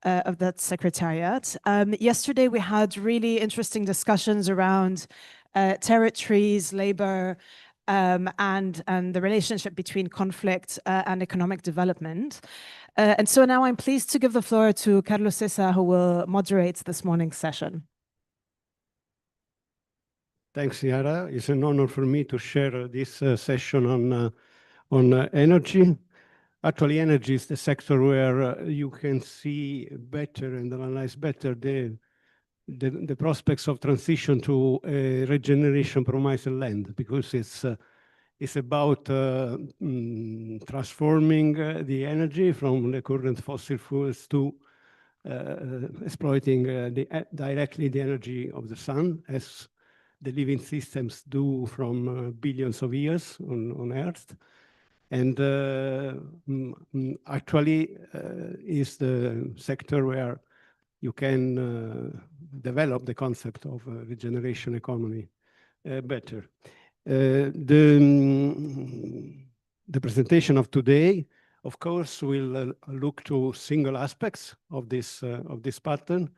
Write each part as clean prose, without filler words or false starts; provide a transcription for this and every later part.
of that secretariat. Yesterday, we had really interesting discussions around territories, labor, and the relationship between conflict and economic development. And so now I'm pleased to give the floor to Carlos César, who will moderate this morning's session. Thanks, Yara. It's an honor for me to share this session on energy. Actually, energy is the sector where you can see better and analyze better the prospects of transition to regeneration promised land, because it's about transforming the energy from the current fossil fuels to exploiting directly the energy of the sun, as the living systems do from billions of years on Earth. And actually is the sector where you can develop the concept of regeneration economy better. The presentation of today, of course, will look to single aspects of this pattern.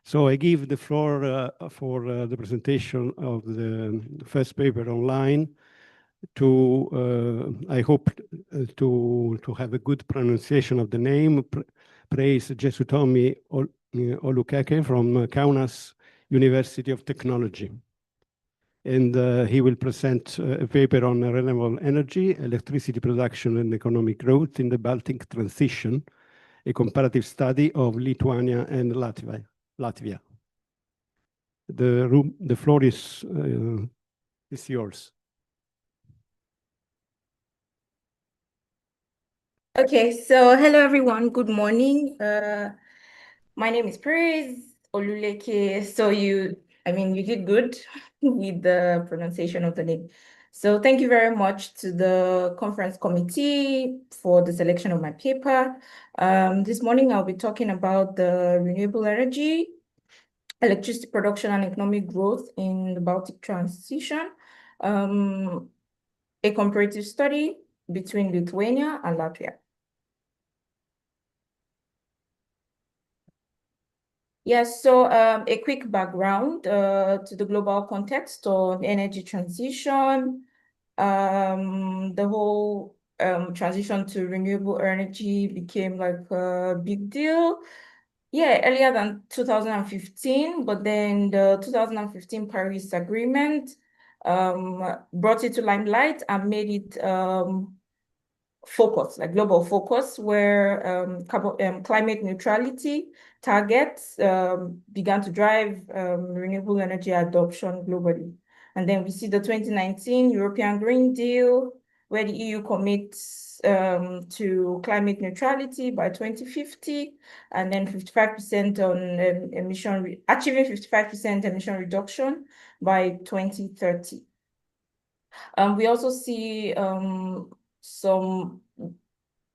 So I give the floor for the presentation of the first paper online to, I hope, to have a good pronunciation of the name, Praise Jesutomi Olukeke from Kaunas University of Technology. And he will present a paper on renewable energy, electricity production and economic growth in the Baltic transition, a comparative study of Lithuania and Latvia. The floor is yours. Okay, so hello everyone, good morning. My name is Praise Oluleke. So you did good with the pronunciation of the name. So thank you very much to the conference committee for the selection of my paper. This morning I'll be talking about the renewable energy, electricity production and economic growth in the Baltic transition, a comparative study between Lithuania and Latvia. Yes, so a quick background to the global context on energy transition. The whole transition to renewable energy became like a big deal. Yeah, earlier than 2015, but then the 2015 Paris Agreement brought it to limelight and made it focus, like global focus, where climate neutrality targets began to drive renewable energy adoption globally. And then we see the 2019 European Green Deal, where the EU commits to climate neutrality by 2050, and then 55% on achieving 55% emission reduction by 2030. We also see some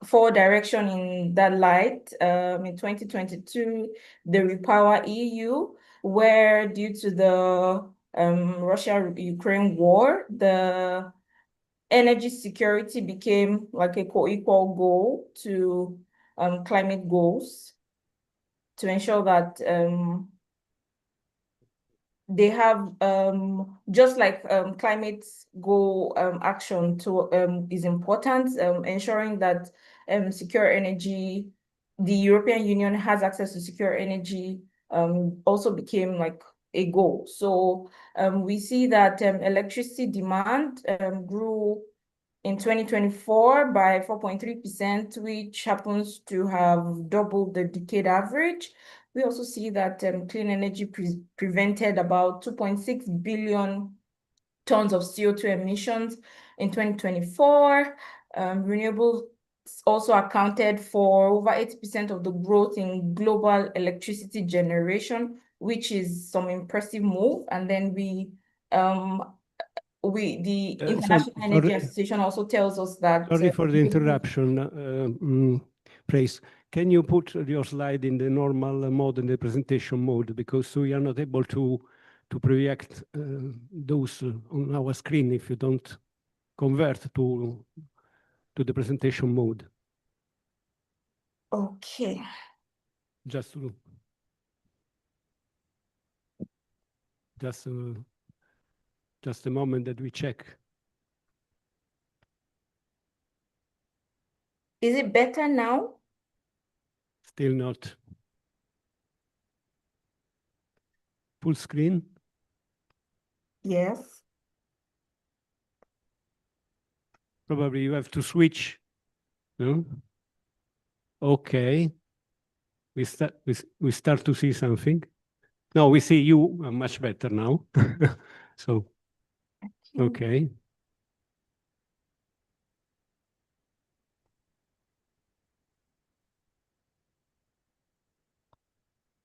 forward direction in that light. In 2022, the Repower EU, where due to the Russia-Ukraine war, the energy security became like a co-equal goal to climate goals, to ensure that they have just like climate goal action to is important, ensuring that secure energy, the European Union has access to secure energy, also became like a goal. So we see that electricity demand grew in 2024 by 4.3%, which happens to have doubled the decade average. We also see that clean energy prevented about 2.6 billion tons of CO2 emissions in 2024. Renewables also accounted for over 80% of the growth in global electricity generation, which is some impressive move. And then the International Energy Association also tells us that... Sorry for the interruption, Praise. Can you put your slide in the normal mode, in the presentation mode, because we are not able to project those on our screen if you don't convert to the presentation mode. Okay. Just a moment that we check. Is it better now? Still not. Full screen? Yes. Probably you have to switch. No? Okay. We start to see something. No, we see you much better now. So, okay.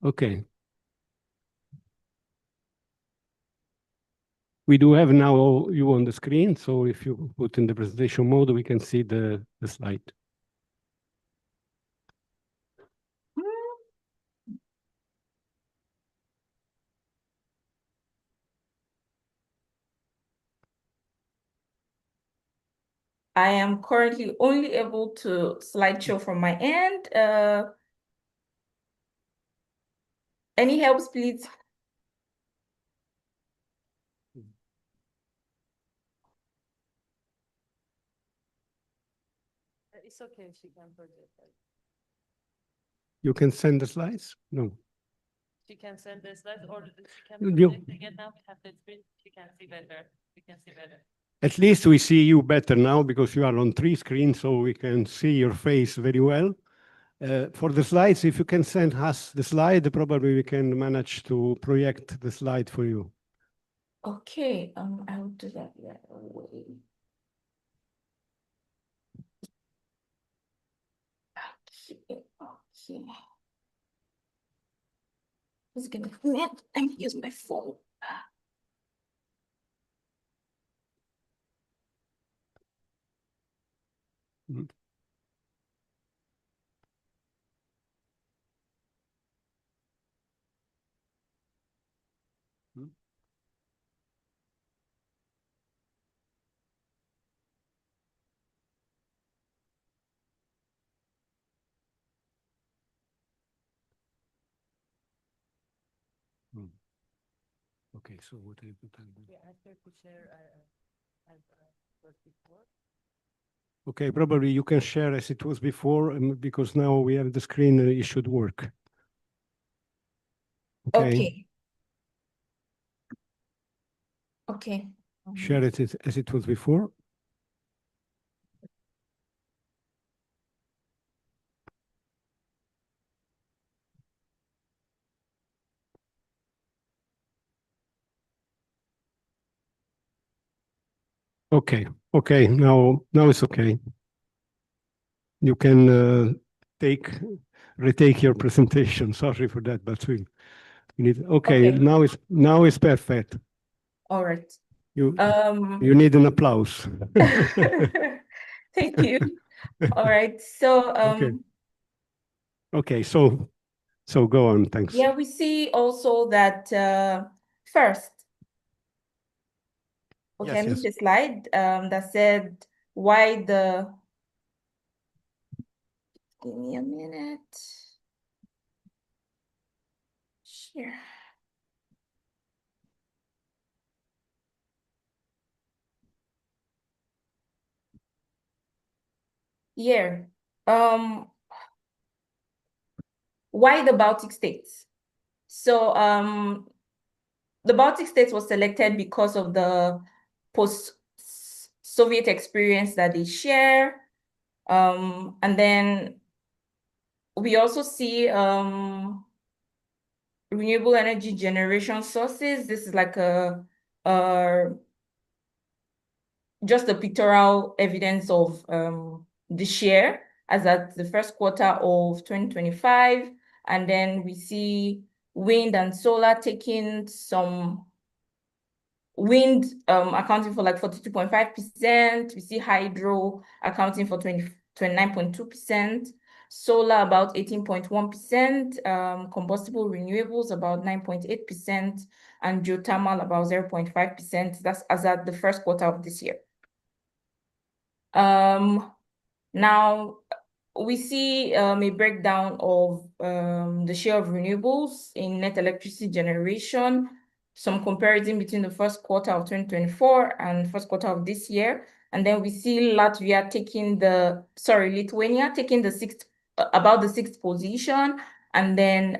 Okay. We do have now you on the screen, so if you put in the presentation mode, we can see the slide. I am currently only able to slideshow from my end. Any helps, please? It's okay, she can project it. You can send the slides? No. She can send the slides or she can project again. Now we have the screen. She can see better. We can see better. At least we see you better now because you are on 3 screens, so we can see your face very well. For the slides, if you can send us the slide, probably we can manage to project the slide for you. Okay, I'll do that right away. Okay, okay. Who's gonna let me use my phone? Mm. Mm. Mm. Okay, so what have you done? Yeah, I have to share as was before. Okay, probably you can share as it was before, because now we have the screen, it should work. Okay. Okay. Share it as it was before. Okay, okay, now it's okay. You can retake your presentation. Sorry for that, but we need. Okay, now it's perfect. All right. You need an applause. Thank you. All right. So okay, so go on. Thanks. yeah, we see also that first. Okay, Yes, I missed a slide that said why the. Give me a minute. Share. Yeah. Why the Baltic states? So the Baltic states was selected because of the post-Soviet experience that they share. And then we also see renewable energy generation sources. This is like just a pictorial evidence of the share as at the first quarter of 2025. And then we see wind and solar taking some wind accounting for like 42.5%. We see hydro accounting for 29.2%. Solar about 18.1%, combustible renewables about 9.8%, and geothermal about 0.5%. That's as at the first quarter of this year. Now, we see a breakdown of the share of renewables in net electricity generation, some comparison between the first quarter of 2024 and first quarter of this year. And then we see Lithuania taking the about the sixth position, and then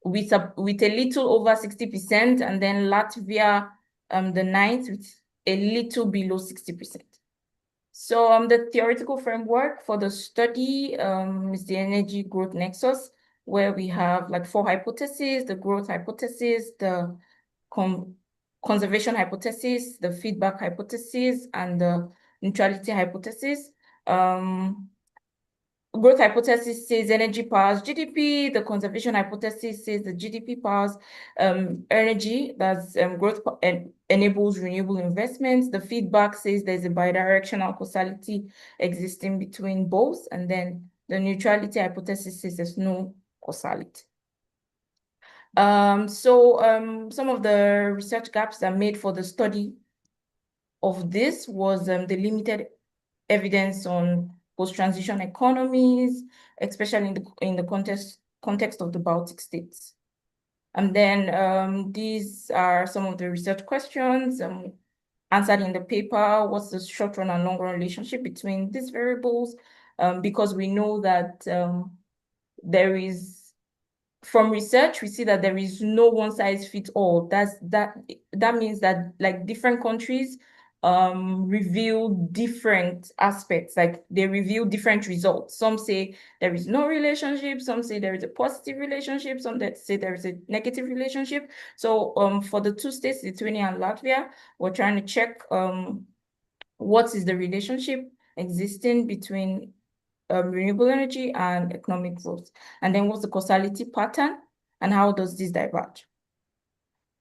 with a little over 60%, and then Latvia the ninth with a little below 60%. So the theoretical framework for the study is the energy growth nexus, where we have like 4 hypotheses: the growth hypothesis, the conservation hypothesis, the feedback hypothesis, and the neutrality hypothesis. Growth hypothesis says energy powers GDP. The conservation hypothesis says the GDP powers energy. That's growth enables renewable investments. The feedback says there's a bidirectional causality existing between both. And then the neutrality hypothesis says there's no causality. Some of the research gaps that made for the study of this was the limited evidence on post-transition economies, especially in the context of the Baltic states. And then these are some of the research questions answered in the paper. What's the short-run and long-run relationship between these variables? Because we know that from research, we see that there is no one-size-fits-all. That means that like different countries reveal different aspects, like they reveal different results. Some say there is no relationship, some say there is a positive relationship, some that say there is a negative relationship. So for the 2 states, Lithuania and Latvia, we're trying to check what is the relationship existing between renewable energy and economic growth, and then what's the causality pattern and how does this diverge.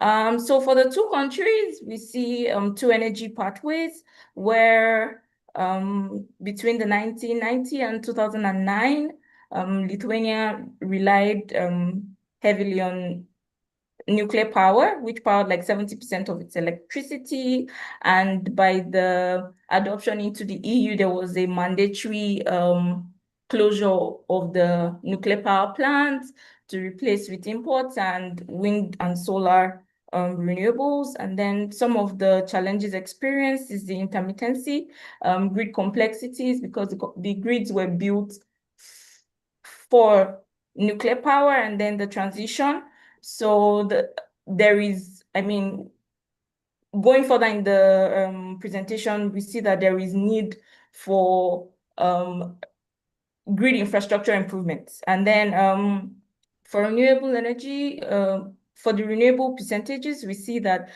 So for the 2 countries, we see 2 energy pathways where between the 1990 and 2009, Lithuania relied heavily on nuclear power, which powered like 70% of its electricity. And by the adoption into the EU, there was a mandatory closure of the nuclear power plants to replace with imports and wind and solar renewables. And then some of the challenges experienced is the intermittency, grid complexities, because the grids were built for nuclear power and then the transition. So there is, I mean, going further in the presentation, we see that there is need for grid infrastructure improvements. And then for renewable energy, for the renewable percentages, we see that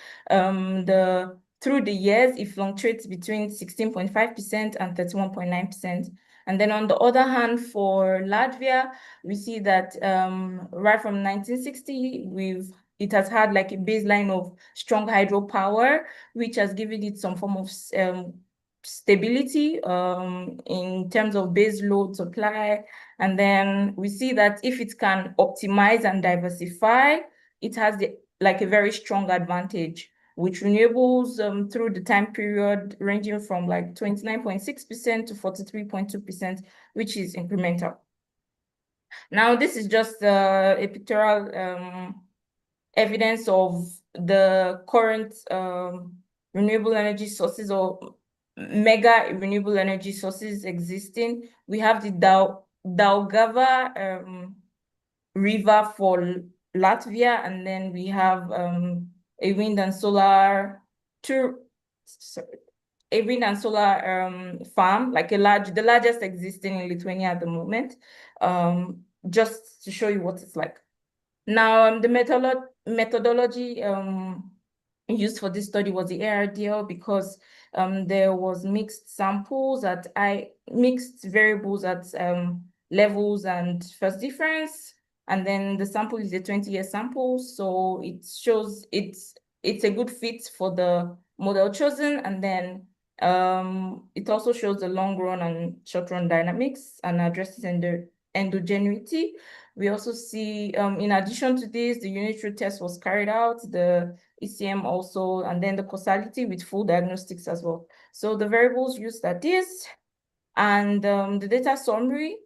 through the years, it fluctuates between 16.5% and 31.9%. And then on the other hand, for Latvia, we see that right from 1960, it has had like a baseline of strong hydropower, which has given it some form of stability in terms of base load supply. And then we see that if it can optimize and diversify, it has like a very strong advantage, with renewables through the time period ranging from like 29.6% to 43.2%, which is incremental. Now, this is just a pictorial evidence of the current renewable energy sources or mega renewable energy sources existing. We have the Daugava river for Latvia, and then we have a wind and solar farm, like the largest existing in Lithuania at the moment, just to show you what it's like. Now, the methodology used for this study was the ARDL, because there was mixed variables at levels and first difference. And then the sample is a 20-year sample, so it shows it's a good fit for the model chosen. And then it also shows the long run and short run dynamics and addresses endogeneity. We also see, in addition to this, the unit root test was carried out, the ECM also, and then the causality with full diagnostics as well. So the variables used are this. And the data summary,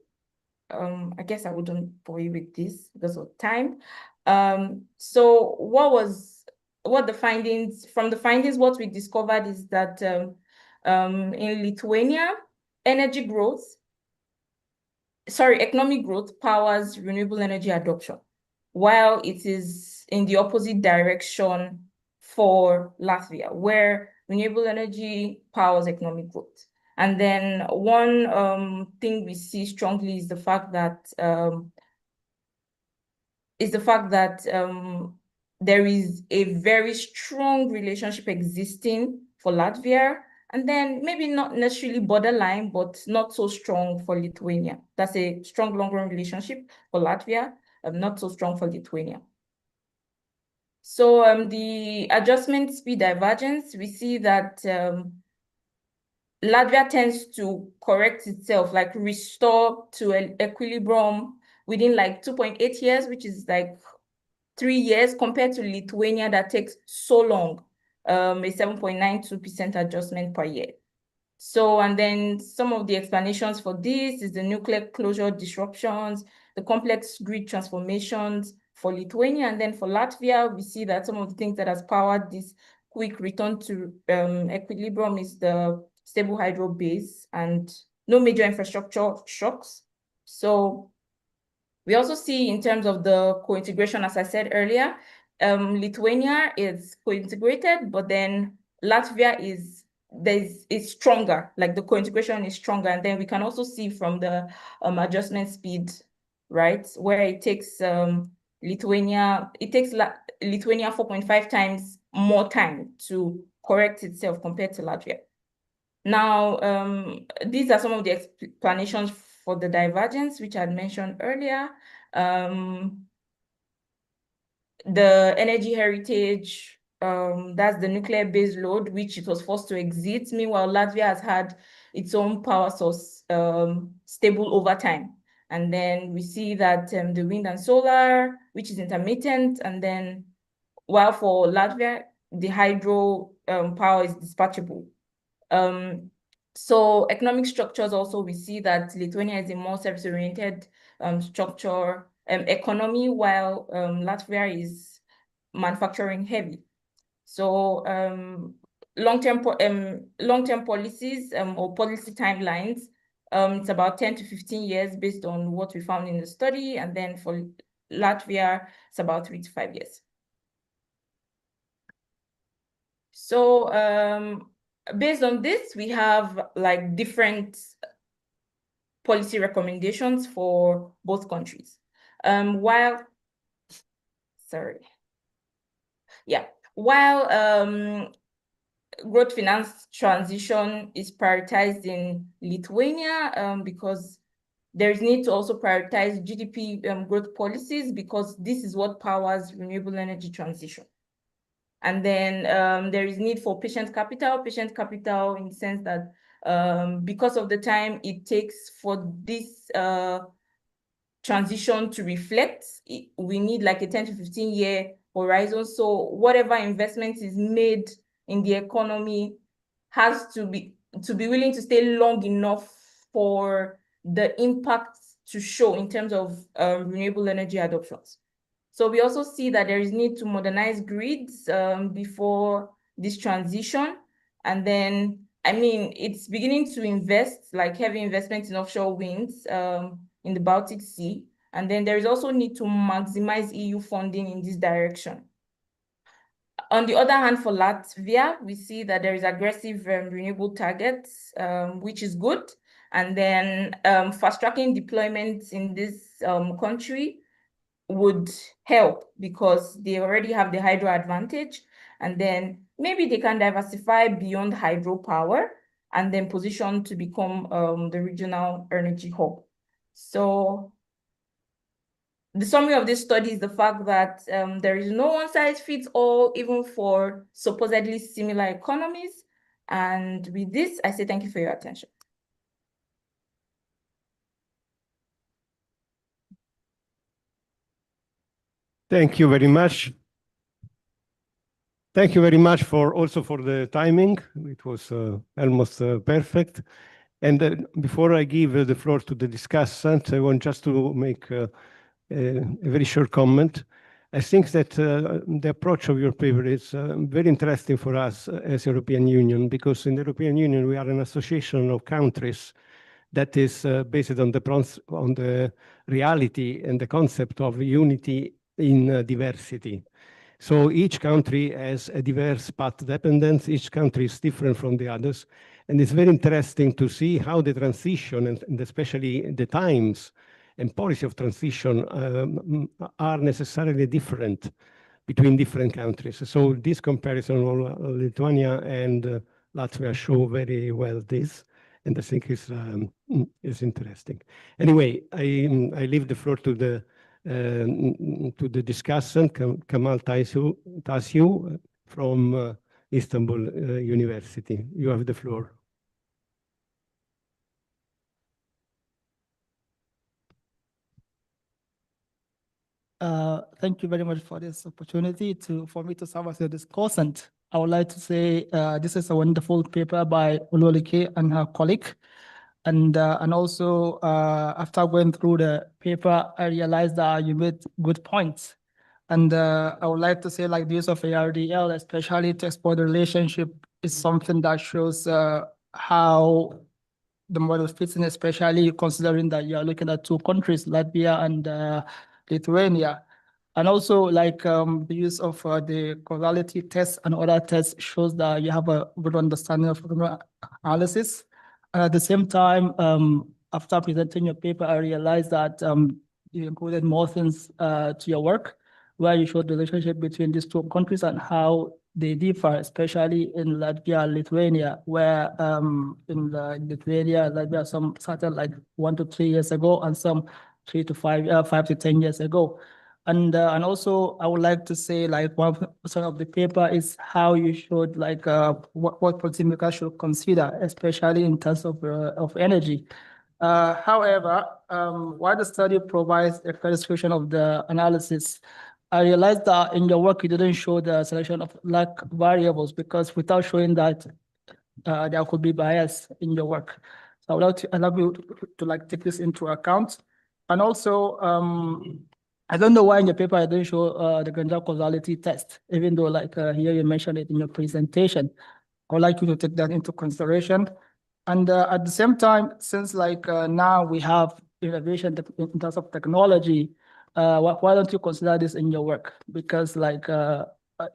I guess I wouldn't bore you with this because of time. So what the findings, from the findings, what we discovered is that in Lithuania, economic growth powers renewable energy adoption, while it is in the opposite direction for Latvia, where renewable energy powers economic growth. And then one thing we see strongly is the fact that there is a very strong relationship existing for Latvia, and then maybe not necessarily borderline, but not so strong for Lithuania. That's a strong long-run relationship for Latvia, not so strong for Lithuania. So the adjustment speed divergence, we see that Latvia tends to correct itself, like restore to an equilibrium within like 2.8 years, which is like 3 years, compared to Lithuania that takes so long, a 7.92% adjustment per year. So, and then some of the explanations for this is the nuclear closure disruptions, the complex grid transformations for Lithuania, and then for Latvia, we see that some of the things that has powered this quick return to equilibrium is the stable hydro base and no major infrastructure shocks. So we also see in terms of the co-integration, as I said earlier, Lithuania is co-integrated, but then Latvia is stronger, like the co-integration is stronger. And then we can also see from the adjustment speed, right, where it takes Lithuania 4.5 times more time to correct itself compared to Latvia. Now, these are some of the explanations for the divergence, which I had mentioned earlier. The energy heritage, that's the nuclear base load, which it was forced to exit. Meanwhile, Latvia has had its own power source stable over time. And then we see that the wind and solar, which is intermittent, and then while for Latvia, the hydro power is dispatchable. So economic structures also, we see that Lithuania is a more service-oriented structure economy, while Latvia is manufacturing heavy. So long-term policies or policy timelines, it's about 10 to 15 years based on what we found in the study, and then for Latvia, it's about 3 to 5 years. So based on this, we have like different policy recommendations for both countries. While growth finance transition is prioritized in Lithuania, because there is need to also prioritize GDP growth policies, because this is what powers renewable energy transition. And then there is need for patient capital in the sense that because of the time it takes for this transition to reflect, we need like a 10 to 15 year horizon. So whatever investment is made in the economy has to be willing to stay long enough for the impact to show in terms of renewable energy adoptions. So we also see that there is need to modernize grids before this transition. And then, I mean, it's beginning to invest, like heavy investment in offshore winds in the Baltic Sea. And then there is also need to maximize EU funding in this direction. On the other hand, for Latvia, we see that there is aggressive renewable targets, which is good. And then fast-tracking deployments in this country would help, because they already have the hydro advantage, and then maybe they can diversify beyond hydropower and then position to become the regional energy hub. So the summary of this study is the fact that there is no one-size-fits-all, even for supposedly similar economies. And with this, I say thank you for your attention. Thank you very much. Thank you very much for also for the timing. It was almost perfect. And before I give the floor to the discussant, I want just to make a very short comment. I think that the approach of your paper is very interesting for us as European Union, because in the European Union, we are an association of countries that is based on the reality and the concept of unity in diversity. So each country has a diverse path dependence. Each country is different from the others. And it's very interesting to see how the transition and especially the times and policy of transition are necessarily different between different countries. So this comparison of Lithuania and Latvia show very well this, and I think is interesting. Anyway, I leave the floor to the discussant, Kamal Tasiu from Istanbul University. You have the floor. Thank you very much for this opportunity for me to serve as a discussant. I would like to say this is a wonderful paper by Ololike and her colleague. And also, after going through the paper, I realized that you made good points. And I would like to say, like, the use of ARDL, especially to explore the relationship, is something that shows how the model fits in, especially considering that you are looking at two countries, Latvia and Lithuania. And also, like, the use of the causality test and other tests shows that you have a good understanding of analysis. And at the same time, after presenting your paper, I realized that you included more things to your work, where you showed the relationship between these two countries and how they differ, especially in Latvia and Lithuania, where in Lithuania, Latvia, some started like 1 to 3 years ago, and some 5 to 10 years ago. And also, I would like to say, like, one of the paper is how you showed, like, what policymakers should consider, especially in terms of energy. However, while the study provides a fair description of the analysis, I realized that in your work, you didn't show the selection of lack variables, because without showing that, there could be bias in your work. So I would like you to like take this into account. And also, I don't know why in your paper I didn't show the gender causality test, even though like here you mentioned it in your presentation. I would like you to take that into consideration. And at the same time, since like now we have innovation in terms of technology, why don't you consider this in your work? Because like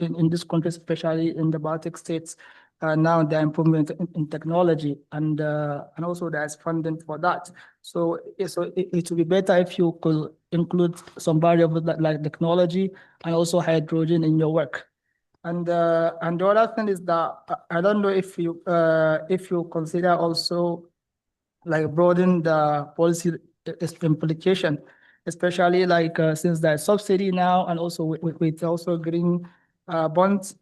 in this country, especially in the Baltic states, now there are improvements in technology, and also there's funding for that. So it would be better if you could include some variables like technology and also hydrogen in your work. And the other thing is that I don't know if you consider also like broaden the policy implication, especially like since there's subsidy now, and also with also green bonds,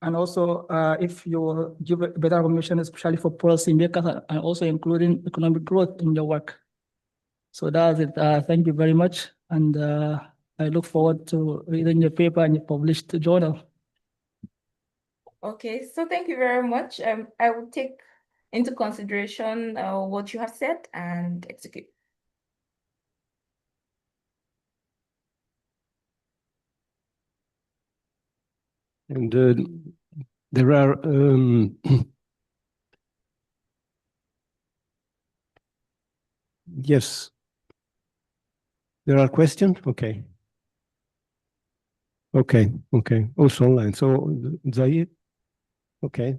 and also if you give better information, especially for policy makers, and also including economic growth in your work. So that's it. Thank you very much, and I look forward to reading your paper in your published journal. Okay, so thank you very much. I will take into consideration what you have said and execute. And there are yes, there are questions. Okay. Also online. So Zaid, okay.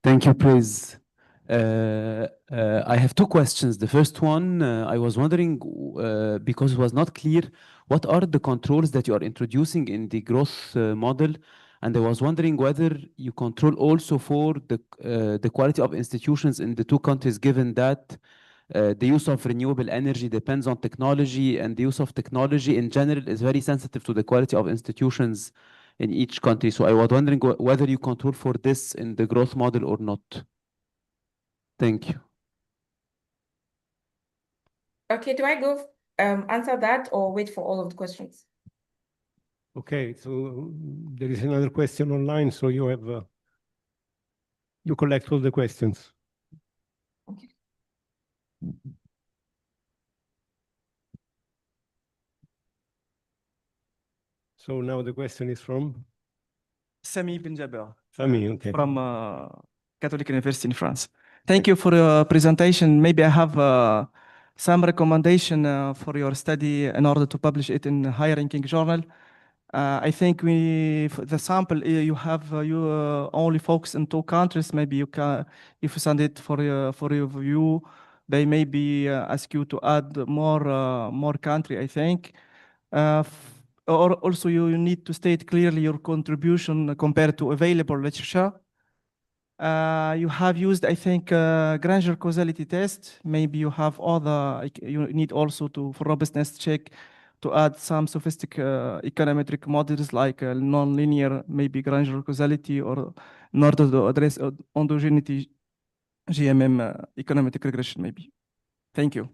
Thank you, please. I have two questions. The first one, I was wondering, because it was not clear, what are the controls that you are introducing in the growth model? And I was wondering whether you control also for the quality of institutions in the two countries, given that the use of renewable energy depends on technology, and the use of technology in general is very sensitive to the quality of institutions in each country. So I was wondering whether you control for this in the growth model or not. Thank you. Okay, do I go answer that or wait for all of the questions? Okay, so there is another question online, so you have you collect all the questions. Okay. So now the question is from Sami bin Jaber. Sami, okay. From Catholic University in France. Thank you for your presentation. Maybe I have some recommendation for your study in order to publish it in a high-ranking journal. I think the sample you have, you only focus in two countries. Maybe you can, if you send it for your review, they maybe ask you to add more country, I think. Or also you need to state clearly your contribution compared to available literature. You have used, I think, Granger causality test. Maybe you have other, you need also to, for robustness check, to add some sophisticated econometric models like non-linear, maybe Granger causality, or in order to address endogeneity GMM econometric regression, maybe. Thank you.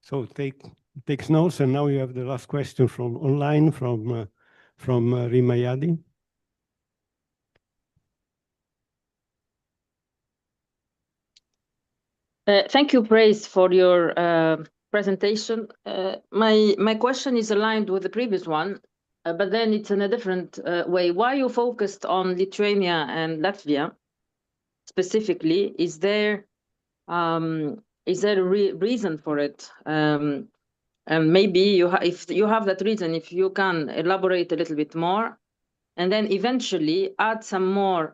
So takes notes, and now you have the last question from online from Rima Yadi. Thank you, Praise, for your presentation. My question is aligned with the previous one, but then it's in a different way. Why you focused on Lithuania and Latvia specifically? Is there a reason for it? And maybe if you have that reason, if you can elaborate a little bit more, and then eventually add some more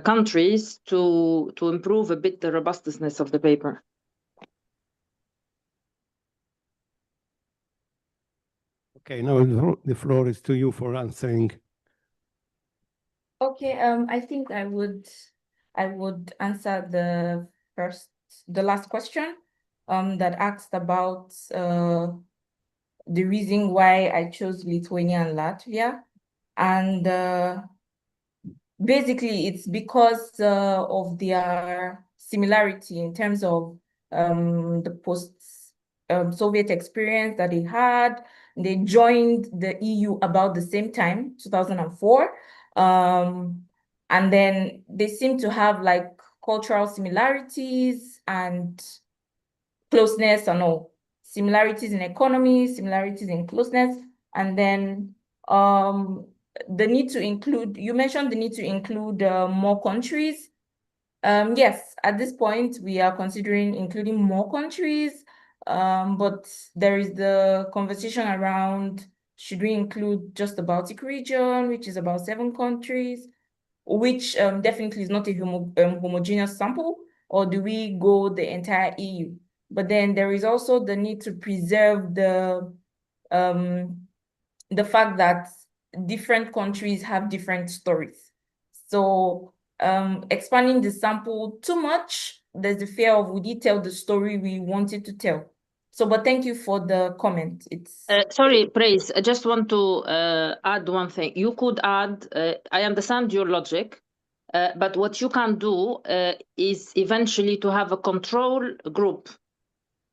countries to improve a bit the robustness of the paper. Okay, now the floor is to you for answering. Okay, I think I would answer the last question that asked about the reason why I chose Lithuania and Latvia. And basically, it's because of their similarity in terms of the post-Soviet experience that they had. They joined the EU about the same time, 2004. And then they seem to have like cultural similarities and closeness and all. Similarities in economies, similarities in closeness. And then the need to include, you mentioned the need to include more countries. Yes, at this point, we are considering including more countries, but there is the conversation around, should we include just the Baltic region, which is about 7 countries, which definitely is not a homogeneous sample, or do we go the entire EU? But then there is also the need to preserve the fact that different countries have different stories. So expanding the sample too much, there's the fear of, would it tell the story we wanted to tell? So, but thank you for the comment. It's sorry, Praise. I just want to add one thing. You could add, I understand your logic, but what you can do is eventually to have a control group.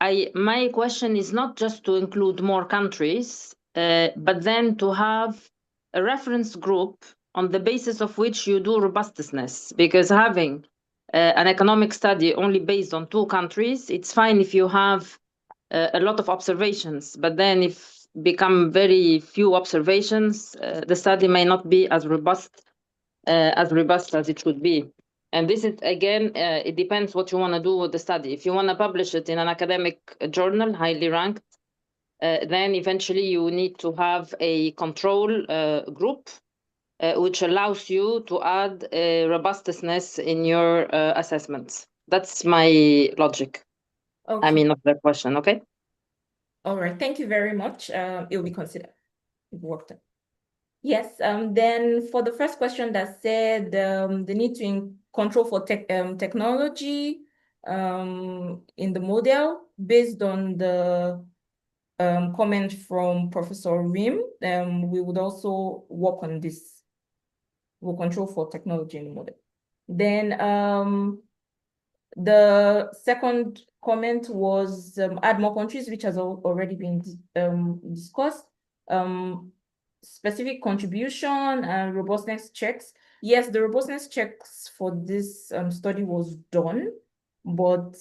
My question is not just to include more countries, but then to have a reference group on the basis of which you do robustness, because having an economic study only based on 2 countries, it's fine if you have a lot of observations, but then if become very few observations, the study may not be as robust as it should be. And this is, again, it depends what you want to do with the study. If you want to publish it in an academic journal, highly ranked, then eventually you need to have a control group which allows you to add robustness in your assessments. That's my logic. Okay. I mean, not the question, okay? All right, thank you very much. It will be considered. It worked out. Yes, then for the first question that said the need to control for technology in the model based on the comment from Professor Rim, we would also work on this. We'll control for technology in the model. Then the second comment was add more countries, which has already been discussed. Specific contribution and robustness checks. Yes, the robustness checks for this study was done, but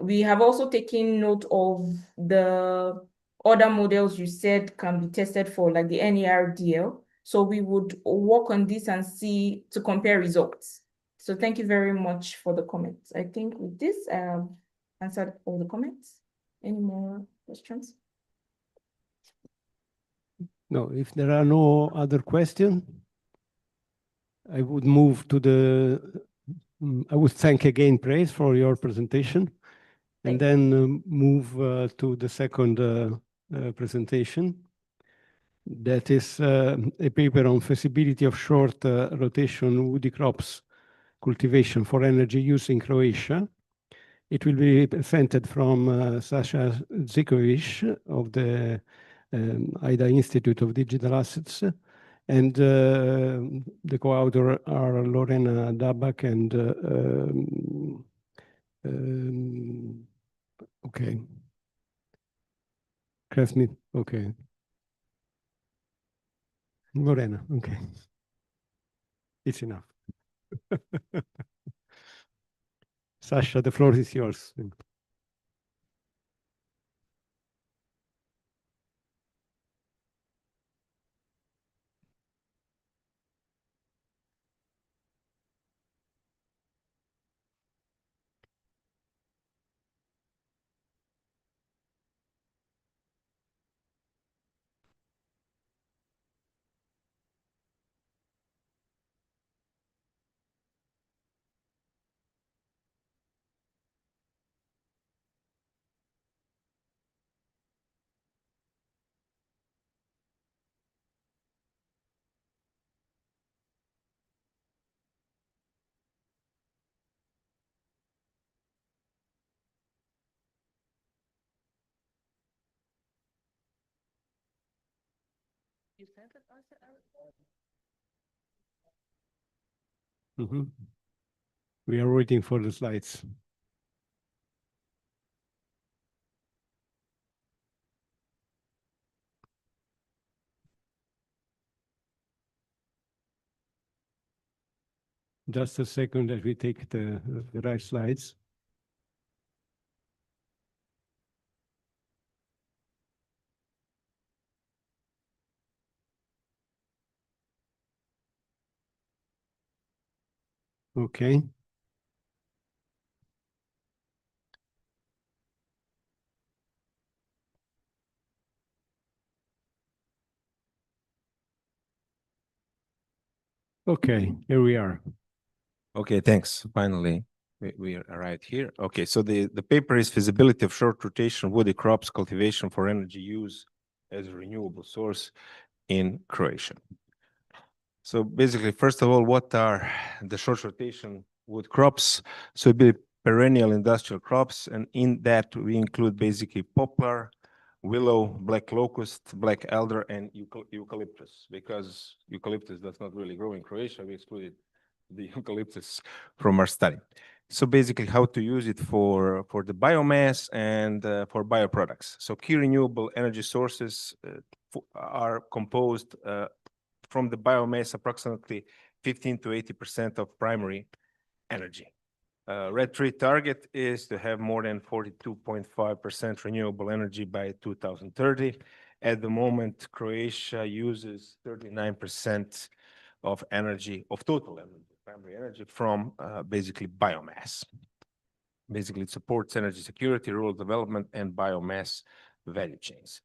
we have also taken note of the other models you said can be tested for, like the NERDL. So we would work on this and see to compare results. So thank you very much for the comments. I think with this, I have answered all the comments. Any more questions? No, if there are no other questions, I would move to the, I would thank again Praise for your presentation, and then move to the second presentation. That is a paper on feasibility of short rotation woody crops cultivation for energy use in Croatia. It will be presented from Sasha Zikovic of the IDA Institute of Digital Assets, and the co-author are Lorena Dabak and okay, Krasnit, okay, Lorena, okay, it's enough. Sasha, the floor is yours. We are waiting for the slides. Just a second that we take the right slides. Okay. Okay, here we are. Okay, thanks. Finally, we arrived here. Okay, so the paper is feasibility of short rotation woody crops cultivation for energy use as a renewable source in Croatia. So basically, first of all, what are the short rotation wood crops? So it'd be perennial industrial crops, and in that we include basically poplar, willow, black locust, black alder, and eucalyptus. Because eucalyptus does not really grow in Croatia, we excluded the eucalyptus from our study. So basically how to use it for the biomass and for bioproducts. So key renewable energy sources are composed from the biomass, approximately 15 to 80% of primary energy. Red Tree target is to have more than 42.5% renewable energy by 2030. At the moment, Croatia uses 39% of energy, of total energy, primary energy from basically biomass. Basically, it supports energy security, rural development, and biomass value chains.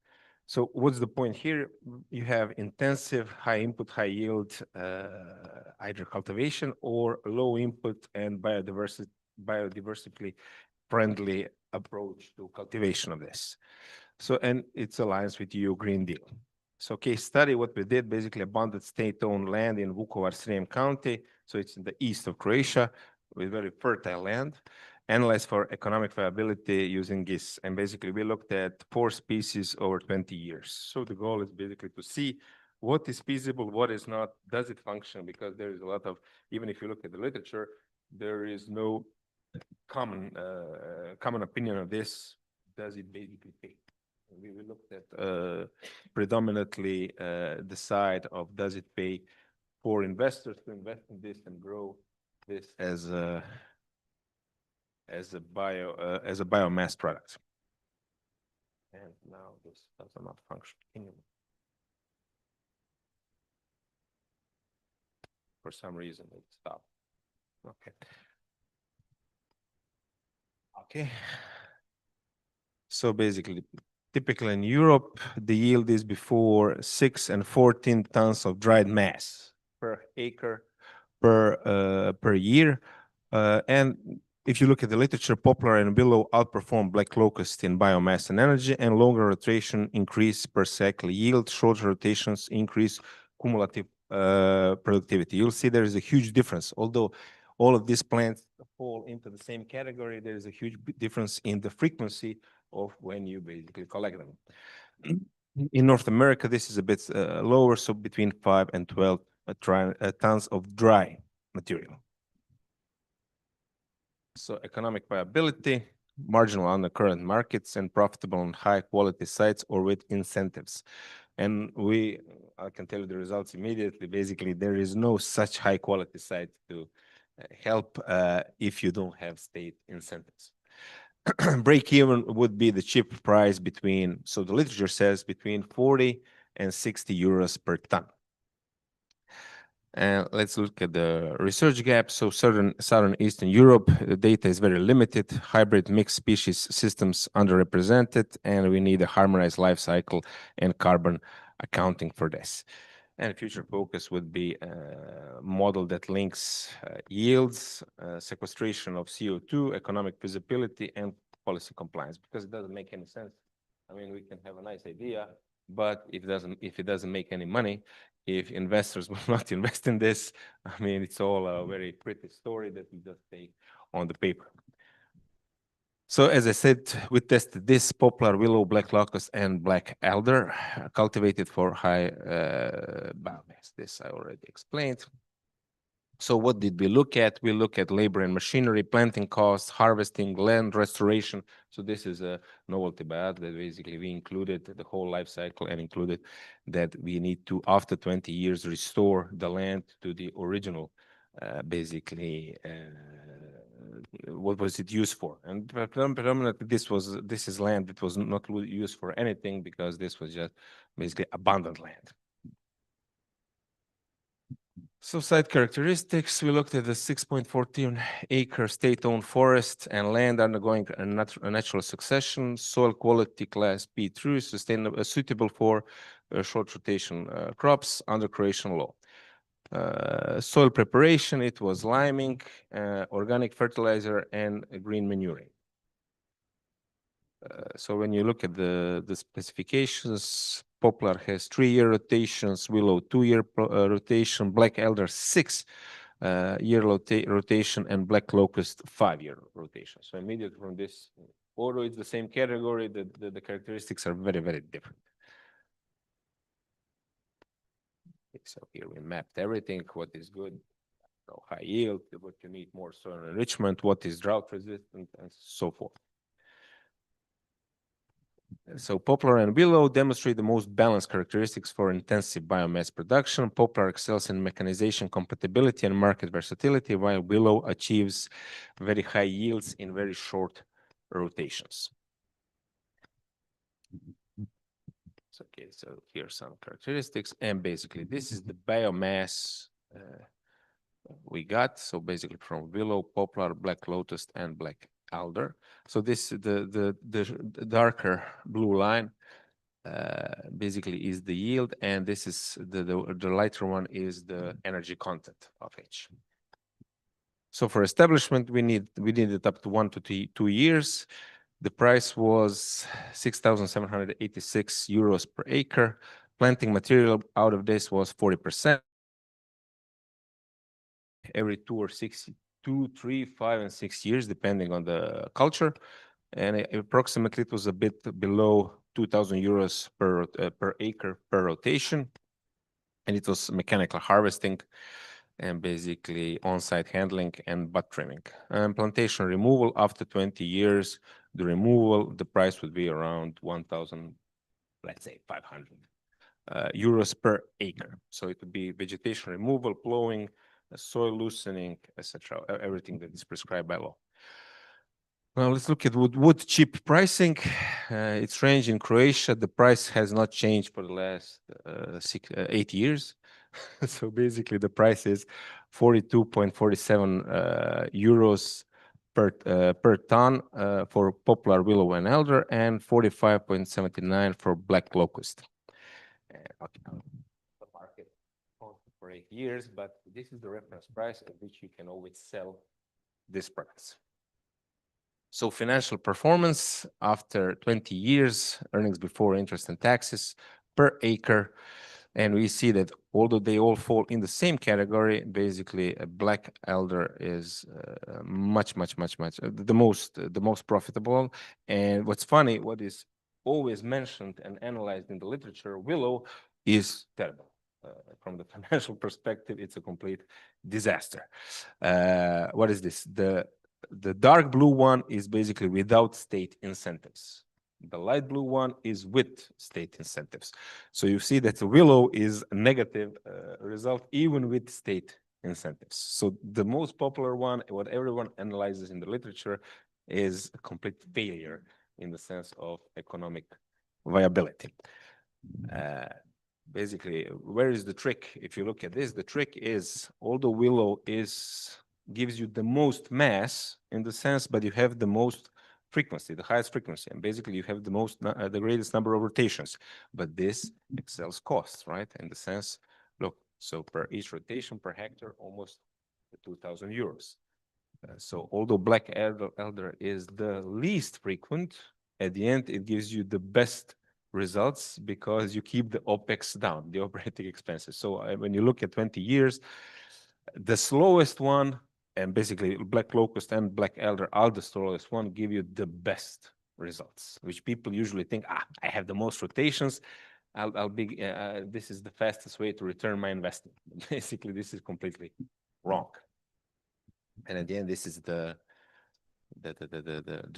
So what's the point here? You have intensive, high input, high yield either cultivation or low input and biodiversity friendly approach to cultivation of this. So, and it's aligns with EU Green Deal. So case study, what we did, basically abundant state-owned land in Vukovar-Srem County. So it's in the east of Croatia with very fertile land, analyzed for economic viability using GIS. And basically we looked at 4 species over 20 years. So the goal is basically to see what is feasible, what is not, does it function? Because there is a lot of, even if you look at the literature, there is no common opinion of this. Does it basically pay? We looked at predominantly the side of does it pay for investors to invest in this and grow this as a biomass product. And now this does not function anymore. For some reason it stopped. Okay. Okay. So basically, typically in Europe, the yield is before 6 and 14 tons of dried mass per acre per year. And if you look at the literature, poplar and willow outperform black locust in biomass and energy, and longer rotation increase per cycle yield, shorter rotations increase cumulative productivity. You'll see there is a huge difference. Although all of these plants fall into the same category, there is a huge difference in the frequency of when you basically collect them. In North America, this is a bit lower, so between 5 and 12 tons of dry material. So economic viability, marginal on the current markets, and profitable on high quality sites or with incentives. And I can tell you the results immediately. Basically, there is no such high quality site to help if you don't have state incentives. Break even would be the cheap price between, so the literature says between 40 and 60 euros per ton. And let's look at the research gap. So Southern Eastern Europe, the data is very limited. Hybrid mixed species systems underrepresented, and we need a harmonized life cycle and carbon accounting for this. And future focus would be a model that links yields, sequestration of CO2, economic feasibility, and policy compliance, because it doesn't make any sense. I mean, we can have a nice idea, but if it doesn't make any money, if investors will not invest in this, I mean, it's all a very pretty story that we just take on the paper. So as I said, we tested this poplar, willow, black locust, and black alder, cultivated for high biomass. This I already explained. So what did we look at? We look at labor and machinery, planting costs, harvesting, land restoration. So this is a novelty by us that basically we included the whole life cycle and included that we need to, after 20 years, restore the land to the original, basically, what was it used for? And predominantly this is land that was not used for anything, because this was just basically abundant land. So site characteristics, we looked at the 6.14 acre state-owned forest and land undergoing a natural succession, soil quality class P3, sustainable, suitable for short rotation crops under Croatian law. Soil preparation, it was liming, organic fertilizer, and green manuring. So when you look at the specifications, poplar has 3-year rotations, willow 2-year rotation, black alder 6-year rotation, and black locust 5-year rotation. So immediately from this, although it's the same category, the characteristics are very, very different. So here we mapped everything, what is good, so high yield, what you need more soil enrichment, what is drought resistant, and so forth. So poplar and willow demonstrate the most balanced characteristics for intensive biomass production. Poplar excels in mechanization compatibility and market versatility, while willow achieves very high yields in very short rotations. Okay, so here are some characteristics, and basically this is the biomass we got. So basically from willow, poplar, black lotus, and black alder. So this the darker blue line basically is the yield, and this is the lighter one is the energy content of each. So for establishment, we need it up to 1 to 2 years. The price was 6,786 euros per acre. Planting material out of this was 40%. Every 2, 3, 5, and 6 years, depending on the culture. And approximately it was a bit below 2,000 euros per acre per rotation. And it was mechanical harvesting and basically on-site handling and bud trimming. And plantation removal after 20 years, the price would be around 1,000, let's say 500 euros per acre. So it would be vegetation removal, plowing, soil loosening, etc., everything that is prescribed by law. Now let's look at wood chip pricing. Its range in Croatia, the price has not changed for the last 8 years. So basically the price is 42.47 euros per ton for poplar willow and elder, and 45.79 for black locust. Okay. The market for 8 years, but this is the reference price at which you can always sell this price. So financial performance after 20 years, earnings before interest and taxes per acre. And we see that although they all fall in the same category, basically a black elder is much the most profitable. And what's funny, what is always mentioned and analyzed in the literature, willow is terrible. From the financial perspective, it's a complete disaster. What is this? The dark blue one is basically without state incentives. The light blue one is with state incentives. So you see that the willow is a negative result even with state incentives. So the most popular one, what everyone analyzes in the literature, is a complete failure in the sense of economic viability. Basically, where is the trick? If you look at this, the trick is, although willow gives you the most mass in the sense, but you have the most frequency, the highest frequency, and basically you have the greatest number of rotations. But this excels costs, right? In the sense, look, so per each rotation per hectare, almost 2,000 euros. So although black elder is the least frequent, at the end it gives you the best results because you keep the OPEX down, the operating expenses. So when you look at 20 years, the slowest one, and basically black locust and black elder are the slowest one, give you the best results, which people usually think, I have the most rotations, this is the fastest way to return my investment. Basically, this is completely wrong. And at the end, this is the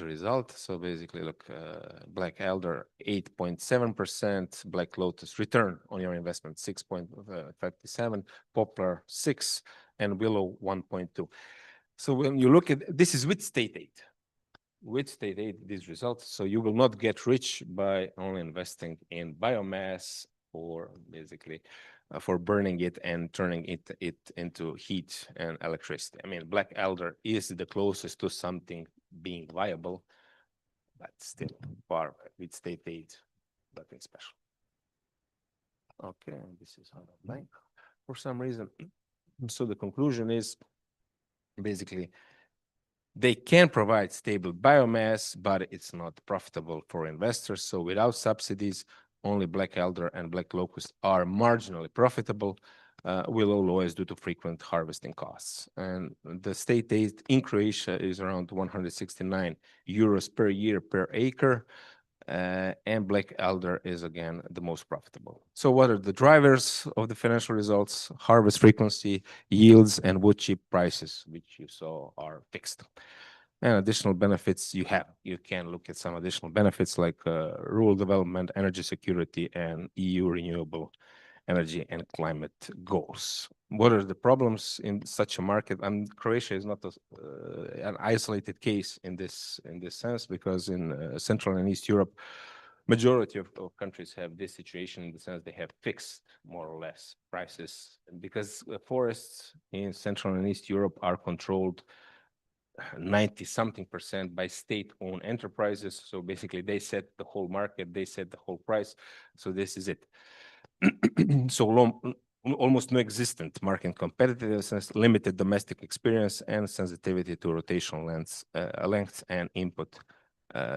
result. So basically, look, black elder 8.7%, black lotus return on your investment 6.57, poplar 6, and willow 1.2. So when you look at this is with state aid. With state aid, these results. So you will not get rich by only investing in biomass or basically for burning it and turning it into heat and electricity. I mean, black elder is the closest to something being viable, but still far with state aid, nothing special. Okay, this is how I like for some reason. So the conclusion is basically they can provide stable biomass, but it's not profitable for investors. So without subsidies, only black elder and black locust are marginally profitable. Willow low is due to frequent harvesting costs. And the state aid in Croatia is around 169 euros per year per acre. And black elder is again the most profitable. So what are the drivers of the financial results? Harvest frequency, yields, and wood chip prices, which you saw are fixed. And additional benefits you have. You can look at some additional benefits like rural development, energy security, and EU renewable energy and climate goals. What are the problems in such a market? And Croatia is not an isolated case in this sense, because in Central and East Europe, majority of countries have this situation in the sense they have fixed more or less prices, because forests in Central and East Europe are controlled 90-something% by state-owned enterprises. So basically, they set the whole market, they set the whole price. So this is it. So almost no existent market competitiveness, limited domestic experience, and sensitivity to rotational lengths and input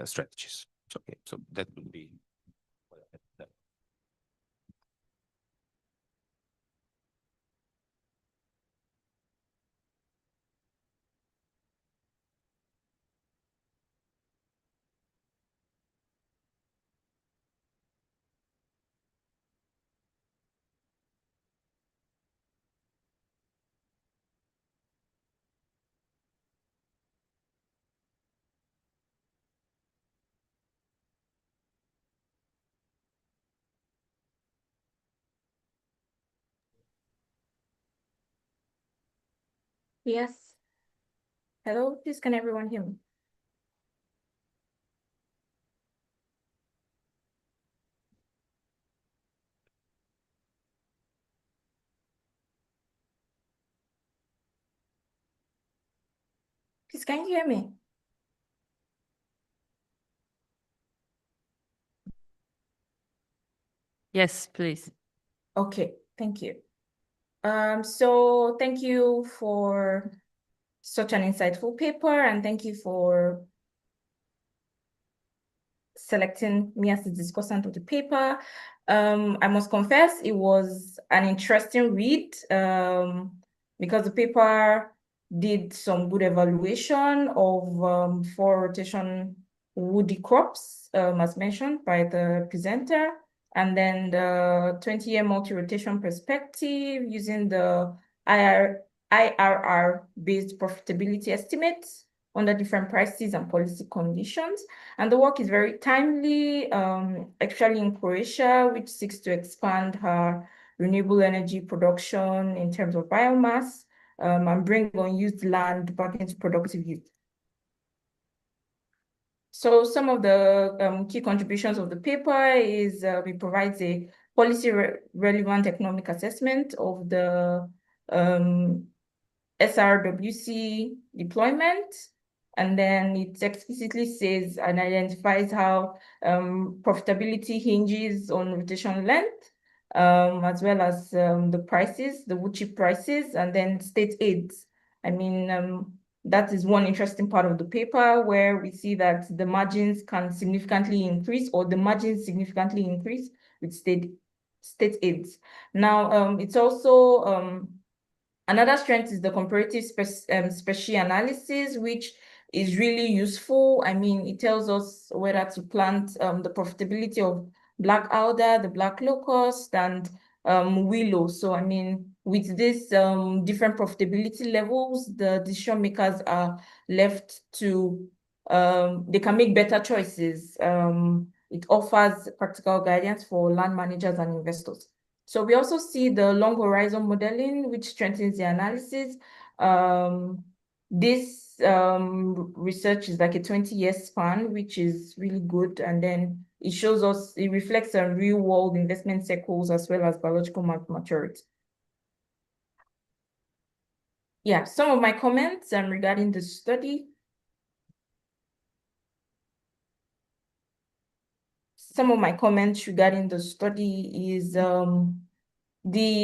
strategies. Okay, so that would be. Yes. Hello, please can everyone hear me? Please, can you hear me? Yes, please. Okay, thank you. So thank you for such an insightful paper, and thank you for selecting me as the discussant of the paper. I must confess it was an interesting read because the paper did some good evaluation of 4 rotation woody crops, as mentioned by the presenter, and then the 20-year multi-rotation perspective using the IRR-based profitability estimates under different prices and policy conditions. And the work is very timely, actually in Croatia, which seeks to expand her renewable energy production in terms of biomass and bring unused land back into productive use. So some of the key contributions of the paper is it provides a policy relevant economic assessment of the SRWC deployment. And then it explicitly says and identifies how profitability hinges on rotation length, as well as the prices, the wood chip prices, and then state aids. I mean, that is one interesting part of the paper where we see that the margins can significantly increase, or the margins significantly increase with state aids. Now, it's also another strength is the comparative species analysis, which is really useful. I mean, it tells us whether to plant the profitability of black alder, the black locust, and willow. So, I mean, with this different profitability levels, the decision makers are left to, they can make better choices. It offers practical guidance for land managers and investors. So we also see the long horizon modeling, which strengthens the analysis. This research is like a 20-year span, which is really good. And then it shows us, it reflects on real world investment cycles as well as biological maturity. Yeah, some of my comments regarding the study. Some of my comments regarding the study is the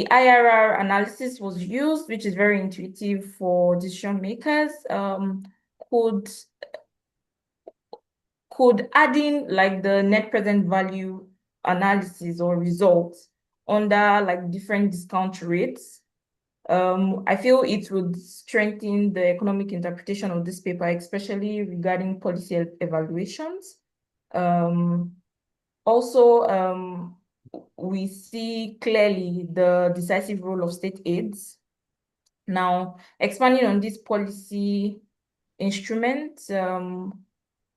IRR analysis was used, which is very intuitive for decision makers. Could adding like the net present value analysis or results under like different discount rates, I feel it would strengthen the economic interpretation of this paper, especially regarding policy evaluations. Also, we see clearly the decisive role of state aids. Now, expanding on this policy instrument,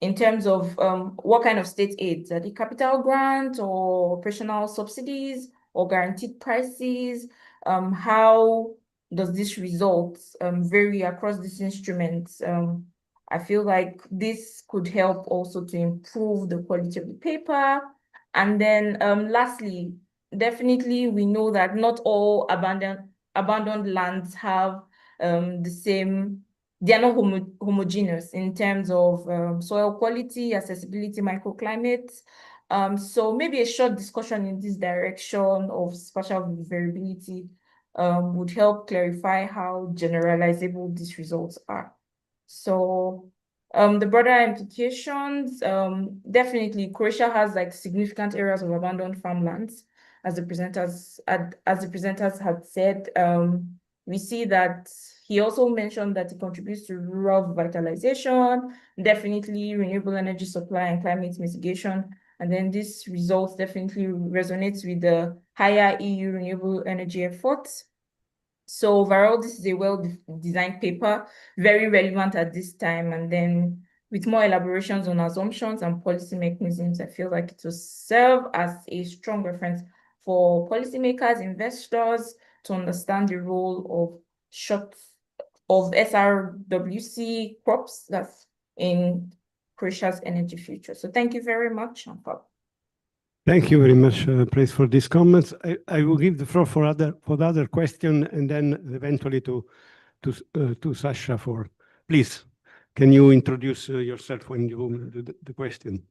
in terms of what kind of state aids, are they capital grants or operational subsidies or guaranteed prices? How does this result vary across these instruments? I feel like this could help also to improve the quality of the paper. And then lastly, definitely we know that not all abandoned lands have the same they are not homogeneous in terms of soil quality, accessibility, microclimates. So maybe a short discussion in this direction of spatial variability would help clarify how generalizable these results are. So the broader implications, definitely Croatia has like significant areas of abandoned farmlands, as the presenters had said. We see that he also mentioned that it contributes to rural revitalization, definitely renewable energy supply and climate mitigation. And then this results definitely resonates with the higher EU renewable energy efforts. So overall, this is a well-designed paper, very relevant at this time. And then with more elaborations on assumptions and policy mechanisms, I feel like it will serve as a strong reference for policymakers, investors to understand the role of SRWC crops that's in Croatia's energy future. So thank you very much, Jean-Paul. Thank you very much, Praise, for these comments. I will give the floor for the other question and then eventually to Sasha for. Please, can you introduce yourself when you do the question?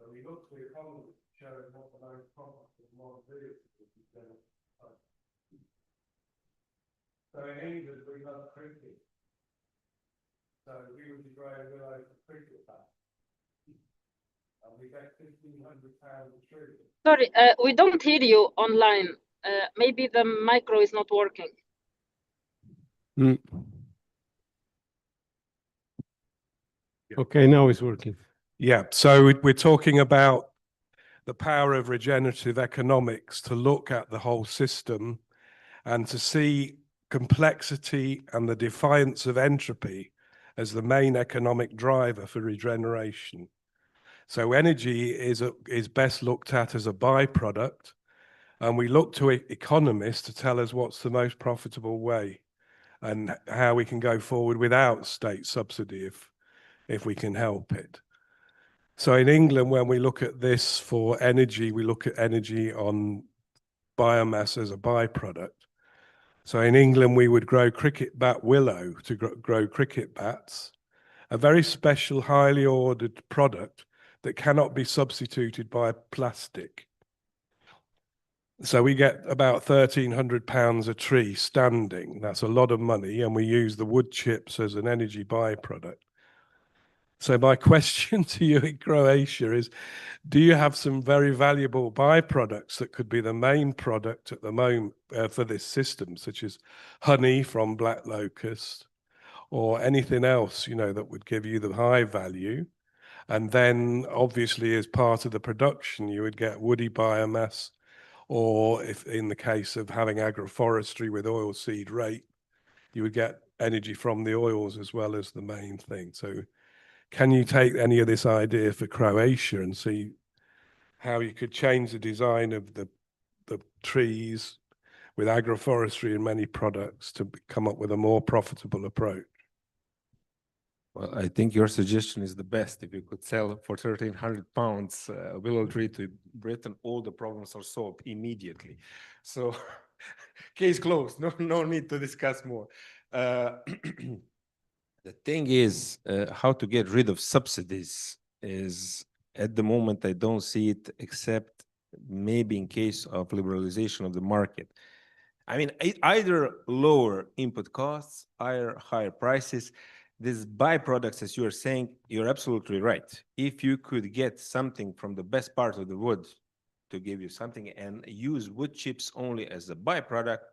So we look to economies, showing what the main profit of modern vehicles is going to be. So in England, we love cricket. So we would be growing willow for cricket bat. And we get £1,500 a tree. Sorry, we don't hear you online. Maybe the micro is not working. Okay, now it's working. Yeah, so we're talking about the power of regenerative economics to look at the whole system and to see complexity and the defiance of entropy as the main economic driver for regeneration. So energy is best looked at as a byproduct, and we look to economists to tell us what's the most profitable way and how we can go forward without state subsidy if we can help it. So in England, when we look at this for energy, we look at energy on biomass as a byproduct. So in England, we would grow cricket bat willow to grow cricket bats, a very special, highly ordered product that cannot be substituted by plastic. So we get about £1,300 a tree standing. That's a lot of money, and we use the wood chips as an energy byproduct. So my question to you in Croatia is, do you have some very valuable byproducts that could be the main product at the moment for this system, such as honey from black locust or anything else, you know, that would give you the high value? And then obviously as part of the production, you would get woody biomass, or if in the case of having agroforestry with oilseed rape, you would get energy from the oils as well as the main thing. So can you take any of this idea for Croatia and see how you could change the design of the trees with agroforestry and many products to come up with a more profitable approach? Well, I think your suggestion is the best. If you could sell for £1,300 a willow tree to Britain, all the problems are solved immediately. So case closed. No need to discuss more. The thing is, how to get rid of subsidies is, at the moment, I don't see it except maybe in case of liberalization of the market. I mean, either lower input costs, higher prices. These byproducts, as you are saying, you're absolutely right. If you could get something from the best part of the wood to give you something and use wood chips only as a byproduct,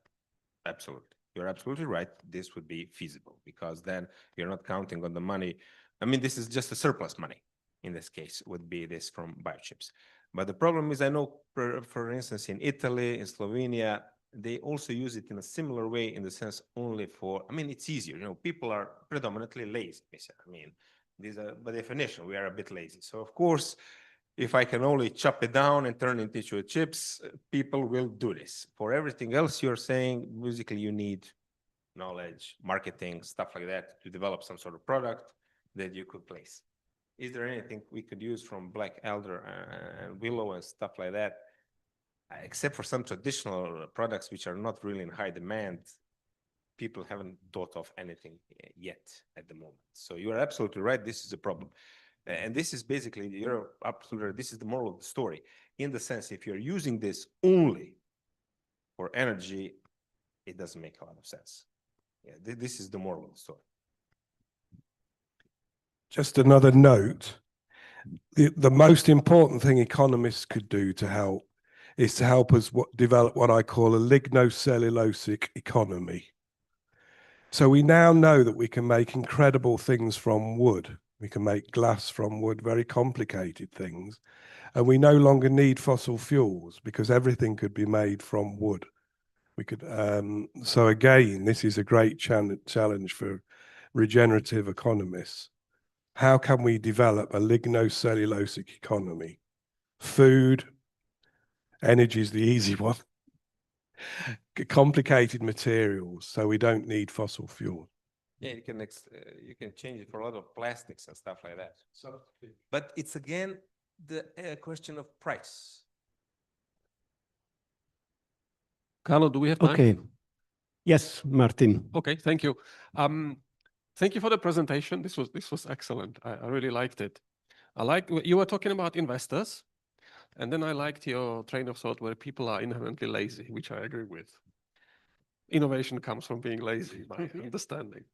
absolutely. You're absolutely right. This would be feasible because then you're not counting on the money. I mean, this is just a surplus money. In this case, would be this from biochips. But the problem is, I know, for instance, in Italy, in Slovenia, they also use it in a similar way in the sense only for, I mean, it's easier, you know, people are predominantly lazy. I mean, these are by definition, we are a bit lazy. So of course, if I can only chop it down and turn it into chips, people will do this. For everything else you're saying, basically you need knowledge, marketing, stuff like that to develop some sort of product that you could place. Is there anything we could use from black elder and willow and stuff like that? Except for some traditional products which are not really in high demand, people haven't thought of anything yet at the moment. So you are absolutely right. This is a problem. And this is basically, you're absolutely right. This is the moral of the story. In the sense, if you're using this only for energy, it doesn't make a lot of sense. Yeah, this is the moral of the story. Just another note, the most important thing economists could do to help is to help us develop what I call a lignocellulosic economy. So we now know that we can make incredible things from wood. We can make glass from wood, very complicated things. And we no longer need fossil fuels because everything could be made from wood. We could, so again, this is a great challenge for regenerative economists. How can we develop a lignocellulosic economy? Food, energy is the easy one. Complicated materials, so we don't need fossil fuel. Yeah, you can change it for a lot of plastics and stuff like that. So, but it's again the question of price. Carlo, do we have time? Okay. Yes, Martin. Okay, thank you. Thank you for the presentation. This was excellent. I really liked it. I like you were talking about investors, and then I liked your train of thought where people are inherently lazy, which I agree with. Innovation comes from being lazy, my understanding.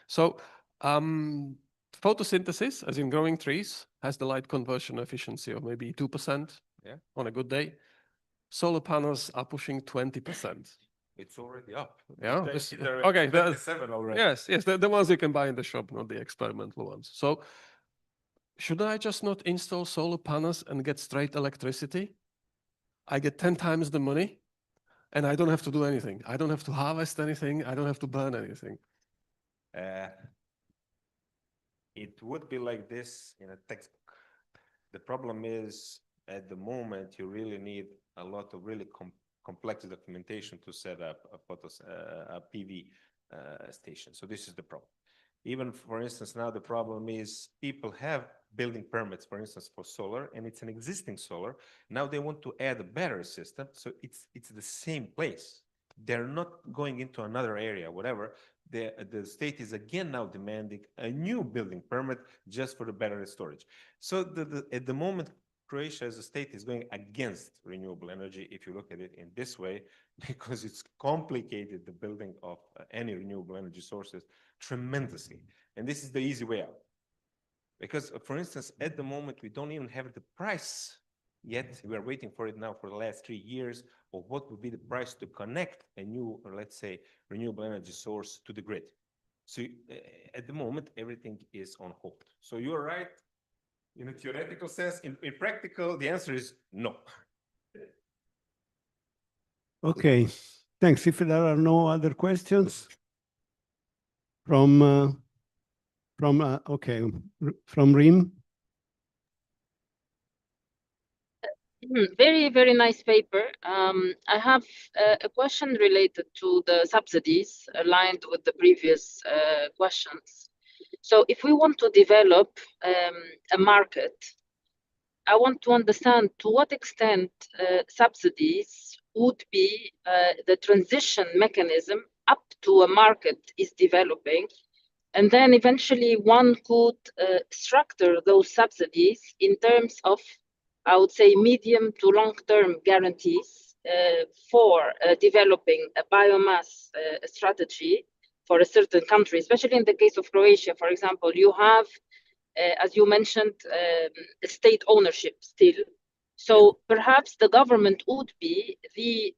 So photosynthesis, as in growing trees, has the light conversion efficiency of maybe 2% on a good day. Solar panels are pushing 20%. It's already up. Yeah. Okay. 7 already. Yes. The ones you can buy in the shop, not the experimental ones. So should I just not install solar panels and get straight electricity? I get 10 times the money and I don't have to do anything. I don't have to harvest anything. I don't have to burn anything. It would be like this in a textbook. The problem is at the moment you really need a lot of really complex documentation to set up a PV station. So this is the problem. Even for instance, now the problem is people have building permits, for instance, for solar, and it's an existing solar. Now they want to add a battery system. So it's the same place. They're not going into another area, whatever. The state is again now demanding a new building permit just for the battery storage. So at the moment, Croatia as a state is going against renewable energy, if you look at it in this way, because it's complicated the building of any renewable energy sources tremendously. And this is the easy way out. Because, for instance, at the moment, we don't even have the price yet. We are waiting for it now for the last 3 years of what would be the price to connect a new, or let's say, renewable energy source to the grid. So at the moment, everything is on hold. So you're right. In a theoretical sense, in practical, the answer is no. Okay, thanks. If there are no other questions from Rim. Very, very nice paper. I have a question related to the subsidies aligned with the previous questions. So if we want to develop a market, I want to understand to what extent subsidies would be the transition mechanism up to a market is developing. And then eventually one could structure those subsidies in terms of, I would say, medium to long-term guarantees for developing a biomass strategy for a certain country, especially in the case of Croatia, for example. You have, as you mentioned, state ownership still. So perhaps the government would be the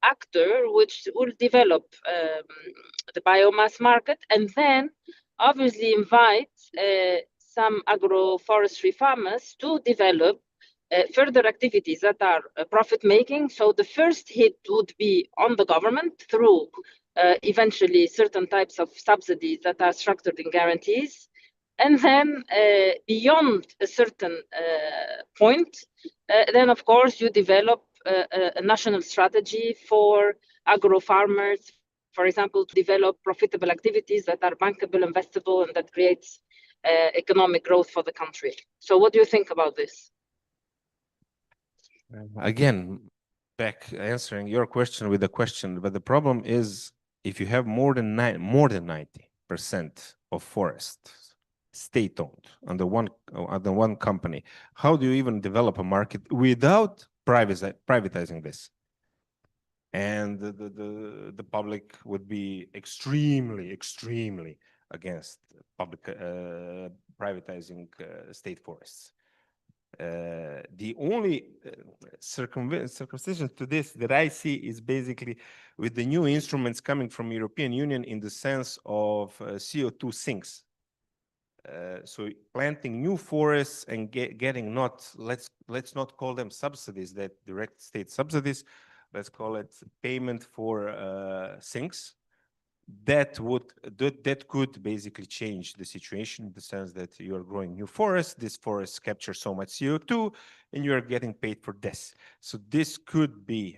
actor which will develop the biomass market, and then obviously invite some agroforestry farmers to develop further activities that are profit-making. So the first hit would be on the government through eventually certain types of subsidies that are structured in guarantees. And then beyond a certain point, then of course you develop a national strategy for agro-farmers, for example, to develop profitable activities that are bankable, investable, and that creates economic growth for the country. So what do you think about this? Again, back answering your question with a question, but the problem is if you have more than 90% of forest state-owned under one company, how do you even develop a market without privatizing this? And the public would be extremely against public privatizing state forests. The only circumcision to this that I see is basically with the new instruments coming from European Union in the sense of CO2 sinks. So planting new forests and getting not, let's not call them subsidies, that direct state subsidies, let's call it payment for sinks. That could basically change the situation in the sense that you are growing new forests, this forest captures so much CO2 and you are getting paid for this. So this could be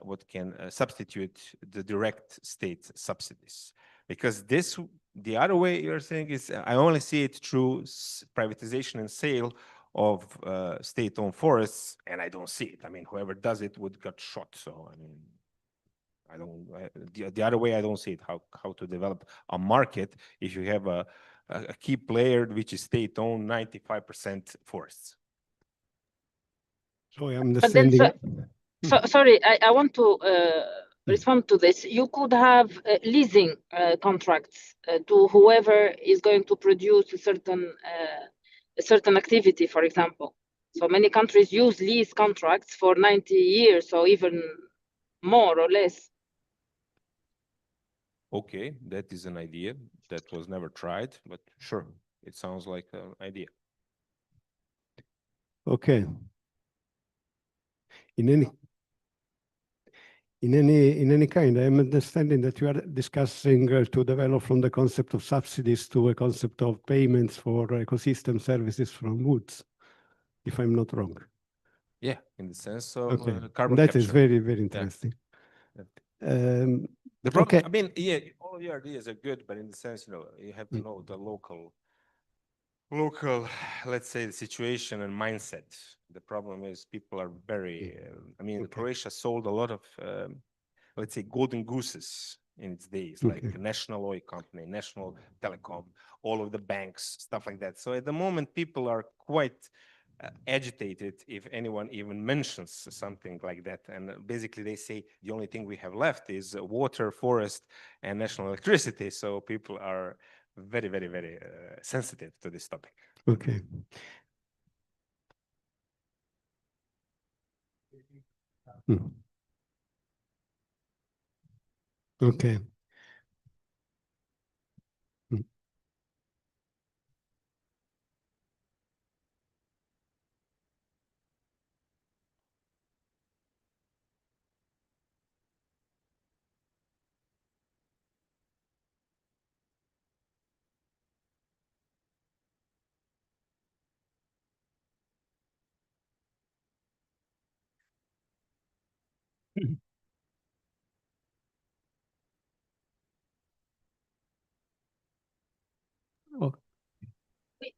what can substitute the direct state subsidies. Because this, the other way you're saying is, I only see it through privatization and sale of state-owned forests, and I don't see it. I mean, whoever does it would get shot. So, I mean, the other way, I don't see it, how to develop a market if you have a key player which is state-owned 95% forests. So I'm understanding. Sorry, I want to respond to this. You could have leasing contracts to whoever is going to produce a certain activity, for example. So many countries use lease contracts for 90 years or even more or less. Okay, that is an idea that was never tried, but sure, it sounds like an idea. Okay. In any kind, I'm understanding that you are discussing to develop from the concept of subsidies to a concept of payments for ecosystem services from woods, if I'm not wrong. Yeah, in the sense of Okay. carbon That capture. is very interesting. Yeah. The problem, okay. I mean, yeah, all your ideas are good, but in the sense, you have to know the local, let's say, the situation and mindset. The problem is people are very, I mean, Croatia sold a lot of, let's say, golden gooses in its days, like National Oil Company, National Telecom, all of the banks, stuff like that. So at the moment, people are quite agitated if anyone even mentions something like that. And basically they say the only thing we have left is water, forest, and national electricity. So people are very sensitive to this topic. Okay. Okay.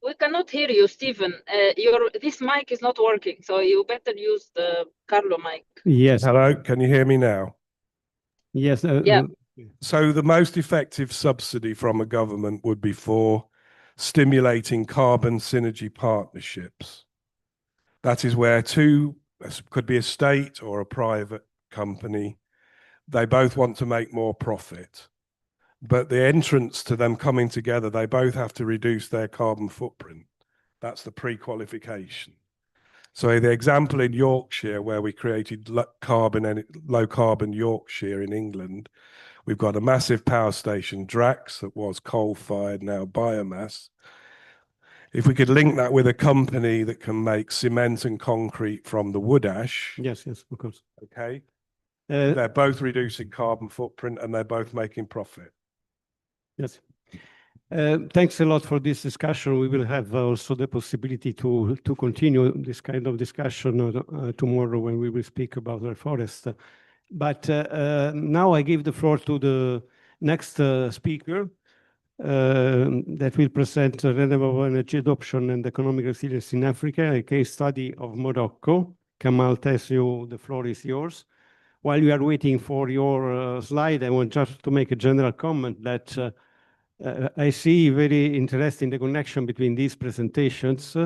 We cannot hear you, Stephen. This mic is not working, so you better use the Carlo mic. Yes. Hello, can you hear me now? Yes. Yeah. So the most effective subsidy from a government would be for stimulating carbon synergy partnerships. That is where two, could be a state or a private company, they both want to make more profit. But the entrance to them coming together, they both have to reduce their carbon footprint. That's the pre-qualification. So the example in Yorkshire, where we created low carbon Yorkshire in England, we've got a massive power station, Drax, that was coal-fired, now biomass. if we could link that with a company that can make cement and concrete from the wood ash. Yes, yes, of course. Okay. They're both reducing carbon footprint and they're both making profit. Yes. Thanks a lot for this discussion. We will have also the possibility to continue this kind of discussion tomorrow when we will speak about the forest. But now I give the floor to the next speaker that will present renewable energy adoption and economic resilience in Africa, a case study of Morocco. Kamal tells you the floor is yours. While you are waiting for your slide, I want just to make a general comment that I see very interesting the connection between these presentations.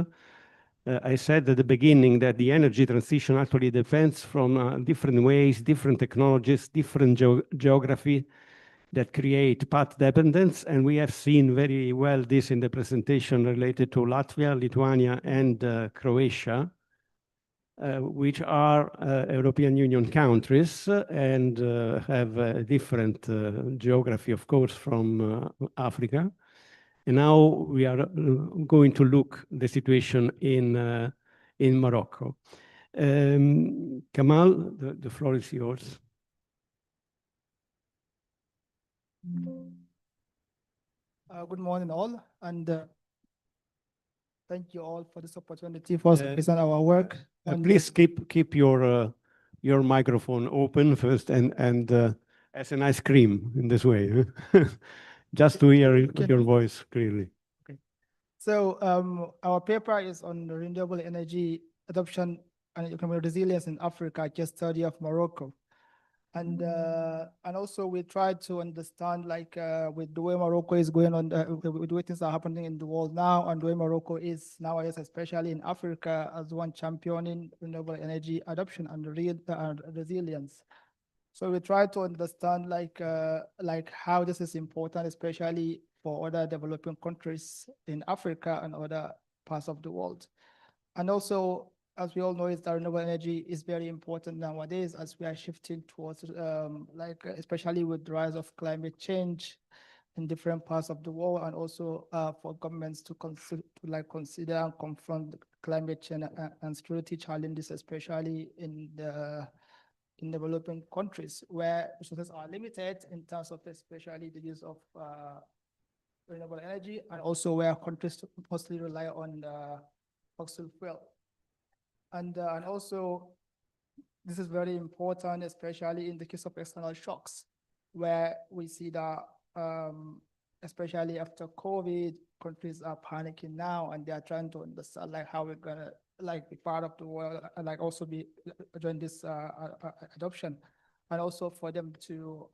I said at the beginning that the energy transition actually depends from different ways, different technologies, different geography that create path dependence. And we have seen very well this in the presentation related to Latvia, Lithuania, and Croatia, which are European Union countries and have a different geography, of course, from Africa. And now we are going to look the situation in Morocco. Kamal, the floor is yours. Good morning, all, and thank you all for this opportunity for us to present our work. Please keep your microphone open first and as an ice cream in this way, just to hear your voice clearly. Okay. So our paper is on renewable energy adoption and economic resilience in Africa, case study of Morocco. And also we try to understand with the way Morocco is going on, with the way things are happening in the world now, and the way Morocco is nowadays, especially in Africa, as one championing renewable energy adoption and resilience. So we try to understand how this is important, especially for other developing countries in Africa and other parts of the world. And also, as we all know, is that renewable energy is very important nowadays as we are shifting towards, especially with the rise of climate change in different parts of the world, and also for governments to consider and confront climate change and security challenges, especially in developing countries where resources are limited in terms of especially the use of renewable energy, and also where countries mostly rely on fossil fuel. And also, this is very important, especially in the case of external shocks, where we see that, especially after COVID, countries are panicking now, and they are trying to understand how we're gonna be part of the world, and also be join this adoption, and also for them to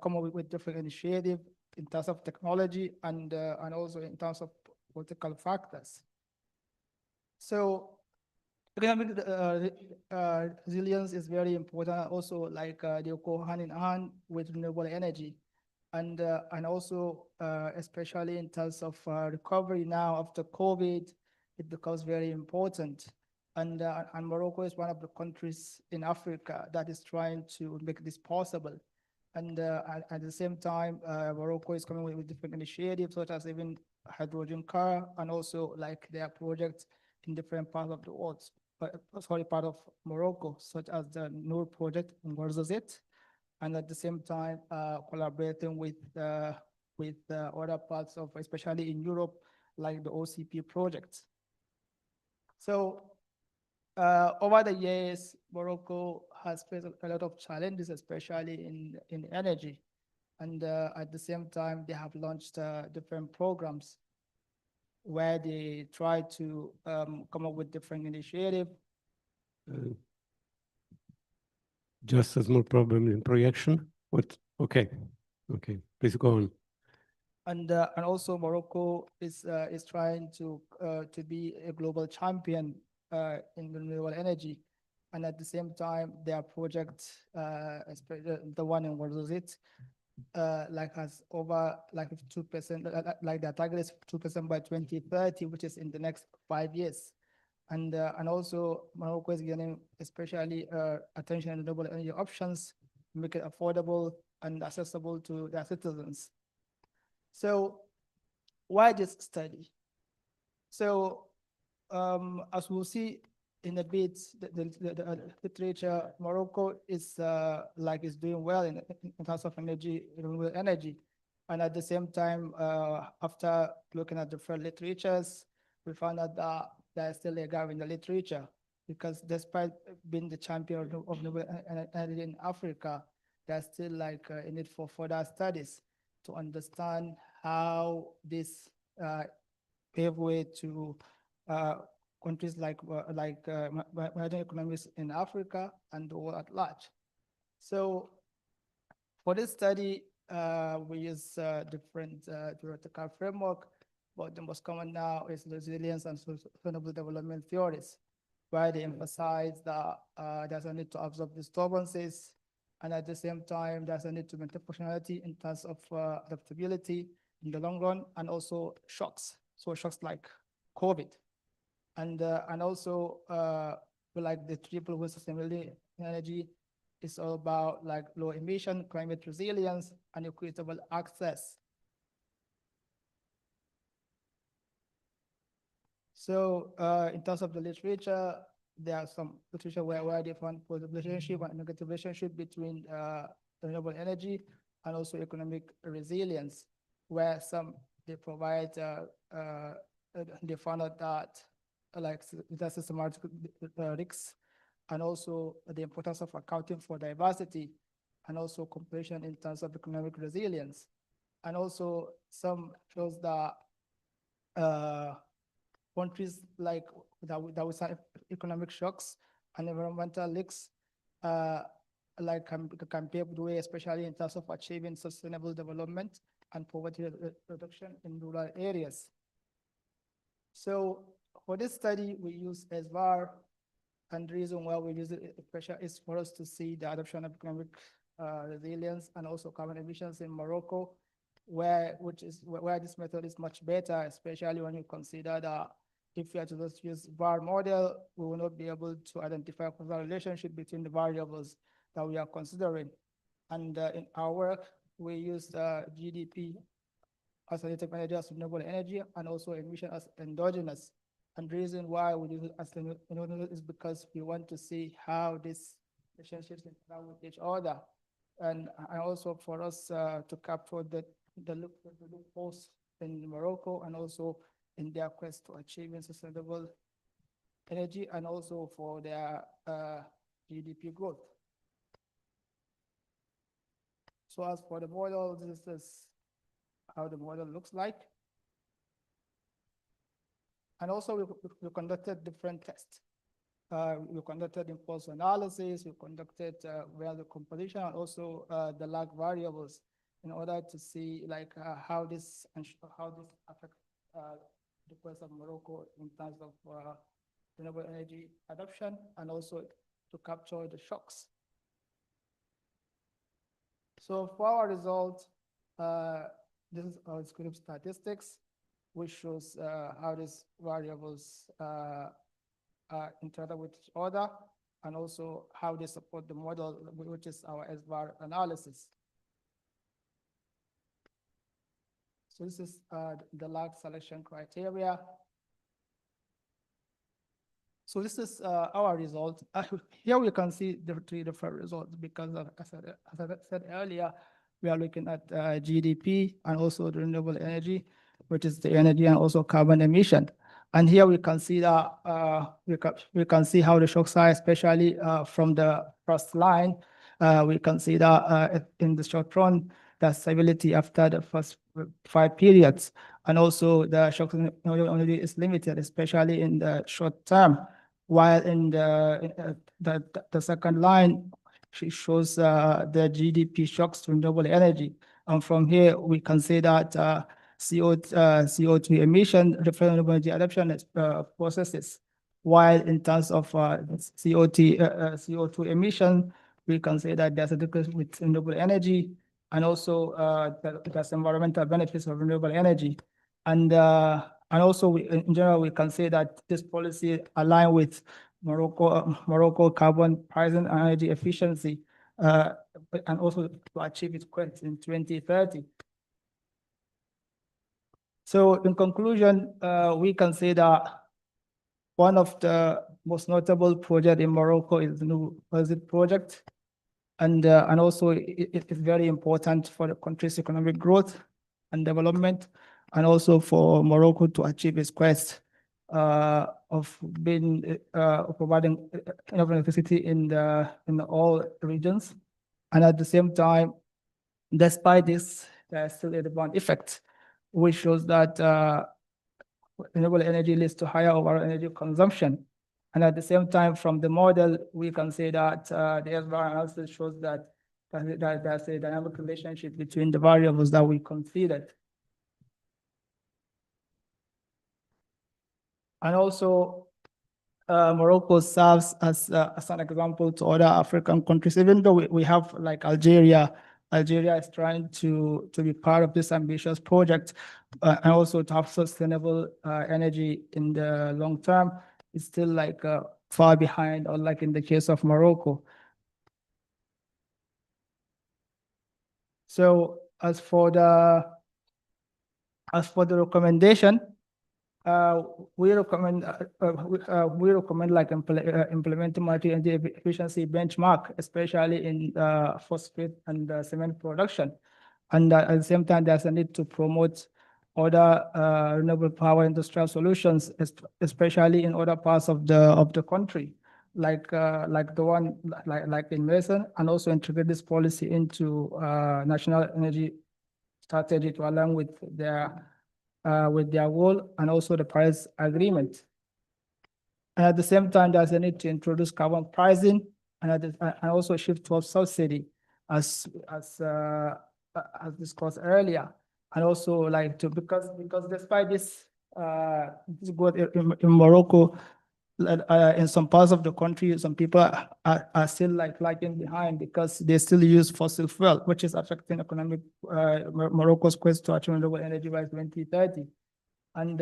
come up with different initiatives in terms of technology and also in terms of political factors. So economic resilience is very important. Also, they go hand in hand with renewable energy, and also especially in terms of recovery now after COVID, it becomes very important. And Morocco is one of the countries in Africa that is trying to make this possible. And at the same time, Morocco is coming with different initiatives, such as even hydrogen car, and also their projects in different parts of the world, part of Morocco, such as the Noor project in Ouarzazate, and at the same time collaborating with other parts of, especially in Europe, like the OCP project. So over the years, Morocco has faced a lot of challenges, especially in energy, and at the same time, they have launched different programs where they try to come up with different initiatives. Just a small problem in projection. What? Okay, please go on. And also Morocco is trying to be a global champion in renewable energy, and at the same time, their project, the one in Ouarzazate, has over 2%, their target is 2% by 2030, which is in the next 5 years. And also Morocco is getting especially attention in renewable energy options, make it affordable and accessible to their citizens. So why this study? So as we'll see in a bit, the literature, Morocco is is doing well in terms of energy, renewable energy. And at the same time, after looking at different literatures, we found out that there's still a gap in the literature, because despite being the champion of renewable energy in Africa, there's still a need for further studies to understand how this pave way to countries like emerging economies in Africa and the world at large. So for this study, we use different theoretical framework, but the most common now is resilience and sustainable development theories, where they emphasize that there's a need to absorb disturbances, and at the same time, there's a need to maintain functionality in terms of adaptability in the long run, and also shocks. So shocks like COVID. And also like the triple win sustainability energy is all about low emission, climate resilience, and equitable access. So in terms of the literature, there are some literature where they found positive relationship and negative relationship between renewable energy and also economic resilience, where some they provide they found out that the systematic risks, and also the importance of accounting for diversity, and also competition in terms of economic resilience. And also some shows that countries that with economic shocks and environmental risks can pave the way, especially in terms of achieving sustainable development and poverty reduction in rural areas. So for this study, we use SVAR, and the reason why we use it especially is for us to see the adoption of economic resilience and also carbon emissions in Morocco, where this method is much better, especially when you consider that if we are to just use VAR model, we will not be able to identify a causal relationship between the variables that we are considering. And in our work, we use GDP as alternative energy as renewable energy, and also emission as endogenous. And the reason why we use it as endogenous is because we want to see how these relationships interact with each other, and also for us to capture the loopholes in Morocco, and also in their quest to achieving sustainable energy, and also for their GDP growth. So as for the model, this is how the model looks like. And also we conducted different tests. We conducted impulse analysis, we conducted value composition, and also the lag variables, in order to see how this affects the quest of Morocco in terms of renewable energy adoption, and also to capture the shocks. So for our result, this is our descriptive statistics, which shows how these variables interact with each other, and also how they support the model, which is our SVAR analysis. So this is the lag selection criteria. So this is our result. Here we can see the three different results, because as I said earlier, we are looking at GDP and also the renewable energy, which is the energy and also carbon emission. And here we can see that we can see how the shocks are, especially from the first line. We can see that in the short run, the stability after the first 5 periods, and also the shock energy is limited, especially in the short term. While in the second line, she shows the GDP shocks to renewable energy. And from here, we can say that CO2 emission, renewable energy adoption processes. While in terms of CO2 emission, we can say that there's a decrease with renewable energy, and also there's environmental benefits of renewable energy. And also, in general, we can say that this policy align with Morocco carbon pricing and energy efficiency, and also to achieve its quest in 2030. So in conclusion, we can say that one of the most notable projects in Morocco is the new Transit project. And also it is very important for the country's economic growth and development, and also for Morocco to achieve its quest of being providing enough electricity in all regions. And at the same time, despite this, there is still a rebound effect, which shows that renewable energy leads to higher overall energy consumption. And at the same time, from the model, we can say that the SBAR analysis shows that there's a dynamic relationship between the variables that we considered. And also, Morocco serves as an example to other African countries, even though we have like Algeria. Algeria is trying to be part of this ambitious project and also to have sustainable energy in the long term. It's still like far behind, or like in the case of Morocco. So as for the recommendation, we recommend like implementing multi-energy efficiency benchmark, especially in phosphate and cement production. And at the same time, there's a need to promote other renewable power industrial solutions, especially in other parts of the country, like the one like in Mason, and also integrate this policy into national energy strategy to align with their goal and also the Paris Agreement. And at the same time, there's a need to introduce carbon pricing and also shift towards subsidy, as discussed earlier. And also like because despite this growth in Morocco, in some parts of the country, some people are still like lagging behind because they still use fossil fuel, which is affecting economic Morocco's quest to achieve renewable energy by 2030. And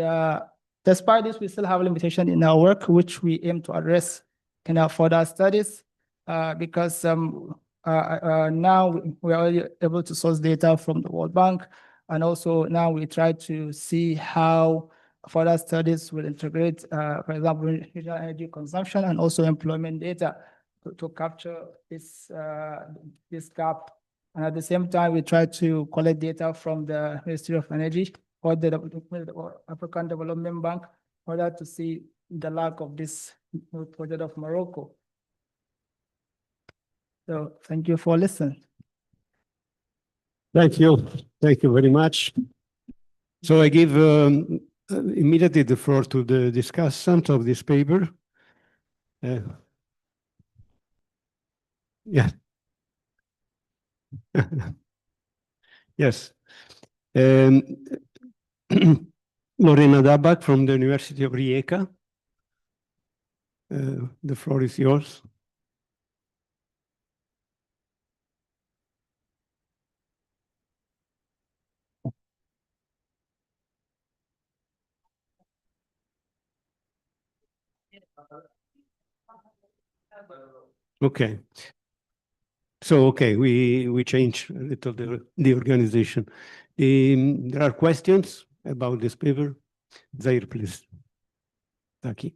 despite this, we still have limitation in our work, which we aim to address in our further studies, because now we are able to source data from the World Bank, and also now we try to see how further studies will integrate, for example, regional energy consumption and also employment data to capture this gap. And at the same time, we try to collect data from the Ministry of Energy or the African Development Bank in order to see the lack of this project of Morocco. So thank you for listening. Thank you. Thank you very much. So I give immediately the floor to the discussant of this paper. Yeah. Yes. Lorena Dabak from the University of Rijeka. The floor is yours. Okay. So, okay, we change a little the organization. There are questions about this paper. Zaire, please. Taki.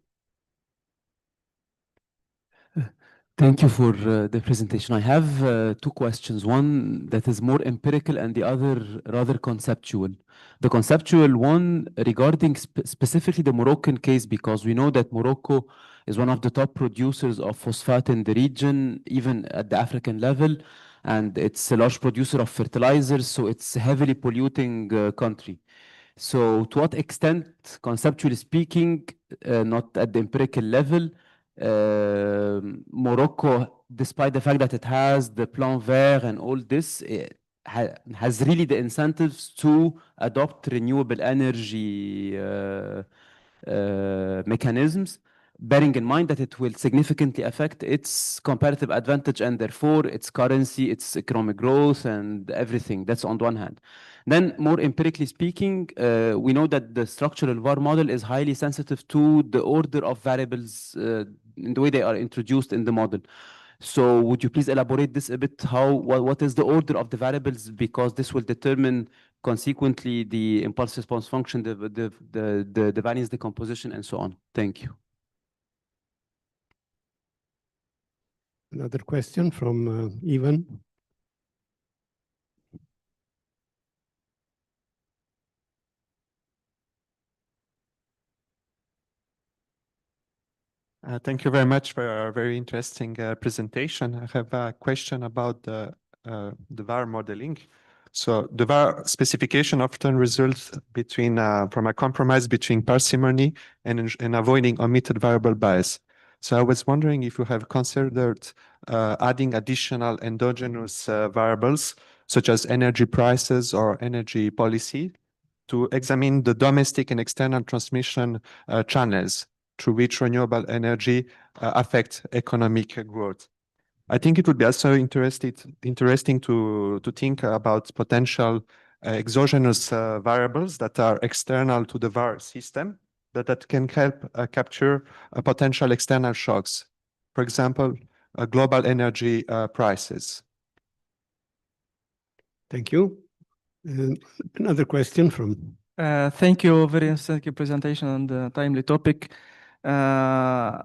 Thank you for the presentation. I have two questions, one that is more empirical and the other rather conceptual. The conceptual one regarding specifically the Moroccan case, because we know that Morocco is one of the top producers of phosphate in the region, even at the African level, and it's a large producer of fertilizers, so it's a heavily polluting country. So to what extent, conceptually speaking, not at the empirical level, Morocco, despite the fact that it has the Plan Vert and all this, has really the incentives to adopt renewable energy mechanisms, bearing in mind that it will significantly affect its comparative advantage and therefore its currency, its economic growth and everything. That's on the one hand. Then more empirically speaking, we know that the structural VAR model is highly sensitive to the order of variables in the way they are introduced in the model. So would you please elaborate this a bit? What is the order of the variables? Because this will determine consequently the impulse response function, the variance decomposition, and so on. Thank you. Another question from Ivan. Thank you very much for a very interesting presentation. I have a question about the VAR modeling. So the VAR specification often results from a compromise between parsimony and avoiding omitted variable bias. So I was wondering if you have considered adding additional endogenous variables such as energy prices or energy policy to examine the domestic and external transmission channels through which renewable energy affect economic growth. I think it would be also interesting to think about potential exogenous variables that are external to the VAR system that can help capture potential external shocks. For example, global energy prices. Thank you. Another question from. Thank you very much. Thank you presentation on the timely topic. I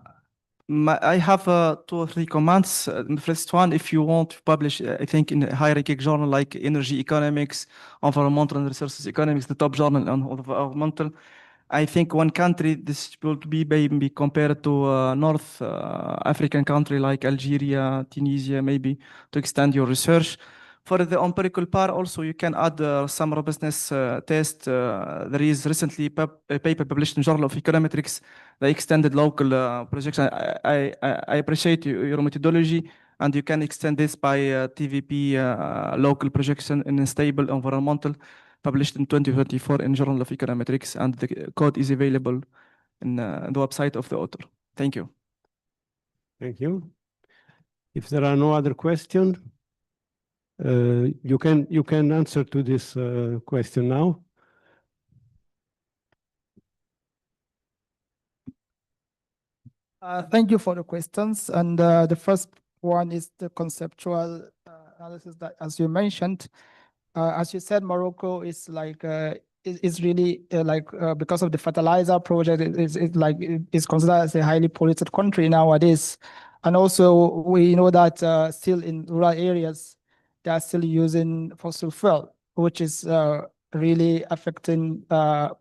have 2 or 3 comments. The first one, if you want to publish, I think in a high-ranking journal like Energy Economics, Environmental and Resources Economics, the top journal on environmental, I think one country, this will be maybe compared to North African country like Algeria, Tunisia, maybe to extend your research. For the empirical part, also you can add some robustness test. There is recently a paper published in Journal of Econometrics, the extended local projection. I appreciate your methodology, and you can extend this by TVP local projection in a stable environmental, published in 2024 in Journal of Econometrics, and the code is available in the website of the author. Thank you. Thank you. If there are no other questions, you can answer to this question now. Thank you for the questions. And the first one is the conceptual analysis that, as you mentioned, as you said, Morocco is like is really because of the fertilizer project, it's considered as a highly polluted country nowadays. And also we know that still in rural areas, they are still using fossil fuel, which is really affecting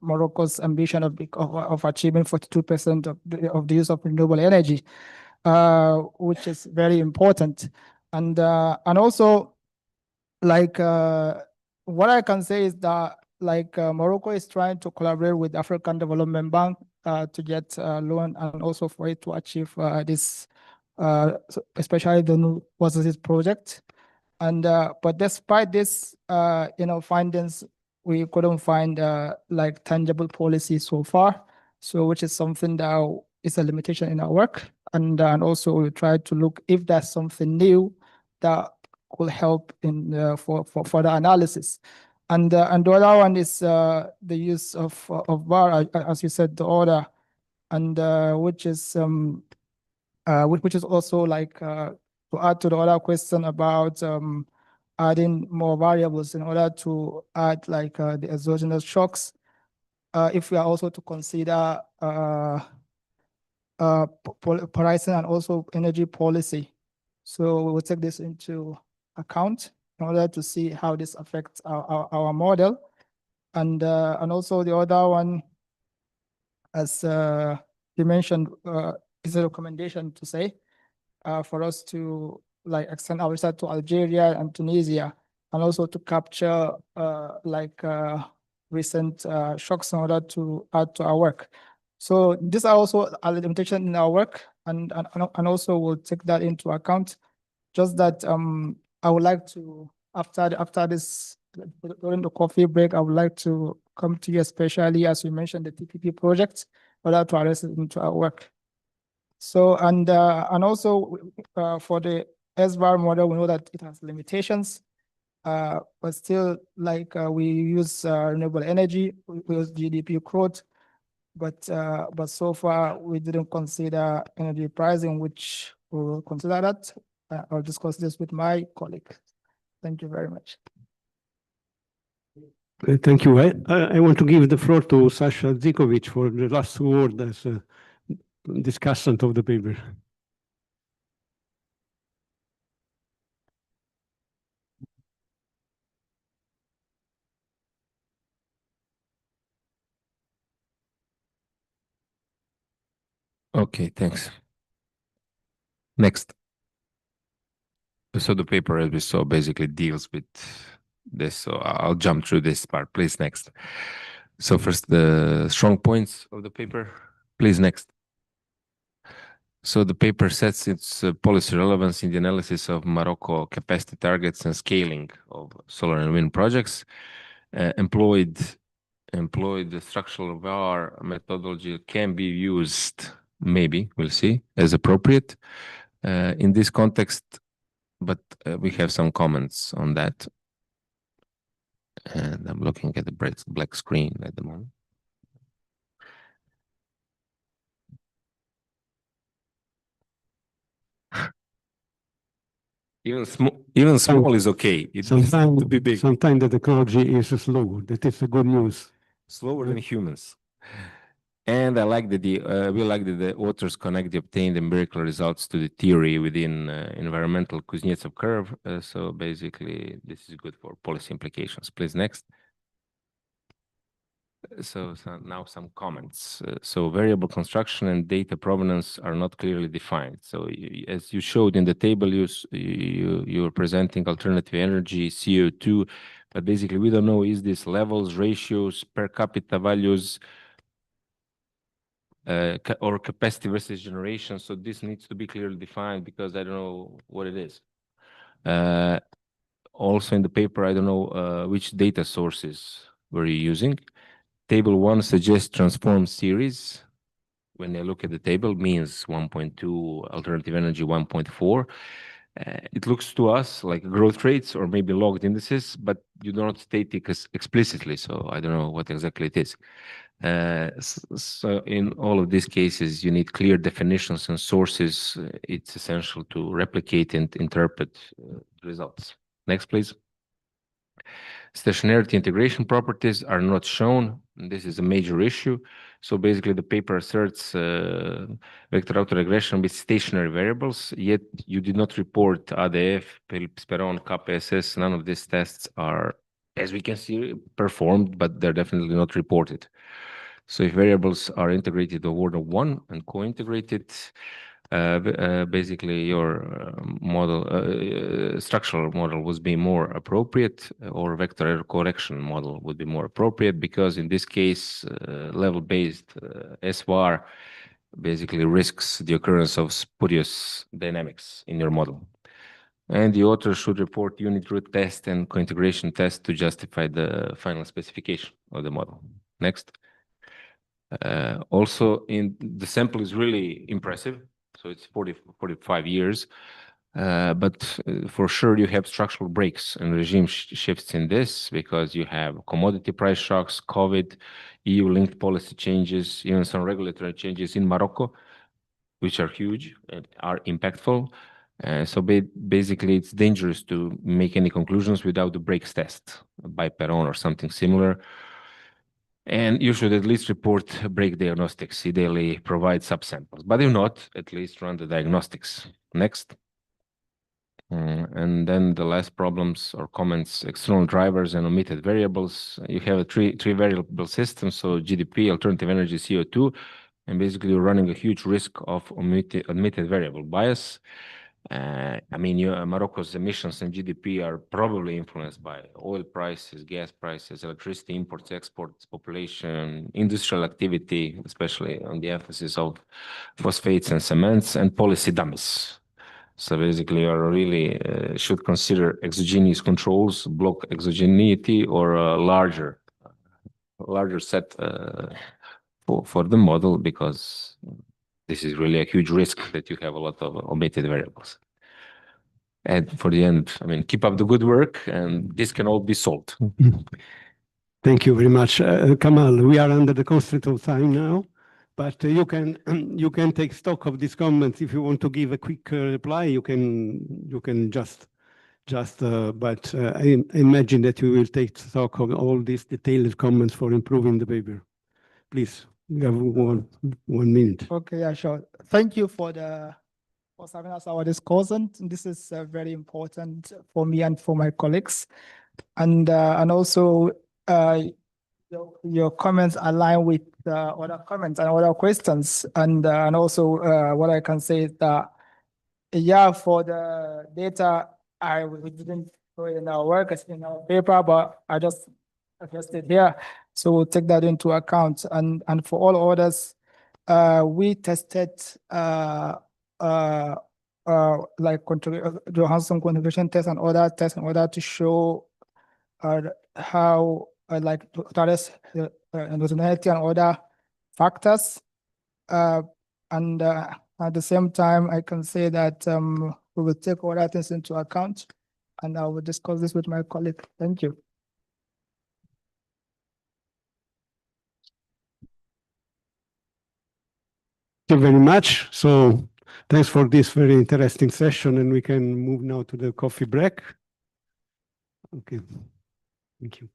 Morocco's ambition of achieving 42% of the use of renewable energy, which is very important. And also, like what I can say is that Morocco is trying to collaborate with African Development Bank to get loan, and also for it to achieve this, especially the new Oasis project. And but despite this, findings, we couldn't find tangible policy so far. So which is something that is a limitation in our work. And also we try to look if there's something new that could help in for further analysis. And the other one is the use of VAR, as you said, the order, and which is also to add to the other question about adding more variables in order to add the exogenous shocks. If we are also to consider pricing and also energy policy. So we will take this into account in order to see how this affects our model. And also the other one, as you mentioned, is a recommendation to say for us to extend our research to Algeria and Tunisia, and also to capture recent shocks in order to add to our work. So these are also a limitation in our work, and also we'll take that into account. Just that I would like to, after this, during the coffee break, I would like to come to you, especially as you mentioned the TPP project, in order to address it into our work. So and also for the SVAR model, we know that it has limitations, but still we use renewable energy, we use GDP growth, but so far we didn't consider energy pricing, which we will consider that. I'll discuss this with my colleague. Thank you very much. Thank you. I want to give the floor to Sasha Zikovic for the last word as a discussant of the paper. Okay, thanks. Next. So the paper, as we saw, basically deals with this. So I'll jump through this part. Please, next. So first, the strong points of the paper. Please, next. So the paper sets its policy relevance in the analysis of Morocco capacity targets and scaling of solar and wind projects. Employed the structural VAR methodology can be used, maybe, we'll see, as appropriate in this context, but we have some comments on that. And I'm looking at the black screen at the moment. Even small is okay. It doesn't have to be big. Sometimes the technology is slow. That is a good news. Slower than humans. And I like that we like that the authors connect the obtained empirical results to the theory within environmental Kuznetsov curve. So basically, this is good for policy implications. Please, next. So now some comments. So variable construction and data provenance are not clearly defined. So as you showed in the table, you're presenting alternative energy, CO2, but basically we don't know, is this levels, ratios, per capita values, or capacity versus generation. So this needs to be clearly defined because I don't know what it is. Also in the paper, I don't know which data sources were you using. Table 1 suggests transform series. When I look at the table, means 1.2, alternative energy 1.4. It looks to us like growth rates or maybe logged indices, but you do not state it explicitly, so I don't know what exactly it is. So in all of these cases, you need clear definitions and sources. It's essential to replicate and interpret results. Next, please. Stationarity integration properties are not shown. This is a major issue. So basically the paper asserts vector autoregression with stationary variables, yet you did not report ADF, Peron, KPSS. None of these tests are, as we can see, performed, but they're definitely not reported. So if variables are integrated of order 1 and co-integrated, basically your structural model would be more appropriate, or vector error correction model would be more appropriate, because in this case, level-based SVAR basically risks the occurrence of spurious dynamics in your model. And the author should report unit root test and co-integration test to justify the final specification of the model. Next. Also, the sample is really impressive. So it's 45 years, but for sure you have structural breaks and regime shifts in this, because you have commodity price shocks, COVID, EU-linked policy changes, even some regulatory changes in Morocco, which are huge and are impactful. So basically it's dangerous to make any conclusions without the breaks test by Peron or something similar. And you should at least report break diagnostics, ideally provide subsamples, but if not, at least run the diagnostics. Next. And then the last problems or comments, external drivers and omitted variables. You have a three variable system, so GDP, alternative energy, CO2, and basically you're running a huge risk of omitted variable bias. I mean, Morocco's emissions and GDP are probably influenced by oil prices, gas prices, electricity imports, exports, population, industrial activity, especially on the emphasis of phosphates and cements, and policy dummies. So basically, you really should consider exogenous controls, block exogeneity, or a larger set for the model, because this is really a huge risk that you have a lot of omitted variables. And for the end, I mean, keep up the good work, and this can all be solved. Thank you very much, Kamal. We are under the constraint of time now, but you can take stock of these comments. If you want to give a quick reply, you can just but I imagine that we will take stock of all these detailed comments for improving the paper. Please, you have 1 minute. Okay, yeah, sure. Thank you for having us our discussion. This is very important for me and for my colleagues, and also your comments align with other comments and other questions, and also what I can say is that yeah, for the data, we didn't put it in our work, it's in our paper, but I just adjusted here, so we'll take that into account. And for all others, we tested like Johansson contribution test and other tests in order to show how like tariffs, nationality and other factors. And at the same time, I can say that we will take all that things into account, and I will discuss this with my colleague. Thank you. Thank you very much. So thanks for this very interesting session, and we can move now to the coffee break. Okay, thank you.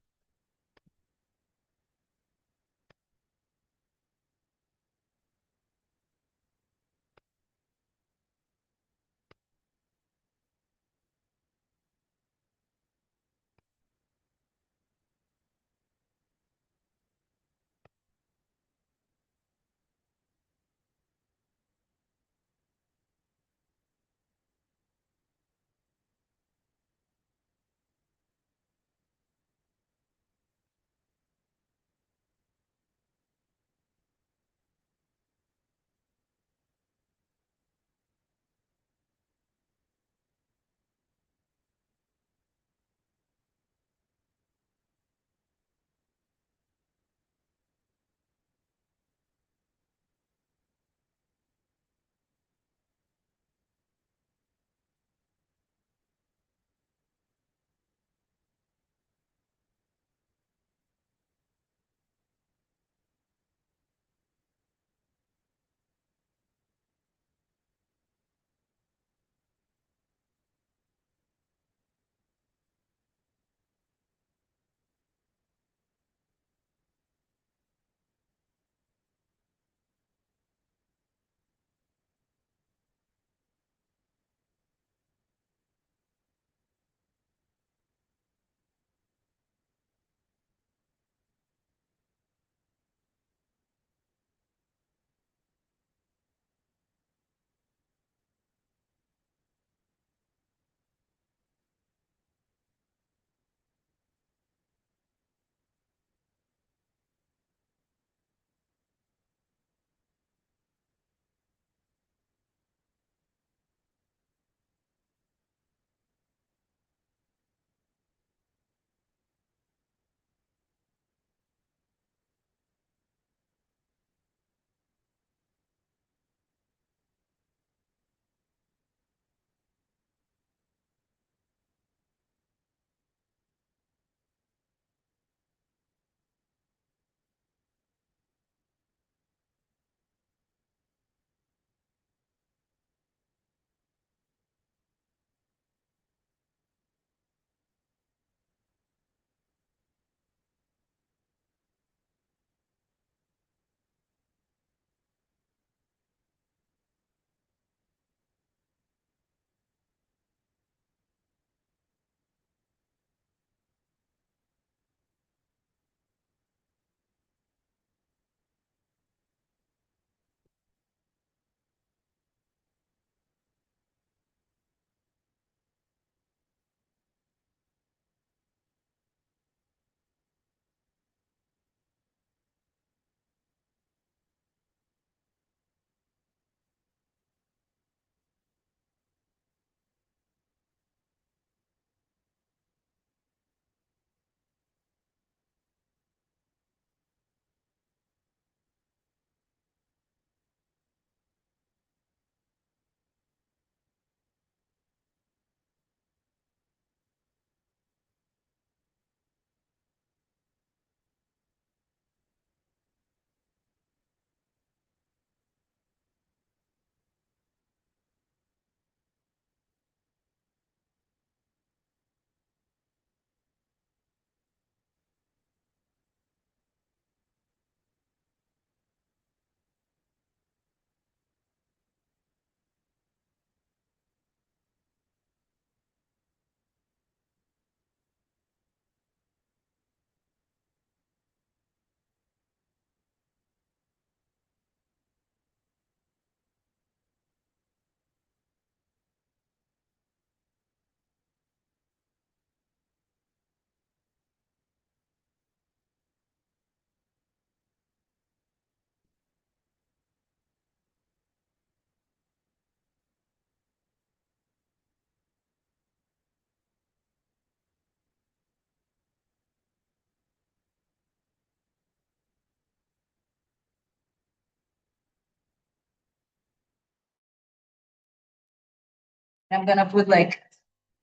I'm gonna put like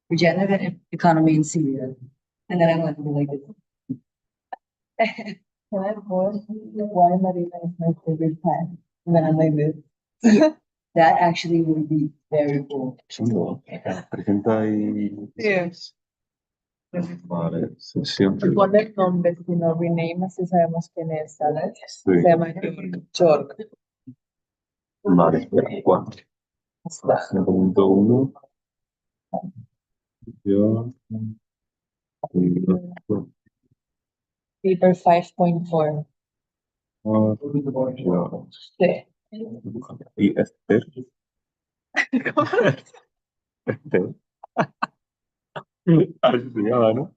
regenerative economy in Syria. And then I'm gonna be like this. Can I put why Marina is my favorite plant? And then I'm like this. That actually would be very cool. Presenta ahí. Yes. Vale, sesión. Ponle el nombre, si no rename, así sabemos quién es, ¿sabes? Sí. Se llama York. Vale, espera, 4. 5.1. Yo. Paper 5.4. Yo. Sí. Y Esther. Esther. Así se llama, ¿no?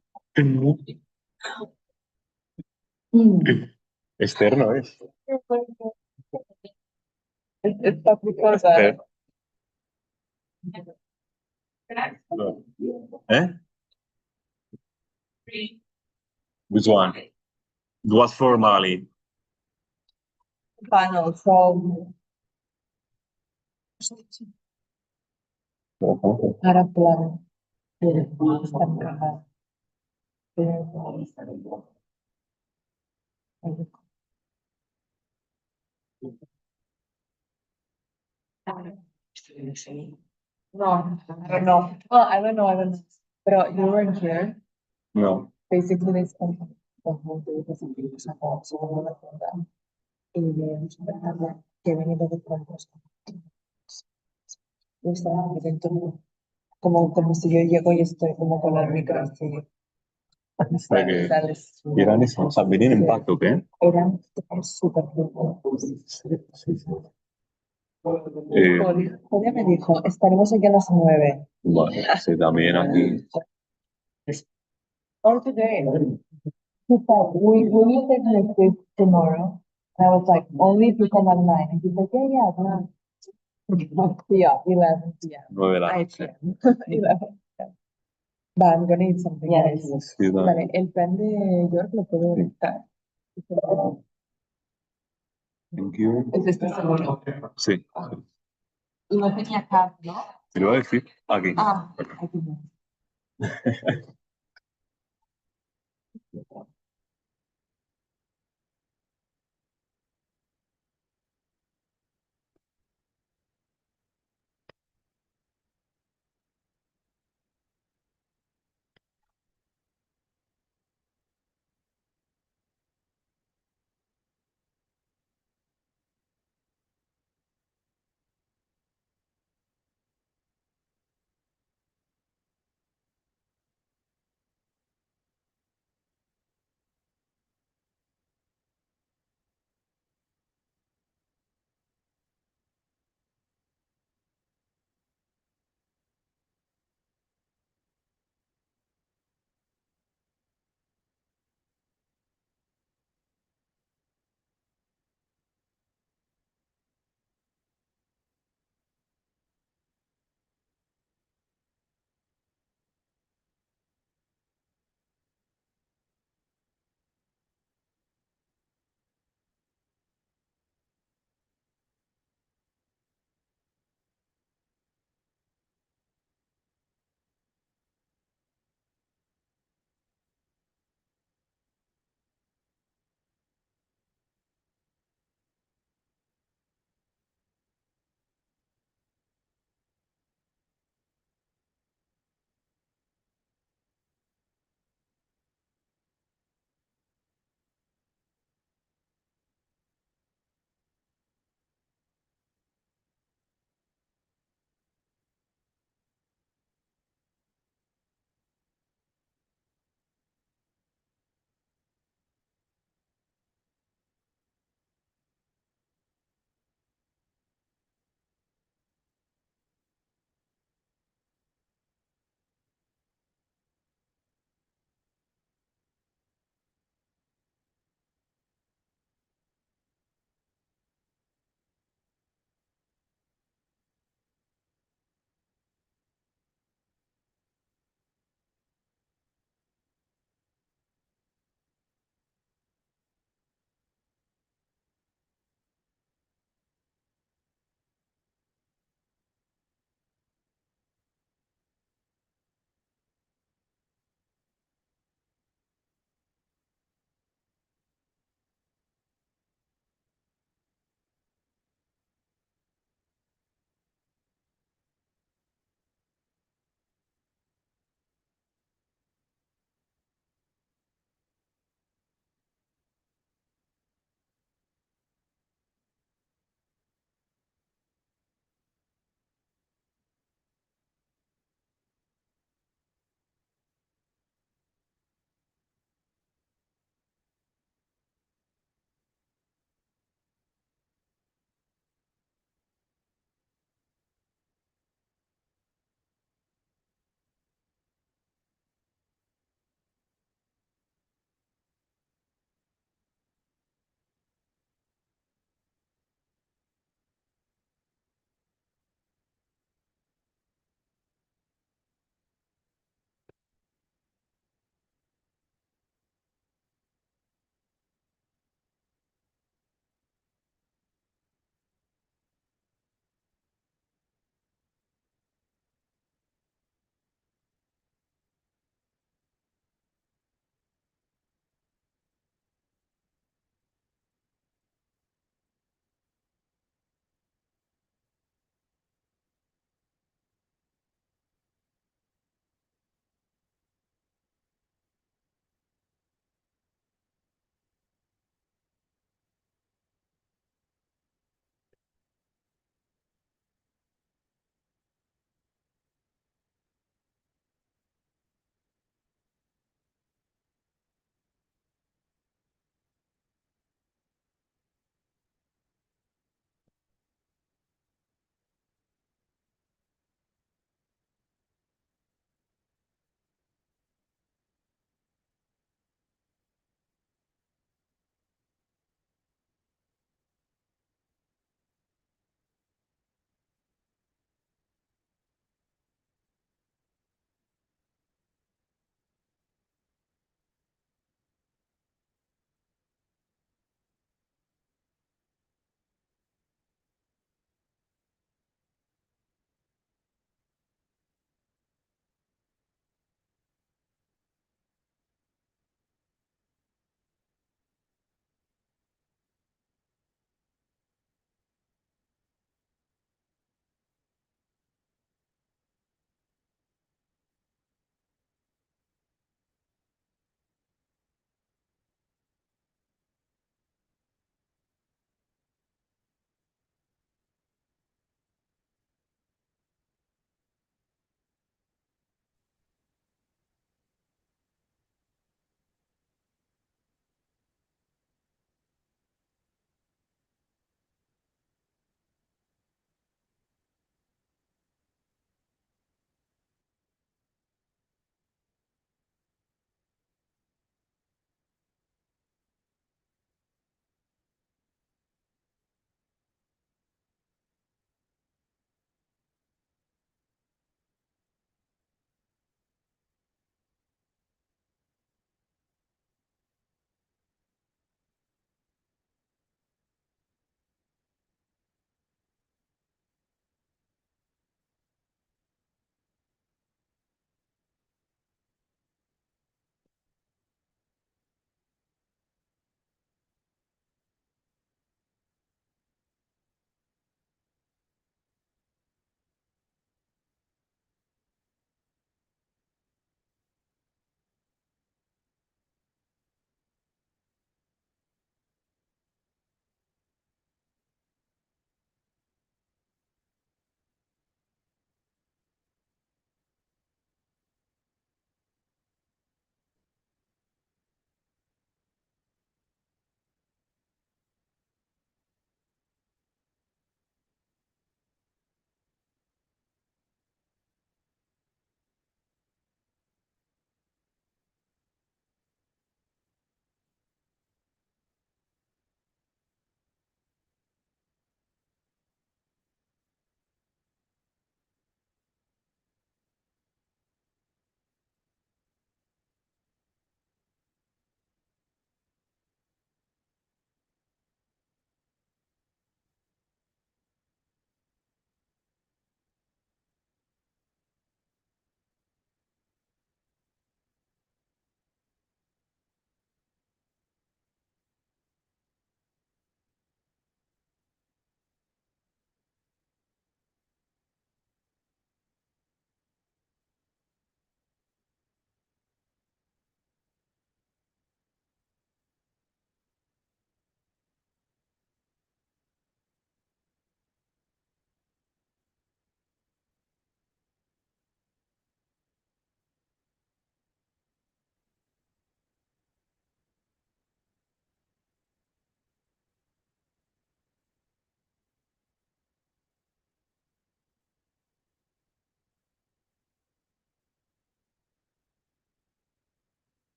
Esther no es. Es paprikosa. Esther. No. Eh? Which one? It was for Mali. Panel, so para plan. No, I don't know. Well, I don't know. But you weren't here. No. Basically, they spent the whole day presenting about so we're gonna put that. Que venía de pronto. Como si yo llego y estoy como con el micro así. O sea que eran eso, o sea, venían en pacto, ¿qué? Eran súper Sí, sí. Julia me dijo, estaremos aquí a las 9. Vale, sí, también aquí. Or today. He said, we will take next week tomorrow. And I was like, only if you come at 9. And he's like, yeah, no. Yeah, 11 p.m. 9 de la 9 noche. p.m. 11 p.m. But I'm gonna eat something nice. Sí, dale. Vale, el pan de York lo puedo quitar. Thank you. ¿Es este seguro? Sí. Y no tenía acá, ¿no? Te lo voy a decir aquí. Ah, aquí no.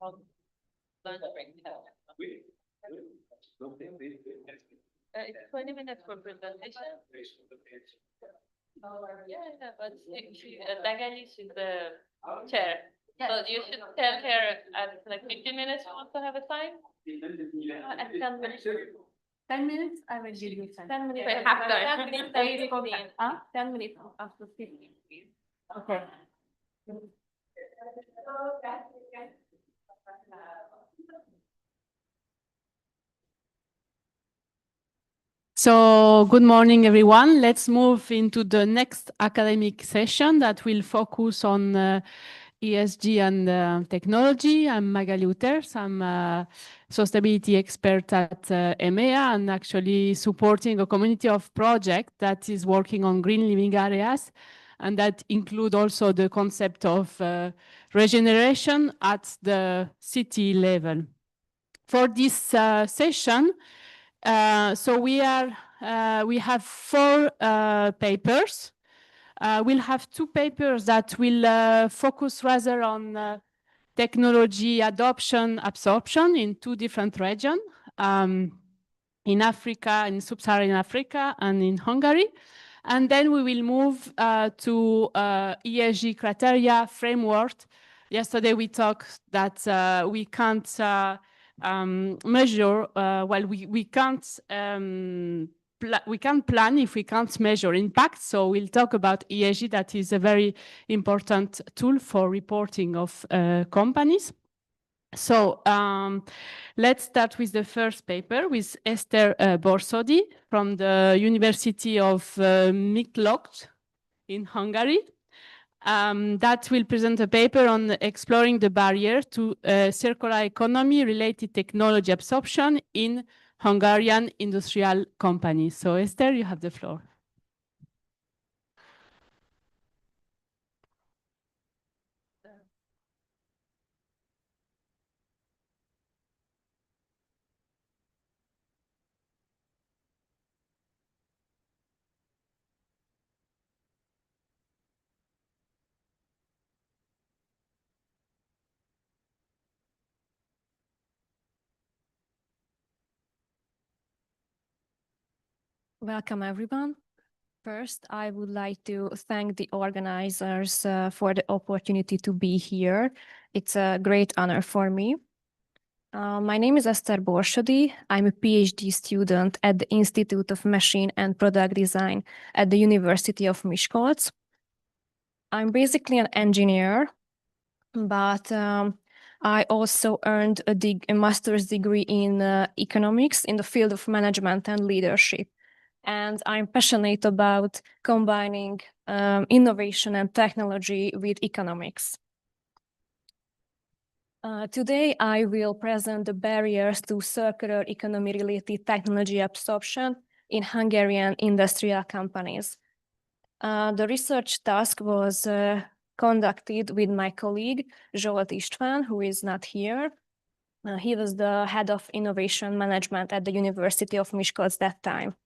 It's 20 minutes for presentation. Yeah, but Dagali, she's the chair. So you should tell her at like 15 minutes you want to have a time? At 10 minutes. 10 minutes, I will give you 10 minutes. Half time. 10 minutes, 10 minutes after 15. Okay. So good morning, everyone. Let's move into the next academic session that will focus on ESG and technology. I'm Magali Uters. I'm a sustainability expert at EMEA and actually supporting a community of projects that is working on green living areas, and that include also the concept of regeneration at the city level. For this session, so we have 4 papers. We'll have 2 papers that will focus rather on technology adoption, absorption in 2 different regions, in Africa, in sub-Saharan Africa, and in Hungary. And then we will move to ESG criteria framework. Yesterday we talked that we can't measure, well, we can't plan if we can't measure impact. So we'll talk about ESG, that is a very important tool for reporting of companies. So let's start with the first paper with Eszter Borsodi from the University of Miklós in Hungary. That will present a paper on exploring the barrier to circular economy related technology absorption in Hungarian industrial companies. So Eszter, you have the floor. Welcome, everyone. First, I would like to thank the organizers for the opportunity to be here. It's a great honor for me. My name is Eszter Borsodi. I'm a PhD student at the Institute of Machine and Product Design at the University of Miskolc. I'm basically an engineer, but I also earned a master's degree in economics in the field of management and leadership. And I'm passionate about combining innovation and technology with economics. Today, I will present the barriers to circular economy-related technology absorption in Hungarian industrial companies. The research task was conducted with my colleague, Zsolt István, who is not here. He was the head of innovation management at the University of Miskolc that time.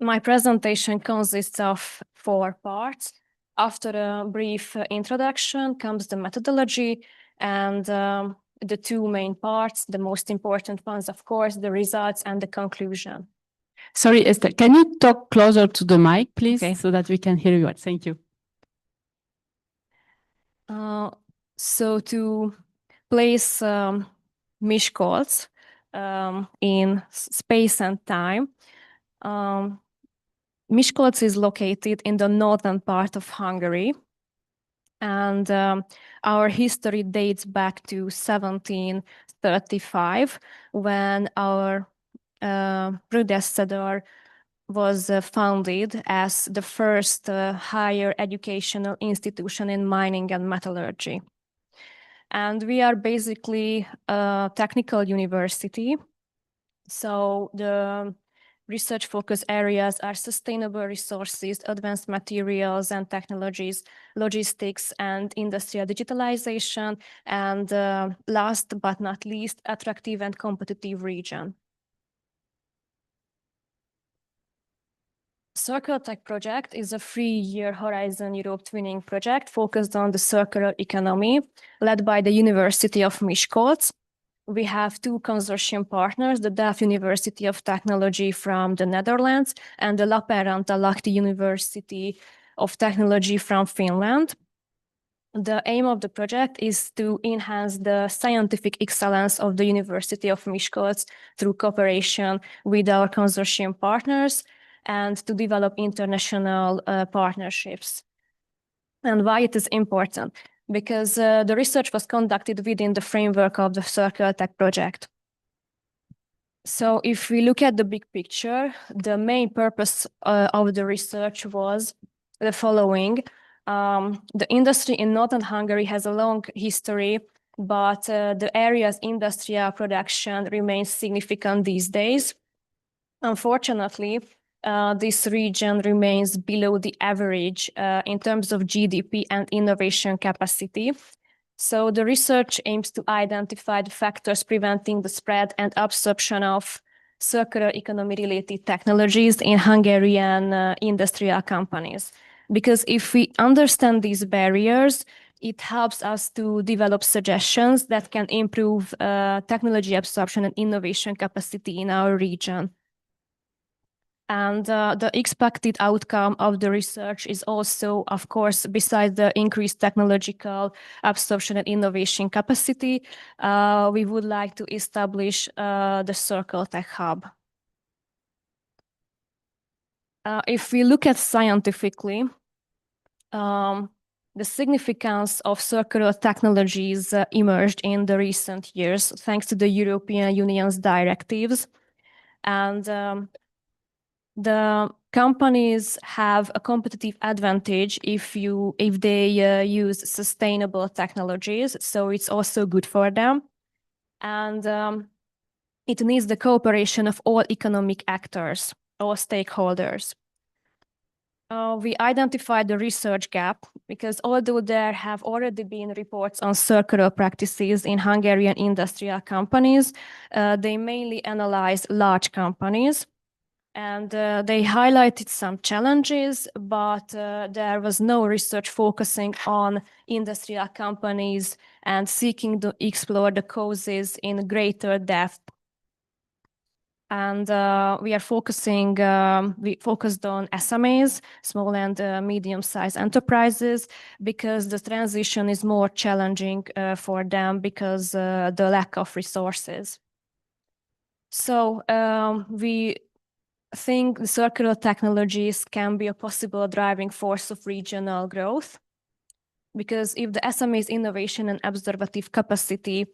My presentation consists of 4 parts. After a brief introduction comes the methodology and the 2 main parts, the most important ones, of course, the results and the conclusion. Sorry, Eszter, can you talk closer to the mic, please, okay, so that we can hear you? Thank you. So to place Miskolc in space and time, Miskolc is located in the northern part of Hungary, and our history dates back to 1735, when our predecessor was founded as the first higher educational institution in mining and metallurgy. And we are basically a technical university. So the research focus areas are sustainable resources, advanced materials and technologies, logistics and industrial digitalization, and last but not least, attractive and competitive region. Circular Tech project is a 3-year Horizon Europe twinning project focused on the circular economy, led by the University of Miskolc. We have 2 consortium partners, the Delft University of Technology from the Netherlands and the Lappeenranta-Lahti University of Technology from Finland. The aim of the project is to enhance the scientific excellence of the University of Miskolc through cooperation with our consortium partners and to develop international partnerships. And why it is important? Because the research was conducted within the framework of the Circular Tech project. So if we look at the big picture, the main purpose of the research was the following. The industry in Northern Hungary has a long history, but the area's industrial production remains significant these days. Unfortunately, this region remains below the average in terms of GDP and innovation capacity. So the research aims to identify the factors preventing the spread and absorption of circular economy-related technologies in Hungarian industrial companies. Because if we understand these barriers, it helps us to develop suggestions that can improve technology absorption and innovation capacity in our region. And the expected outcome of the research is also, of course, besides the increased technological absorption and innovation capacity, we would like to establish the Circle Tech Hub. If we look at scientifically, the significance of circular technologies emerged in the recent years thanks to the European Union's directives. And the companies have a competitive advantage if they use sustainable technologies, so it's also good for them. And it needs the cooperation of all economic actors, all stakeholders. We identified the research gap because although there have already been reports on circular practices in Hungarian industrial companies, they mainly analyze large companies. And they highlighted some challenges, but there was no research focusing on industrial companies and seeking to explore the causes in greater depth. And we focused on SMEs, small and medium-sized enterprises, because the transition is more challenging for them because the lack of resources. So we think the circular technologies can be a possible driving force of regional growth, because if the SME's innovation and observative capacity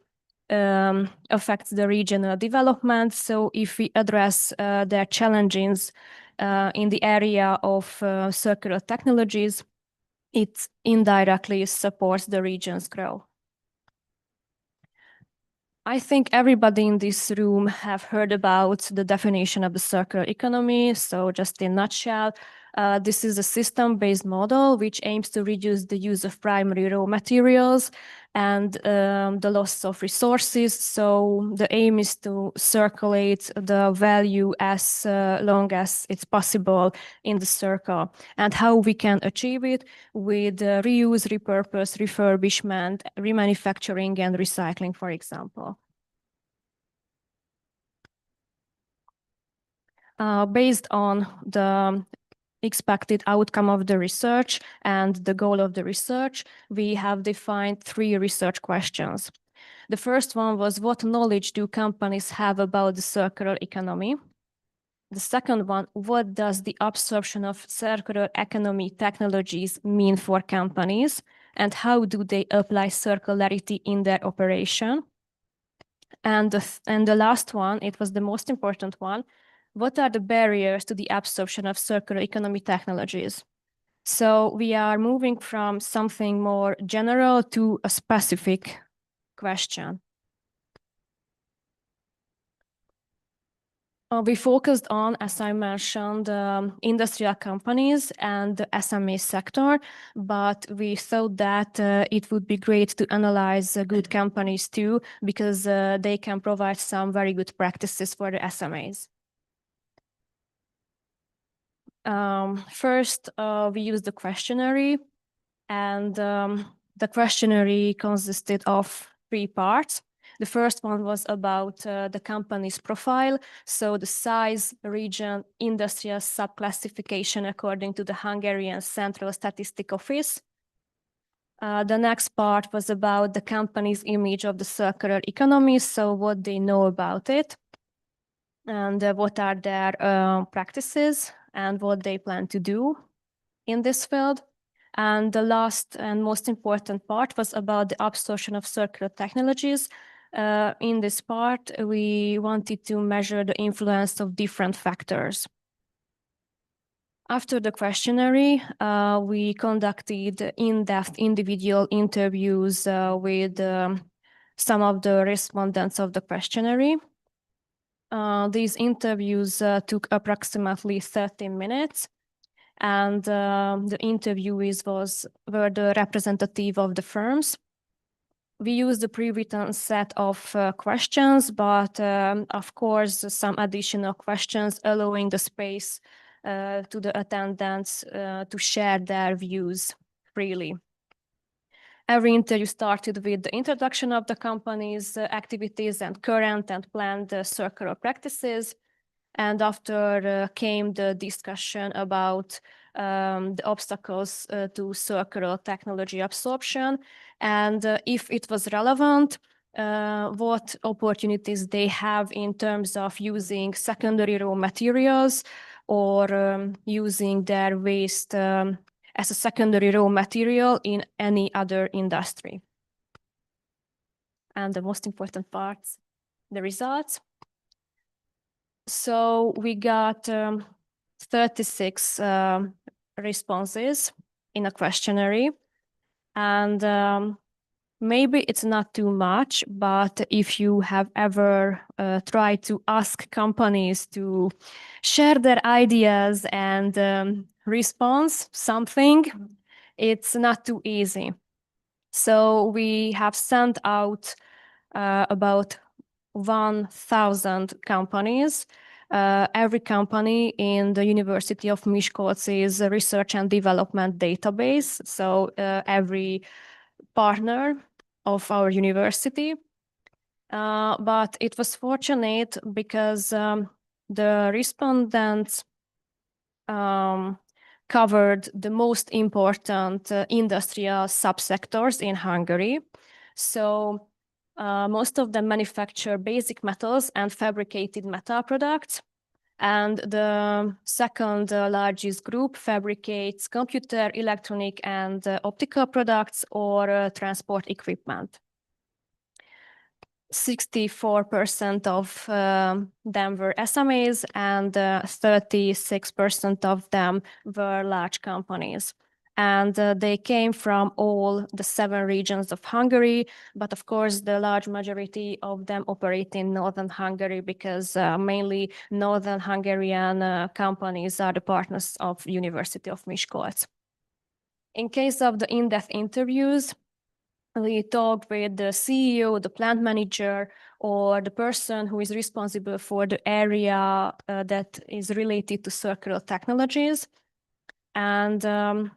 affects the regional development, so if we address their challenges in the area of circular technologies, it indirectly supports the region's growth. I think everybody in this room have heard about the definition of the circular economy. So just in a nutshell, this is a system-based model which aims to reduce the use of primary raw materials and the loss of resources. So the aim is to circulate the value as long as it's possible in the circle. And how we can achieve it with reuse, repurpose, refurbishment, remanufacturing, and recycling, for example. Based on the expected outcome of the research and the goal of the research, we have defined 3 research questions. The first one was, what knowledge do companies have about the circular economy? The second one, what does the absorption of circular economy technologies mean for companies? And how do they apply circularity in their operation? And the last one, it was the most important one, what are the barriers to the absorption of circular economy technologies? So we are moving from something more general to a specific question. We focused on, as I mentioned, industrial companies and the SME sector, but we thought that it would be great to analyze good companies too, because they can provide some very good practices for the SMEs. First, we used the questionnaire, and the questionnaire consisted of 3 parts. The first one was about the company's profile, so the size, region, industrial subclassification according to the Hungarian Central Statistic Office. The next part was about the company's image of the circular economy, so what they know about it, and what are their practices and what they plan to do in this field. And the last and most important part was about the absorption of circular technologies. In this part, we wanted to measure the influence of different factors. After the questionnaire, we conducted in-depth individual interviews with some of the respondents of the questionnaire. These interviews took approximately 13 minutes, and the interviewees were the representative of the firms. We used a pre-written set of questions, but of course, some additional questions allowing the space to the attendants to share their views freely. Every interview started with the introduction of the company's activities and current and planned circular practices. And after came the discussion about the obstacles to circular technology absorption, and if it was relevant, what opportunities they have in terms of using secondary raw materials or using their waste as a secondary raw material in any other industry. And the most important part, the results. So we got 36 responses in a questionnaire, and maybe it's not too much, but if you have ever tried to ask companies to share their ideas and respond something, it's not too easy. So we have sent out about 1,000 companies. Every company in the University of Miskolc's research and development database. So every partner of our university. But it was fortunate because the respondents covered the most important industrial subsectors in Hungary. So most of them manufacture basic metals and fabricated metal products. And the second largest group fabricates computer, electronic, and optical products or transport equipment. 64% of them were SMEs and 36% of them were large companies. And they came from all the 7 regions of Hungary, but of course the large majority of them operate in northern Hungary because mainly northern Hungarian companies are the partners of University of Miskolc. In case of the in-depth interviews, we talked with the CEO, the plant manager, or the person who is responsible for the area that is related to circular technologies. And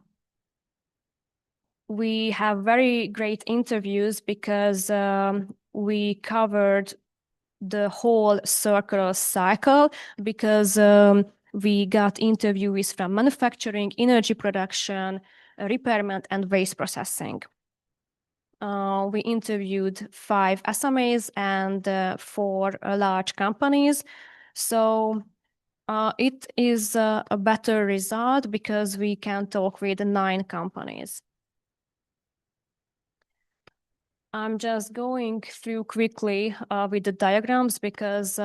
we have very great interviews because we covered the whole circular cycle because we got interviewees from manufacturing, energy production, repairment, and waste processing. We interviewed 5 SMEs and 4 large companies. So it is a better result because we can talk with 9 companies. I'm just going through quickly with the diagrams because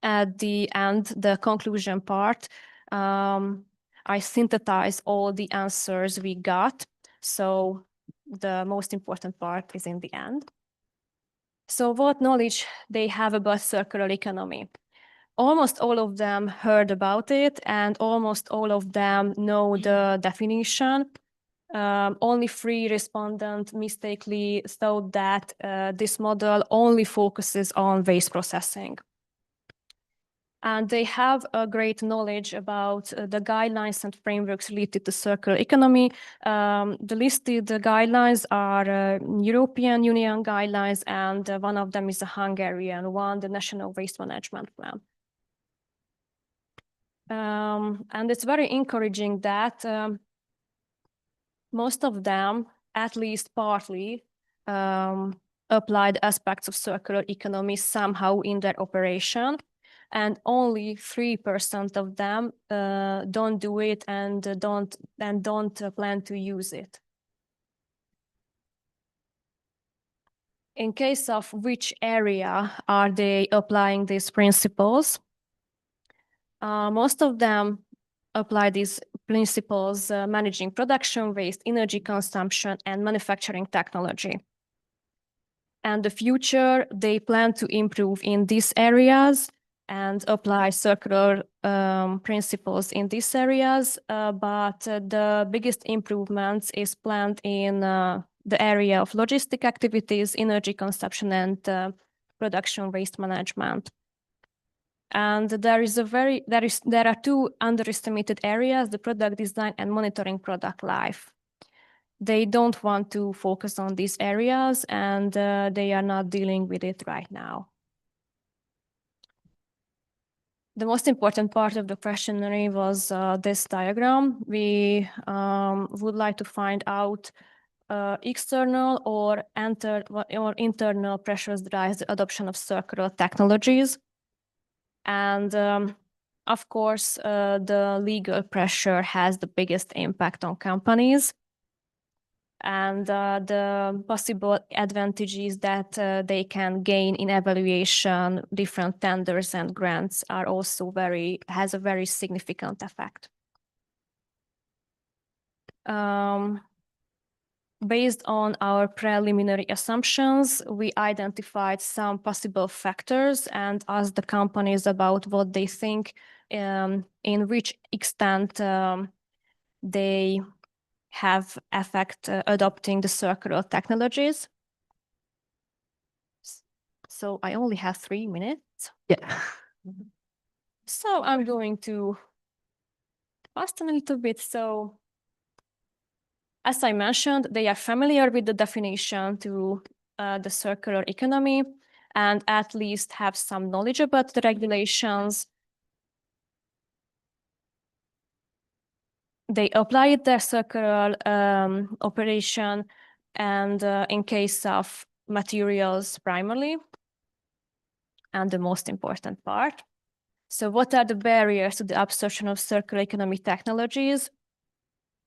at the end, the conclusion part, I synthesize all the answers we got. So the most important part is in the end. So what knowledge they have about circular economy? Almost all of them heard about it and almost all of them know the definition. Only 3 respondents mistakenly thought that this model only focuses on waste processing. And they have a great knowledge about the guidelines and frameworks related to circular economy. The listed guidelines are European Union guidelines, and one of them is a Hungarian one, the National Waste Management Plan. And it's very encouraging that most of them, at least partly, applied aspects of circular economy somehow in their operation. And only 3% of them don't do it and don't plan to use it. In case of which area are they applying these principles? Most of them apply these principles managing production waste, energy consumption, and manufacturing technology. And the future, they plan to improve in these areas and apply circular principles in these areas, but the biggest improvements is planned in the area of logistic activities, energy consumption, and production waste management. And there are two underestimated areas: the product design and monitoring product life. They don't want to focus on these areas, and they are not dealing with it right now. The most important part of the questionnaire was this diagram. We would like to find out external or internal pressures drive the adoption of circular technologies. And of course, the legal pressure has the biggest impact on companies. And the possible advantages that they can gain in evaluation, different tenders and grants are also has a very significant effect. Based on our preliminary assumptions, we identified some possible factors and asked the companies about what they think, in which extent they have effect adopting the circular technologies. So I only have 3 minutes. Yeah. So I'm going to fasten a little bit. So as I mentioned, they are familiar with the definition to the circular economy and at least have some knowledge about the regulations. They apply their circular operation and in case of materials primarily, and the most important part. So what are the barriers to the absorption of circular economy technologies?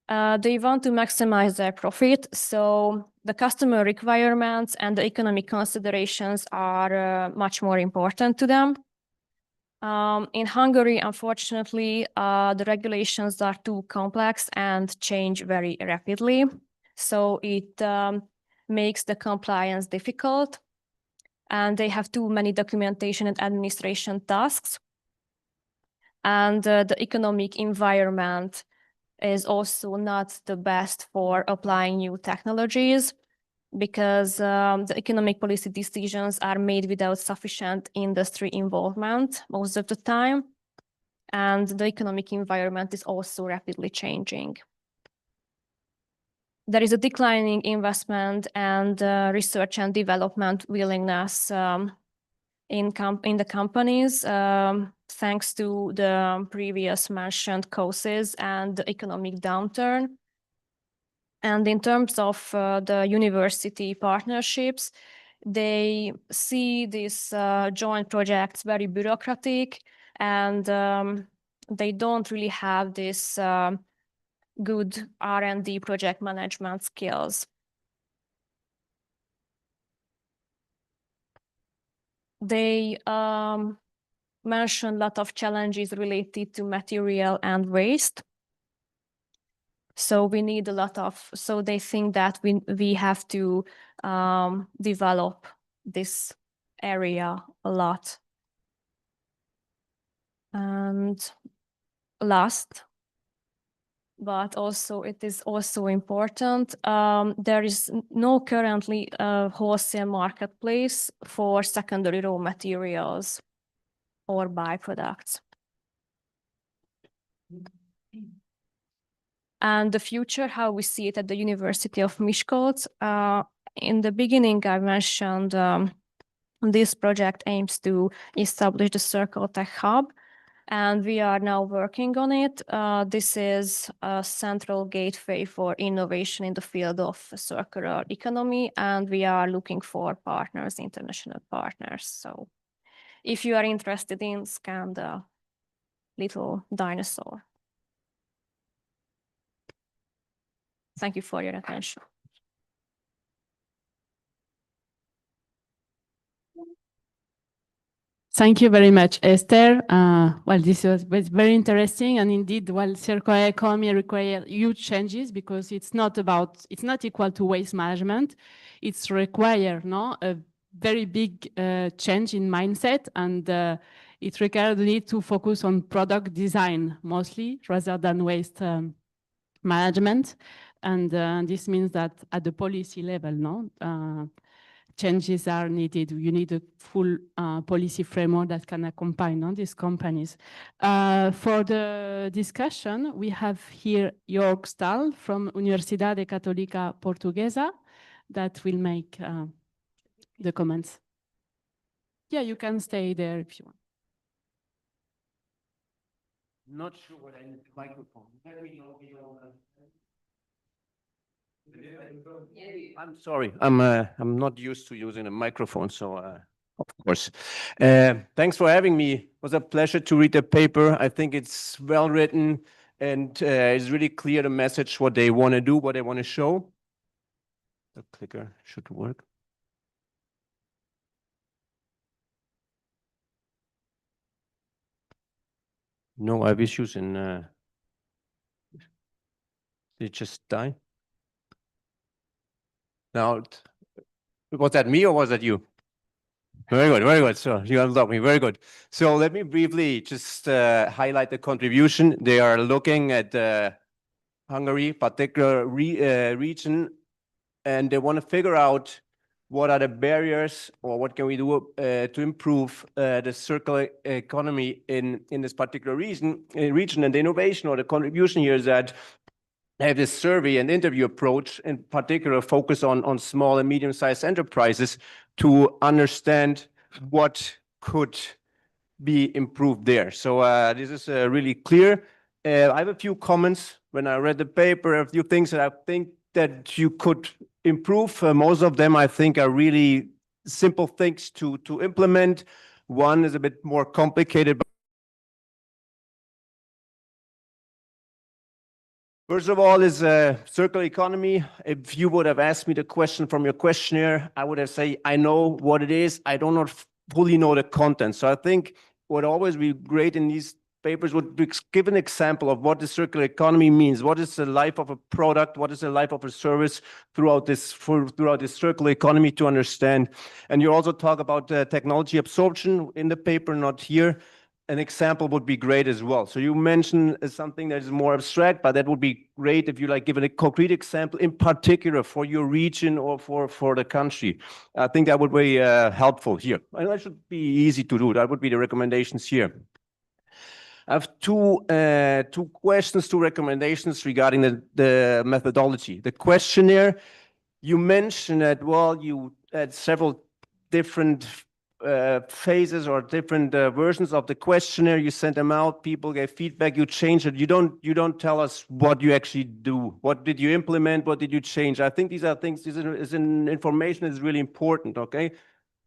They want to maximize their profit, so the customer requirements and the economic considerations are much more important to them. In Hungary, unfortunately, the regulations are too complex and change very rapidly, so it makes the compliance difficult, and they have too many documentation and administration tasks. And the economic environment is also not the best for applying new technologies, because the economic policy decisions are made without sufficient industry involvement most of the time, and the economic environment is also rapidly changing. There is a declining investment and research and development willingness in the companies, thanks to the previous mentioned causes and the economic downturn. And in terms of the university partnerships, they see these joint projects very bureaucratic, and they don't really have this good R&D project management skills. They mention a lot of challenges related to material and waste. So we need a lot of, so they think that we have to develop this area a lot. And last, but also it is also important, there is no currently wholesale marketplace for secondary raw materials. or byproducts. And the future, how we see it at the University of Miskolc. In the beginning, I mentioned this project aims to establish the Circle Tech Hub, and we are now working on it. This is a central gateway for innovation in the field of circular economy, and we are looking for partners, international partners. So if you are interested in, scan the little dinosaur. Thank you for your attention. Thank you very much, Esther. Well, this was very interesting, and indeed, well, circular economy requires huge changes because it's not equal to waste management. It's require a very big change in mindset, and it requires the need to focus on product design mostly rather than waste management. And this means that at the policy level, changes are needed. You need a full policy framework that can accompany these companies. For the discussion, we have here Jörg Stahl from Universidade Católica Portuguesa that will make the comments. Yeah, you can stay there if you want. Not sure what I need the microphone. I'm sorry, I'm not used to using a microphone, so of course. Thanks for having me. It was a pleasure to read the paper. I think it's well written and it's really clear the message, what they want to do, what they want to show. The clicker should work. No, I have issues in. Did it just die? Now, was that me or was that you? Very good, very good. So you unlocked me, very good. So let me briefly just highlight the contribution. They are looking at Hungary, particular region, and they want to figure out what are the barriers or what can we do to improve the circular economy in this particular region. And the innovation or the contribution here is that they have this survey and interview approach, in particular focus on small and medium-sized enterprises to understand what could be improved there. So this is really clear. I have a few comments when I read the paper, a few things that I think that you could improve. Most of them I think are really simple things to implement. One is a bit more complicated. First of all is circular economy. If you would have asked me the question from your questionnaire, I would have said, I know what it is. I do not fully know the content. So I think what always be great in these papers would be give an example of what the circular economy means. What is the life of a product? What is the life of a service throughout this circular economy to understand? And you also talk about technology absorption in the paper, not here. An example would be great as well. So you mentioned something that is more abstract, but that would be great if you give a concrete example in particular for your region or for the country. I think that would be helpful here. And that should be easy to do. That would be the recommendations here. I have two questions, two recommendations regarding the methodology. The questionnaire, you mentioned that, well, you had several different phases or different versions of the questionnaire. You sent them out, people gave feedback, you changed it. You don't tell us what you actually do. What did you implement? What did you change? I think these are things, information is really important, okay?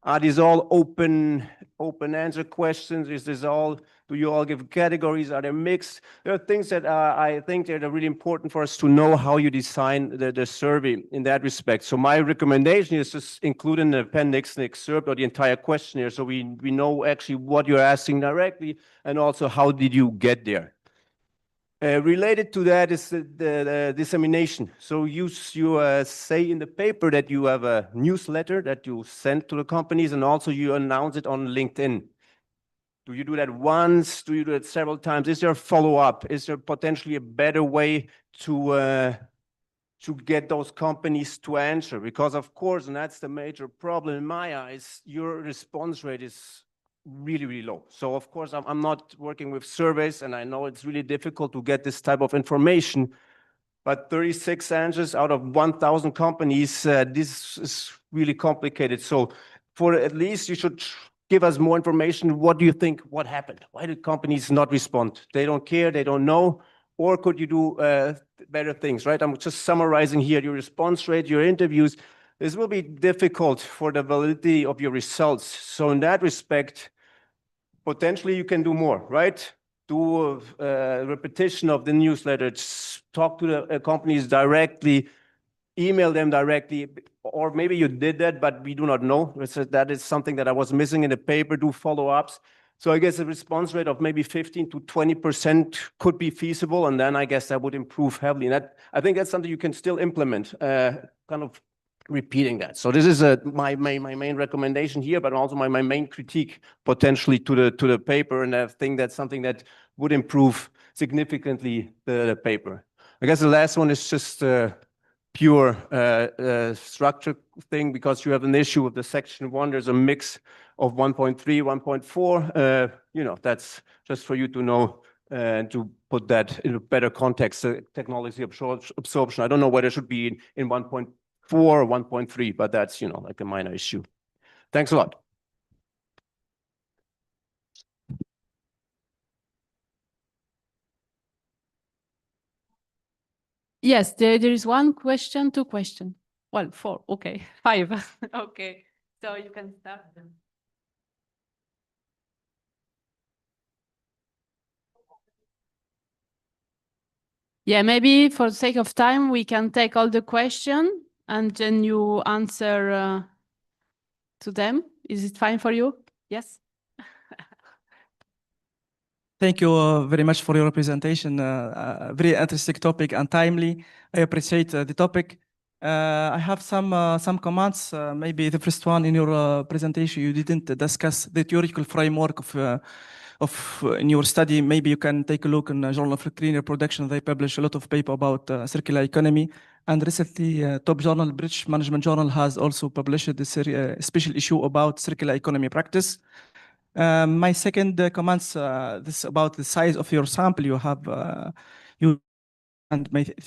Are these all open answer questions? Is this all, do you all give categories? Are they mixed? There are things that I think that are really important for us to know how you design the survey in that respect. So my recommendation is just include in the appendix, an excerpt or the entire questionnaire so we know actually what you're asking directly and also how did you get there. Related to that is the dissemination. So you say in the paper that you have a newsletter that you send to the companies and also you announce it on LinkedIn. Do you do that once? Do you do it several times? Is there a follow-up? Is there potentially a better way to get those companies to answer? Because of course, and that's the major problem in my eyes, your response rate is really, really low. So of course, I'm not working with surveys, and I know it's really difficult to get this type of information, but 36 answers out of 1,000 companies, this is really complicated. So for at least you should give us more information. What do you think, what happened? Why did companies not respond? They don't care, they don't know, or could you do better things, right? I'm just summarizing here your response rate, your interviews. This will be difficult for the validity of your results. So in that respect, potentially you can do more, right? Do a repetition of the newsletter, talk to the companies directly, email them directly, or maybe you did that, but we do not know. That is something that I was missing in the paper, do follow-ups. So I guess a response rate of maybe 15 to 20% could be feasible, and then I guess that would improve heavily. And that, I think that's something you can still implement, kind of repeating that. So this is my main recommendation here, but also my main critique potentially to the paper, and I think that's something that would improve significantly the paper. I guess the last one is just pure structure thing, because you have an issue with the section 1. There's a mix of 1.3, 1.4. You know, that's just for you to know and to put that in a better context. Technology absorption. I don't know whether it should be in 1.4 or 1.3, but that's, you know, like a minor issue. Thanks a lot. Yes, there is one question, two questions. Well, 4, okay, 5. Okay, so you can start them. Yeah, maybe for the sake of time, we can take all the questions and then you answer to them. Is it fine for you? Yes? Thank you very much for your presentation. Very interesting topic and timely. I appreciate the topic. I have some comments. Maybe the first one in your presentation, you didn't discuss the theoretical framework of in your study. Maybe you can take a look in the Journal of Cleaner Production. They publish a lot of paper about circular economy. And recently, top journal, British Management Journal, has also published a special issue about circular economy practice. My second comments, this about the size of your sample. You have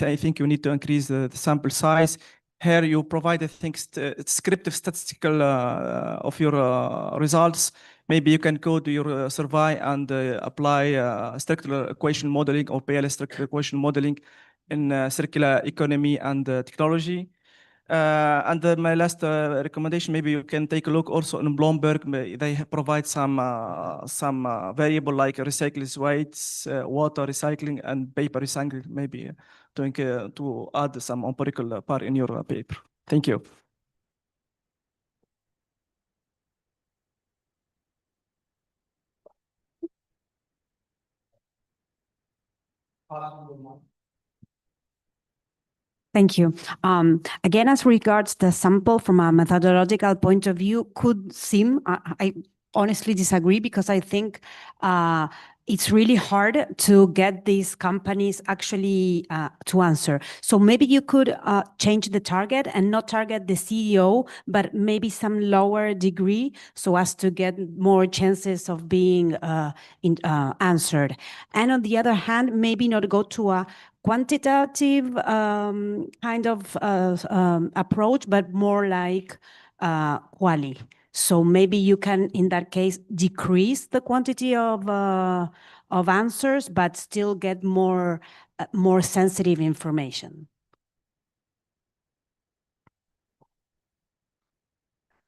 I think you need to increase the sample size. Here you provide, I think, descriptive statistical of your results. Maybe you can go to your survey and apply structural equation modeling or PLS structural equation modeling in circular economy and technology. And my last recommendation, maybe you can take a look also in Bloomberg. They provide some variable like recycling weights, water recycling, and paper recycling. Maybe to add some empirical part in your paper. Thank you. Thank you. Again, as regards the sample from a methodological point of view, could seem, I honestly disagree, because I think it's really hard to get these companies actually to answer. So maybe you could change the target and not target the CEO, but maybe some lower degree, so as to get more chances of being answered. And on the other hand, maybe not go to a quantitative kind of approach, but more like quali. So maybe you can, in that case, decrease the quantity of answers, but still get more sensitive information.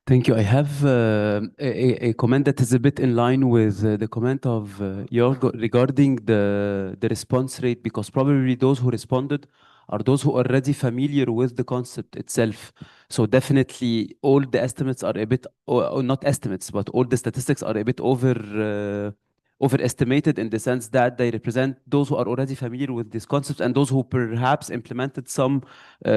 Thank you. I have a comment that is a bit in line with the comment of Jorgo regarding the response rate, because probably those who responded are those who are already familiar with the concept itself. So definitely all the estimates are a bit, or not estimates, but all the statistics are a bit overestimated, in the sense that they represent those who are already familiar with this concept and those who perhaps implemented some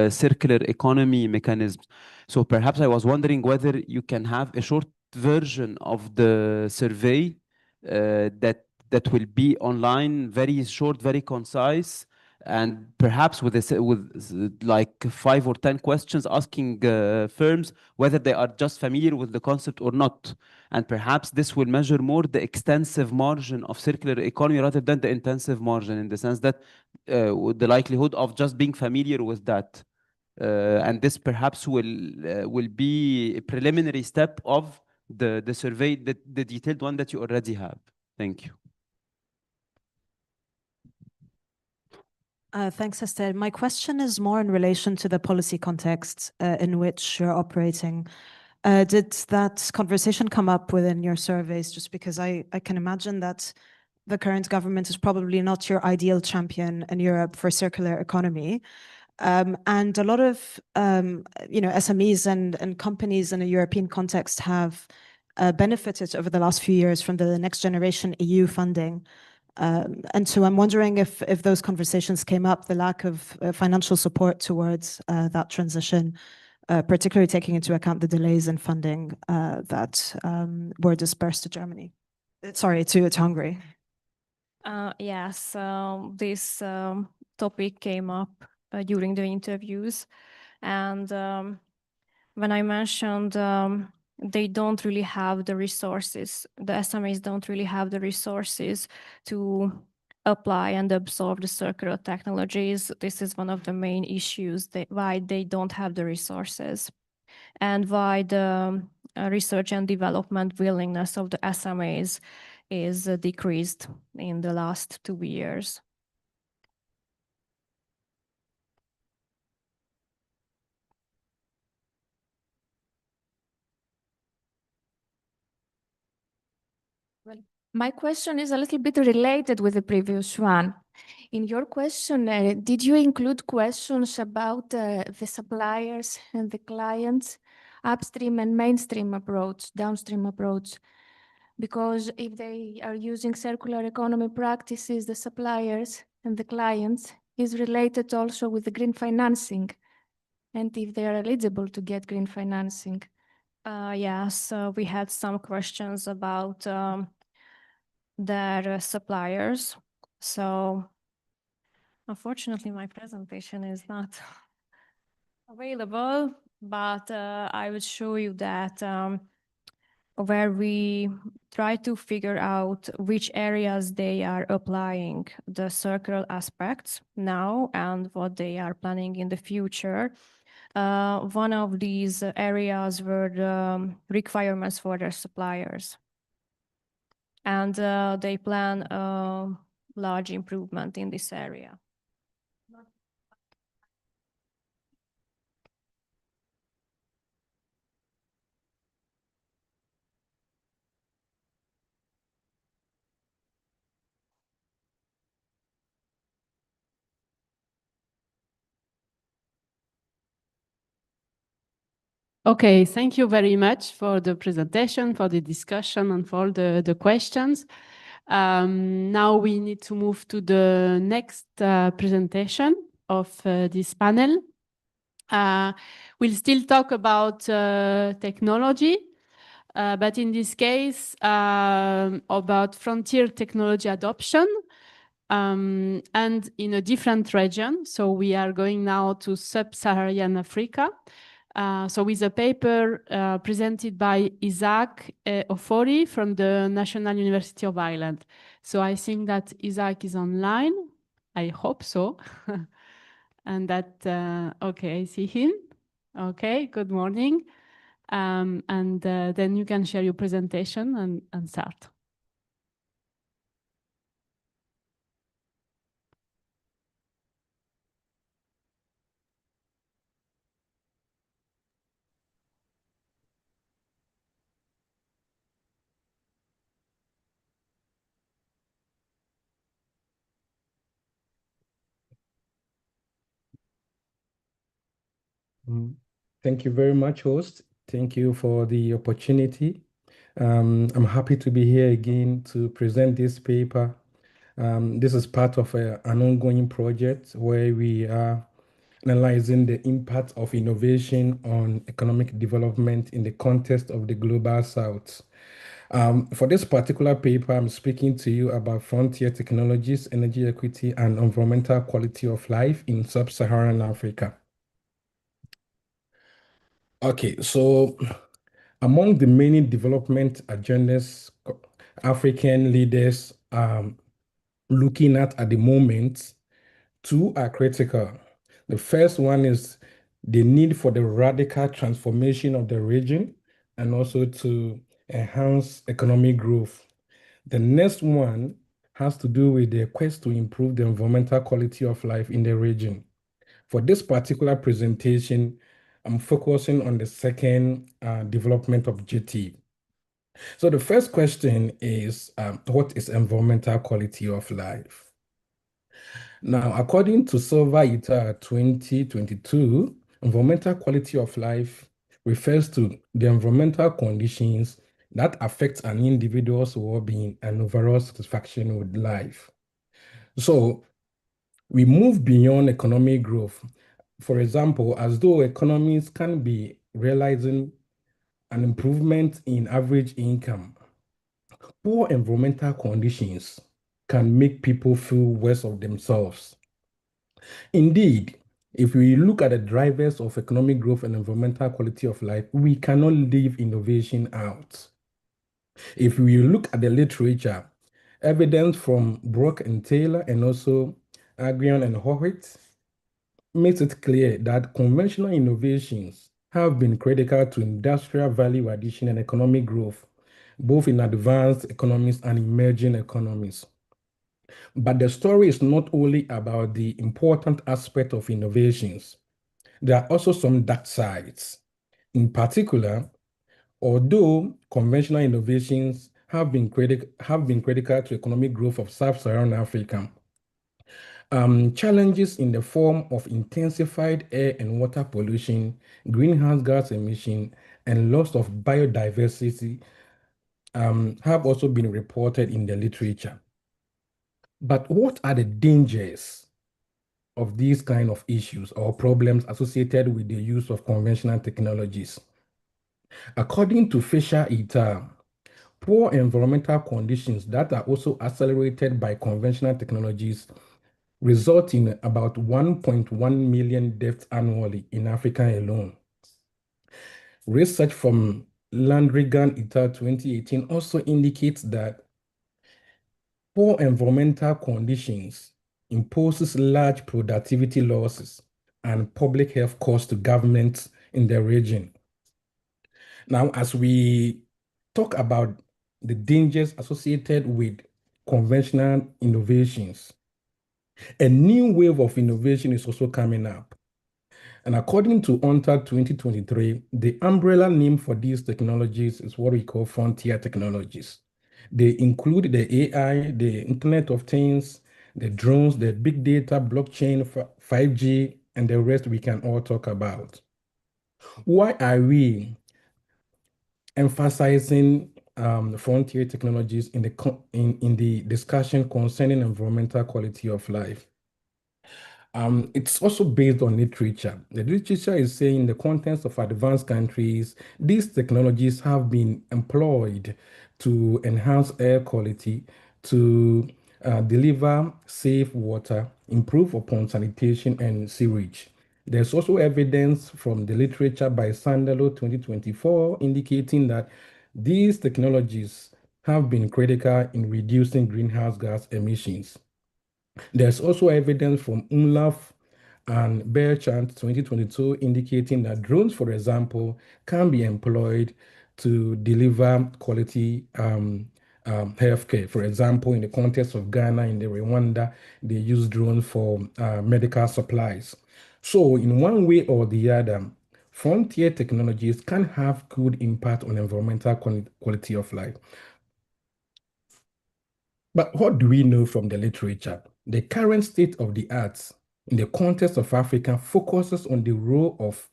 circular economy mechanisms. So perhaps I was wondering whether you can have a short version of the survey that will be online, very short, very concise, and perhaps with this, like 5 or 10 questions asking firms whether they are just familiar with the concept or not. And perhaps this will measure more the extensive margin of circular economy rather than the intensive margin, in the sense that the likelihood of just being familiar with that. And this perhaps will be a preliminary step of the survey, the detailed one that you already have. Thank you. Thanks, Esther. My question is more in relation to the policy context in which you're operating. Did that conversation come up within your surveys? Just because I can imagine that the current government is probably not your ideal champion in Europe for circular economy. And a lot of SMEs and companies in a European context have benefited over the last few years from the Next Generation EU funding. And so I'm wondering if those conversations came up, the lack of financial support towards that transition, particularly taking into account the delays in funding that were dispersed to Germany. Sorry, to Hungary. Yes, this topic came up during the interviews. And when I mentioned they don't really have the resources, the SMEs don't really have the resources to apply and absorb the circular technologies. This is one of the main issues, why they don't have the resources, and why the research and development willingness of the SMEs is decreased in the last 2 years. Well, my question is a little bit related with the previous one. In your question, did you include questions about the suppliers and the clients, upstream and mainstream approach, downstream approach? Because if they are using circular economy practices, the suppliers and the clients is related also with the green financing, and if they are eligible to get green financing. Yes, we had some questions about their suppliers. So unfortunately, my presentation is not available, but I will show you that where we try to figure out which areas they are applying the circular aspects now and what they are planning in the future. One of these areas were the requirements for their suppliers. And they plan a large improvement in this area. Okay, thank you very much for the presentation, for the discussion, and for the questions. Now we need to move to the next presentation of this panel. We'll still talk about technology, but in this case, about frontier technology adoption, and in a different region. So we are going now to sub-Saharan Africa. So with a paper presented by Isaac Ofori from the National University of Ireland. So I think that Isaac is online. I hope so. And that, okay, I see him. Okay, good morning. And then you can share your presentation and start. Thank you very much, host. Thank you for the opportunity. I'm happy to be here again to present this paper. This is part of an ongoing project where we are analyzing the impact of innovation on economic development in the context of the Global South. For this particular paper, I'm speaking to you about frontier technologies, energy equity, and environmental quality of life in sub-Saharan Africa. Okay, so among the many development agendas African leaders looking at the moment, two are critical. The first one is the need for the radical transformation of the region and also to enhance economic growth. The next one has to do with the quest to improve the environmental quality of life in the region. For this particular presentation, I'm focusing on the second development objective. So the first question is, what is environmental quality of life? Now, according to Silva et al. 2022, environmental quality of life refers to the environmental conditions that affect an individual's well-being and overall satisfaction with life. So we move beyond economic growth. For example, as though economies can be realizing an improvement in average income, poor environmental conditions can make people feel worse of themselves. Indeed, if we look at the drivers of economic growth and environmental quality of life, we cannot leave innovation out. If we look at the literature, evidence from Brock and Taylor and also Agrion and Howitt makes it clear that conventional innovations have been critical to industrial value addition and economic growth, both in advanced economies and emerging economies. But the story is not only about the important aspect of innovations. There are also some dark sides. In particular, although conventional innovations have been critical to economic growth of sub-Saharan Africa, challenges in the form of intensified air and water pollution, greenhouse gas emission, and loss of biodiversity have also been reported in the literature. But what are the dangers of these kind of issues or problems associated with the use of conventional technologies? According to Fisher et al., poor environmental conditions that are also accelerated by conventional technologies result in about 1.1 million deaths annually in Africa alone. Research from Landrigan et al. 2018 also indicates that poor environmental conditions imposes large productivity losses and public health costs to governments in the region. Now, as we talk about the dangers associated with conventional innovations, a new wave of innovation is also coming up. And according to UNCTAD 2023, the umbrella name for these technologies is what we call frontier technologies. They include the AI, the Internet of Things, the drones, the big data, blockchain, 5G, and the rest we can all talk about. Why are we emphasizing frontier technologies in the discussion concerning environmental quality of life? It's also based on literature. The literature is saying in the context of advanced countries, these technologies have been employed to enhance air quality, to deliver safe water, improve upon sanitation and sewage. There's also evidence from the literature by Sandalo 2024 indicating that these technologies have been critical in reducing greenhouse gas emissions. There's also evidence from UNLAF and Bearchant 2022 indicating that drones, for example, can be employed to deliver quality healthcare. For example, in the context of Ghana, in the Rwanda, they use drones for medical supplies. So in one way or the other, frontier technologies can have good impact on environmental quality of life. But what do we know from the literature? The current state of the art in the context of Africa focuses on the role of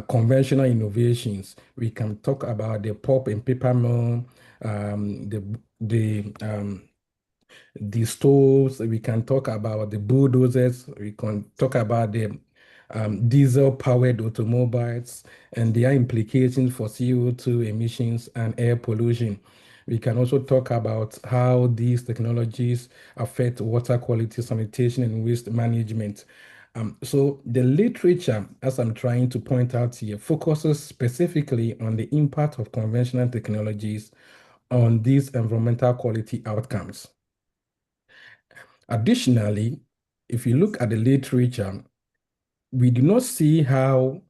conventional innovations. We can talk about the pulp and paper mill, the stoves, we can talk about the bulldozers, we can talk about the diesel-powered automobiles and their implications for CO2 emissions and air pollution. We can also talk about how these technologies affect water quality, sanitation, and waste management. So the literature, as I'm trying to point out here, focuses specifically on the impact of conventional technologies on these environmental quality outcomes. Additionally, if you look at the literature, we do not see how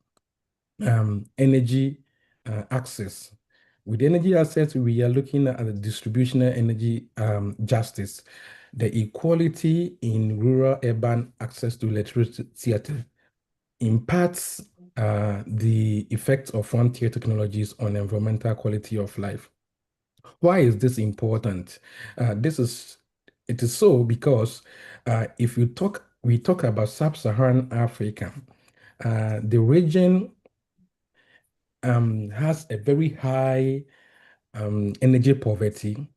energy access. With energy access, we are looking at the distributional energy justice, the equality in rural-urban access to electricity impacts the effects of frontier technologies on environmental quality of life. Why is this important? It is so because if we talk about sub-Saharan Africa, the region has a very high energy poverty,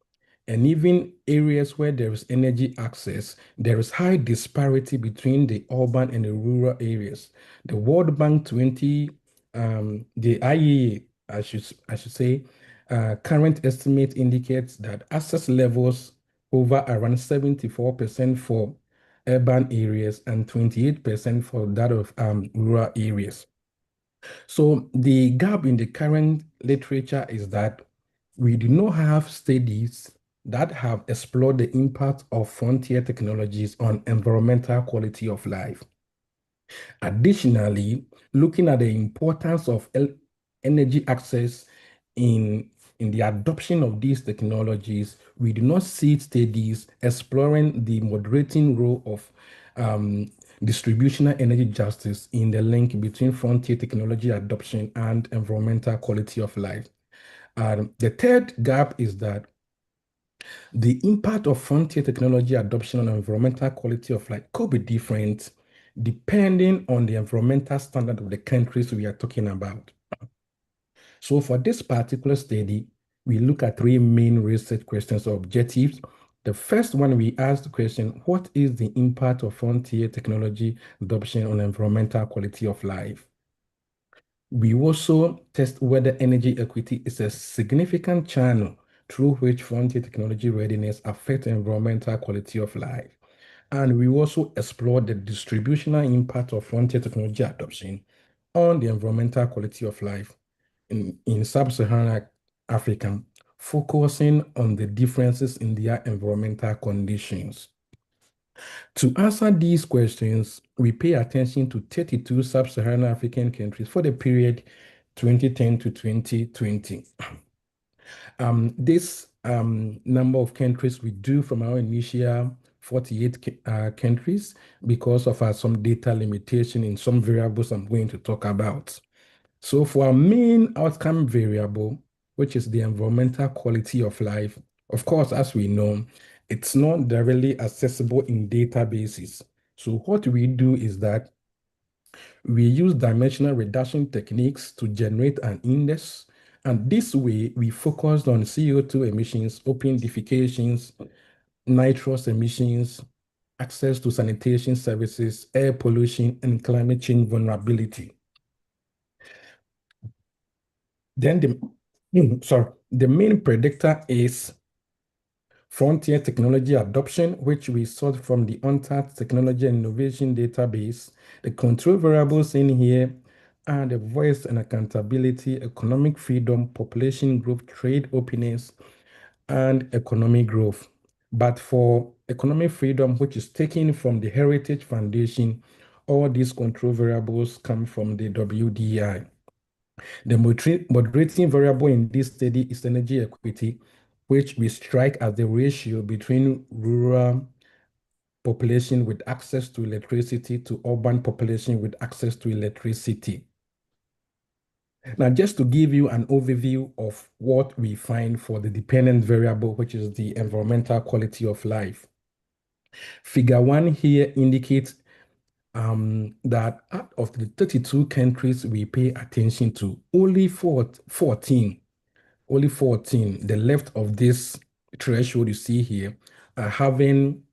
and even areas where there is energy access, there is high disparity between the urban and the rural areas. The World Bank the IEA, I should say, current estimate indicates that access levels over around 74% for urban areas and 28% for that of rural areas. So the gap in the current literature is that we do not have studies that have explored the impact of frontier technologies on environmental quality of life. Additionally, looking at the importance of energy access in the adoption of these technologies, we do not see studies exploring the moderating role of distributional energy justice in the link between frontier technology adoption and environmental quality of life. The third gap is that the impact of frontier technology adoption on environmental quality of life could be different depending on the environmental standard of the countries we are talking about. So for this particular study, we look at three main research questions or objectives. The first one, we asked the question, what is the impact of frontier technology adoption on environmental quality of life? We also test whether energy equity is a significant channel through which frontier technology readiness affects environmental quality of life. And we also explore the distributional impact of frontier technology adoption on the environmental quality of life in sub-Saharan Africa, focusing on the differences in their environmental conditions. To answer these questions, we pay attention to 32 sub-Saharan African countries for the period 2010 to 2020. This number of countries we do from our initial 48 countries because of some data limitation in some variables I'm going to talk about. So for our main outcome variable, which is the environmental quality of life, of course, as we know, it's not directly accessible in databases. So what we do is that we use dimensional reduction techniques to generate an index. And this way, we focused on CO2 emissions, open defecations, nitrous emissions, access to sanitation services, air pollution, and climate change vulnerability. Then the main predictor is frontier technology adoption, which we sought from the UNTAD Technology and Innovation Database. The control variables in here are the voice and accountability, economic freedom, population growth, trade openness, and economic growth. But for economic freedom, which is taken from the Heritage Foundation, all these control variables come from the WDI. The moderating variable in this study is energy equity, which we strike as the ratio between rural population with access to electricity to urban population with access to electricity. Now, just to give you an overview of what we find for the dependent variable, which is the environmental quality of life. Figure 1 here indicates that out of the 32 countries we pay attention to, only 14, the left of this threshold you see here, are having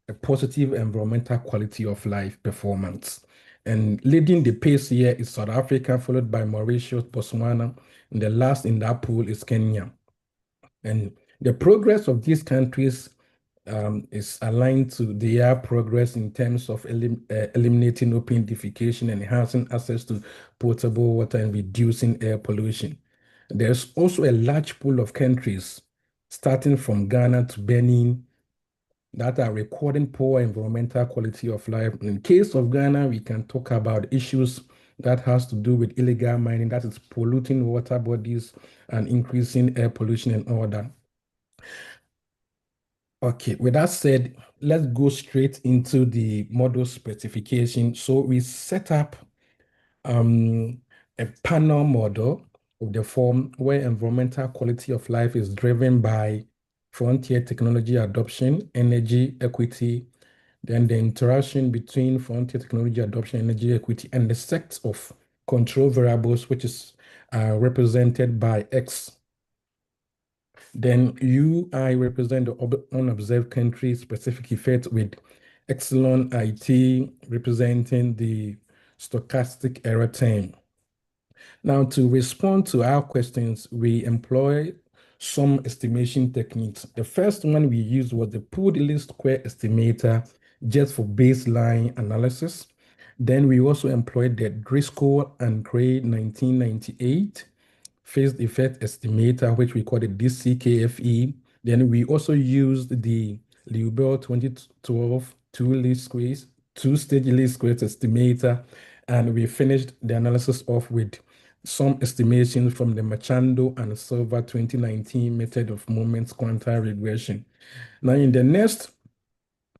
a positive environmental quality of life performance. And leading the pace here is South Africa, followed by Mauritius, Botswana, and the last in that pool is Kenya. And the progress of these countries is aligned to their progress in terms of eliminating open defecation, enhancing access to potable water, and reducing air pollution. There's also a large pool of countries, starting from Ghana to Benin, that are recording poor environmental quality of life. In case of Ghana, we can talk about issues that has to do with illegal mining, that is polluting water bodies and increasing air pollution and all that. Okay, with that said, let's go straight into the model specification. So we set up a panel model of the form where environmental quality of life is driven by frontier technology adoption, energy equity, then the interaction between frontier technology adoption, energy equity, and the sets of control variables, which is represented by X. Then UI represent the unobserved country specific effect with epsilon IT representing the stochastic error term. Now, to respond to our questions, we employ some estimation techniques. The first one we used was the pooled least square estimator just for baseline analysis. Then we also employed the Driscoll and Gray 1998 phased effect estimator, which we call the DCKFE. Then we also used the Liubel 2012 two-stage least squares estimator, and we finished the analysis off with some estimations from the Machado and Silva 2019 method of moments quantile regression. Now, in the next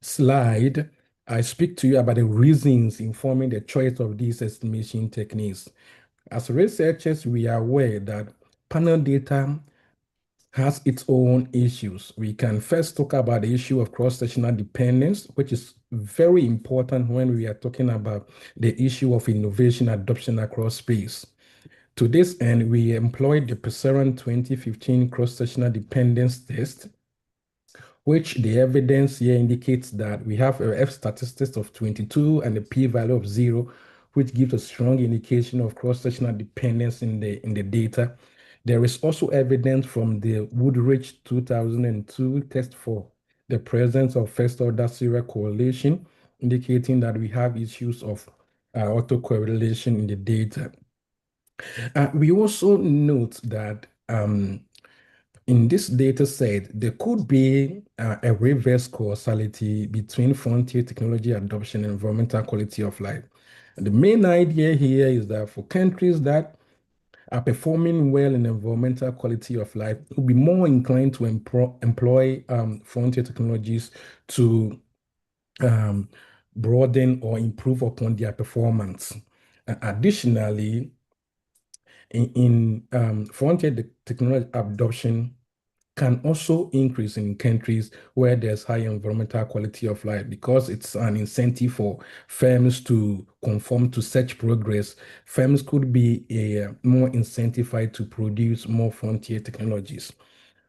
slide, I speak to you about the reasons informing the choice of these estimation techniques. As researchers, we are aware that panel data has its own issues. We can first talk about the issue of cross-sectional dependence, which is very important when we are talking about the issue of innovation adoption across space. To this end, we employed the Perseron 2015 cross-sectional dependence test, which the evidence here indicates that we have a F statistics of 22 and a p-value of 0, which gives a strong indication of cross-sectional dependence in the data. There is also evidence from the Woodridge 2002 test for the presence of first-order serial correlation, indicating that we have issues of autocorrelation in the data. We also note that in this data set, there could be a reverse causality between frontier technology adoption and environmental quality of life. And the main idea here is that for countries that are performing well in environmental quality of life, will be more inclined to employ frontier technologies to broaden or improve upon their performance. Additionally, in frontier technology adoption can also increase in countries where there's high environmental quality of life, because it's an incentive for firms to conform to such progress. Firms could be more incentivized to produce more frontier technologies.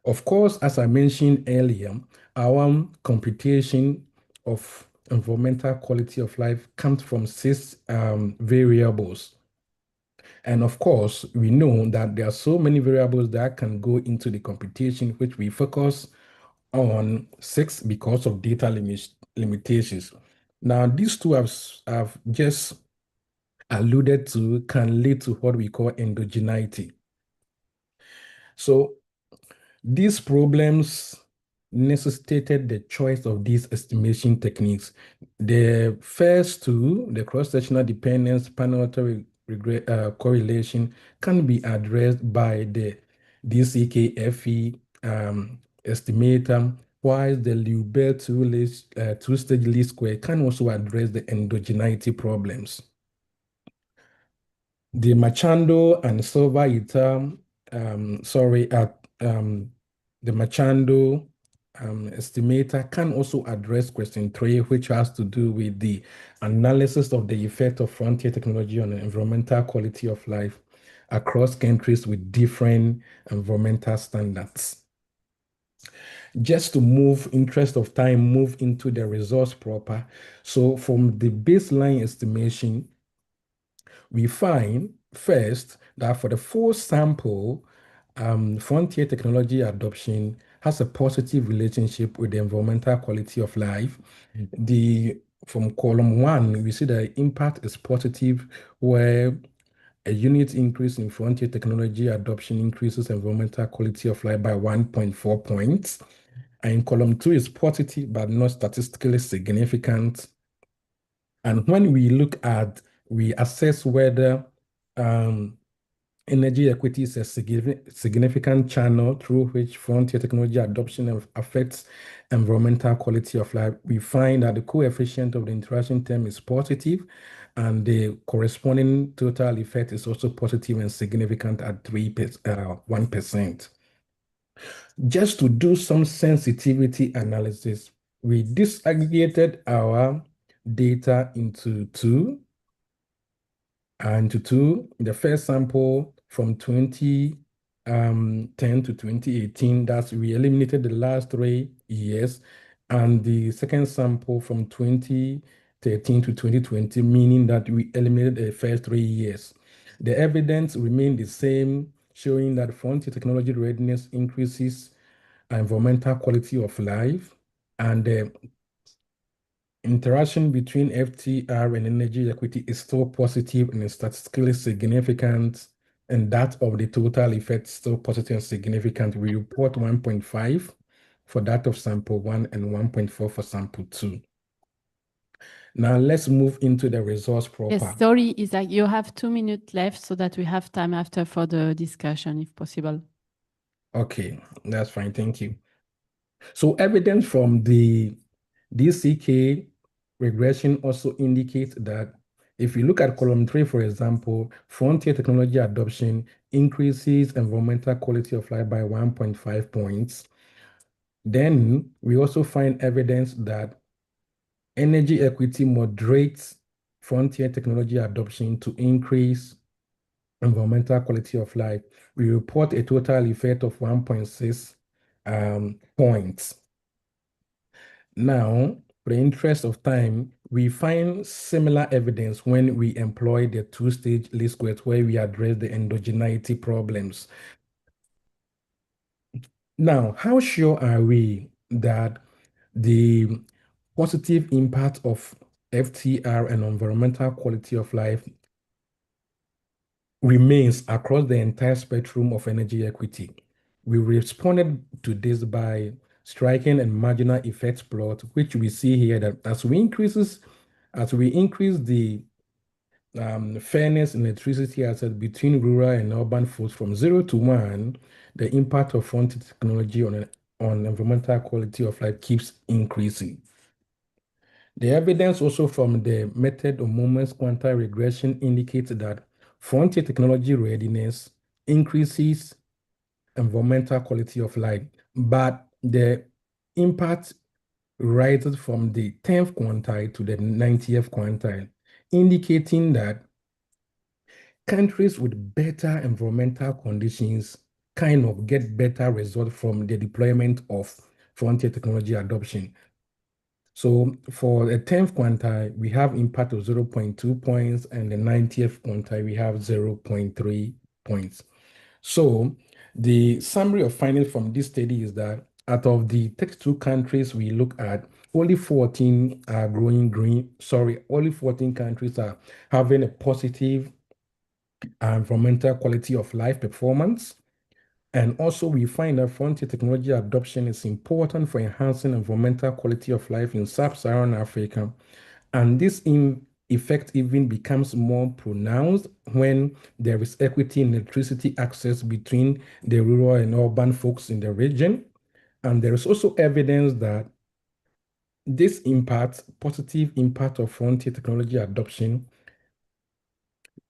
Of course, as I mentioned earlier, our computation of environmental quality of life comes from 6 variables. And of course, we know that there are so many variables that can go into the computation, which we focus on 6 because of data limitations. Now, these two have just alluded to can lead to what we call endogeneity. So these problems necessitated the choice of these estimation techniques. The first two, the cross-sectional dependence, panel correlation, can be addressed by the DCKFE estimator, while the Liubel two-stage least square can also address the endogeneity problems. The Machado and Silva the Machado estimator can also address question 3, which has to do with the analysis of the effect of frontier technology on the environmental quality of life across countries with different environmental standards. Just to move into the results proper. So from the baseline estimation, we find first that for the full sample, frontier technology adoption has a positive relationship with the environmental quality of life. From column 1, we see the impact is positive, where a unit increase in frontier technology adoption increases environmental quality of life by 1.4 points. And in column 2 is positive, but not statistically significant. And when we assess whether energy equity is a significant channel through which frontier technology adoption affects environmental quality of life, we find that the coefficient of the interaction term is positive, and the corresponding total effect is also positive and significant at 1%. Just to do some sensitivity analysis, we disaggregated our data into two. The first sample from 2010 to 2018, that's we eliminated the last 3 years, and the second sample from 2013 to 2020, meaning that we eliminated the first 3 years. The evidence remained the same, showing that frontier technology readiness increases environmental quality of life, and the interaction between FTR and energy equity is still positive and is statistically significant, and that of the total effect is still positive and significant. We report 1.5 for that of sample 1 and 1.4 for sample 2. Now let's move into the results proper. Yes, sorry, Isaac, you have 2 minutes left so that we have time after for the discussion, if possible. Okay, that's fine, thank you. So evidence from the DCK regression also indicates that if you look at column 3, for example, frontier technology adoption increases environmental quality of life by 1.5 points. Then we also find evidence that energy equity moderates frontier technology adoption to increase environmental quality of life. We report a total effect of 1.6 points. Now, for the interest of time, we find similar evidence when we employ the two-stage least squares, where we address the endogeneity problems. Now, how sure are we that the positive impact of FTR and environmental quality of life remains across the entire spectrum of energy equity? We responded to this by striking a marginal effects plot, which we see here that as we increase the fairness in electricity asset between rural and urban folks from 0 to 1, the impact of frontier technology on environmental quality of life keeps increasing. The evidence also from the method of moments quantile regression indicates that frontier technology readiness increases environmental quality of life, but the impact rises from the 10th quantile to the 90th quantile, indicating that countries with better environmental conditions kind of get better results from the deployment of frontier technology adoption. So for the 10th quantile, we have impact of 0.2 points, and the 90th quantile, we have 0.3 points. So the summary of findings from this study is that out of the 32 countries we look at, only 14 are growing green. Only 14 countries are having a positive environmental quality of life performance. And also we find that frontier technology adoption is important for enhancing environmental quality of life in sub-Saharan Africa. And this effect even becomes more pronounced when there is equity in electricity access between the rural and urban folks in the region. And there is also evidence that this positive impact of frontier technology adoption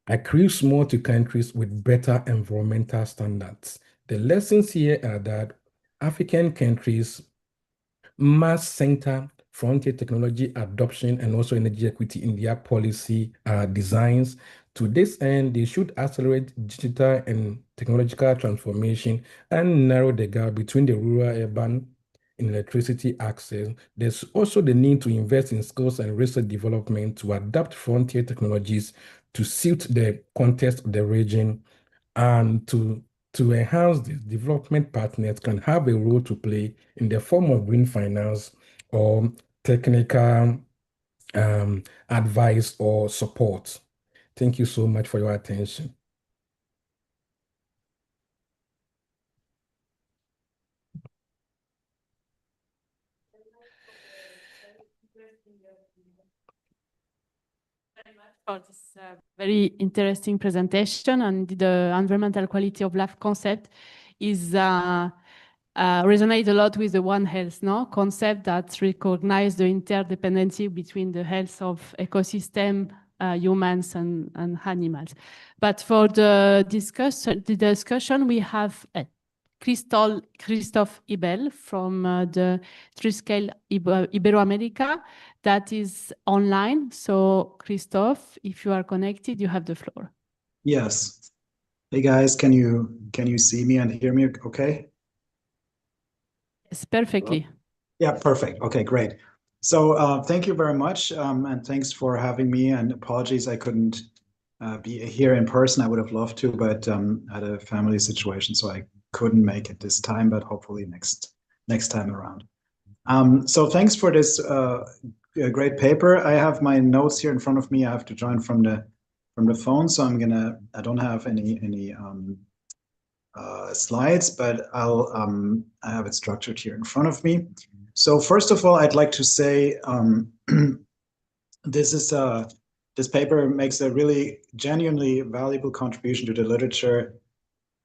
accrues more to countries with better environmental standards. The lessons here are that African countries must center frontier technology adoption and also energy equity in their policy designs. To this end, they should accelerate digital and technological transformation and narrow the gap between the rural-urban in electricity access. There's also the need to invest in skills and research development to adapt frontier technologies to suit the context of the region and to enhance this. Development partners can have a role to play in the form of green finance or technical advice or support. Thank you so much for your attention. For this very interesting presentation, and the environmental quality of life concept is resonate a lot with the One Health concept that recognize the interdependency between the health of ecosystem, humans and animals. But for the discussion, we have Christophe Ibel from the Triscale Iberoamerica that is online. So Christophe, if you are connected, you have the floor. Yes. Hey guys, can you see me and hear me okay? Yes, perfectly. Yeah, perfect. Okay, great. So thank you very much, and thanks for having me, and apologies I couldn't be here in person. I would have loved to, but I had a family situation, so I couldn't make it this time, but hopefully next time around. So thanks for this great paper. I have my notes here in front of me. I have to join from the phone, so I don't have any slides, but I have it structured here in front of me. So first of all, I'd like to say this paper makes a really genuinely valuable contribution to the literature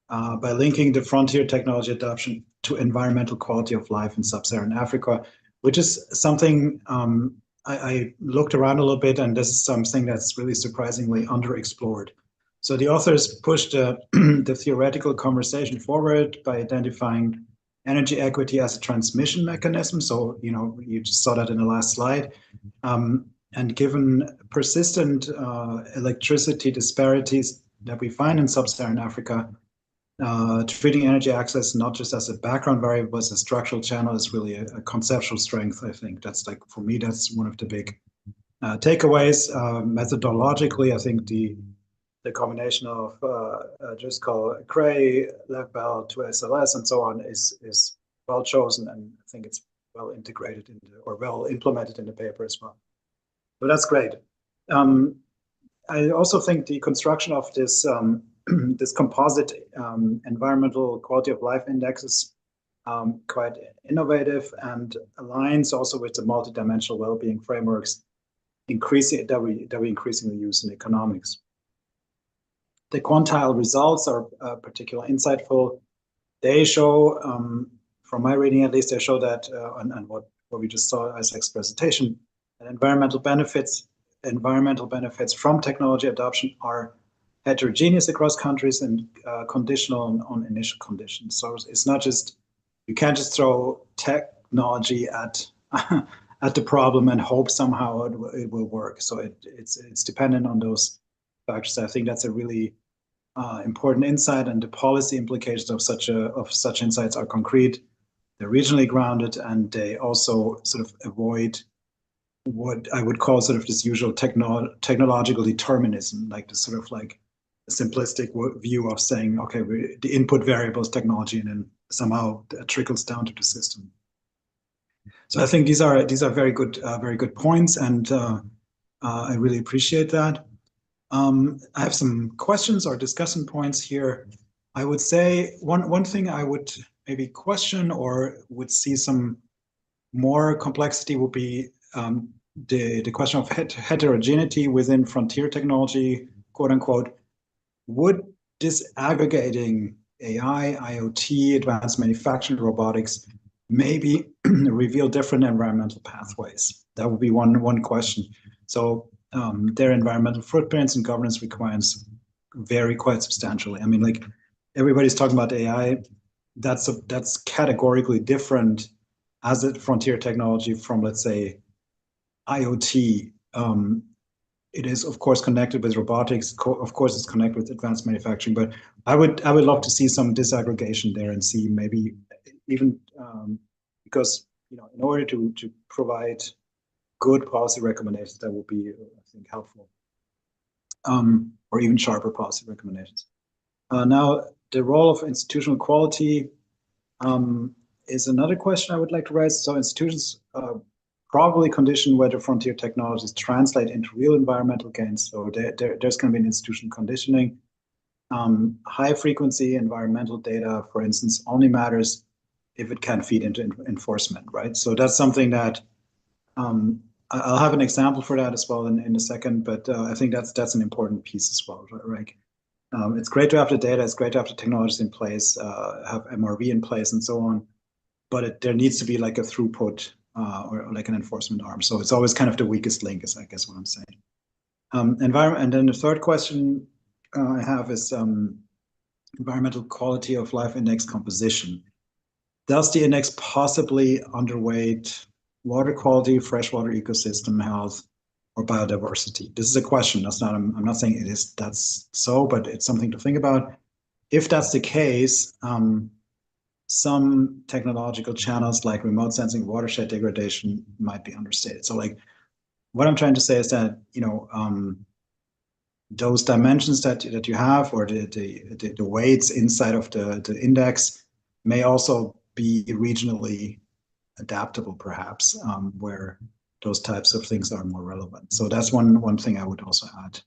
by linking the frontier technology adoption to environmental quality of life in sub-Saharan Africa, which is something I looked around a little bit, and this is something that's really surprisingly underexplored. So the authors pushed the theoretical conversation forward by identifying energy equity as a transmission mechanism. So, you just saw that in the last slide. And given persistent electricity disparities that we find in sub-Saharan Africa, treating energy access not just as a background variable, but as a structural channel is really a conceptual strength, I think. That's for me, that's one of the big takeaways. Methodologically, I think the combination of Driscoll, Cray, Lev-Bell to SLS and so on is well chosen, and I think it's well integrated or well implemented in the paper as well. So that's great. I also think the construction of this this composite environmental quality of life index is quite innovative and aligns also with the multidimensional well-being frameworks that we increasingly use in economics. The quantile results are particularly insightful. They show, from my reading at least, they show that, and what we just saw as Isaac's presentation, that environmental benefits from technology adoption are heterogeneous across countries and conditional on initial conditions. So it's not just, you can't just throw technology at the problem and hope somehow it will work. So it's dependent on those factors. I think that's a really important insight, and the policy implications of such insights are concrete. They're regionally grounded, and they also sort of avoid what I would call sort of this usual technological determinism, like the sort of like a simplistic view of saying, okay, the input variable is technology, and then somehow it trickles down to the system. So I think these are very good points, and I really appreciate that. I have some questions or discussion points here. I would say one thing I would maybe question or would see some more complexity would be the question of heterogeneity within frontier technology, quote unquote. Would disaggregating AI, IoT, advanced manufacturing, robotics, maybe reveal different environmental pathways? That would be one question. So their environmental footprints and governance requirements vary quite substantially. I mean, like everybody's talking about AI, that's categorically different as a frontier technology from, let's say, IoT. It is of course connected with robotics. Of course, it's connected with advanced manufacturing. But I would love to see some disaggregation there and see maybe even because in order to provide good policy recommendations, that would be, I think, helpful. or even sharper policy recommendations. Now, the role of institutional quality is another question I would like to raise. So institutions probably condition whether frontier technologies translate into real environmental gains. So there's going to be an institutional conditioning. High frequency environmental data, for instance, only matters if it can feed into enforcement, right? So that's something that I'll have an example for that as well in a second, but I think that's an important piece as well, right? It's great to have the data, it's great to have the technologies in place, have MRV in place and so on, but there needs to be like a throughput or like an enforcement arm. So it's always kind of the weakest link is, I guess, what I'm saying. Environment, and then the third question I have is environmental quality of life index composition. Does the index possibly underweight water quality, freshwater ecosystem health, or biodiversity? This is a question. That's not. I'm not saying it is. That's so, but it's something to think about. If that's the case, some technological channels like remote sensing, watershed degradation might be understated. So, like, what I'm trying to say is that those dimensions that you have, or the weights inside of the index, may also be regionally adaptable, perhaps, where those types of things are more relevant. So that's one thing I would also add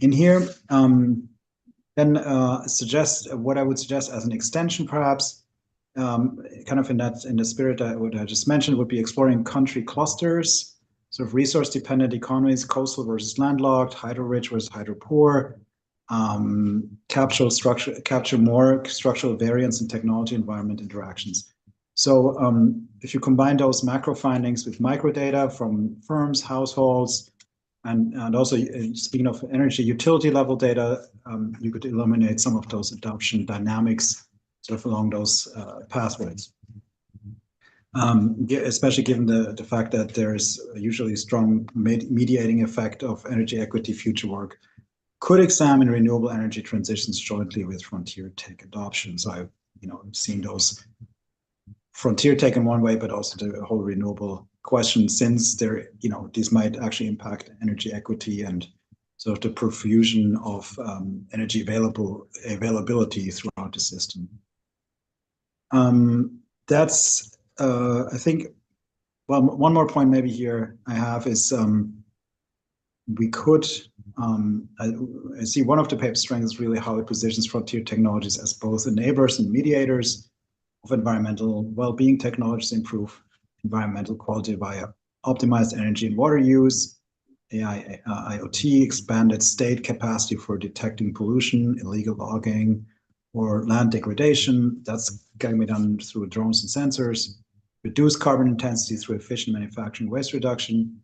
in here. Then suggest what I would suggest as an extension, perhaps, kind of in the spirit that what I just mentioned, would be exploring country clusters, sort of resource-dependent economies, coastal versus landlocked, hydro-rich versus hydro-poor, capture more structural variance in technology-environment interactions. So if you combine those macro findings with micro data from firms, households, and also speaking of energy utility level data, you could eliminate some of those adoption dynamics sort of along those pathways. Especially given the fact that there's usually a strong mediating effect of energy equity future work, could examine renewable energy transitions jointly with frontier tech adoption. So I've seen those frontier tech in one way, but also the whole renewable question, since these might actually impact energy equity and sort of the profusion of energy availability throughout the system. That's I think. Well, one more point maybe here I have is we could. I see one of the paper's strengths is really how it positions frontier technologies as both enablers and mediators of environmental well-being. Technologies improve environmental quality via optimized energy and water use, AI, IoT, expanded state capacity for detecting pollution, illegal logging, or land degradation. That's going to be done through drones and sensors. Reduce carbon intensity through efficient manufacturing, waste reduction,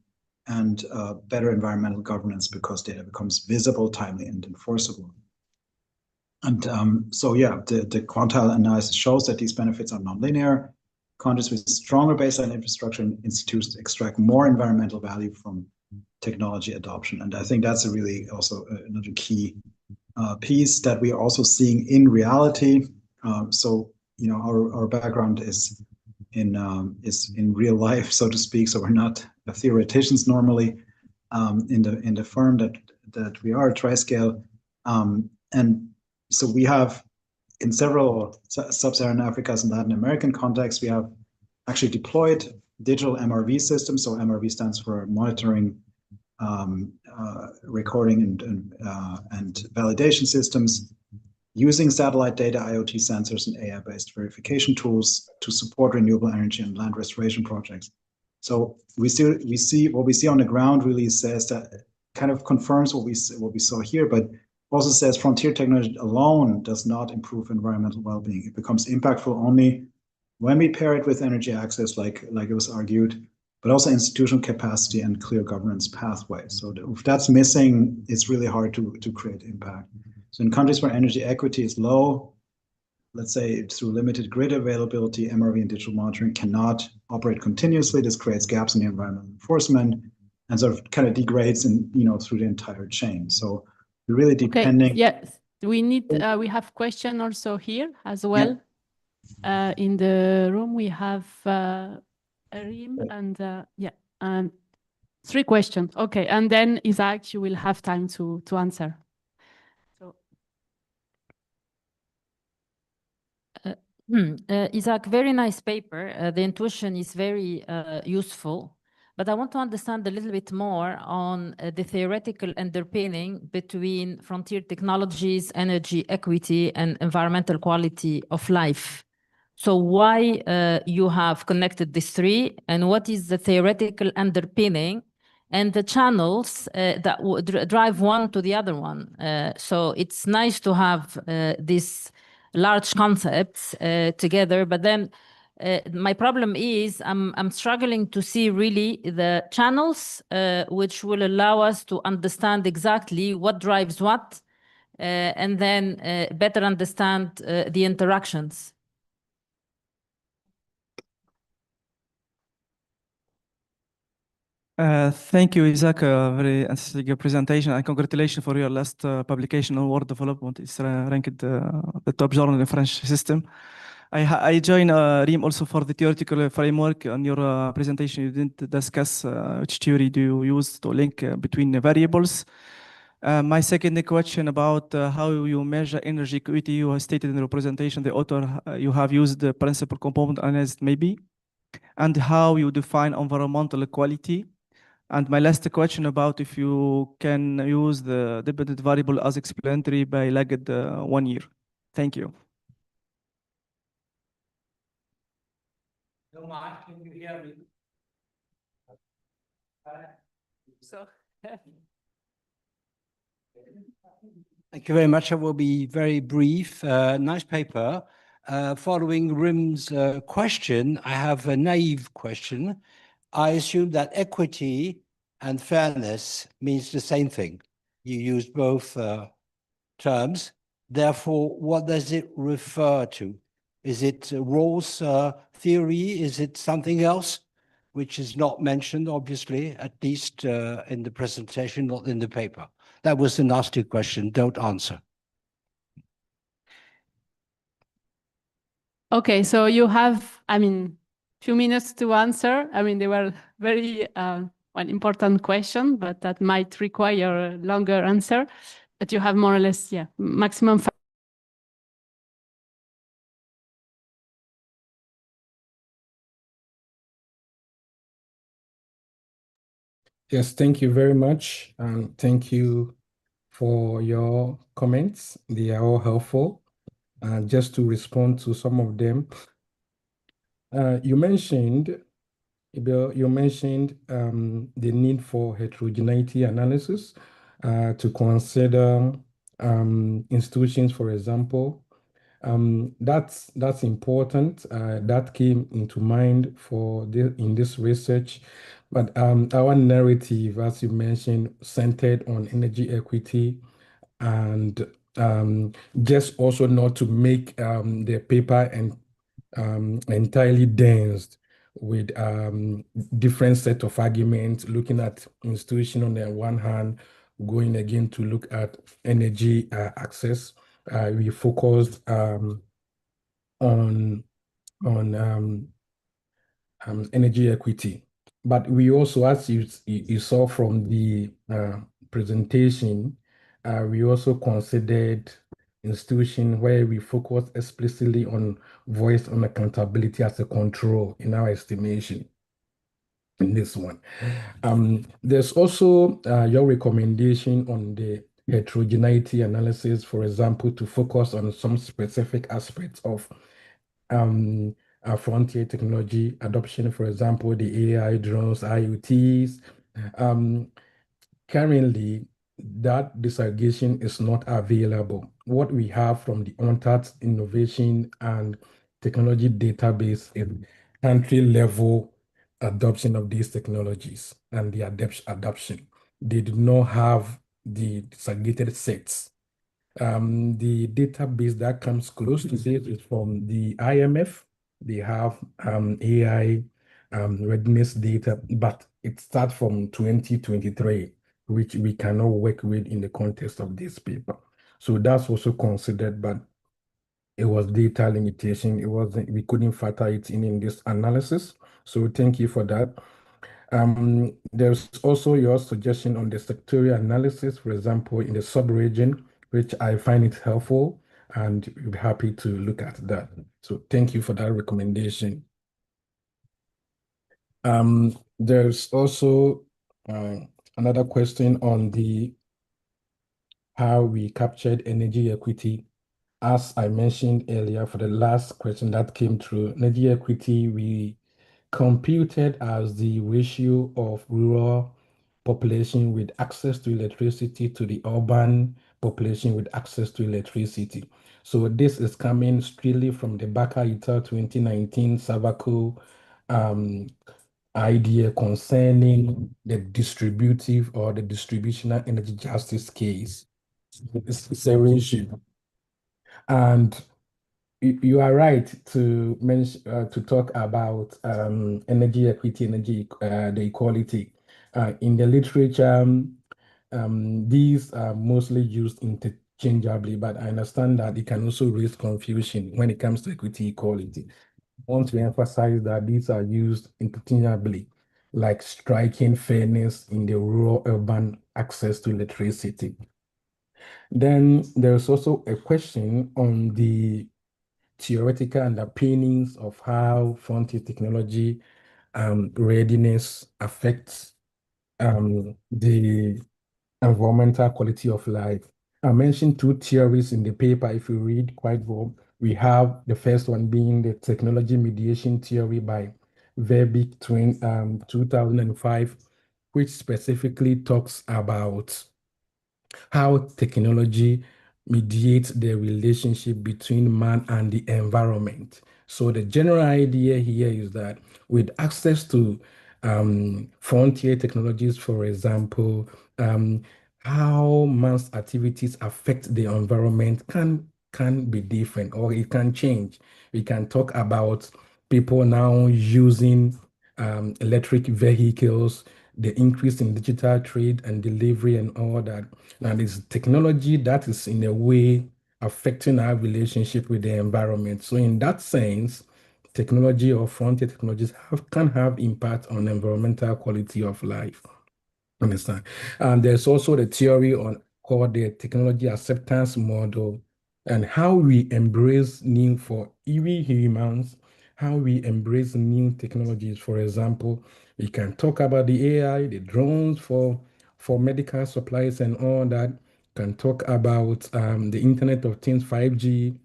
and better environmental governance because data becomes visible, timely, and enforceable. And so, yeah, the quantile analysis shows that these benefits are nonlinear. Countries with stronger baseline infrastructure and institutions extract more environmental value from technology adoption. And I think that's a really also another key piece that we are also seeing in reality. So, our background is in real life, so to speak. So we're not theoreticians normally in the firm that we are, TriScale. And so we have, in several sub-Saharan Africa's and Latin American contexts, we have actually deployed digital MRV systems. So MRV stands for monitoring, recording, and validation systems, using satellite data, IoT sensors, and AI-based verification tools to support renewable energy and land restoration projects. So we see what we see on the ground really says that, kind of confirms what we saw here, but also says frontier technology alone does not improve environmental well-being. It becomes impactful only when we pair it with energy access, like it was argued, but also institutional capacity and clear governance pathways. So if that's missing, it's really hard to create impact. So in countries where energy equity is low, let's say through limited grid availability, MRV and digital monitoring cannot operate continuously. This creates gaps in the environmental enforcement and sort of kind of degrades through the entire chain. So we're really depending. Okay. Yes, we have question also here as well. Yeah. In the room we have Arim and 3 questions. Okay, and then Isaac, you will have time to answer. So. Isaac, very nice paper. The intuition is very useful, but I want to understand a little bit more on the theoretical underpinning between frontier technologies, energy equity, and environmental quality of life. So why you have connected these 3, and what is the theoretical underpinning and the channels that would drive one to the other one? So it's nice to have this large concepts together, but then my problem is I'm struggling to see really the channels which will allow us to understand exactly what drives what, and then better understand the interactions. Thank you, Isaac. Very interesting presentation, and congratulations for your last publication on world development. It's ranked the top journal in French system. I join RIM also for the theoretical framework. On your presentation, you didn't discuss which theory do you use to link between the variables. My second question about how you measure energy equity, you have stated in the presentation, the author, you have used the principal component analysis maybe, and how you define environmental equality. And my last question about if you can use the dependent variable as explanatory by lagged 1 year. Thank you. Can you hear me? Thank you very much. I will be very brief. Nice paper. Following Rim's question, I have a naive question. I assume that equity and fairness means the same thing. You use both terms. Therefore, what does it refer to? Is it Rawls' theory? Is it something else, which is not mentioned, obviously, at least in the presentation, not in the paper? That was a nasty question. Don't answer. Okay, so you have, few minutes to answer. They were very one important question, but that might require a longer answer. But you have more or less, maximum 5. Yes, thank you very much. And thank you for your comments. They are all helpful. Just to respond to some of them, you mentioned the need for heterogeneity analysis to consider institutions, for example. That's important. That came into mind in this research. But our narrative, as you mentioned, centered on energy equity, and just also not to make the paper entirely dense with different set of arguments, looking at institution on the one hand, going again to look at energy access. We focused on energy equity. But we also, as you saw from the presentation, we also considered institution where we focus explicitly on voice on accountability as a control in our estimation in this one. There's also your recommendation on the heterogeneity analysis, for example, to focus on some specific aspects of frontier technology adoption, for example, the AI, drones, IoTs. Currently, that disaggregation is not available. What we have from the UNCTAD Innovation and Technology Database is country-level adoption of these technologies and the adoption. They do not have the disaggregated sets. The database that comes close to this is from the IMF. They have AI readiness data, but it starts from 2023, which we cannot work with in the context of this paper. So that's also considered, but it was data limitation. We couldn't factor it in this analysis. So thank you for that. There's also your suggestion on the sectorial analysis, for example, in the sub-region, which I find it helpful, and we'll be happy to look at that. So thank you for that recommendation. There's also another question on how we captured energy equity. As I mentioned earlier, for the last question that came through, energy equity, we computed as the ratio of rural population with access to electricity to the urban population with access to electricity. So this is coming strictly from the Baka Ita 2019 Savako idea concerning the distributive or the distributional energy justice case. It's a ratio. And you are right to mention to talk about energy equity, the equality. In the literature, these are mostly used interchangeably, but I understand that it can also raise confusion when it comes to equity equality. I want to emphasize that these are used interchangeably, like striking fairness in the rural-urban access to electricity. Then there's also a question on the theoretical underpinnings of how frontier technology readiness affects the environmental quality of life. I mentioned two theories in the paper. If you read quite well, we have the first one being the technology mediation theory by Verbeek 2005, which specifically talks about how technology mediates the relationship between man and the environment. So the general idea here is that with access to frontier technologies, for example, how man's activities affect the environment can be different, or it can change. We can talk about people now using electric vehicles, the increase in digital trade and delivery and all that. Now, this technology that is in a way affecting our relationship with the environment. So in that sense, technology or frontier technologies can have impact on environmental quality of life. Understand? And there's also the theory called the technology acceptance model, and how we embrace new for even humans, how we embrace new technologies. For example, we can talk about the AI, the drones for medical supplies and all that. Can talk about the Internet of Things, 5G.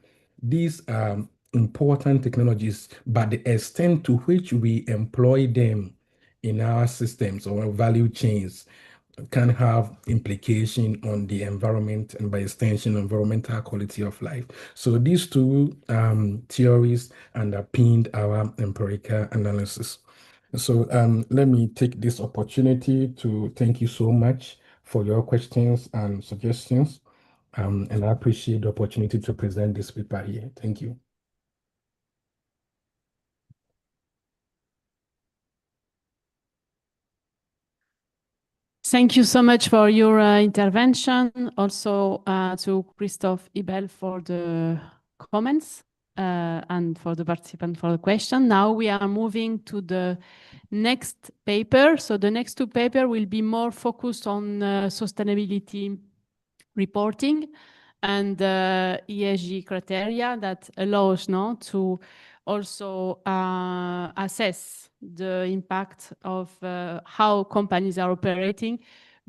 These are important technologies, but the extent to which we employ them in our systems or value chains can have implication on the environment and by extension environmental quality of life. So these two theories underpinned our empirical analysis. So let me take this opportunity to thank you so much for your questions and suggestions. And I appreciate the opportunity to present this paper here. Thank you. Thank you so much for your intervention. Also to Christophe Ibel for the comments and for the participant for the question. Now we are moving to the next paper. So the next two papers will be more focused on sustainability reporting and ESG criteria that allows to also assess the impact of how companies are operating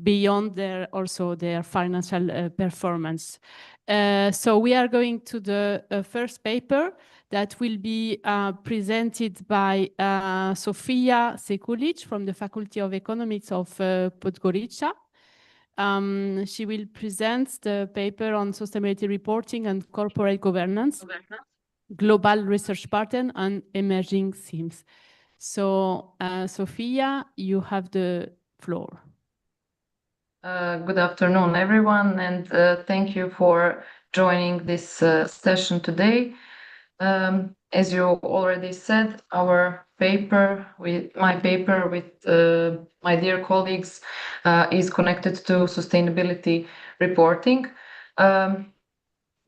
beyond their financial performance. So we are going to the first paper that will be presented by Sofia Sekulic from the Faculty of Economics of Podgorica. She will present the paper on sustainability reporting and corporate governance, global research pattern and emerging themes. So, Sofia, you have the floor. Good afternoon, everyone, and thank you for joining this session today. As you already said, my paper with my dear colleagues is connected to sustainability reporting.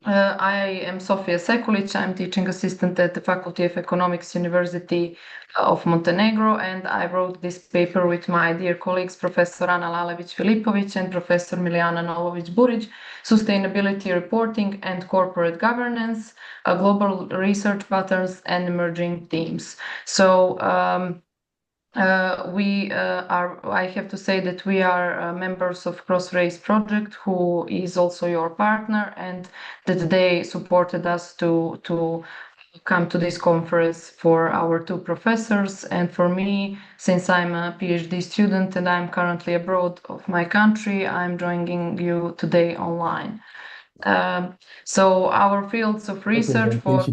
I am Sofia Sekulic. I'm teaching assistant at the Faculty of Economics, University of Montenegro, and I wrote this paper with my dear colleagues, Professor Ana Lalević-Filipović and Professor Milijana Novović-Burić, Sustainability Reporting and Corporate Governance, Global Research Patterns and Emerging Themes. So I have to say that we are members of Cross-Race Project, who is also your partner, and that they supported us to come to this conference for our two professors. And for me, since I'm a PhD student and I'm currently abroad of my country, I'm joining you today online. So our fields of research for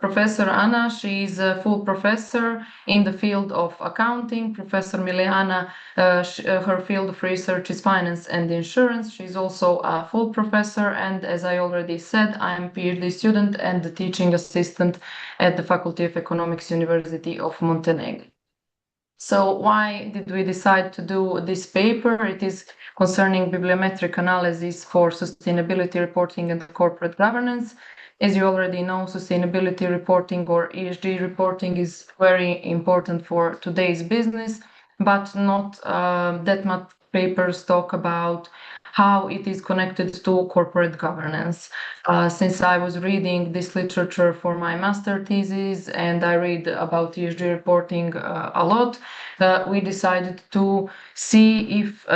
Professor Anna, she is a full professor in the field of accounting. Professor Milijana, her field of research is finance and insurance. She's also a full professor, and as I already said, I'm a PhD student and the teaching assistant at the Faculty of Economics, University of Montenegro. So why did we decide to do this paper? It is concerning bibliometric analysis for sustainability reporting and corporate governance. As you already know, sustainability reporting or ESG reporting is very important for today's business, but not that much papers talk about how it is connected to corporate governance. Since I was reading this literature for my master thesis and I read about ESG reporting a lot, we decided to see if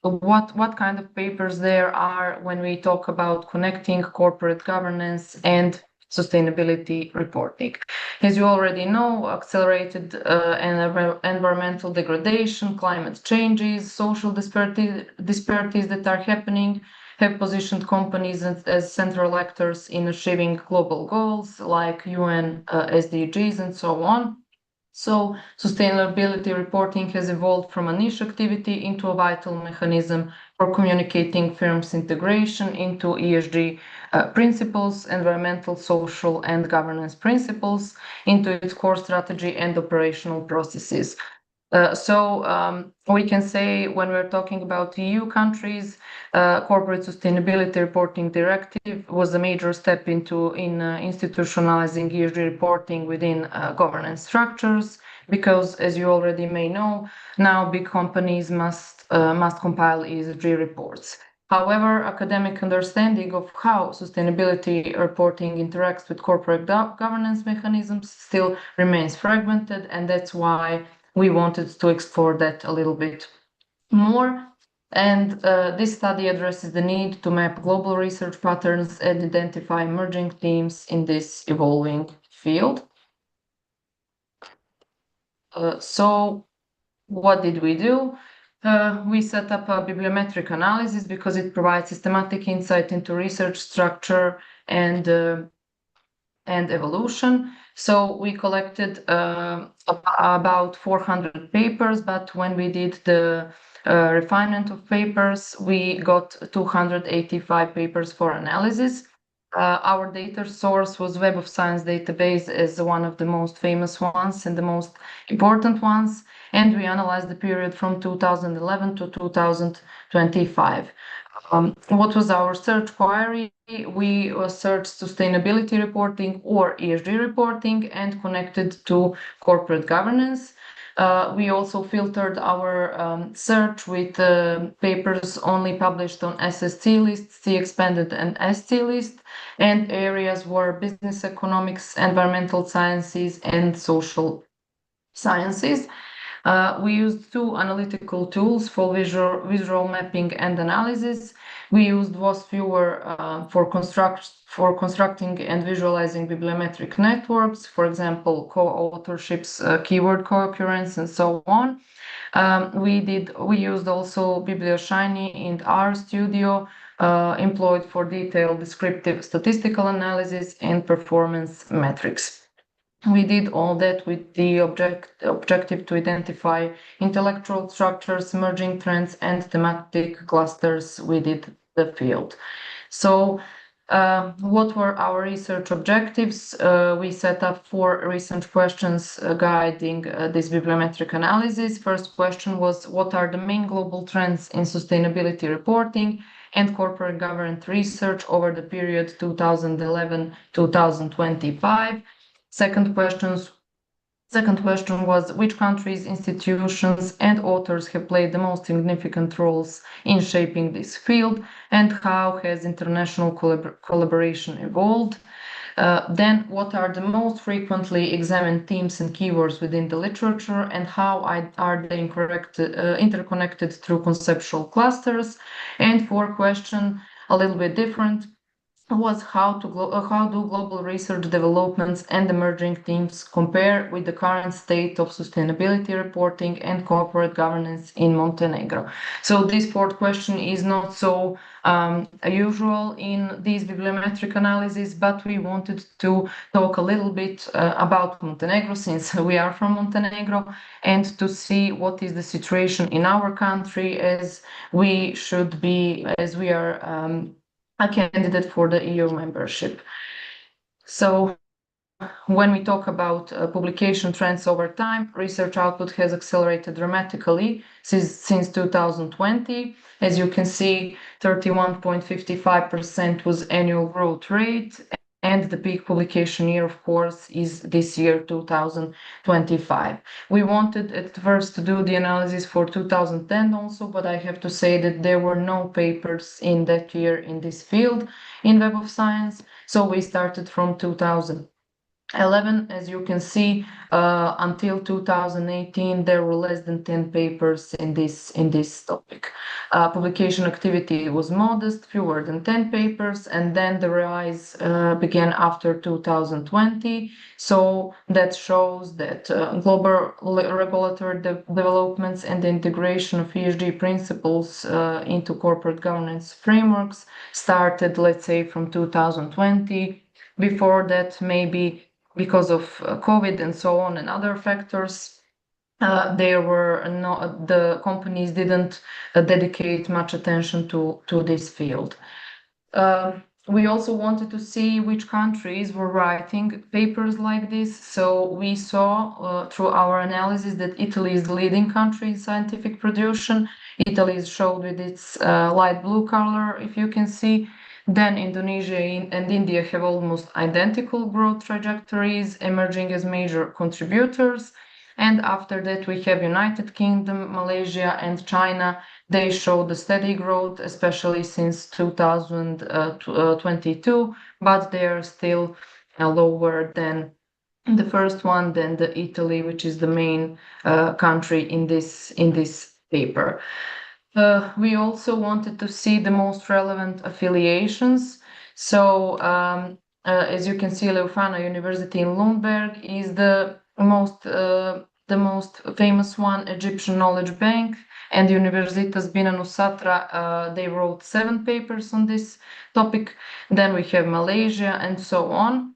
what kind of papers there are when we talk about connecting corporate governance and sustainability reporting. As you already know, accelerated environmental degradation, climate changes, social disparities that are happening have positioned companies as central actors in achieving global goals like UN SDGs and so on. So sustainability reporting has evolved from a niche activity into a vital mechanism for communicating firms' integration into ESG principles, environmental, social, and governance principles, into its core strategy and operational processes. We can say when we're talking about EU countries, Corporate Sustainability Reporting Directive was a major step in institutionalizing ESG reporting within governance structures, because as you already may know, now big companies must compile ESG reports. However, academic understanding of how sustainability reporting interacts with corporate governance mechanisms still remains fragmented, and that's why we wanted to explore that a little bit more. And this study addresses the need to map global research patterns and identify emerging themes in this evolving field. So what did we do? We set up a bibliometric analysis because it provides systematic insight into research structure and evolution. So we collected about 400 papers, but when we did the refinement of papers, we got 285 papers for analysis. Our data source was Web of Science database as one of the most famous ones and the most important ones, and we analyzed the period from 2011 to 2025. What was our search query? We searched sustainability reporting or ESG reporting and connected to corporate governance. We also filtered our search with papers only published on SST list, C expanded and ST list, and areas were business economics, environmental sciences, and social sciences. We used two analytical tools for visual mapping and analysis. We used WOS Viewer for constructing and visualizing bibliometric networks, for example, co-authorships, keyword co-occurrence, and so on. We used also BiblioShiny in RStudio, employed for detailed descriptive statistical analysis and performance metrics. We did all that with the objective to identify intellectual structures, emerging trends, and thematic clusters within the field. So What were our research objectives? We set up 4 recent questions guiding this bibliometric analysis. First question was, what are the main global trends in sustainability reporting and corporate governance research over the period 2011-2025? Second question was, which countries, institutions, and authors have played the most significant roles in shaping this field, and how has international collaboration evolved? Then, what are the most frequently examined themes and keywords within the literature, and how are they interconnected through conceptual clusters? And fourth question, a little bit different, was how do global research developments and emerging themes compare with the current state of sustainability reporting and corporate governance in Montenegro? So this fourth question is not so usual in these bibliometric analyses, but we wanted to talk a little bit about Montenegro, since we are from Montenegro, and to see what is the situation in our country, as we are a candidate for the EU membership. So when we talk about publication trends over time, research output has accelerated dramatically since 2020. As you can see, 31.55% was annual growth rate, and the peak publication year, of course, is this year, 2025. We wanted at first to do the analysis for 2010 also, but I have to say that there were no papers in that year in this field in Web of Science. So we started from 2011. As you can see, until 2018, there were less than 10 papers in this topic. Publication activity was modest, fewer than 10 papers, and then the rise began after 2020. So that shows that global regulatory developments and the integration of ESG principles into corporate governance frameworks started, let's say, from 2020. Before that, maybe because of COVID and so on and other factors, the companies didn't dedicate much attention to this field. We also wanted to see which countries were writing papers like this. So we saw through our analysis that Italy is the leading country in scientific production. Italy is shown with its light blue color, if you can see. Then Indonesia and India have almost identical growth trajectories, emerging as major contributors. And after that, we have United Kingdom, Malaysia, and China. They show the steady growth, especially since 2022, but they are still lower than the first one, than the Italy, which is the main country in this paper. We also wanted to see the most relevant affiliations. So as you can see, Leuphana University in Lundberg is the most famous one, Egyptian Knowledge Bank, and Universitas Bina Nusatra, they wrote 7 papers on this topic. Then we have Malaysia and so on.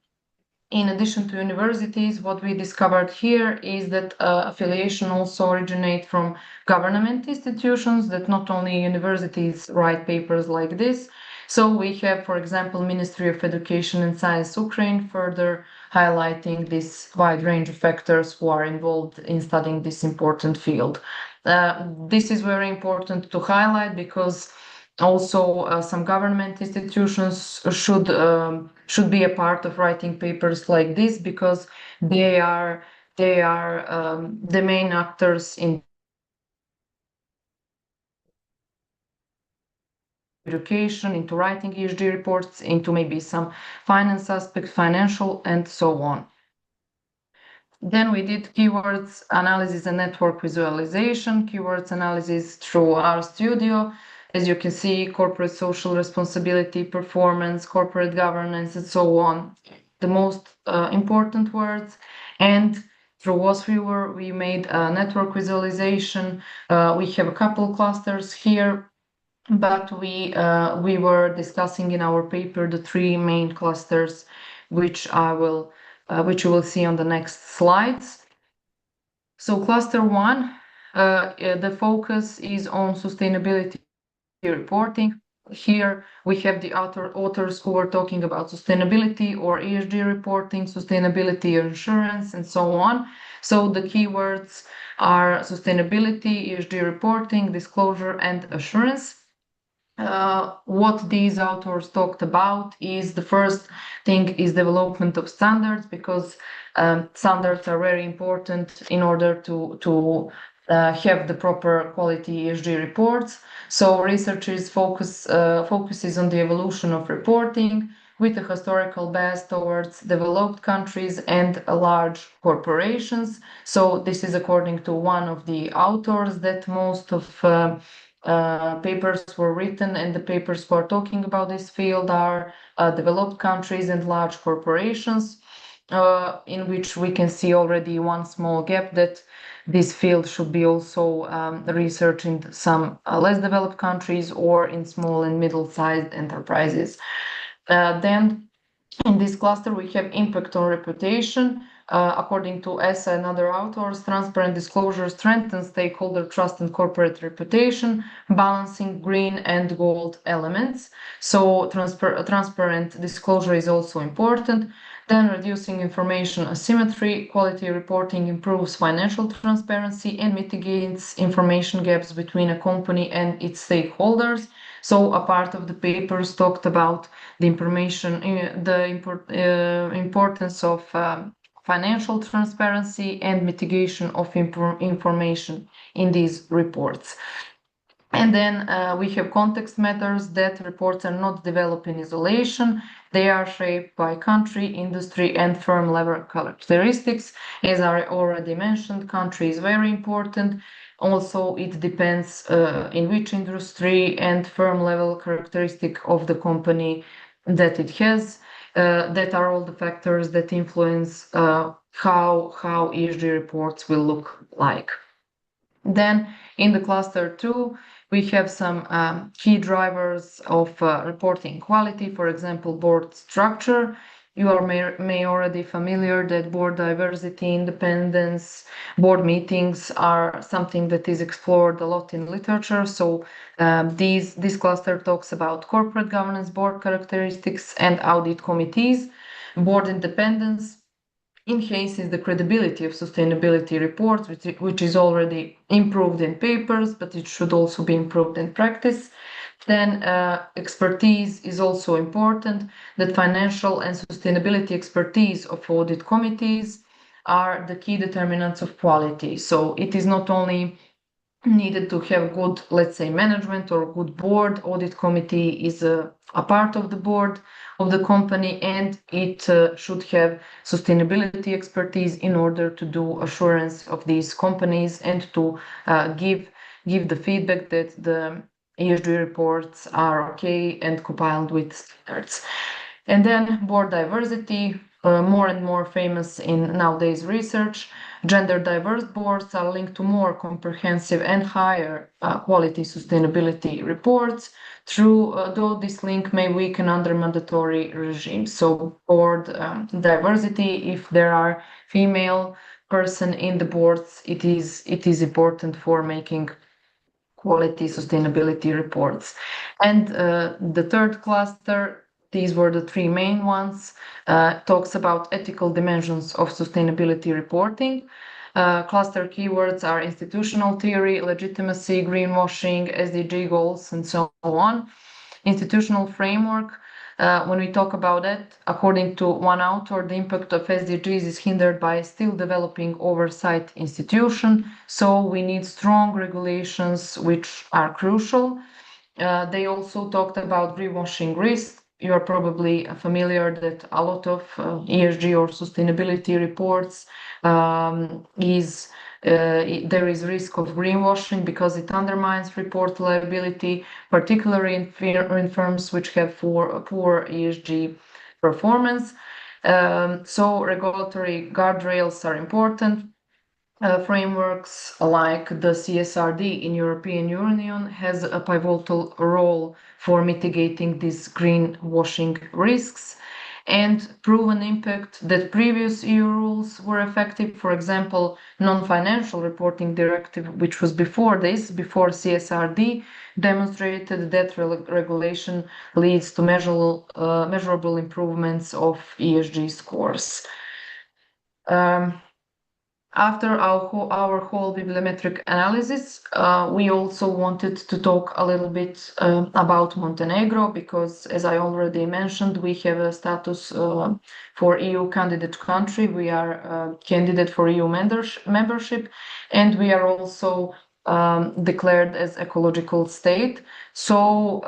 In addition to universities, what we discovered here is that affiliation also originate from government institutions, that not only universities write papers like this. So we have, for example, Ministry of Education and Science Ukraine, further highlighting this wide range of factors who are involved in studying this important field. This is very important to highlight, because also some government institutions should be a part of writing papers like this, because they are the main actors in education, into writing ESG reports, into maybe some finance aspects, financial, and so on. Then we did keywords analysis and network visualization, keywords analysis through RStudio. As you can see, corporate social responsibility, performance, corporate governance, and so on, the most important words. And through WASViewer, we made a network visualization. We have a couple clusters here, but we were discussing in our paper the 3 main clusters, which you will see on the next slides. So cluster 1, the focus is on sustainability reporting. here we have the authors who are talking about sustainability or ESG reporting, sustainability insurance, and so on. So the keywords are sustainability, ESG reporting, disclosure, and assurance. What these authors talked about is the first thing is development of standards, because standards are very important in order to have the proper quality ESG reports. So researchers focuses on the evolution of reporting with a historical bias towards developed countries and large corporations. So this is according to one of the authors that most of papers were written, and the papers who are talking about this field are developed countries and large corporations, in which we can see already one small gap, that this field should be also researched in some less developed countries or in small and middle-sized enterprises. Then in this cluster, we have impact on reputation. According to ESA and other authors, transparent disclosure strengthens stakeholder trust and corporate reputation, balancing green and gold elements. So transparent disclosure is also important. Then reducing information asymmetry, quality reporting improves financial transparency and mitigates information gaps between a company and its stakeholders. So a part of the papers talked about the information, the importance of financial transparency and mitigation of information in these reports. And then we have context matters, that reports are not developed in isolation. They are shaped by country, industry, and firm level characteristics. As I already mentioned, country is very important. Also, it depends in which industry and firm level characteristic of the company that it has. That are all the factors that influence how ESG reports will look like. Then in the cluster 2, we have some key drivers of reporting quality, for example, board structure. You are may already familiar that board diversity, independence, board meetings are something that is explored a lot in literature. So this cluster talks about corporate governance, board characteristics, and audit committees. Board independence enhances the credibility of sustainability reports, which is already improved in papers, but it should also be improved in practice. Then expertise is also important, that financial and sustainability expertise of audit committees are the key determinants of quality. So it is not only needed to have good, let's say, management or good board. Audit committee is a part of the board of the company, and it should have sustainability expertise in order to do assurance of these companies and to give the feedback that the ESG reports are okay and compiled with standards. And then board diversity, more and more famous in nowadays research. Gender diverse boards are linked to more comprehensive and higher quality sustainability reports. Though this link may weaken under mandatory regimes. So board diversity, if there are female person in the boards, it is important for making quality sustainability reports. And the third cluster, these were the three main ones, talks about ethical dimensions of sustainability reporting. Cluster keywords are institutional theory, legitimacy, greenwashing, SDG goals, and so on. Institutional framework, when we talk about it, according to one author, the impact of SDGs is hindered by still developing oversight institution. So we need strong regulations, which are crucial. They also talked about greenwashing risk. You are probably familiar that a lot of ESG or sustainability reports there is risk of greenwashing because it undermines report liability, particularly in firms which have poor ESG performance. So regulatory guardrails are important. Frameworks like the CSRD in European Union has a pivotal role for mitigating these greenwashing risks. and proven impact that previous EU rules were effective. For example, non-financial reporting directive, which was before CSRD, demonstrated that regulation leads to measurable improvements of ESG scores. After our whole bibliometric analysis, we also wanted to talk a little bit about Montenegro, because as I already mentioned, we have a status for EU candidate country. We are a candidate for EU membership, and we are also declared as ecological state. So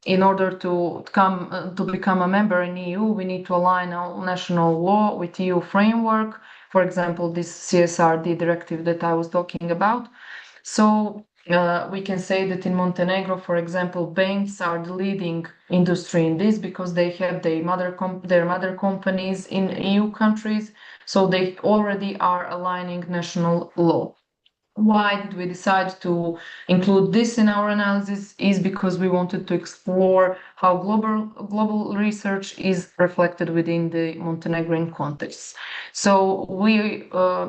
in order to become a member in EU, we need to align our national law with EU framework. For example, this CSRD directive that I was talking about. So we can say that in Montenegro, for example, banks are the leading industry in this, because they have their mother companies in EU countries. So they already are aligning national law. Why did we decide to include this in our analysis? Is because we wanted to explore how global research is reflected within the Montenegrin context. So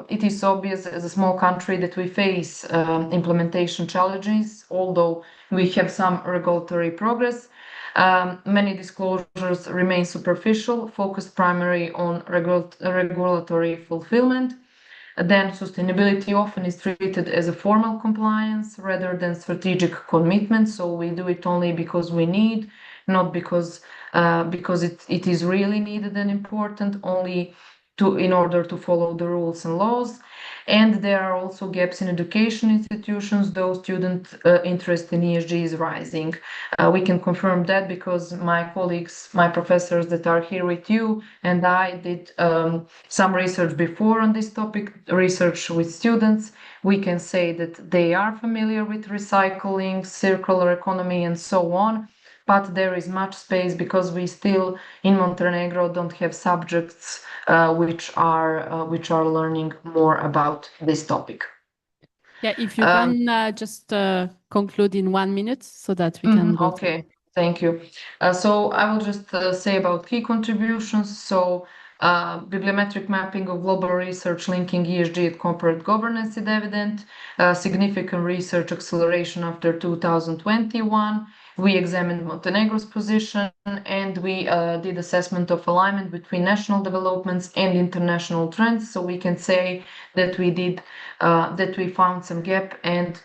it is obvious as a small country that we face implementation challenges, although we have some regulatory progress. Many disclosures remain superficial, focused primarily on regulatory fulfillment. Then sustainability often is treated as a formal compliance rather than strategic commitment. So we do it only because we need, not because it is really needed and important, only in order to follow the rules and laws. And there are also gaps in education institutions, though student interest in ESG is rising. We can confirm that because my colleagues, my professors that are here with you, and I did some research before on this topic, research with students. We can say that they are familiar with recycling, circular economy, and so on. But there is much space because we still in Montenegro don't have subjects which are learning more about this topic. Yeah, if you can just conclude in 1 minute so that we can go. Okay, thank you. So I will just say about key contributions. So bibliometric mapping of global research linking ESG and corporate governance is evident. Significant research acceleration after 2021. We examined Montenegro's position, and we did assessment of alignment between national developments and international trends. So we can say that we found some gap and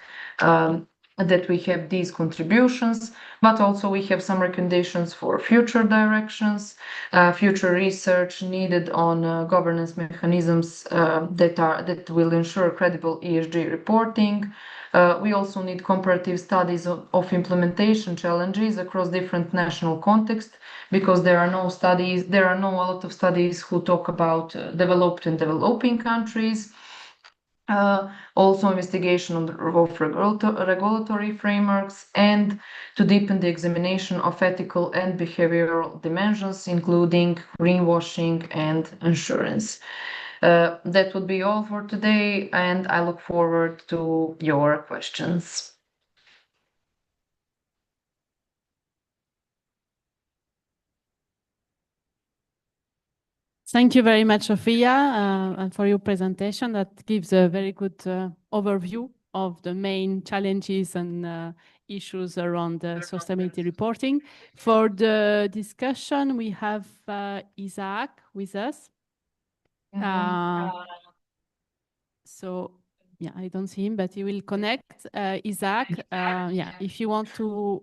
that we have these contributions, but also we have some recommendations for future directions, future research needed on governance mechanisms that will ensure credible ESG reporting. We also need comparative studies of implementation challenges across different national contexts, because there are a lot of studies who talk about developed and developing countries. Also investigation of regulatory frameworks, and to deepen the examination of ethical and behavioral dimensions, including greenwashing and insurance. That would be all for today, and I look forward to your questions. Thank you very much, Sofia, and for your presentation. That gives a very good overview of the main challenges and issues around sustainability reporting. For the discussion, we have Isaac with us. So yeah, I don't see him, but he will connect. Isaac, yeah, if you want to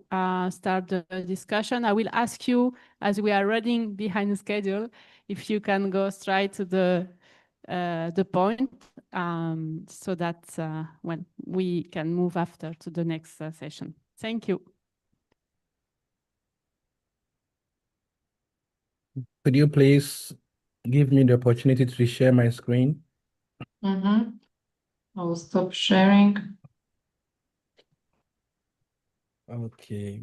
start the discussion, I will ask you, as we are running behind the schedule, if you can go straight to the point, so that when we can move after to the next session. Thank you. Could you please give me the opportunity to share my screen? I will stop sharing. Okay.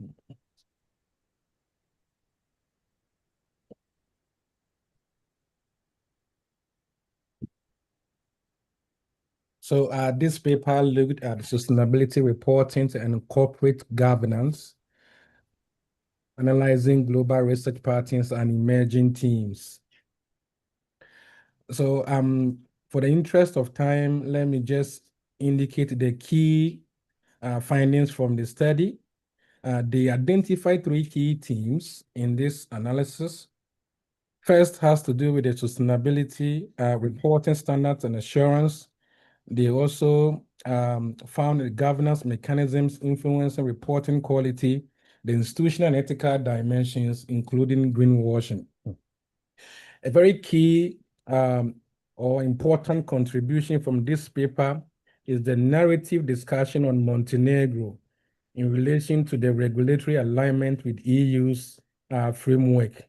So this paper looked at sustainability reporting and corporate governance. analyzing global research patterns and emerging themes. So for the interest of time, let me just indicate the key findings from the study. They identified 3 key themes in this analysis. First has to do with the sustainability reporting standards and assurance. They also found the governance mechanisms influencing reporting quality, the institutional and ethical dimensions, including greenwashing. A very key or important contribution from this paper is the narrative discussion on Montenegro in relation to the regulatory alignment with EU's framework.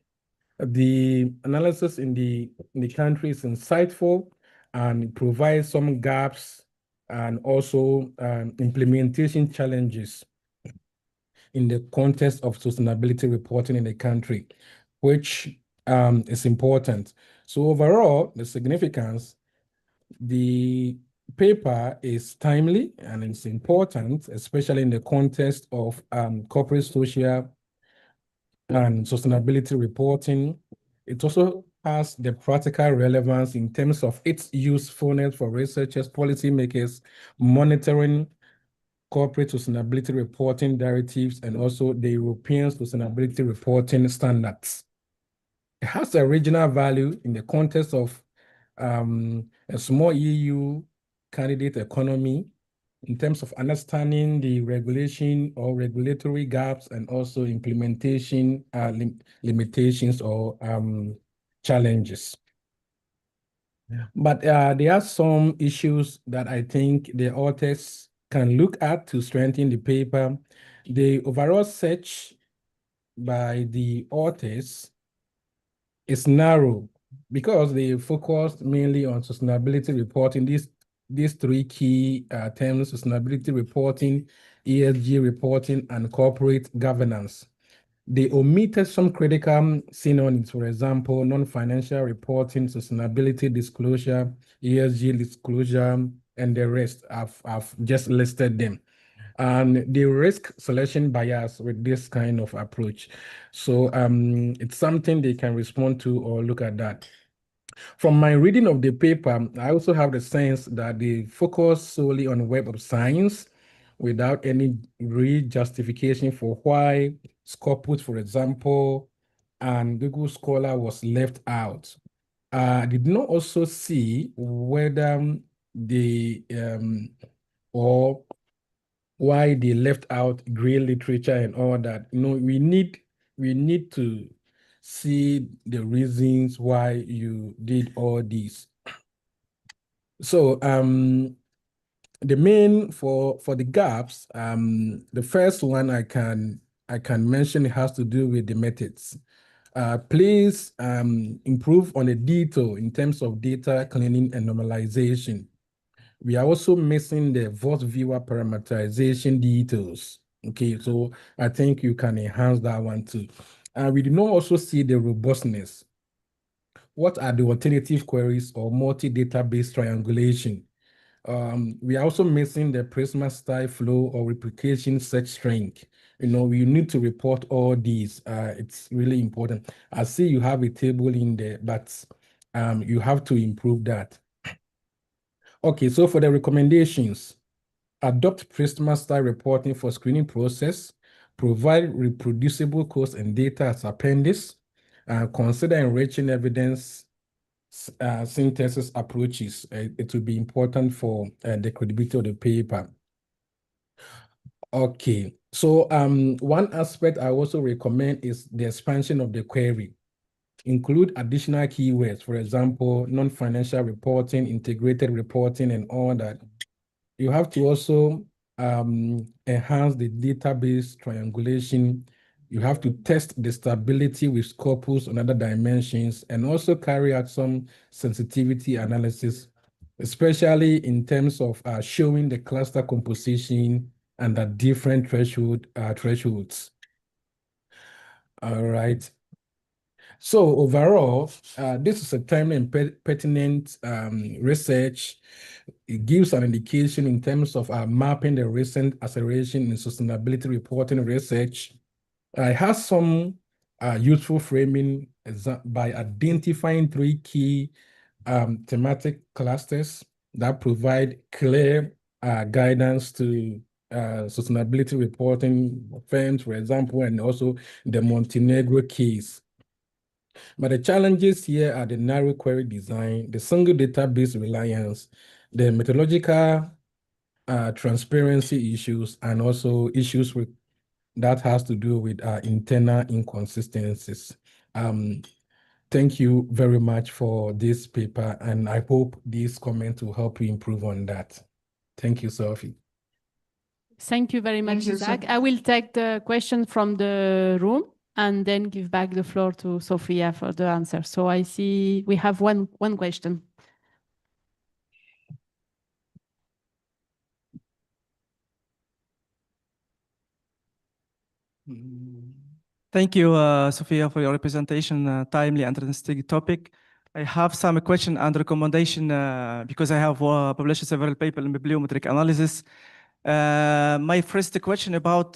The analysis in the country is insightful and provides some gaps and also implementation challenges in the context of sustainability reporting in the country, which is important. So overall, the significance, the paper is timely and it's important, especially in the context of corporate social and sustainability reporting. It also has the practical relevance in terms of its usefulness for researchers, policymakers, monitoring corporate sustainability reporting directives, and also the European sustainability reporting standards. It has a regional value in the context of a small EU candidate economy in terms of understanding the regulation or regulatory gaps and also implementation limitations or challenges. But there are some issues that I think the authors can look at to strengthen the paper. The overall search by the authors is narrow because they focused mainly on sustainability reporting. These 3 key terms: sustainability reporting, ESG reporting, and corporate governance. They omitted some critical synonyms, for example, non-financial reporting, sustainability disclosure, ESG disclosure, and the rest. I've just listed them. And the risk selection bias with this kind of approach. So it's something they can respond to or look at that. From my reading of the paper, I also have the sense that they focus solely on Web of Science without any real justification for why Scopus, for example, and Google Scholar was left out. I did not also see whether the or why they left out green literature and all that. We need to see the reasons why you did all this. So the main for the gaps, the first one I can mention has to do with the methods. Please improve on the detail in terms of data cleaning and normalization. We are also missing the vote viewer parameterization details. Okay, so I think you can enhance that one too. We do not also see the robustness. What are the alternative queries or multi-database triangulation? We are also missing the Prisma style flow or replication search strength. We need to report all these. It's really important. I see you have a table in there, but you have to improve that. Okay, so for the recommendations, adopt Prisma style reporting for screening process, provide reproducible codes and data as appendix, consider enriching evidence synthesis approaches. It will be important for the credibility of the paper. Okay, so one aspect I also recommend is the expansion of the query. Include additional keywords, for example, non-financial reporting, integrated reporting, and all that. You have to also enhance the database triangulation. You have to test the stability with Scopus on other dimensions, and also carry out some sensitivity analysis, especially in terms of showing the cluster composition and the different thresholds. All right. So overall, this is a timely and pertinent research. It gives an indication in terms of mapping the recent acceleration in sustainability reporting research. I have some useful framing by identifying 3 key thematic clusters that provide clear guidance to sustainability reporting firms, for example, and also the Montenegro case. But the challenges here are the narrow query design, the single database reliance, the methodological transparency issues, and also issues with that has to do with internal inconsistencies. Thank you very much for this paper, and I hope this comment will help you improve on that. Thank you, Sophie. Thank you very much, you, Isaac. Sophie. I will take the question from the room and then give back the floor to Sophia for the answer. So I see we have one question. Thank you, Sophia, for your representation, timely and interesting topic. I have some question and recommendation because I have published several papers in bibliometric analysis. My first question about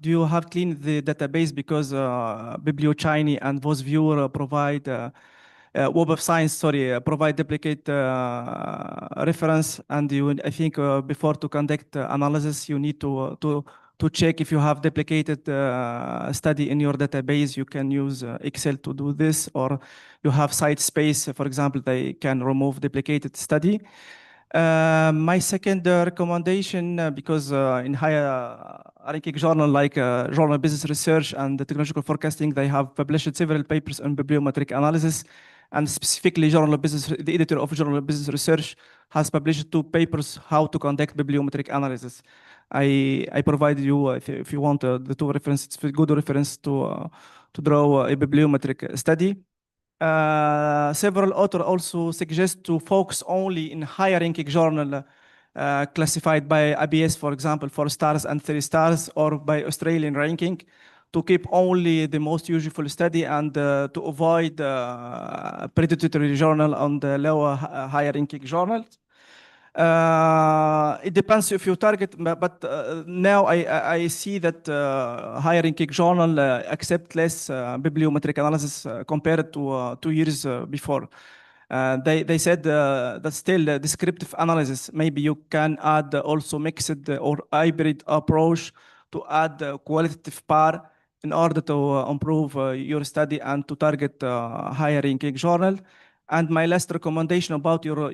do you have cleaned the database because BiblioChiny and VozViewer provide Web of Science, provide duplicate reference, and I think before to conduct analysis, you need to check if you have duplicated study in your database. You can use Excel to do this, or you have site space, for example, they can remove duplicated study. My second recommendation, because in higher ranking journal like Journal of Business Research and the Technological Forecasting, they have published several papers on bibliometric analysis, and specifically Journal of Business, the editor of Journal of Business Research has published 2 papers how to conduct bibliometric analysis. I provided you, if you want, the 2 references. It's a good reference to draw a bibliometric study. Several authors also suggest to focus only in higher ranking journal classified by ABS, for example, 4 stars and 3 stars, or by Australian ranking, to keep only the most useful study and to avoid predatory journal on the lower higher ranking journals. It depends if you target, but now I see that higher ranking journal accept less bibliometric analysis compared to 2 years before. They said that still descriptive analysis, maybe you can add also mixed or hybrid approach to add qualitative part in order to improve your study and to target higher ranking journal. And my last recommendation about your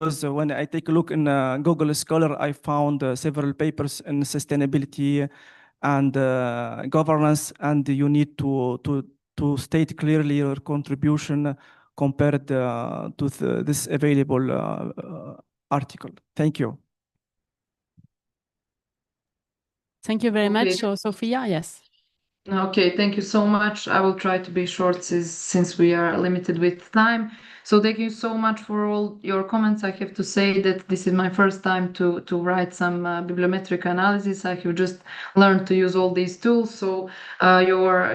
because when I take a look in Google Scholar, I found several papers in sustainability and governance, and you need to state clearly your contribution compared to this available article. Thank you. Thank you very much. So, Sophia, yes. Okay, thank you so much. I will try to be short since we are limited with time. So thank you so much for all your comments. I have to say that this is my first time to write some bibliometric analysis. I have just learned to use all these tools. So your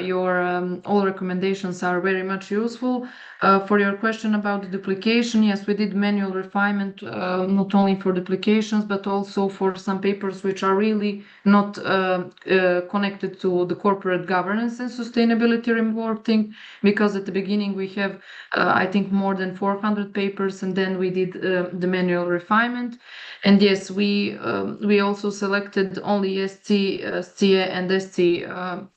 all recommendations are very much useful. For your question about the duplication, yes, we did manual refinement, not only for duplications, but also for some papers which are really not connected to the corporate governance and sustainability reporting, because at the beginning we have, I think, more than 400 papers, and then we did the manual refinement. And yes, we also selected only ST, STA and ST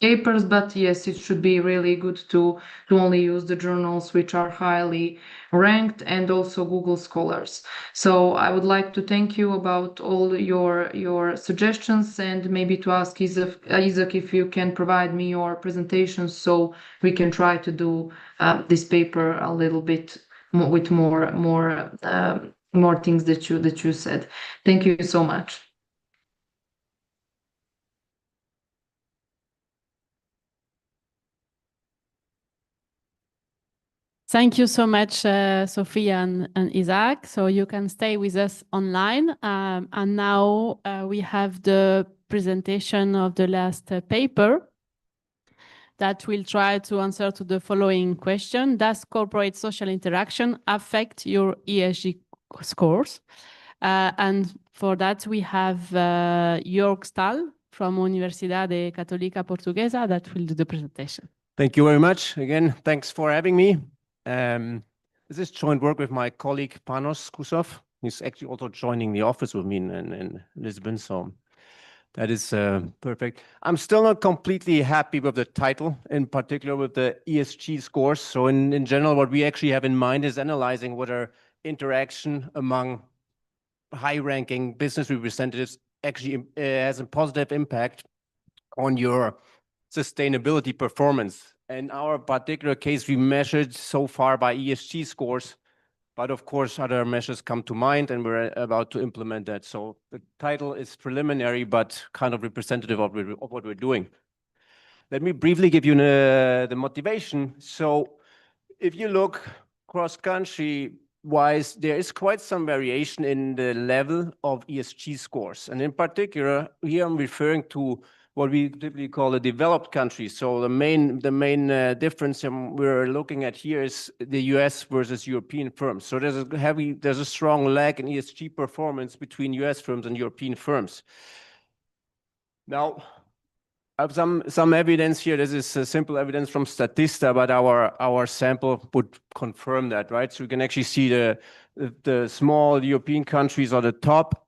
papers, but yes, it should be really good to only use the journals which are highly ranked, and also Google Scholars. So I would like to thank you about all your suggestions, and maybe to ask Isaac if you can provide me your presentations so we can try to do this paper a little bit more, with more things that you said. Thank you so much. Thank you so much, Sophia and Isaac. So you can stay with us online. And now we have the presentation of the last paper that will try to answer to the following question. Does corporate social interaction affect your ESG scores? And for that, we have Jörg Stahl from Universidade Católica Portuguesa that will do the presentation. Thank you very much. Again, thanks for having me. This is joint work with my colleague Panos Kusov. He's actually also joining the office with me in Lisbon, so that is perfect. I'm still not completely happy with the title, in particular with the ESG scores. So in general, what we actually have in mind is analyzing whether interaction among high-ranking business representatives actually has a positive impact on your sustainability performance. In our particular case, we measured so far by ESG scores, but of course, other measures come to mind and we're about to implement that. So the title is preliminary, but kind of representative of what we're doing. Let me briefly give you the motivation. So if you look cross-country wise, there is quite some variation in the level of ESG scores. And in particular, here I'm referring to what we typically call the developed countries. So the main difference we're looking at here is the US versus European firms. So there's a strong lag in ESG performance between US firms and European firms. Now, I have some evidence here. This is simple evidence from Statista, but our sample would confirm that, right? So you can actually see the small European countries on the top,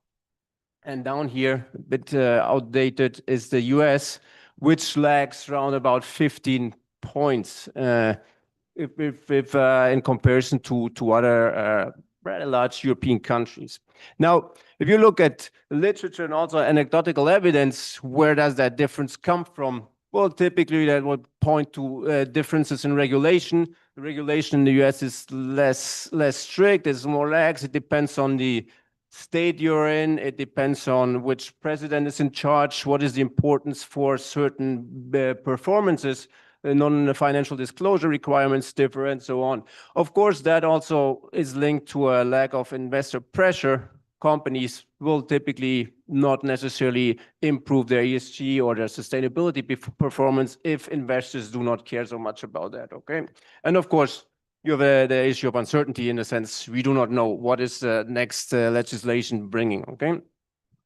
and down here, a bit outdated, is the US, which lags around about 15 points if in comparison to other rather large European countries. Now, if you look at literature and also anecdotal evidence, where does that difference come from? Well, typically that would point to differences in regulation. The regulation in the US is less strict, it's more lax, it depends on the state you're in, it depends on which president is in charge, what is the importance for certain performances, non-financial disclosure requirements differ, and so on. Of course, that also is linked to a lack of investor pressure. Companies will typically not necessarily improve their ESG or their sustainability performance if investors do not care so much about that, okay? And of course, you have the issue of uncertainty in the sense we do not know what is the next legislation bringing, okay?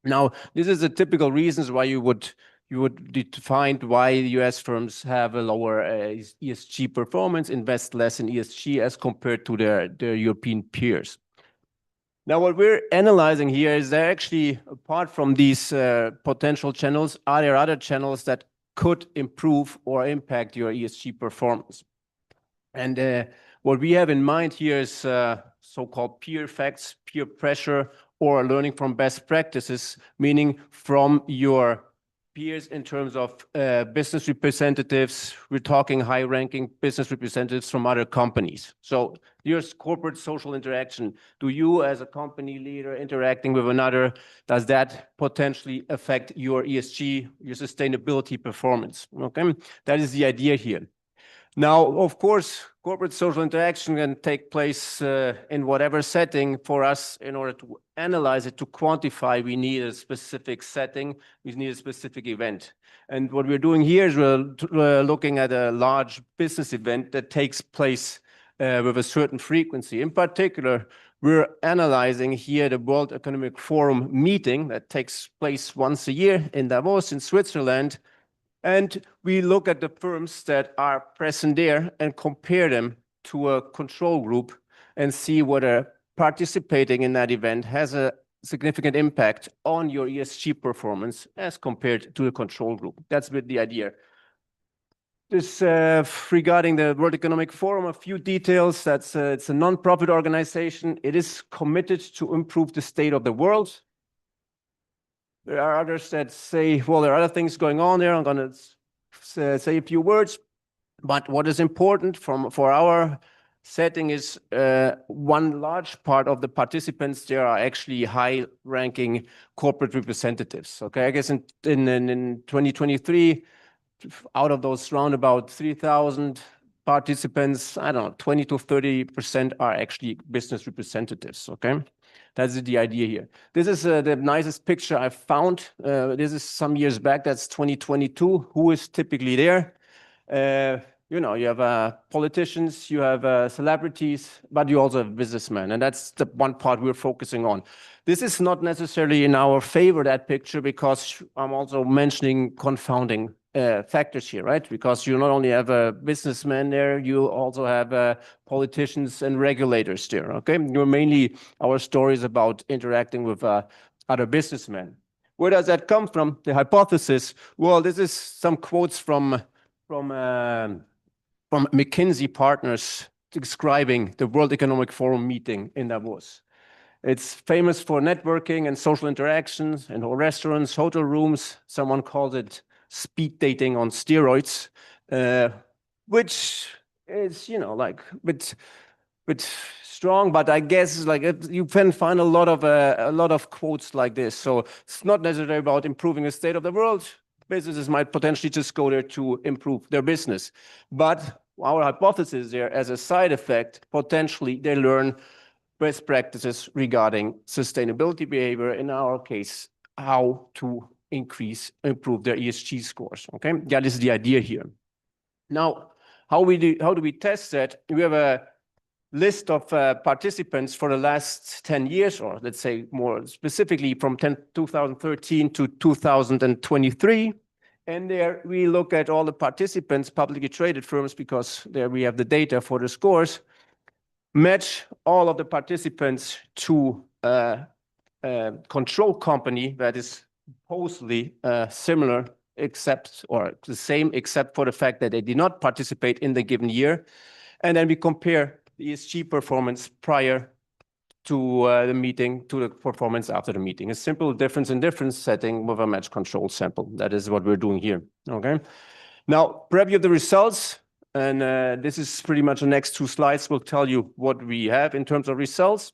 Now, this is the typical reasons why you would find why US firms have a lower ESG performance, invest less in ESG as compared to their European peers. Now, what we're analyzing here is there actually, apart from these potential channels, are there other channels that could improve or impact your ESG performance? And what we have in mind here is so-called peer effects, peer pressure, or learning from best practices, meaning from your peers in terms of business representatives. We're talking high-ranking business representatives from other companies. So here's corporate social interaction. Do you, as a company leader interacting with another, does that potentially affect your ESG, your sustainability performance? Okay, that is the idea here. Now, of course, corporate social interaction can take place in whatever setting. For us, in order to analyze it, to quantify, we need a specific setting, we need a specific event. And what we're doing here is we're looking at a large business event that takes place with a certain frequency. In particular, we're analyzing here the World Economic Forum meeting that takes place once a year in Davos in Switzerland. And we look at the firms that are present there and compare them to a control group and see whether participating in that event has a significant impact on your ESG performance as compared to the control group. That's a bit the idea. This regarding the World Economic Forum, a few details. It's a non-profit organization. It is committed to improve the state of the world. There are others that say, well, there are other things going on there. I'm going to say a few words. But what is important for our setting is one large part of the participants there are actually high-ranking corporate representatives. Okay, I guess in 2023, out of those round about 3,000 participants, I don't know, 20 to 30% are actually business representatives. Okay. That's the idea here. This is the nicest picture I've found. This is some years back. That's 2022. Who is typically there? You know, you have politicians, you have celebrities, but you also have businessmen. And that's the one part we're focusing on. This is not necessarily in our favor, that picture, because I'm also mentioning confounding factors here, right? Because you not only have businessmen there, you also have politicians and regulators there, okay? You're mainly, our story is about interacting with other businessmen. Where does that come from? The hypothesis? Well, this is some quotes from McKinsey Partners describing the World Economic Forum meeting in Davos. It's famous for networking and social interactions in restaurants, hotel rooms. Someone called it speed dating on steroids, which is, you know, like bit strong, but I guess like you can find a lot of quotes like this. So it's not necessarily about improving the state of the world. Businesses might potentially just go there to improve their business. But our hypothesis there, as a side effect, potentially they learn best practices regarding sustainability behavior, in our case, how to improve their ESG scores, okay? That is the idea here. Now, how do we test that? We have a list of participants for the last 10 years, or let's say more specifically from 2013 to 2023. And there we look at all the participants, publicly traded firms, because there we have the data for the scores, match all of the participants to a control company that is supposedly similar, except, or the same, except for the fact that they did not participate in the given year. And then we compare the ESG performance prior to the meeting to the performance after the meeting. A simple difference in difference setting with a match control sample. That is what we're doing here, okay? Now, preview of the results, and this is pretty much the next two slides will tell you what we have in terms of results.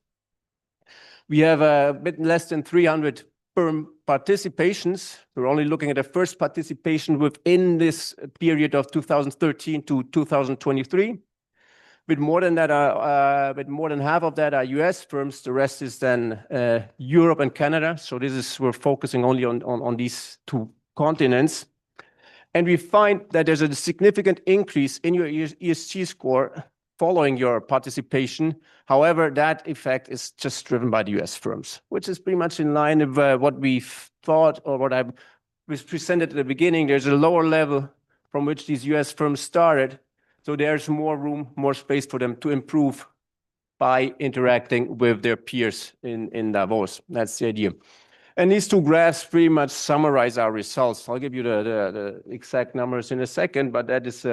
We have a bit less than 300 firm participations. We're only looking at the first participation within this period of 2013 to 2023. Bit more than that, bit more than half of that are US firms. The rest is then Europe and Canada. So this is, we're focusing only on these two continents. And we find that there's a significant increase in your ESG score following your participation. However, that effect is just driven by the US firms, which is pretty much in line with what we thought, or what I was presented at the beginning. There's a lower level from which these US firms started. So there's more room, more space for them to improve by interacting with their peers in Davos. That's the idea. And these two graphs pretty much summarize our results. I'll give you the exact numbers in a second, but that is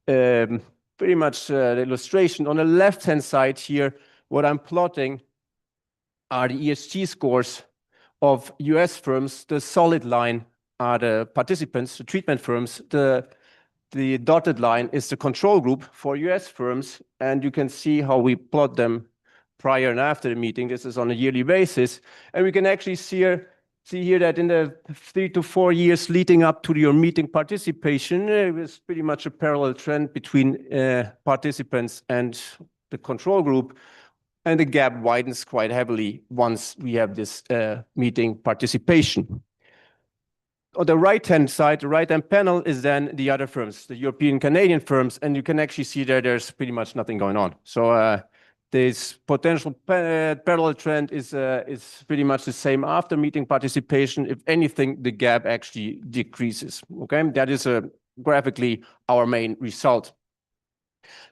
pretty much the illustration. On the left-hand side here, what I'm plotting are the ESG scores of US firms. The solid line are the participants, the treatment firms. The dotted line is the control group for US firms, and you can see how we plot them prior and after the meeting. This is on a yearly basis, and we can actually see here that in the 3 to 4 years leading up to your meeting participation, it was pretty much a parallel trend between participants and the control group, and the gap widens quite heavily once we have this meeting participation. On the right-hand side, the right-hand panel is then the other firms, the European Canadian firms, and you can actually see there's pretty much nothing going on. So this potential parallel trend is pretty much the same after meeting participation. If anything, the gap actually decreases, okay? That is graphically our main result.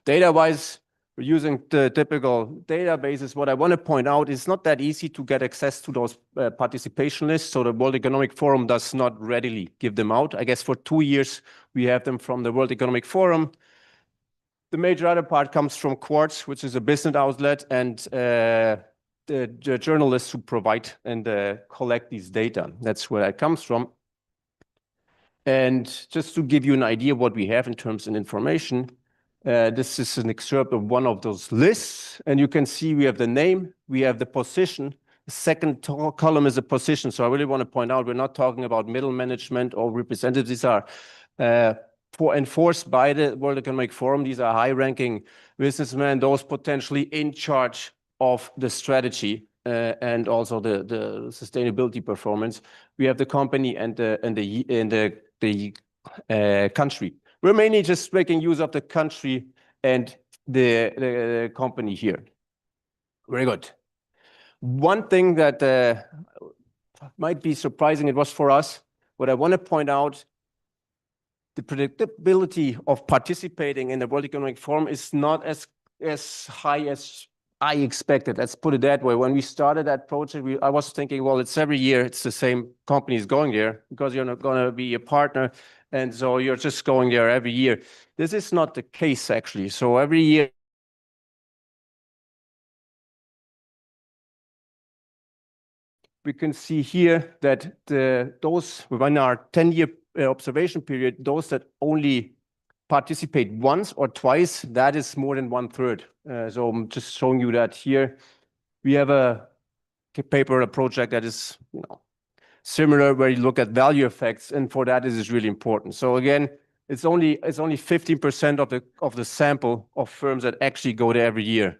Data-wise, we're using the typical databases. What I want to point out is not that easy to get access to those participation lists. So the World Economic Forum does not readily give them out. I guess for 2 years, we have them from the World Economic Forum. The major other part comes from Quartz, which is a business outlet, and the journalists who provide and collect these data. That's where that comes from. And just to give you an idea of what we have in terms of information, this is an excerpt of one of those lists, and you can see we have the name, we have the position. The second column is a position, so I really want to point out we're not talking about middle management or representatives. These are enforced by the World Economic Forum. These are high-ranking businessmen, those potentially in charge of the strategy and also the sustainability performance. We have the company and the country. We're mainly just making use of the country and the company here. Very good. One thing that might be surprising, it was for us, what I want to point out, the predictability of participating in the World Economic Forum is not as high as I expected. Let's put it that way. When we started that project, I was thinking, well, it's every year, it's the same companies going there because you're not going to be a partner. And so you're just going there every year. This is not the case, actually. So every year, we can see here that those within our 10-year observation period, those that only participate once or twice, that is more than 1/3. So I'm just showing you that here. We have a paper, a project that is similar, where you look at value effects, and for that, this is really important. So again, it's only 15% of the sample of firms that actually go there every year.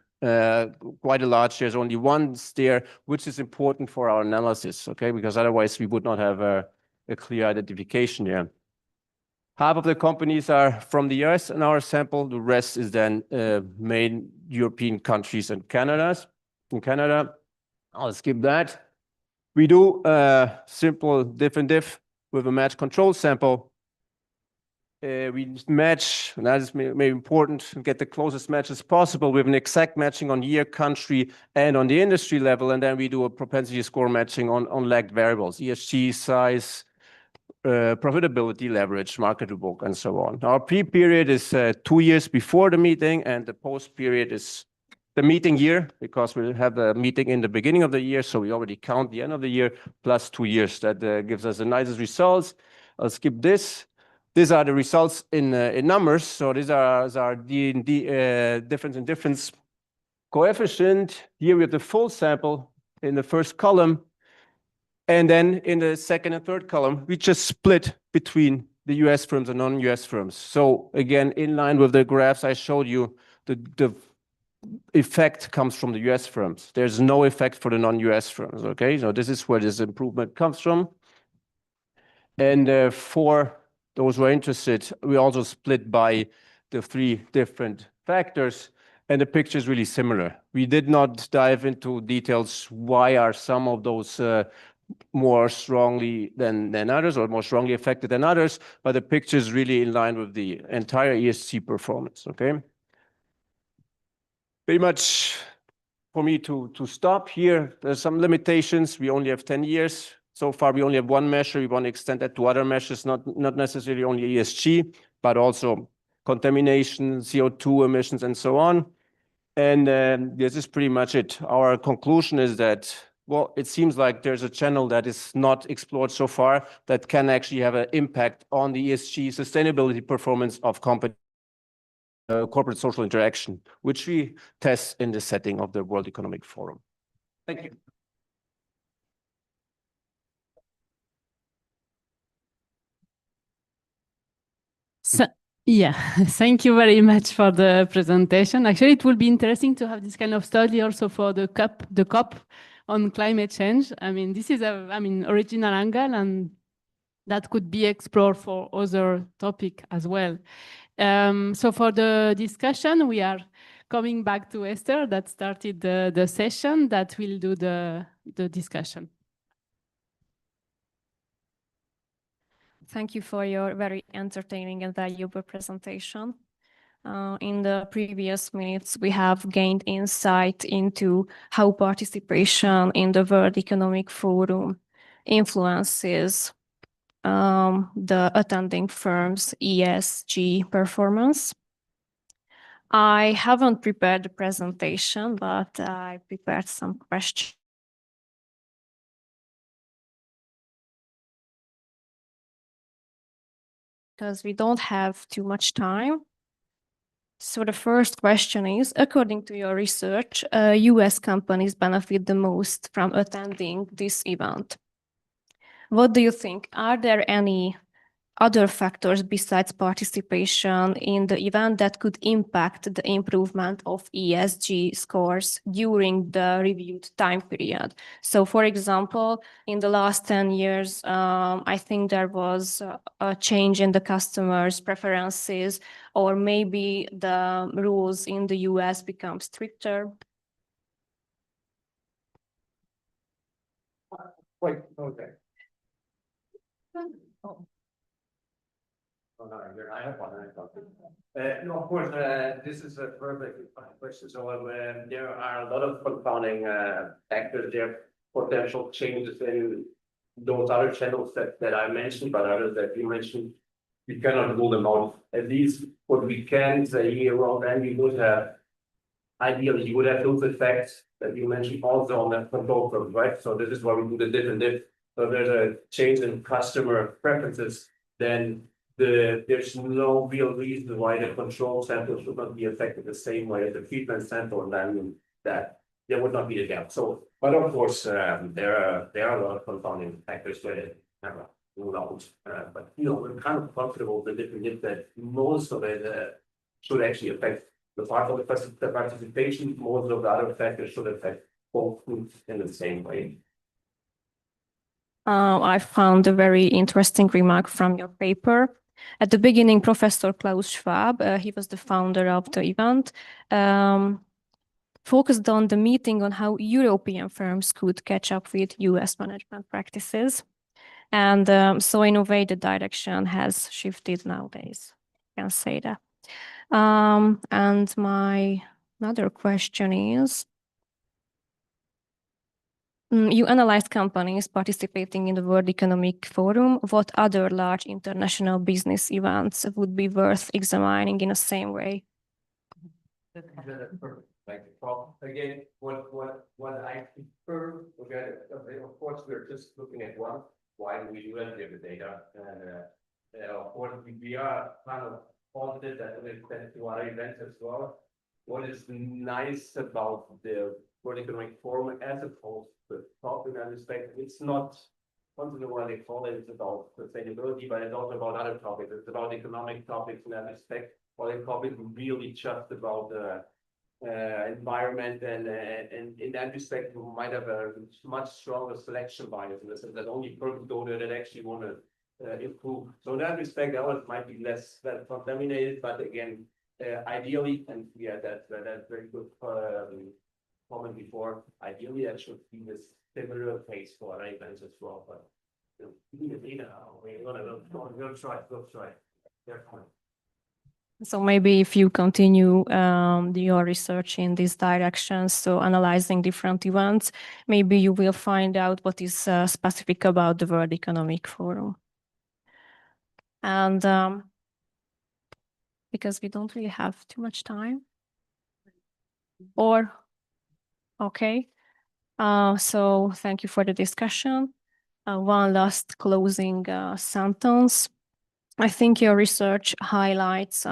Quite a large. There's only one there, which is important for our analysis, okay? Because otherwise we would not have a clear identification here. Half of the companies are from the US in our sample. The rest is then main European countries and Canada. I'll skip that. We do simple diff and diff with a match control sample. We match, and that is maybe important, to get the closest match as possible with an exact matching on year, country, and on the industry level. And then we do a propensity score matching on lagged variables, ESG, size, profitability, leverage, market to book, and so on. Our pre-period is 2 years before the meeting, and the post-period is the meeting year, because we'll have a meeting in the beginning of the year, so we already count the end of the year, plus 2 years. That gives us the nicest results. I'll skip this. These are the results in numbers. So these are the difference in difference coefficient. Here we have the full sample in the first column. And then in the second and third column, we just split between the US firms and non-US firms. So again, in line with the graphs I showed you, the effect comes from the US firms. There's no effect for the non-US firms, okay? So this is where this improvement comes from. And for those who are interested, we also split by the 3 different factors, and the picture is really similar. We did not dive into details why are some of those more strongly than others, or more strongly affected than others, but the picture is really in line with the entire ESG performance, okay? Pretty much for me to stop here. There's some limitations. We only have 10 years. So far, we only have one measure. We want to extend that to other measures, not necessarily only ESG, but also contamination, CO2 emissions, and so on. And this is pretty much it. Our conclusion is that, well, it seems like there's a channel that is not explored so far that can actually have an impact on the ESG sustainability performance of company, corporate social interaction, which we test in the setting of the World Economic Forum. Thank you. So, yeah, thank you very much for the presentation. Actually, it will be interesting to have this kind of study also for the COP on climate change. I mean, this is original angle, and that could be explored for other topic as well. So for the discussion, we are coming back to Esther that started the session that will do the discussion. Thank you for your very entertaining and valuable presentation. In the previous minutes, we have gained insight into how participation in the World Economic Forum influences the attending firms' ESG performance. I haven't prepared the presentation, but I prepared some questions. Because we don't have too much time. So the first question is, according to your research, US companies benefit the most from attending this event. What do you think? Are there any other factors besides participation in the event that could impact the improvement of ESG scores during the reviewed time period. So, for example, in the last 10 years, I think there was a change in the customers' preferences, or maybe the rules in the US become stricter. Wait, okay. Oh. Oh, no, I have one. No, of course, this is a perfectly fine question. So there are a lot of confounding factors there, potential changes in those other channels that I mentioned, but others that you mentioned, we cannot rule them out. At least what we can say here, well, then we would have, ideally, you would have those effects that you mentioned also on that control curve, right? So this is why we do the diff and diff. So there's a change in customer preferences, then there's no real reason why the control sample should not be affected the same way as the treatment sample, and then that there would not be a gap. So, but of course, there are a lot of confounding factors that rule out. But we're kind of comfortable with it that most of it should actually affect the part of the participation. Most of the other factors should affect both groups in the same way. I found a very interesting remark from your paper. At the beginning, Professor Klaus Schwab, he was the founder of the event, focused on the meeting on how European firms could catch up with US management practices. And so in a way, the direction has shifted nowadays. I can say that. And my another question is, you analyzed companies participating in the World Economic Forum. What other large international business events would be worth examining in the same way? That's perfect. Like, well, again, what I prefer, okay, of course, we're just looking at one. Why do we do that? We have the data, and of course, we are kind of positive that we extend to other events as well. What is nice about the World Economic Forum as opposed to talk in that respect, it's not once in a while they call it, it's about sustainability, but it's also about other topics. It's about economic topics in that respect, or they call it really just about the environment, and in that respect, we might have a much stronger selection bias in the sense that only persons go there that actually want to improve. So in that respect, ours might be less contaminated, but again, ideally, and we had that very good comment before, ideally that should be this similar pace for other events as well. But we need the data. We'll try. Definitely. So maybe if you continue your research in this direction, so analyzing different events, maybe you will find out what is specific about the World Economic Forum. And because we don't really have too much time, or okay. So thank you for the discussion. One last closing sentence. I think your research highlights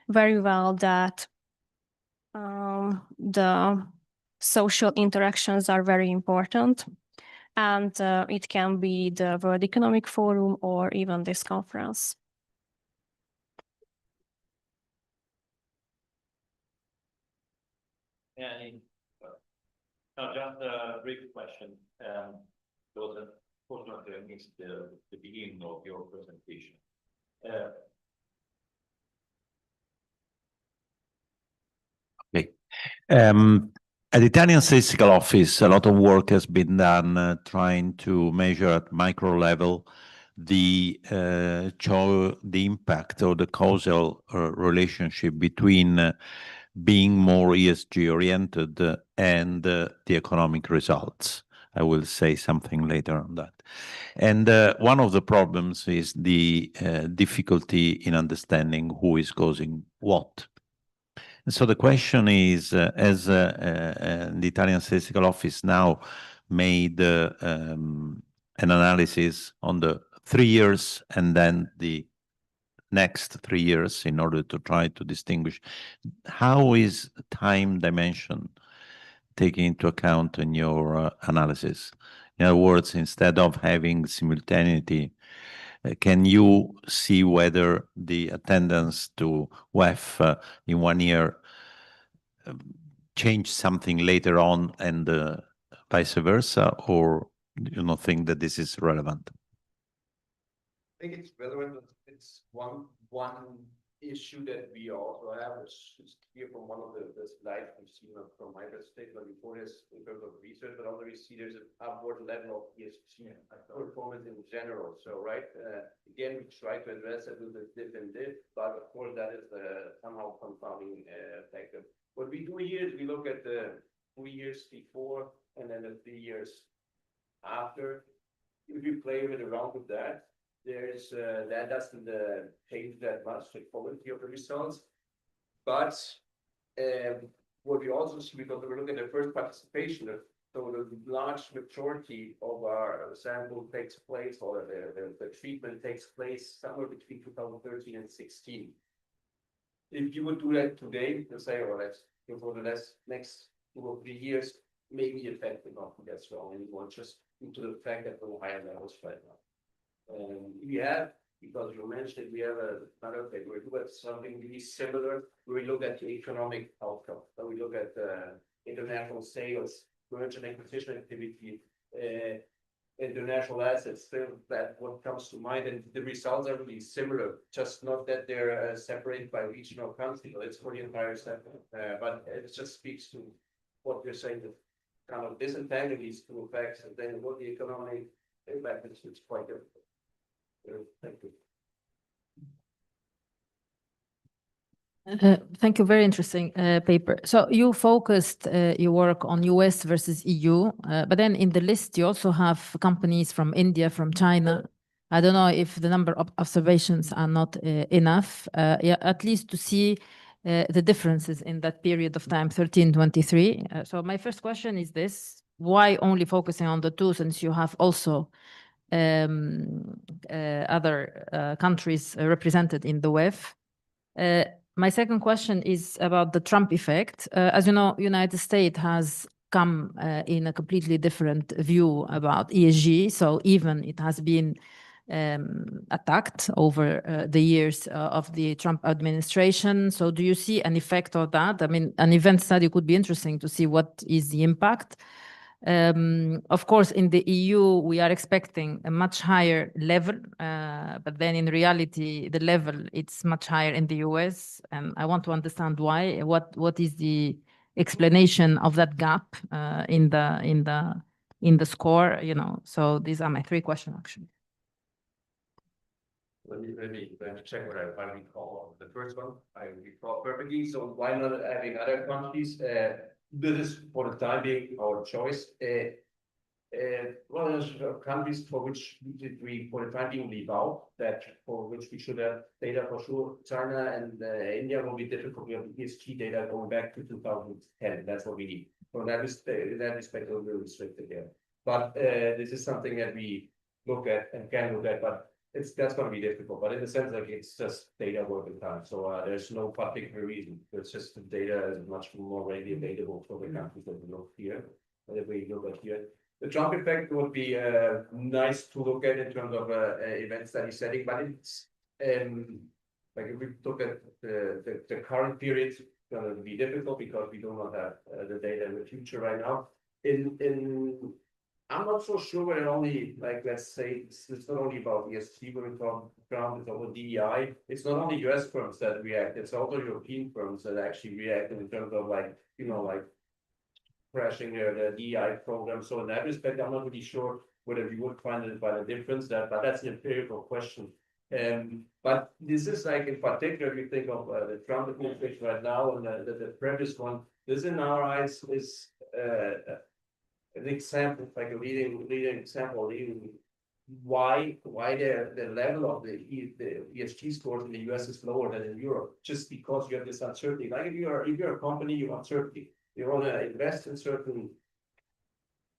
very well that the social interactions are very important, and it can be the World Economic Forum or even this conference. Just a brief question. Those unfortunately I missed the beginning of your presentation. Okay. At the Italian Statistical Office, a lot of work has been done trying to measure at micro level the impact or the causal relationship between being more ESG oriented and the economic results. I will say something later on that. And one of the problems is the difficulty in understanding who is causing what. And so the question is, as the Italian Statistical Office now made an analysis on the 3 years and then the next 3 years in order to try to distinguish, how is time dimension taken into account in your analysis? In other words, instead of having simultaneity Can you see whether the attendance to WEF in 1 year change something later on and vice versa, or do you not think that this is relevant? I think it's relevant. It's one issue that we also have, which is clear from one of the slides we've seen from my statement before this in terms of research, but also we see there's an upward level of ESG performance in general. So, right, again, we try to address it with the dip and dip, but of course that is somehow confounding factor. What we do here is we look at the 2 years before and then the 3 years after. If you play with around with that, there's that doesn't change that much the quality of the results. But what we also see, because we look at the first participation, so the large majority of our sample takes place, or the treatment takes place somewhere between 2013 and 16. If you would do that today, let's say, or let's for the next 2 or 3 years, maybe the effect will not be as strong anymore, just due to the fact that we're higher levels right now. We have, because you mentioned, we have another paper. We do something really similar. We look at the economic outcome. So we look at international sales, merger and acquisition activity, international assets. So that what comes to mind, and the results are really similar. Just not that they're separated by regional country. It's for the entire sector. But it just speaks to what you're saying, that kind of disentangle these two effects, and then what the economic impact is. It's quite different. Thank you. Thank you. Very interesting paper. So you focused your work on US versus EU, but then in the list you also have companies from India, from China. I don't know if the number of observations are not enough, yeah, at least to see the differences in that period of time, 13-23. So my first question is this: why only focusing on the two, since you have also other countries represented in the WEF? My second question is about the Trump effect. As you know, United States has come in a completely different view about ESG. So even it has been attacked over the years of the Trump administration. So do you see an effect of that? I mean, an event study could be interesting to see what is the impact. Of course, in the EU, we are expecting a much higher level, but then in reality, the level it's much higher in the US, and I want to understand why. What is the explanation of that gap in the score? You know, so these are my 3 questions actually. Let me check what I recall. The first one I recall perfectly. So why not having other countries? This is for the time being our choice. Well, there's countries for which we for the time being leave out, that for which we should have data for sure. China and India will be difficult. We have ESG data going back to 2010. That's what we need. So that respect, we're very restricted there. But this is something that we look at and can look at, but that's going to be difficult. But in the sense, like, it's just data work in time. So there's no particular reason. It's just the data is much more readily available for the countries that we look here. That we look at here. The Trump effect would be nice to look at in terms of event study setting, but it's like if we look at the current period, it's going to be difficult because we do not have the data in the future right now. I'm not so sure whether only, like, let's say, it's not only about ESG, when we talk Trump, it's about DEI. It's not only US firms that react, it's also European firms that actually react in terms of, like, you know, like crashing the DEI program. So in that respect, I'm not really sure whether you would find it by the difference, but that's an empirical question. But this is, like, in particular, if you think of the Trump administration right now and the previous one, this in our eyes is an example, like a leading example, why the level of the ESG scores in the US is lower than in Europe, just because you have this uncertainty. Like if you're a company, you have uncertainty. You want to invest in certain,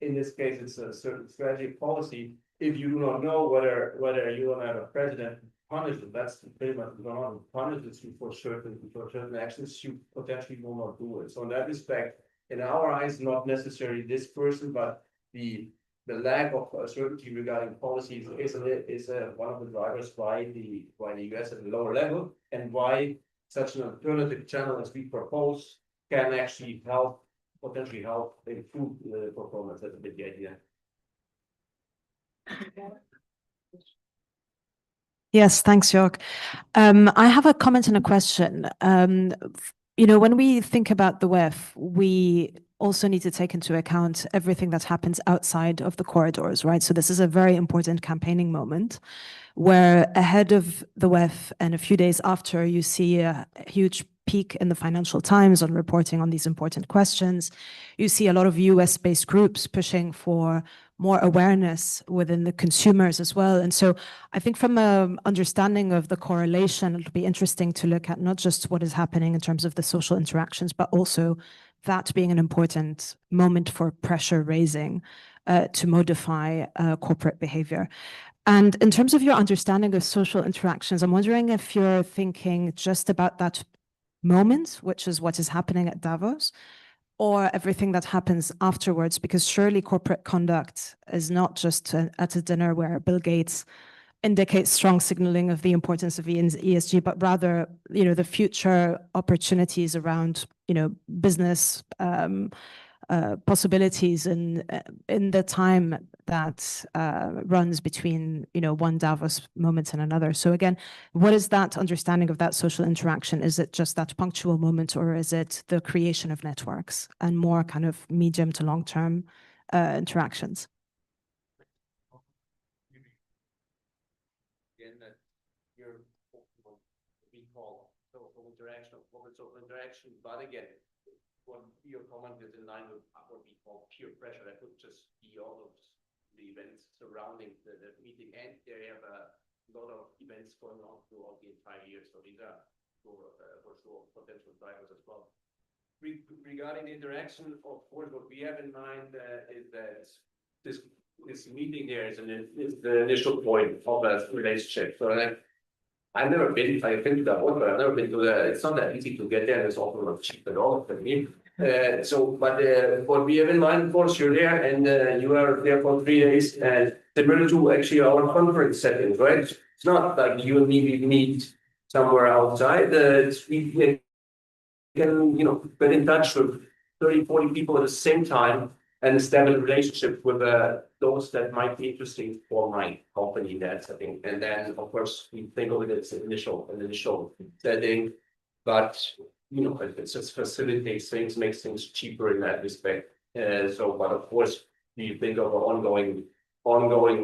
in this case, it's a certain strategy policy. If you do not know whether you want to have a president punish them, that's pretty much going on. Punishes you for certain actions, you potentially will not do it. So in that respect, in our eyes, not necessarily this person, but the the lack of certainty regarding policies is one of the drivers why the US at a lower level, and why such an alternative channel as we propose can actually potentially help improve the performance. That's a bit the idea. Yes, thanks, Jörg. I have a comment and a question. When we think about the WEF, we also need to take into account everything that happens outside of the corridors, right? So this is a very important campaigning moment where ahead of the WEF and a few days after, you see a huge peak in the Financial Times on reporting on these important questions. You see a lot of US-based groups pushing for more awareness within the consumers as well. And so I think from an understanding of the correlation, it'll be interesting to look at not just what is happening in terms of the social interactions, but also that being an important moment for pressure raising to modify corporate behavior. And in terms of your understanding of social interactions, I'm wondering if you're thinking just about that moment, which is what is happening at Davos, or everything that happens afterwards, because surely corporate conduct is not just at a dinner where Bill Gates indicates strong signaling of the importance of ESG, but rather, the future opportunities around, business possibilities in the time that runs between, one Davos moment and another. So again, what is that understanding of that social interaction? Is it just that punctual moment, or is it the creation of networks and more kind of medium to long-term interactions? Again, that you're what we call social interaction, corporate social interaction, but again, what your comment is in line with what we call peer pressure. That could just be all of the events surrounding the meeting, and they have a lot of events going on throughout the entire year. So these are for sure potential drivers as well. Regarding the interaction, of course, what we have in mind is that this meeting there is the initial point of a relationship. So I've never been to Davos, but I've never been to it's not that easy to get there. It's often not cheap at all for me. But what we have in mind, of course, you're there and you are there for 3 days, and similar to actually our conference settings, right? It's not like you and me meet somewhere outside. We can, get in touch with 30, 40 people at the same time and establish a relationship with those that might be interesting for my company in that setting. And then, of course, we think of it as an initial setting, but it just facilitates things, makes things cheaper in that respect. But of course, you think of ongoing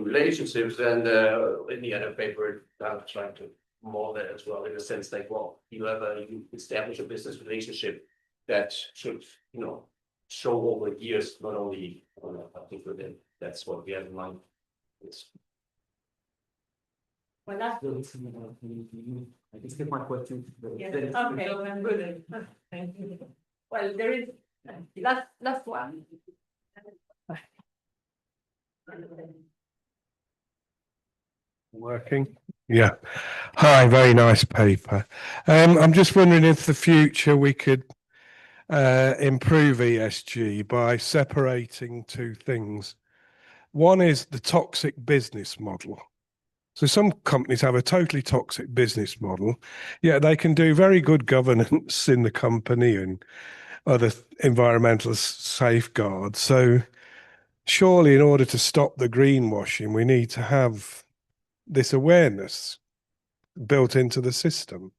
relationships, and in the other paper, I'm trying to model that as well, in a sense like, well, you establish a business relationship that should, show over years, not only on a particular day. That's what we have in mind. Yes. Well, I can skip my question. Yes. Okay, good. Thank you. Well, there is last one. Working? Yeah. Hi, very nice paper. I'm just wondering if the future we could improve ESG by separating two things. One is the toxic business model. So some companies have a totally toxic business model, yet they can do very good governance in the company and other environmental safeguards. So surely in order to stop the greenwashing, we need to have this awareness built into the system.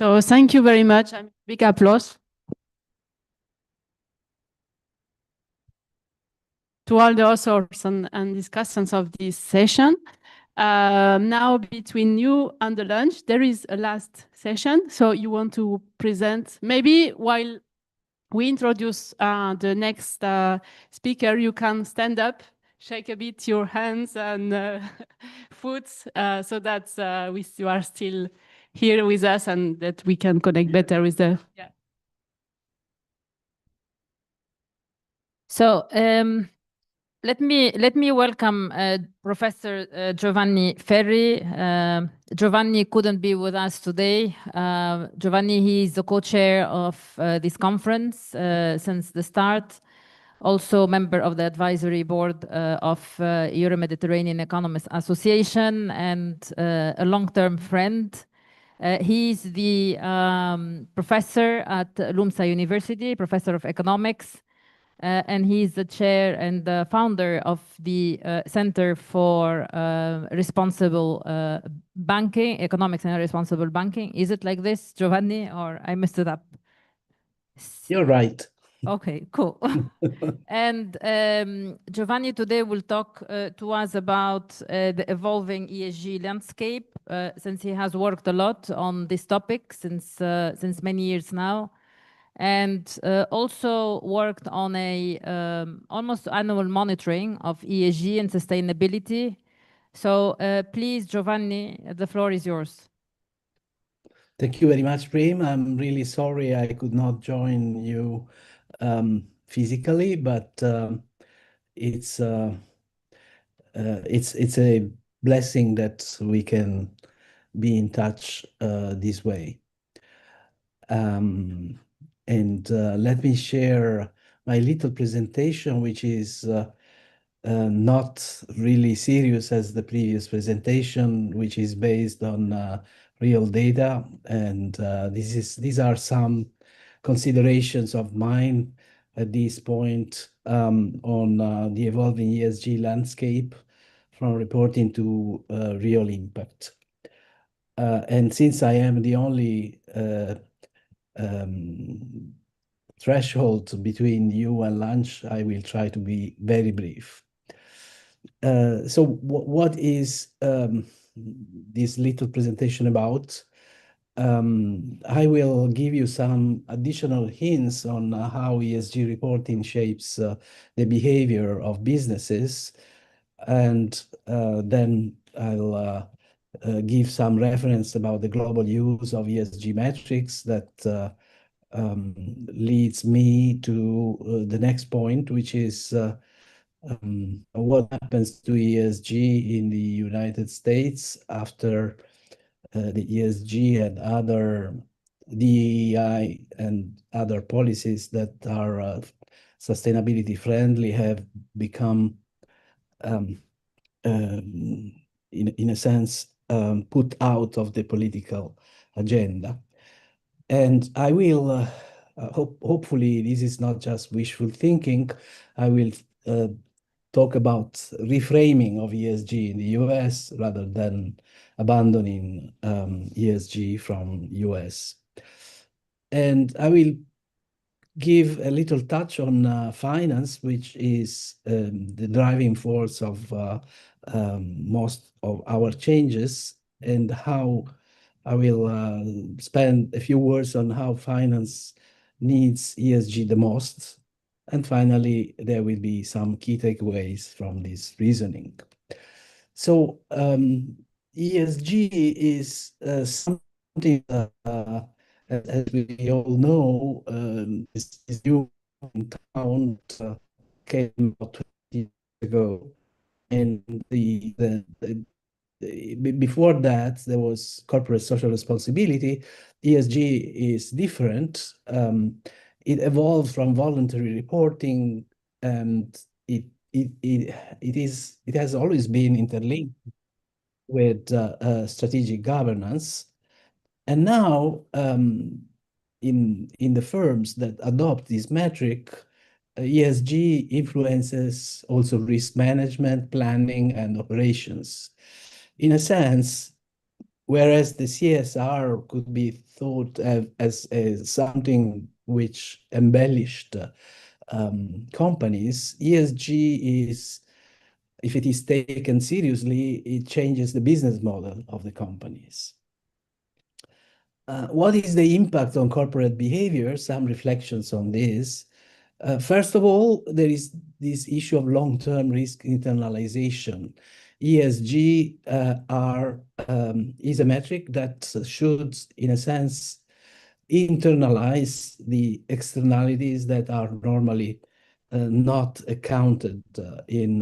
So thank you very much. Big applause to all the authors and discussants of this session. Now between you and the lunch, there is a last session. So you want to present, maybe while we introduce the next speaker, you can stand up, shake a bit your hands and foot so that you are still here with us and that we can connect better with the... Yeah. So let me welcome Professor Giovanni Ferri. Giovanni couldn't be with us today. Giovanni, he is the co-chair of this conference since the start. Also member of the advisory board of Euro-Mediterranean Economies Association and a long-term friend. He's the professor at LUMSA University, professor of economics. And he's the chair and the founder of the Center for Responsible Banking, Economics and Responsible Banking. Is it like this, Giovanni, or I messed it up? You're right. Okay, cool. And Giovanni today will talk to us about the evolving ESG landscape, since he has worked a lot on this topic since many years now. And also worked on a almost annual monitoring of ESG and sustainability. So please, Giovanni, the floor is yours. Thank you very much, Prem. I'm really sorry I could not join you physically, but it's a blessing that we can be in touch this way. And let me share my little presentation, which is not really serious as the previous presentation, which is based on real data. And these are some considerations of mine at this point on the evolving ESG landscape from reporting to real impact. And since I am the only threshold between you and lunch, I will try to be very brief. So what is this little presentation about? I will give you some additional hints on how ESG reporting shapes the behavior of businesses, and then I'll give some reference about the global use of ESG metrics that leads me to the next point, which is what happens to ESG in the United States after the ESG and other DEI and other policies that are sustainability friendly have become, in a sense, put out of the political agenda. And I will, hopefully this is not just wishful thinking, I will talk about reframing of ESG in the US rather than abandoning ESG from US. And I will give a little touch on finance, which is the driving force of most of our changes, and how I will spend a few words on how finance needs ESG the most. And finally, there will be some key takeaways from this reasoning. So ESG is something that, as we all know, is new in town, came about 20 years ago. And before that, there was corporate social responsibility. ESG is different. It evolved from voluntary reporting, and it has always been interlinked with strategic governance. And now, in the firms that adopt this metric, ESG influences also risk management, planning, and operations. In a sense, whereas the CSR could be thought as something which embellished companies, ESG is, if it is taken seriously, it changes the business model of the companies. What is the impact on corporate behavior? Some reflections on this. First of all, there is this issue of long-term risk internalization. ESG is a metric that should, in a sense, internalize the externalities that are normally not accounted in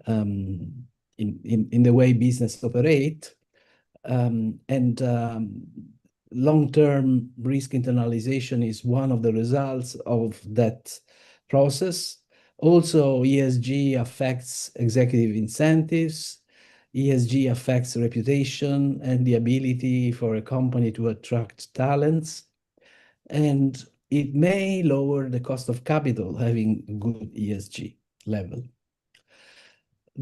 the way business operate. Long-term risk internalization is one of the results of that process. Also, ESG affects executive incentives. ESG affects reputation and the ability for a company to attract talents. And it may lower the cost of capital having a good ESG level.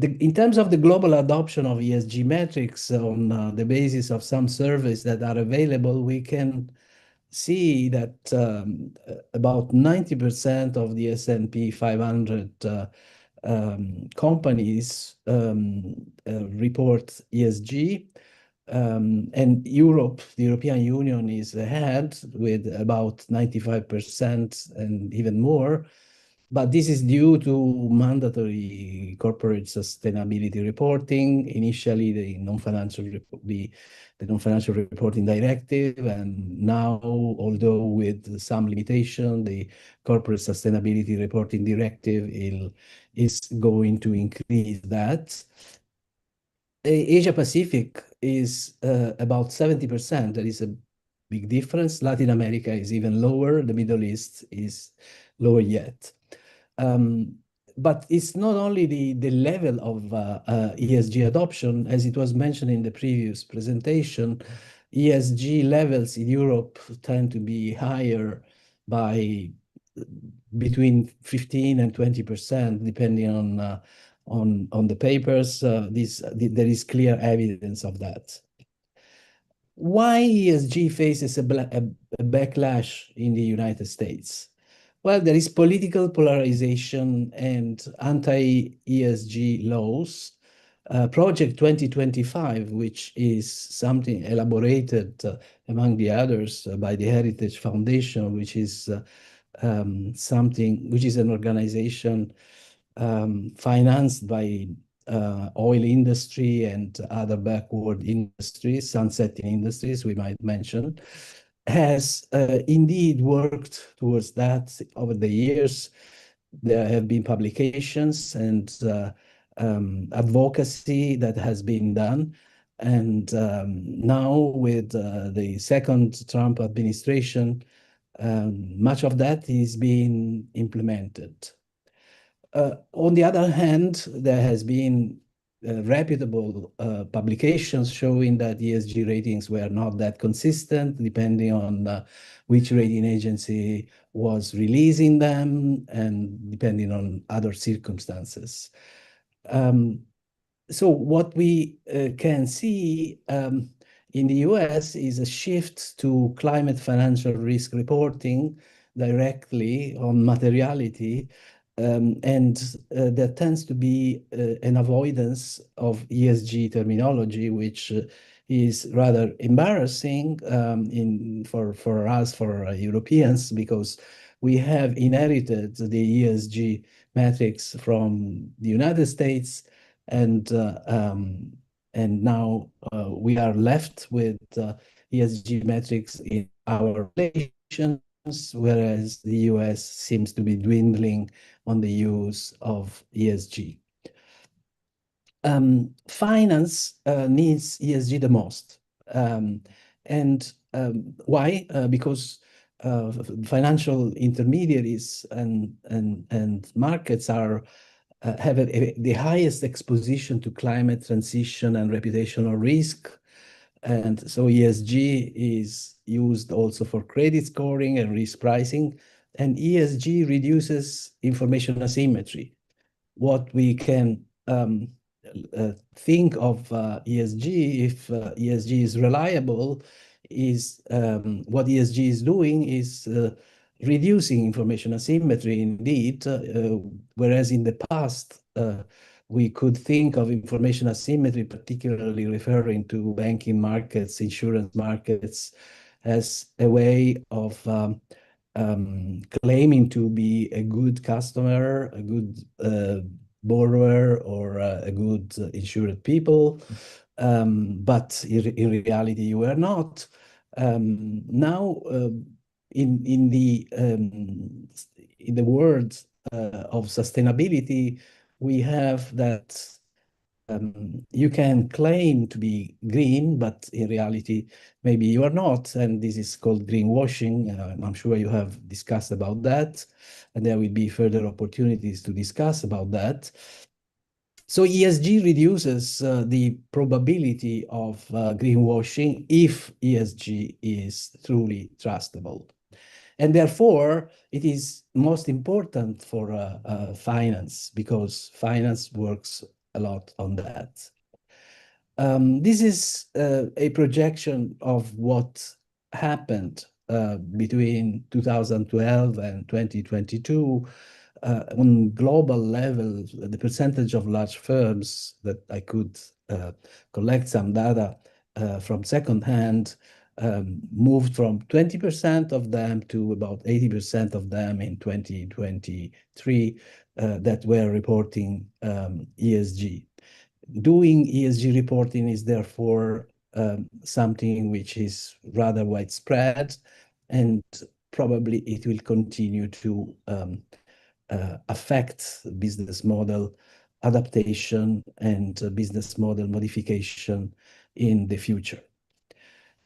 In terms of the global adoption of ESG metrics on the basis of some surveys that are available, we can see that about 90% of the S&P 500 companies report ESG. And Europe, the European Union, is ahead with about 95% and even more. But this is due to mandatory corporate sustainability reporting, initially the non-financial reporting directive, and now, although with some limitation, the corporate sustainability reporting directive is going to increase that. Asia Pacific is about 70%. That is a big difference. Latin America is even lower. The Middle East is lower yet. But it's not only the level of ESG adoption, as it was mentioned in the previous presentation. ESG levels in Europe tend to be higher by between 15 and 20%, depending on the papers. There is clear evidence of that. Why ESG faces a backlash in the United States? Well, there is political polarization and anti-ESG laws. Project 2025, which is something elaborated among the others by the Heritage Foundation, which is an organization financed by oil industry and other backward industries, sunsetting industries, we might mention, has indeed worked towards that over the years. There have been publications and advocacy that has been done. And now with the second Trump administration, much of that is being implemented. On the other hand, there has been reputable publications showing that ESG ratings were not that consistent, depending on which rating agency was releasing them and depending on other circumstances. So what we can see in the US is a shift to climate financial risk reporting directly on materiality. And there tends to be an avoidance of ESG terminology, which is rather embarrassing for us, for Europeans, because we have inherited the ESG metrics from the United States, and now we are left with ESG metrics in our relations, whereas the US seems to be dwindling on the use of ESG. Finance needs ESG the most. Why? Because financial intermediaries and markets have the highest exposition to climate transition and reputational risk. And so ESG is used also for credit scoring and risk pricing. And ESG reduces information asymmetry. What we can think of ESG, if ESG is reliable, is what ESG is doing is reducing information asymmetry indeed, whereas in the past we could think of information asymmetry, particularly referring to banking markets, insurance markets, as a way of claiming to be a good customer, a good borrower, or a good insured people. But in reality, you are not. Now, in the world of sustainability, we have that you can claim to be green, but in reality, maybe you are not, and this is called greenwashing. I'm sure you have discussed about that, and there will be further opportunities to discuss about that. So ESG reduces the probability of greenwashing if ESG is truly trustable. And therefore, it is most important for finance, because finance works a lot on that. This is a projection of what happened between 2012 and 2022. On global level, the percentage of large firms that I could collect some data from secondhand moved from 20% of them to about 80% of them in 2023 that were reporting ESG. Doing ESG reporting is therefore something which is rather widespread, and probably it will continue to affect business model adaptation and business model modification in the future.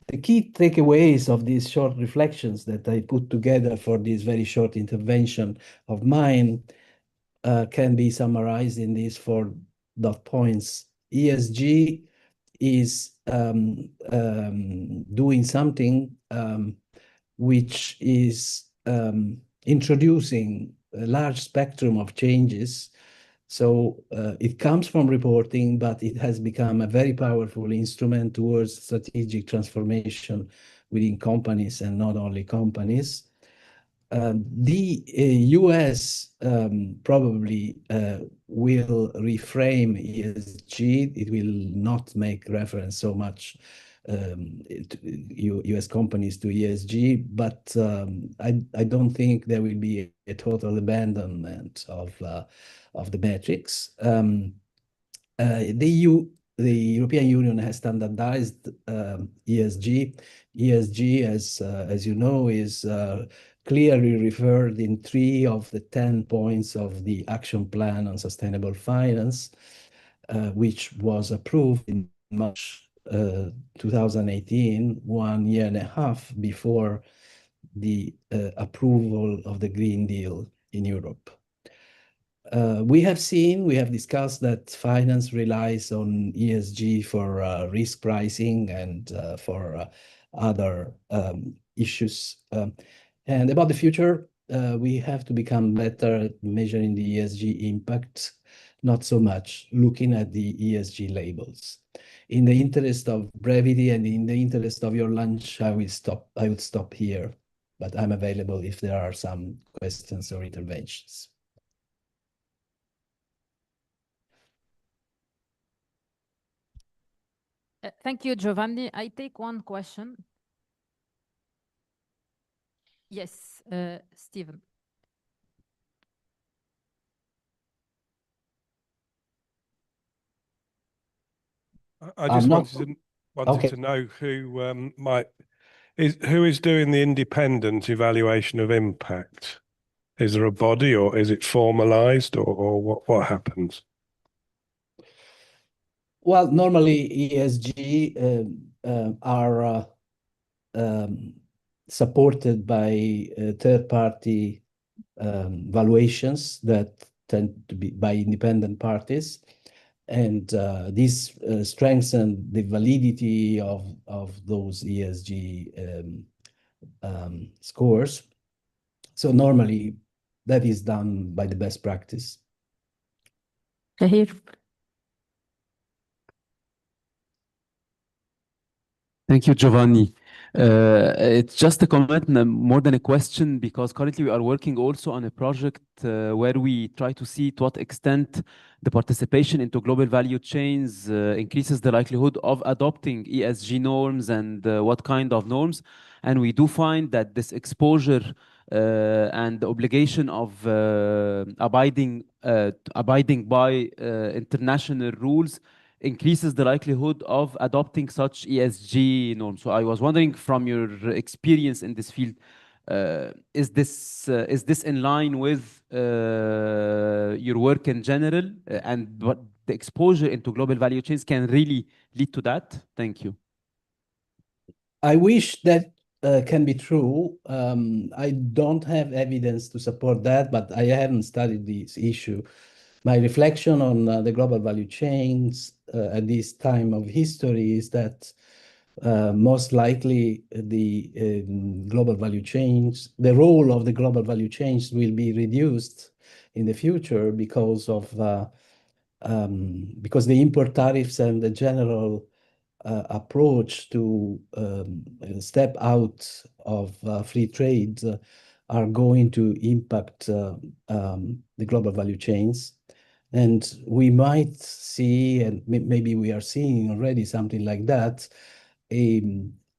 The key takeaways of these short reflections that I put together for this very short intervention of mine can be summarized in these 4 dot points. ESG is doing something which is introducing a large spectrum of changes. So it comes from reporting, but it has become a very powerful instrument towards strategic transformation within companies, and not only companies. The US probably will reframe ESG. It will not make reference so much US companies to ESG, but I don't think there will be a total abandonment of the metrics. The European Union has standardized ESG. ESG, as you know, is clearly referred in 3 of the 10 points of the Action Plan on Sustainable Finance, which was approved in March 2018, 1 year and a half before the approval of the Green Deal in Europe. We have discussed that finance relies on ESG for risk pricing and for other issues. And about the future, we have to become better at measuring the ESG impact, not so much looking at the ESG labels. In the interest of brevity and in the interest of your lunch, I would stop here, but I'm available if there are some questions or interventions. Thank you, Giovanni. I take one question. Yes, Stephen. I just wanted to know who who is doing the independent evaluation of impact. Is there a body, or is it formalized, or what happens? Well, normally ESG are supported by third-party valuations that tend to be by independent parties, and this strengthens the validity of those ESG scores. So normally that is done by the best practice. Here. Thank you, Giovanni. It's just a comment more than a question, because currently we are working also on a project where we try to see to what extent the participation into global value chains increases the likelihood of adopting ESG norms, and what kind of norms. And we do find that this exposure and the obligation of abiding by international rules increases the likelihood of adopting such ESG norms. So I was wondering, from your experience in this field, is this in line with your work in general, and what the exposure into global value chains can really lead to that? Thank you. I wish that can be true. I don't have evidence to support that, but I haven't studied this issue. My reflection on the global value chains at this time of history is that most likely the global value chains, the role of the global value chains will be reduced in the future because of because the import tariffs and the general approach to step out of free trade are going to impact the global value chains. And we might see, and maybe we are seeing already something like that, a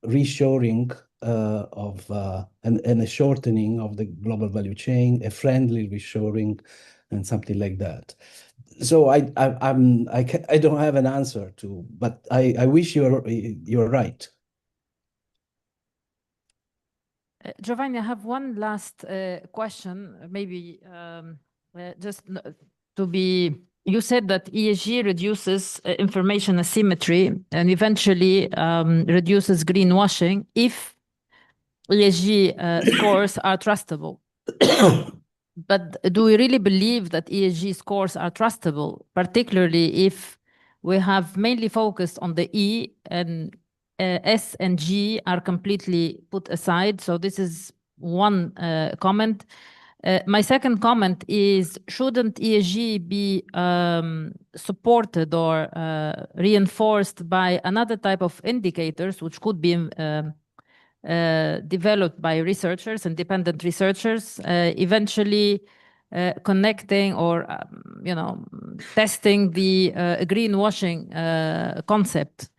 reshoring and a shortening of the global value chain, a friendly reshoring, and something like that. So I don't have an answer to, but I wish you're right. Giovanni, I have one last question, maybe just to be, you said that ESG reduces information asymmetry and eventually reduces greenwashing if ESG scores are trustable. But do we really believe that ESG scores are trustable, particularly if we have mainly focused on the E, and S and G are completely put aside? So this is one comment. My second comment is, shouldn't ESG be supported or reinforced by another type of indicators, which could be developed by researchers, independent researchers, eventually connecting or testing the greenwashing concept?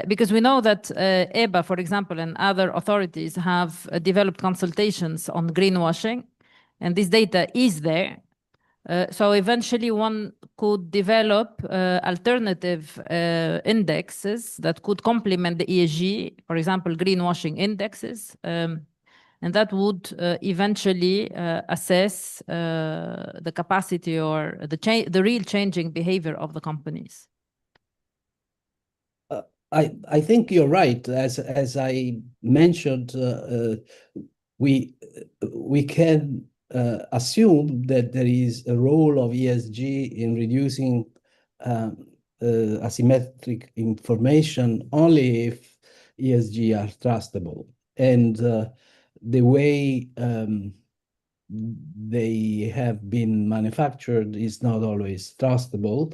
Because we know that EBA, for example, and other authorities have developed consultations on greenwashing, and this data is there. So eventually one could develop alternative indexes that could complement the ESG, for example, greenwashing indexes, and that would eventually assess the capacity or the real changing behavior of the companies. I think you're right. As I mentioned, we can assume that there is a role of ESG in reducing asymmetric information only if ESG are trustable. And the way they have been manufactured is not always trustable.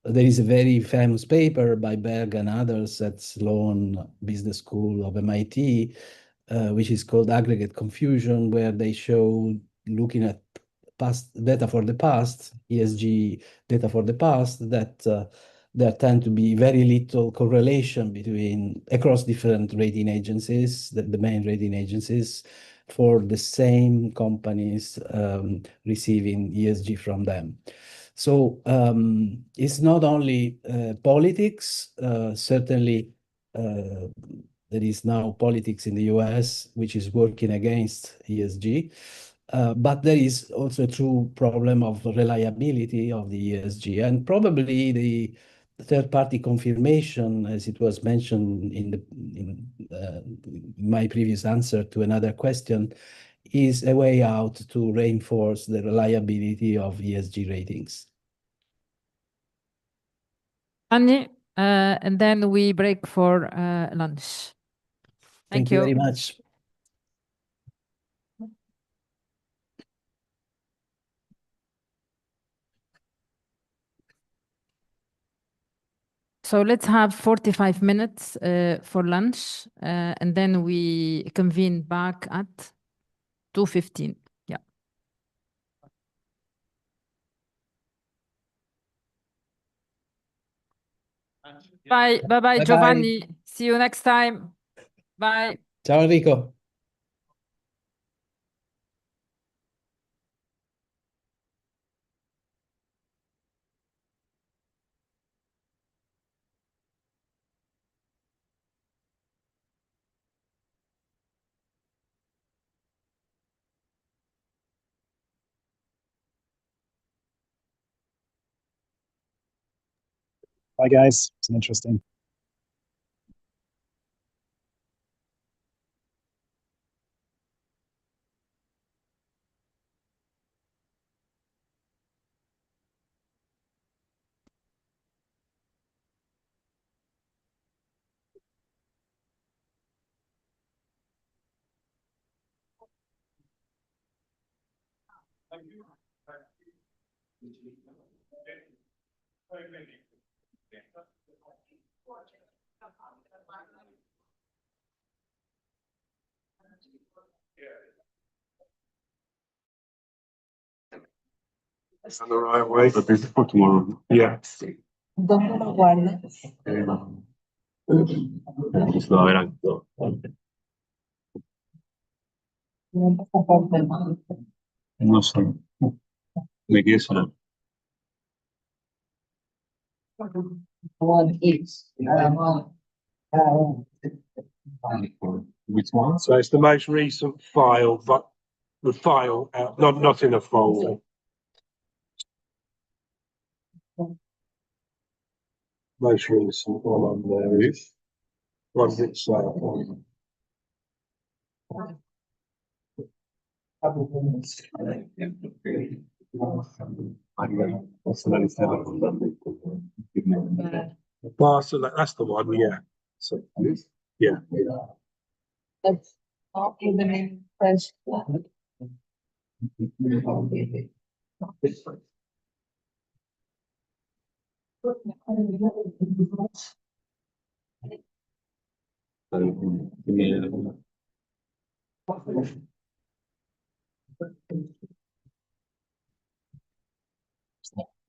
There is a very famous paper by Berg and others at Sloan Business School of MIT, which is called Aggregate Confusion, where they show, looking at past data for the past, ESG data for the past, that there tend to be very little correlation across different rating agencies, the main rating agencies, for the same companies receiving ESG from them. So it's not only politics. Certainly, there is now politics in the US, which is working against ESG. But there is also a true problem of reliability of the ESG, and probably the third-party confirmation, as it was mentioned in my previous answer to another question, is a way out to reinforce the reliability of ESG ratings. Annie, and then we break for lunch. Thank you very much. So So let's have 45 minutes for lunch, and then we convene back at 2:15. Yeah. Bye. Bye-bye, Giovanni. See you next time. Bye. Ciao Enrico. Bye, guys. It's interesting. It's on the right way, but this is for tomorrow. Yeah. ¿Dónde lo guardas? Pues lo verán. No sé. ¿De qué es? One each. Which one? So it's the most recent file, but the file out, not in a folder. Most recent one on there is one that's Barcelona, that's the one, yeah. So, yeah. Let's not give them in French.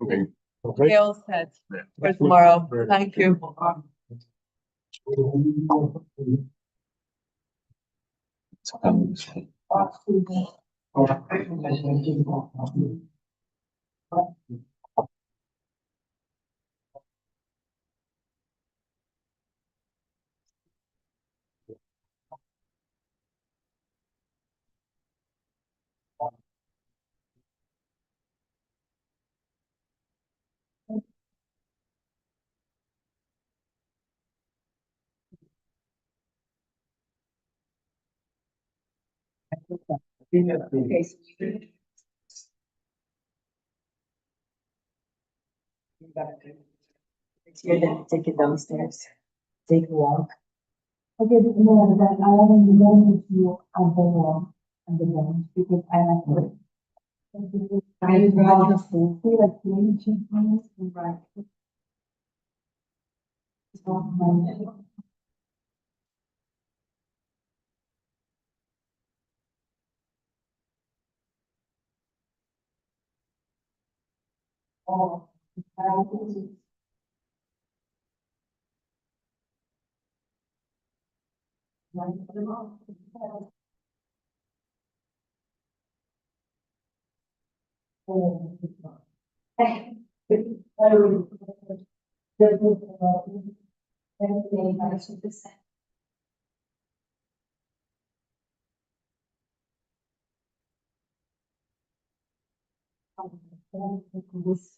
Okay. Okay, all set for tomorrow. Thank you. Okay, it's here, then take it downstairs. Take a walk. Okay, no, but I want to go with you at the wall and the bench because I like it. I rather see like playing chickens and right. It's not my. Oh, this.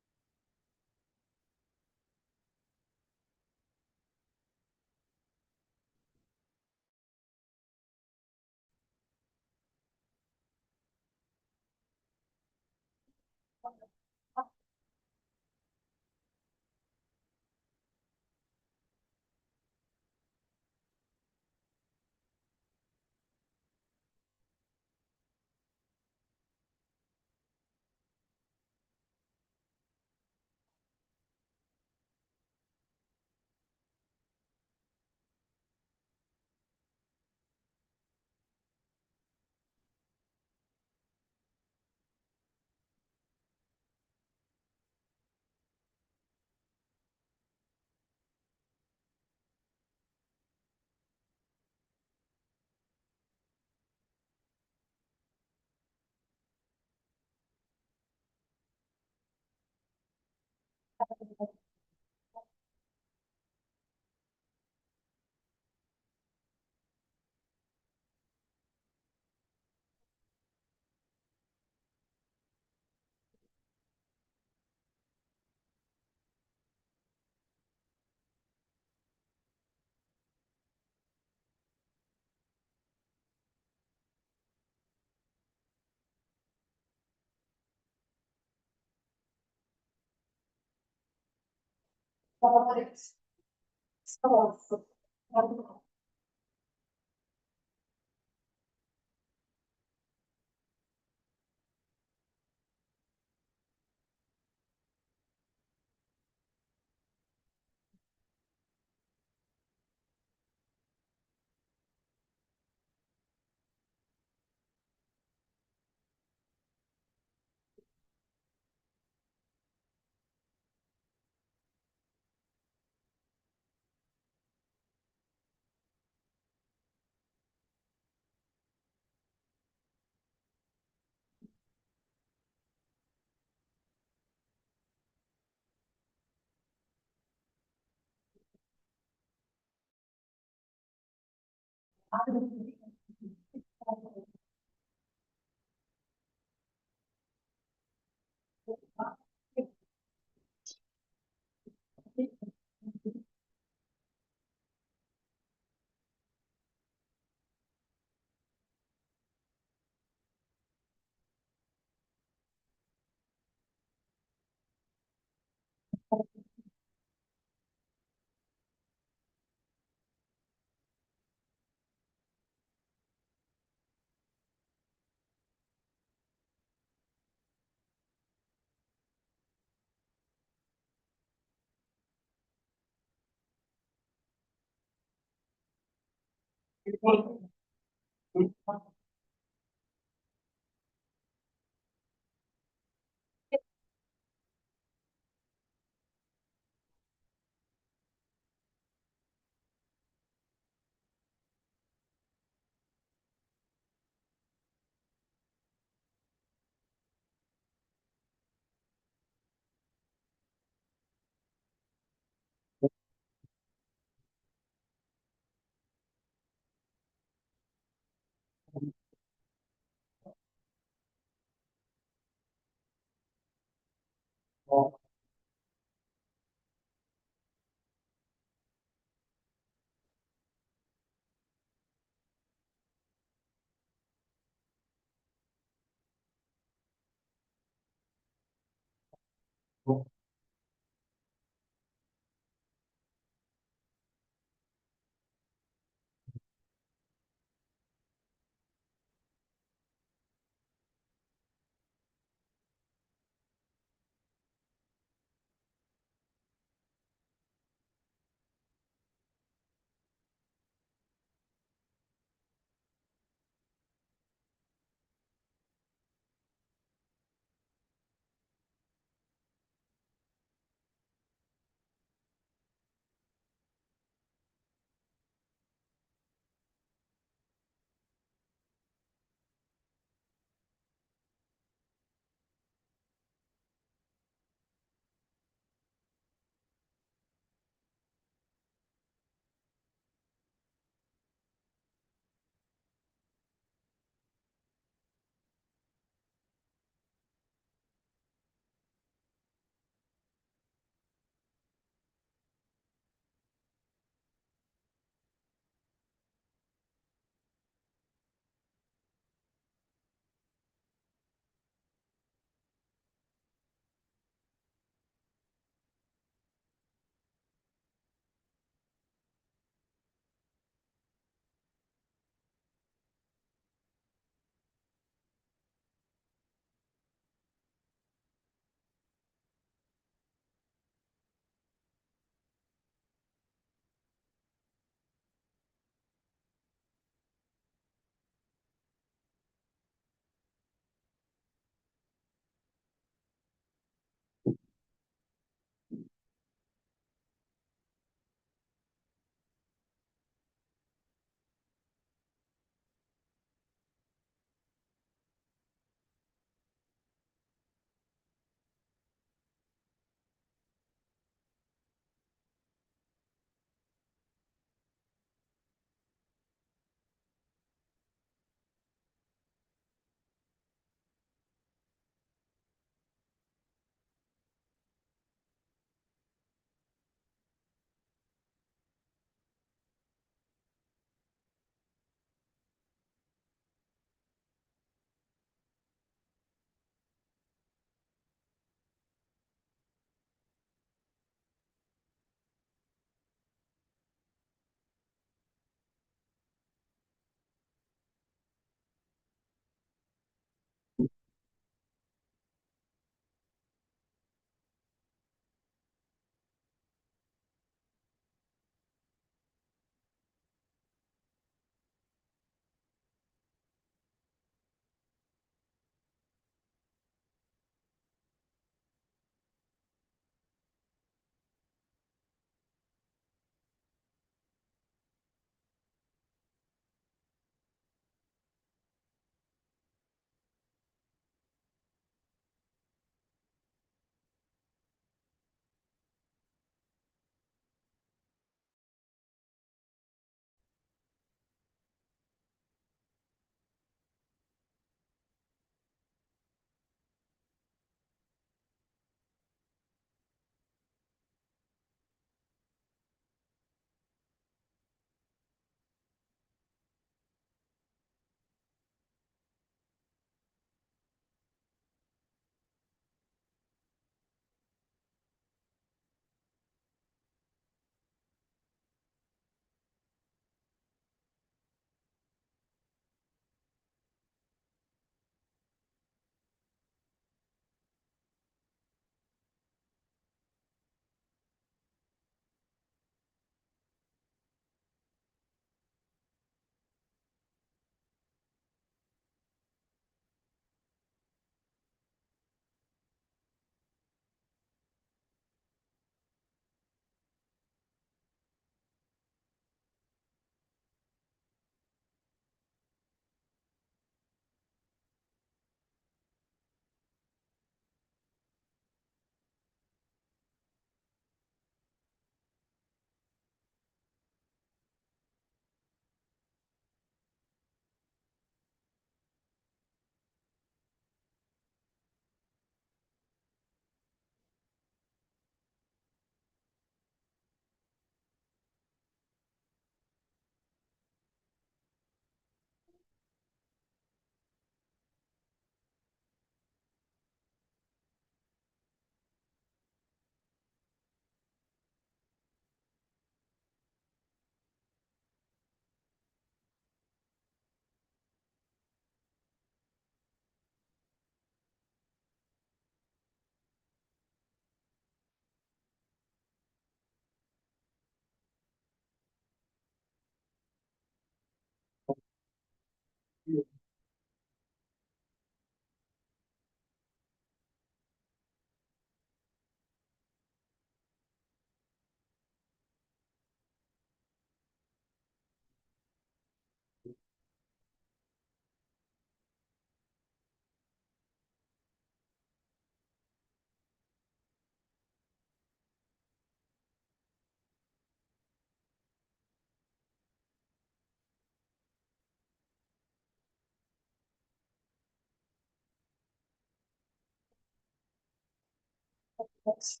Yes.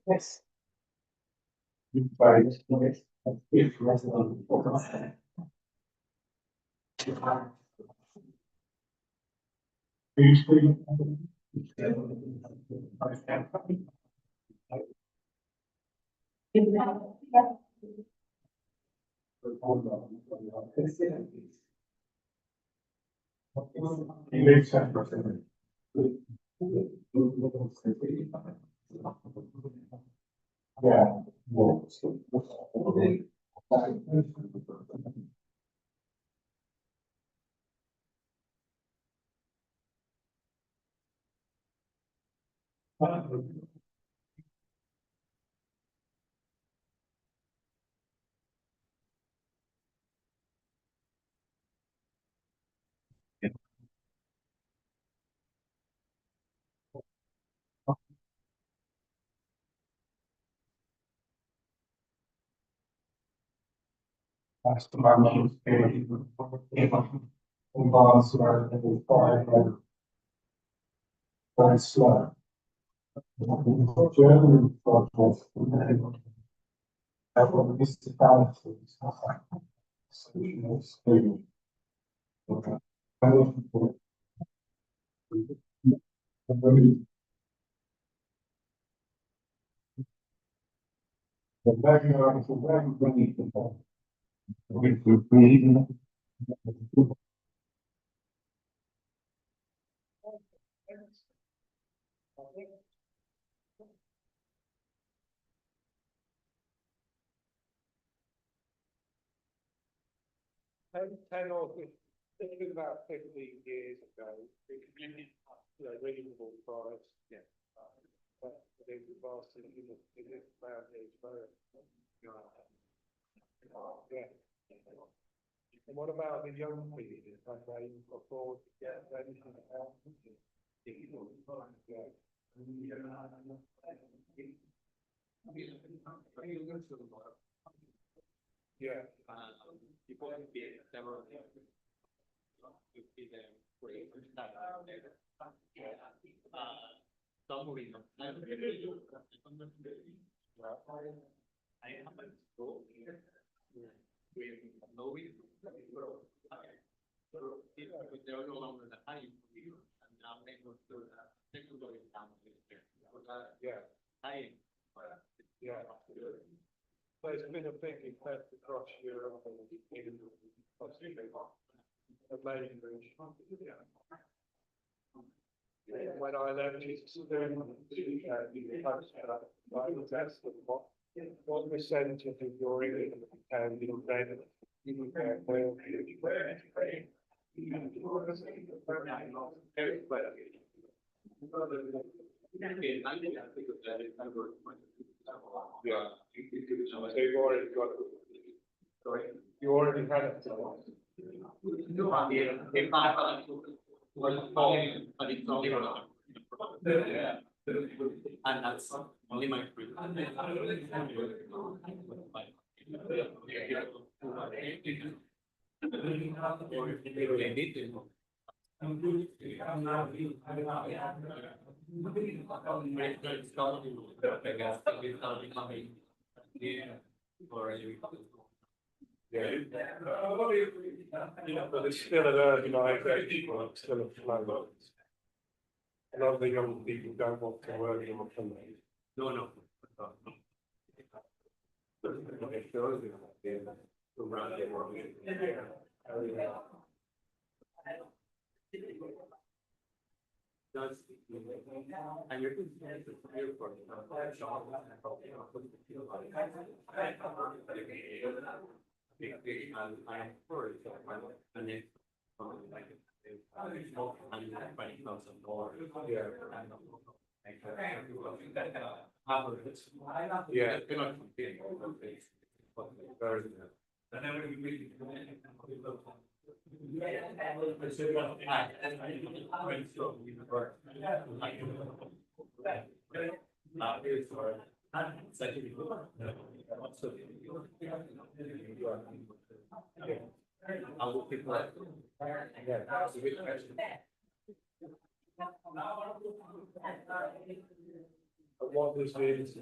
Yeah. Ten or thinking about 15 years ago, reasonable price. Yeah. But the vast in this round is very. Yeah. And what about the young people? Can they afford to get anything else? Yeah. You won't be several to see them free. Some reason. I haven't go here with no reason. So if they're no longer the high and now they go to the secondary down yeah. High. Yeah. So it's been a big effect across Europe and in Australia. When I left, what percentage of your income can be rent? Yeah. So you've already got it. Sorry. You already had it. But it's only yeah. And that's only my free. Yeah, but it's still an urbanization, it's still a flow. A lot of the young people don't want to work in the company. No. And you're here for what was this?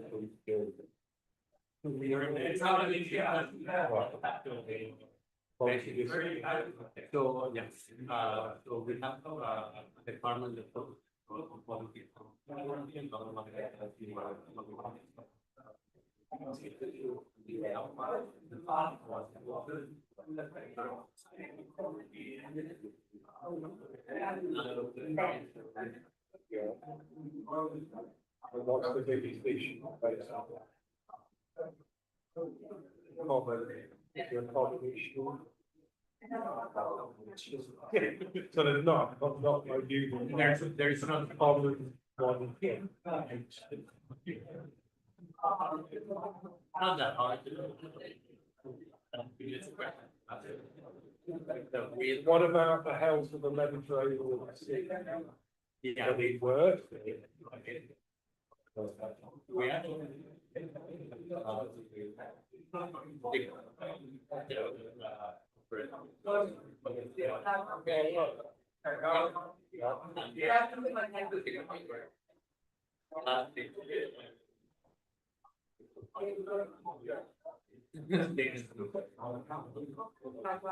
So yes, so we have a department that focuses on quality and what's the biggest issue? So there's not like you. There's another problem. One here. Not that hard. What about the health of the Mediterranean Sea? Yeah, they work. We actually.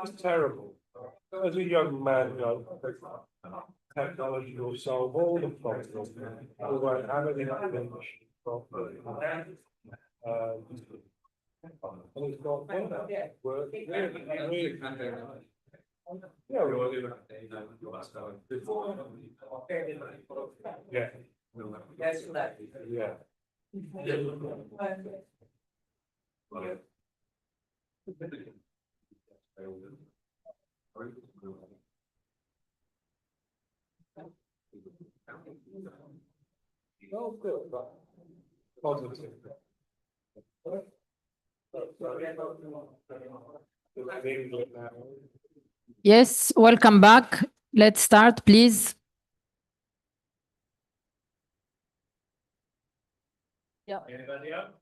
It's terrible. As a young man, technology will solve all the problems. We won't have any finished properly. And it's got work. Yeah. Yeah. Oh, good. Positive. Yes, welcome back. Let's start, please. Yeah. Anybody else?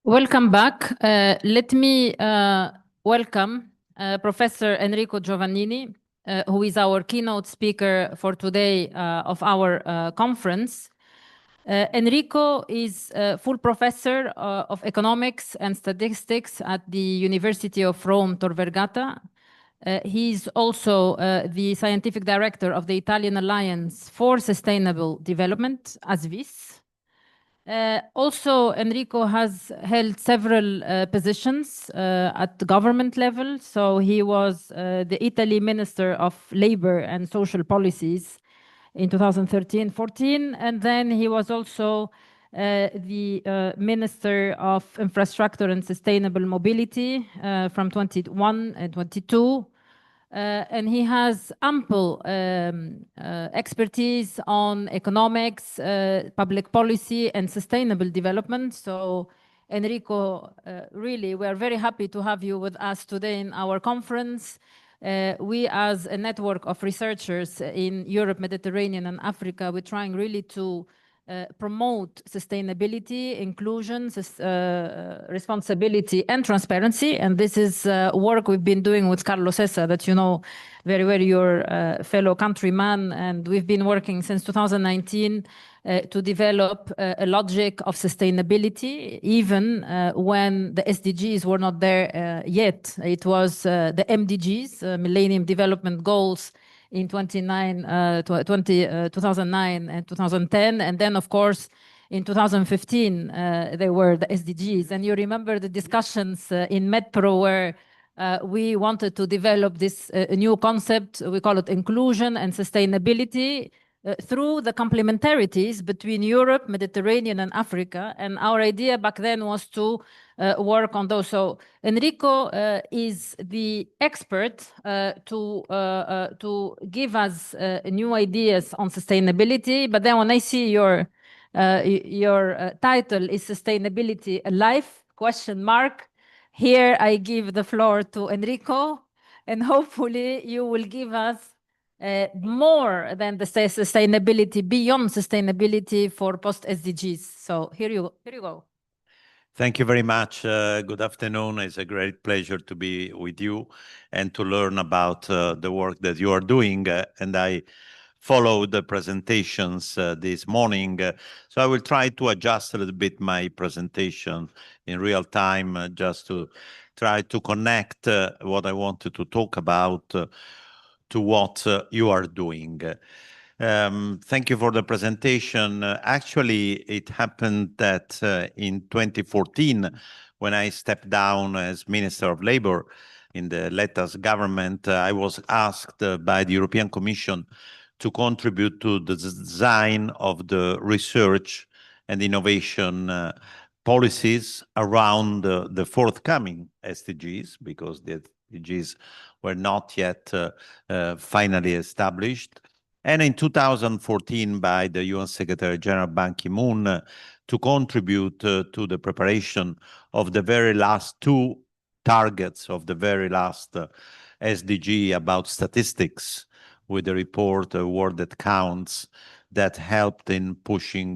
Welcome back. Let me welcome Professor Enrico Giovannini, who is our keynote speaker for today of our conference. Enrico is a full professor of economics and statistics at the University of Rome Tor Vergata. He's also the scientific director of the Italian Alliance for Sustainable Development, ASVIS. Also, Enrico has held several positions at the government level. So he was the Italy Minister of Labor and Social Policies in 2013-14. And then he was also the Minister of Infrastructure and Sustainable Mobility from 21 and 22. And he has ample expertise on economics, public policy, and sustainable development. So, Enrico, really, we are very happy to have you with us today in our conference. We, as a network of researchers in Europe, Mediterranean, and Africa, we're trying really to promote sustainability, inclusion, responsibility, and transparency. And this is work we've been doing with Carlos Essa, that you know very well, your fellow countryman. And we've been working since 2019 to develop a logic of sustainability, even when the SDGs were not there yet. It was the MDGs, Millennium Development Goals, in 2009 and 2010. And then, of course, in 2015, they were the SDGs. And you remember the discussions in MedPro where we wanted to develop this new concept. We call it inclusion and sustainability through the complementarities between Europe, Mediterranean, and Africa. And our idea back then was to work on those. So Enrico is the expert to give us new ideas on sustainability. But then when I see your title is Sustainability Alive? Question mark. Here I give the floor to Enrico, and hopefully you will give us more than the sustainability, beyond sustainability for post-SDGs. So here you go. Thank you very much. Good afternoon. It's a great pleasure to be with you and to learn about the work that you are doing. And I followed the presentations this morning. So I will try to adjust a little bit my presentation in real time, just to try to connect what I wanted to talk about to what you are doing. Thank you for the presentation. Actually, it happened that in 2014, when I stepped down as Minister of Labor in the Letta's government, I was asked by the European Commission to contribute to the design of the research and innovation policies around the forthcoming SDGs, because the SDGs were not yet finally established. And in 2014, by the UN Secretary General Ban Ki-moon, to contribute to the preparation of the very last two targets of the very last SDG about statistics, with the report World That Counts, that helped in pushing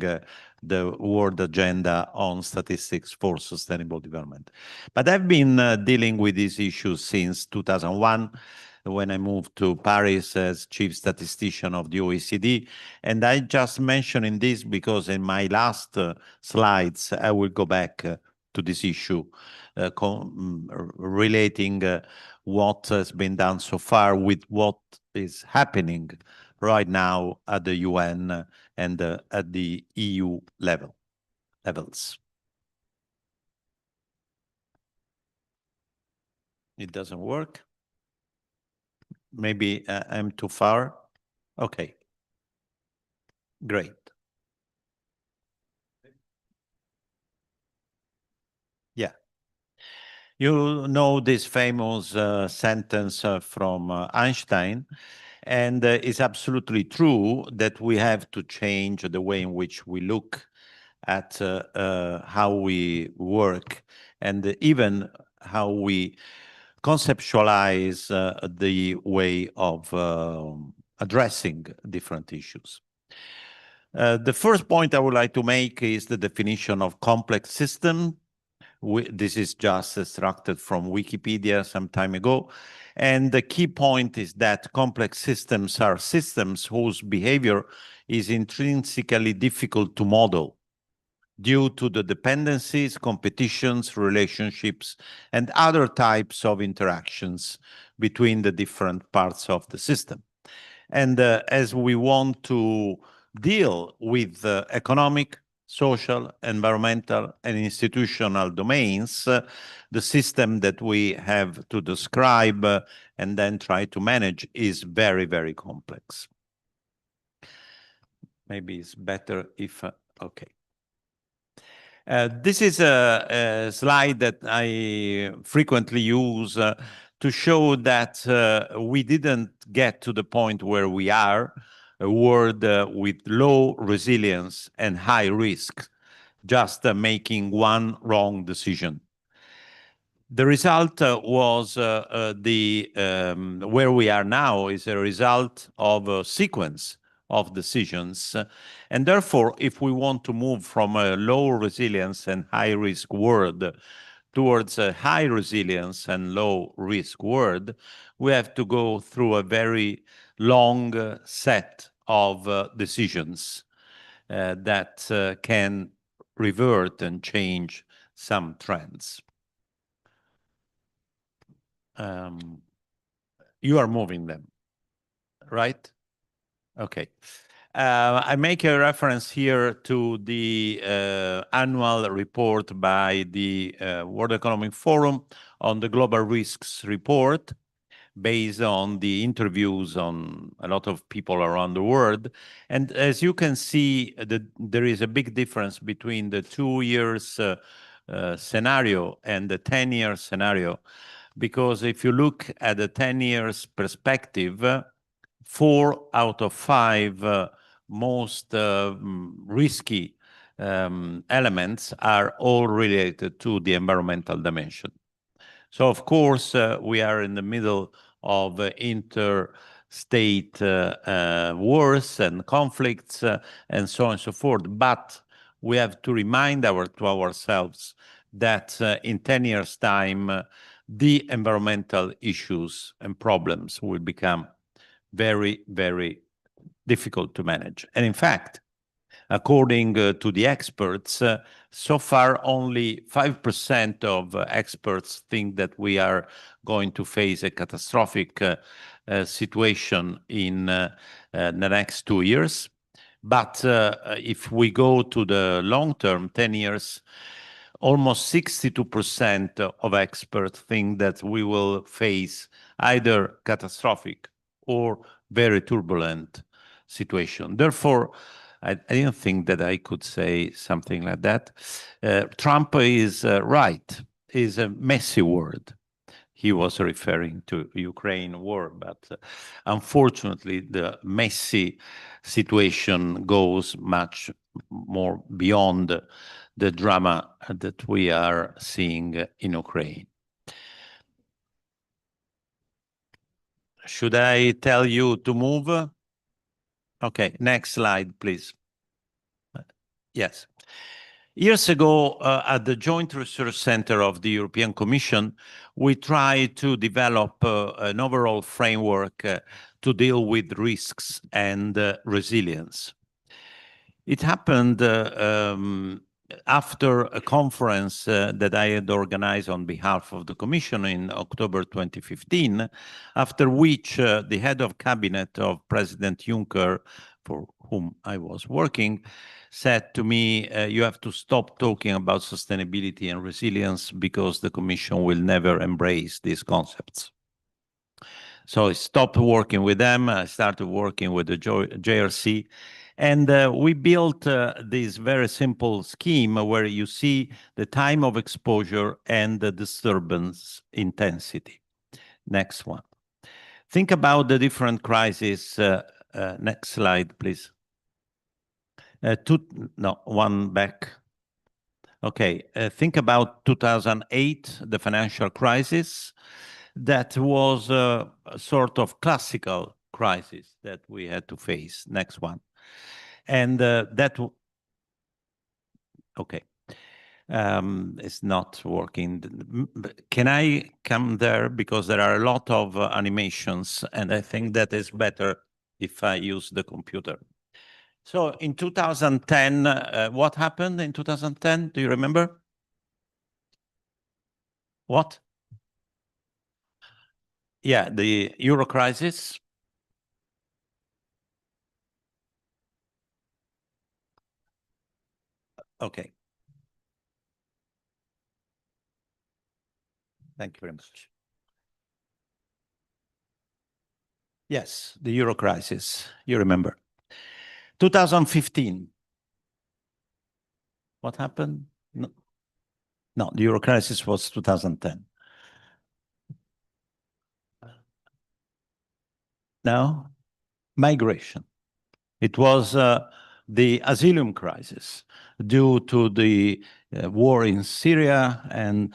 the world agenda on statistics for sustainable development. But I've been dealing with these issues since 2001, when I moved to Paris as chief statistician of the OECD. And I just mentioning this because in my last slides, I will go back to this issue, relating what has been done so far with what is happening right now at the UN and at the EU levels. It doesn't work. Maybe I'm too far. Okay. Great. Yeah. You know this famous sentence from Einstein, and it's absolutely true that we have to change the way in which we look at how we work, and even how we conceptualize the way of addressing different issues. The first point I would like to make is the definition of complex system. This is just extracted from Wikipedia some time ago. And the key point is that complex systems are systems whose behavior is intrinsically difficult to model due to the dependencies, competitions, relationships, and other types of interactions between the different parts of the system. And as we want to deal with economic, social, environmental, and institutional domains, the system that we have to describe and then try to manage is very, very complex. Maybe it's better if, okay. This is a slide that I frequently use to show that we didn't get to the point where we are, a world with low resilience and high risk, just making one wrong decision. The result was where we are now is a result of a sequence of decisions. And therefore, if we want to move from a low resilience and high risk world towards a high resilience and low risk world, we have to go through a very long set of decisions that can revert and change some trends. You are moving them, right? Okay. I make a reference here to the annual report by the World Economic Forum on the Global Risks Report, based on the interviews on a lot of people around the world. And as you can see, there is a big difference between the 2 years scenario and the 10-year scenario, because if you look at the 10 years perspective, 4 out of 5 most risky elements are all related to the environmental dimension. So, of course, we are in the middle of interstate wars and conflicts and so on and so forth. But we have to remind ourselves that in 10 years' time, the environmental issues and problems will become very, very difficult to manage. And in fact, according to the experts, so far only 5% of experts think that we are going to face a catastrophic situation in the next 2 years. But if we go to the long term, 10 years, almost 62% of experts think that we will face either catastrophic or very turbulent situation. Therefore, I didn't think that I could say something like that. Trump is right. It's a messy world. He was referring to Ukraine war, but unfortunately, the messy situation goes much more beyond the drama that we are seeing in Ukraine. Should I tell you to move? Okay, next slide, please. Yes. Years ago, at the Joint Research Center of the European Commission, we tried to develop an overall framework to deal with risks and resilience. It happened after a conference that I had organized on behalf of the Commission in October 2015, after which the head of cabinet of President Juncker, for whom I was working, said to me, you have to stop talking about sustainability and resilience because the Commission will never embrace these concepts. So I stopped working with them. I started working with the JRC. And we built this very simple scheme where you see the time of exposure and the disturbance intensity. Next one. Think about the different crises. Next slide, please. One back. Okay, think about 2008, the financial crisis. That was a sort of classical crisis that we had to face. Next one. And okay, it's not working. Can I come there? Because there are a lot of animations, and I think that is better if I use the computer. So in 2010, what happened in 2010? Do you remember? What? Yeah, the Euro crisis. Okay. Thank you very much. Yes, the Euro crisis, you remember. 2015. What happened? No, the Euro crisis was 2010. No? Migration. It was the asylum crisis due to the war in Syria, and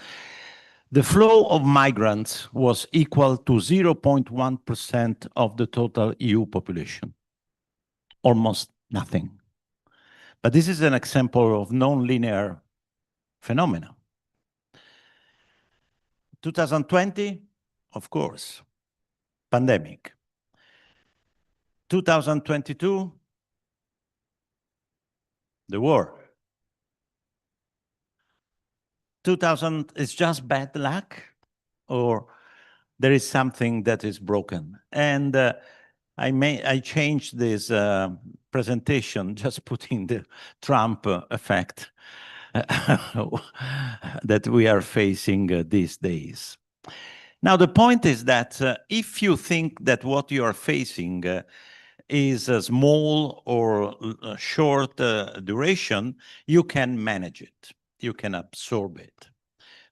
the flow of migrants was equal to 0.1% of the total EU population. almost nothing. But this is an example of non-linear phenomena. 2020, of course, pandemic. 2022, the war. 2000 is just bad luck, or there is something that is broken. And I changed this presentation, just putting the Trump effect that we are facing these days. Now, the point is that if you think that what you are facing is a small or short duration, you can manage it. You can absorb it.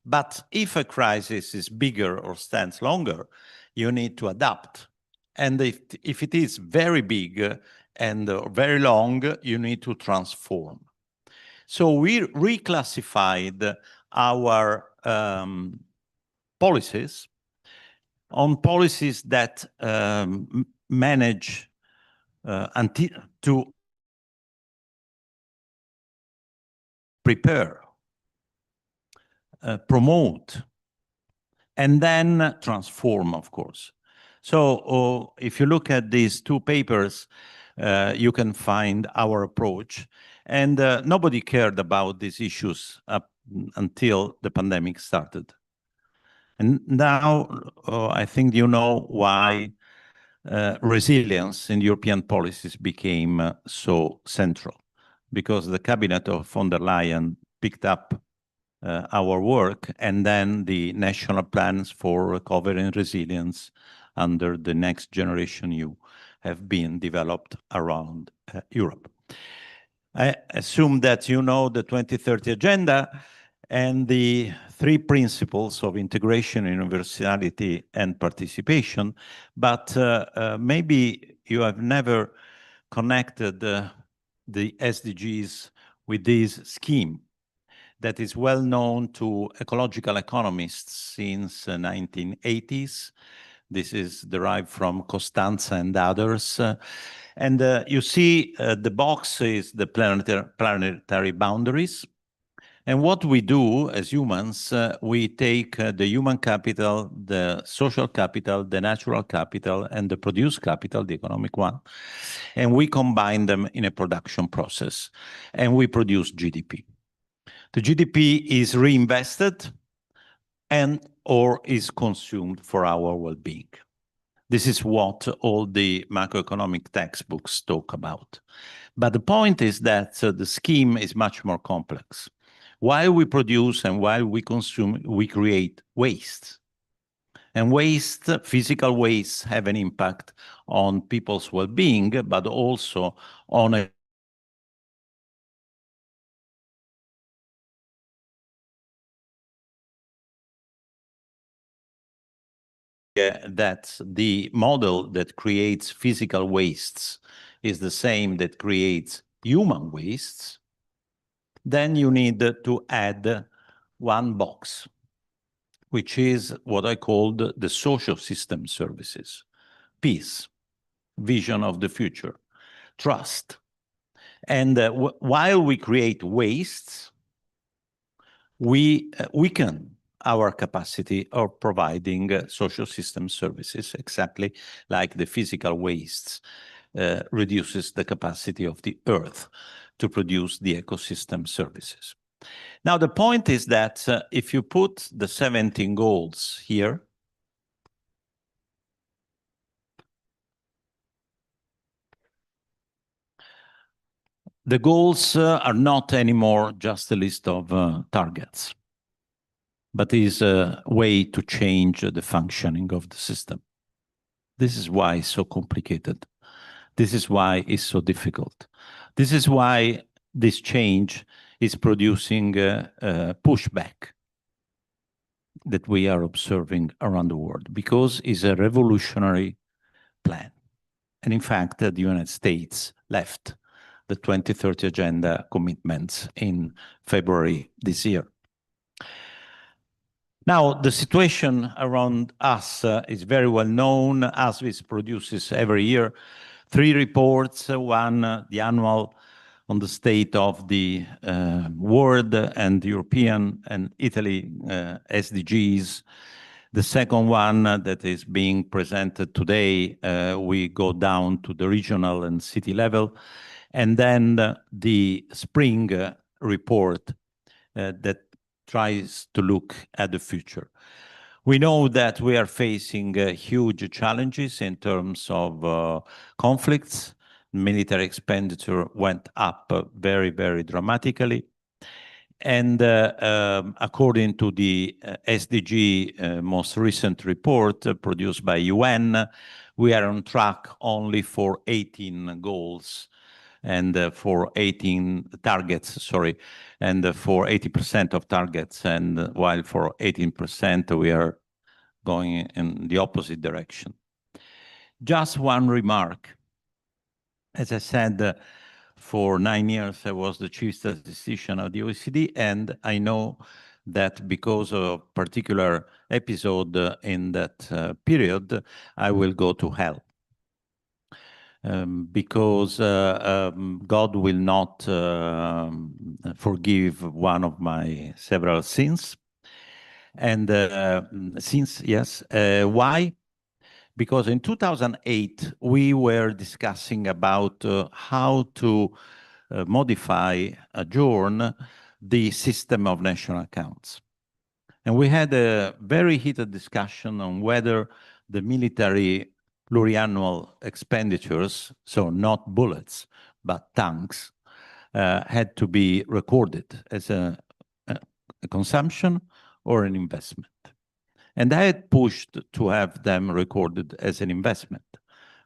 But if a crisis is bigger or stands longer, you need to adapt. And if it is very big and very long, you need to transform. So we reclassified our policies on policies that manage to prepare, promote, and then transform, of course. So if you look at these two papers, you can find our approach. And nobody cared about these issues up until the pandemic started. And now I think you know why resilience in European policies became so central, because the cabinet of von der Leyen picked up our work, and then the national plans for recovery and resilience under the Next Generation EU have been developed around Europe. I assume that you know the 2030 agenda and the 3 principles of integration, universality, and participation, but maybe you have never connected the SDGs with this scheme that is well known to ecological economists since the 1980s. This is derived from Costanza and others. And you see the box is the planetary boundaries. And what we do as humans, we take the human capital, the social capital, the natural capital, and the produced capital, the economic one, and we combine them in a production process, and we produce GDP. The GDP is reinvested and or is consumed for our well-being. This is what all the macroeconomic textbooks talk about. But the point is that the scheme is much more complex. While we produce and while we consume, we create waste. And waste, physical waste, have an impact on people's well-being, but also on that the model that creates physical wastes is the same that creates human wastes, then you need to add one box, which is what I called the social system services. Peace, vision of the future, trust. And while we create wastes, we weaken our capacity of providing social system services, exactly like the physical wastes reduces the capacity of the earth to produce the ecosystem services. Now, the point is that if you put the 17 goals here, the goals are not anymore just a list of targets, but is a way to change the functioning of the system. This is why it's so complicated. This is why it's so difficult. This is why this change is producing pushback that we are observing around the world, because it's a revolutionary plan. And in fact, the United States left the 2030 agenda commitments in February this year. Now, the situation around us is very well known. ASVIS produces every year 3 reports, one, the annual on the state of the world and European and Italy SDGs. The second one that is being presented today, we go down to the regional and city level. And then the spring report that tries to look at the future. We know that we are facing huge challenges in terms of conflicts. Military expenditure went up very, very dramatically. And according to the SDG most recent report produced by UN, we are on track only for 18 goals and for 18 targets, sorry, and for 80% of targets, and while for 18% we are going in the opposite direction. Just one remark. As I said, for 9 years I was the chief statistician of the OECD, and I know that because of a particular episode in that period, I will go to hell. Because God will not forgive one of my several sins. And yes. Why? Because in 2008, we were discussing about how to modify, adjourn the system of national accounts. And we had a very heated discussion on whether the military pluriannual expenditures, so not bullets, but tanks, had to be recorded as a consumption or an investment. And I had pushed to have them recorded as an investment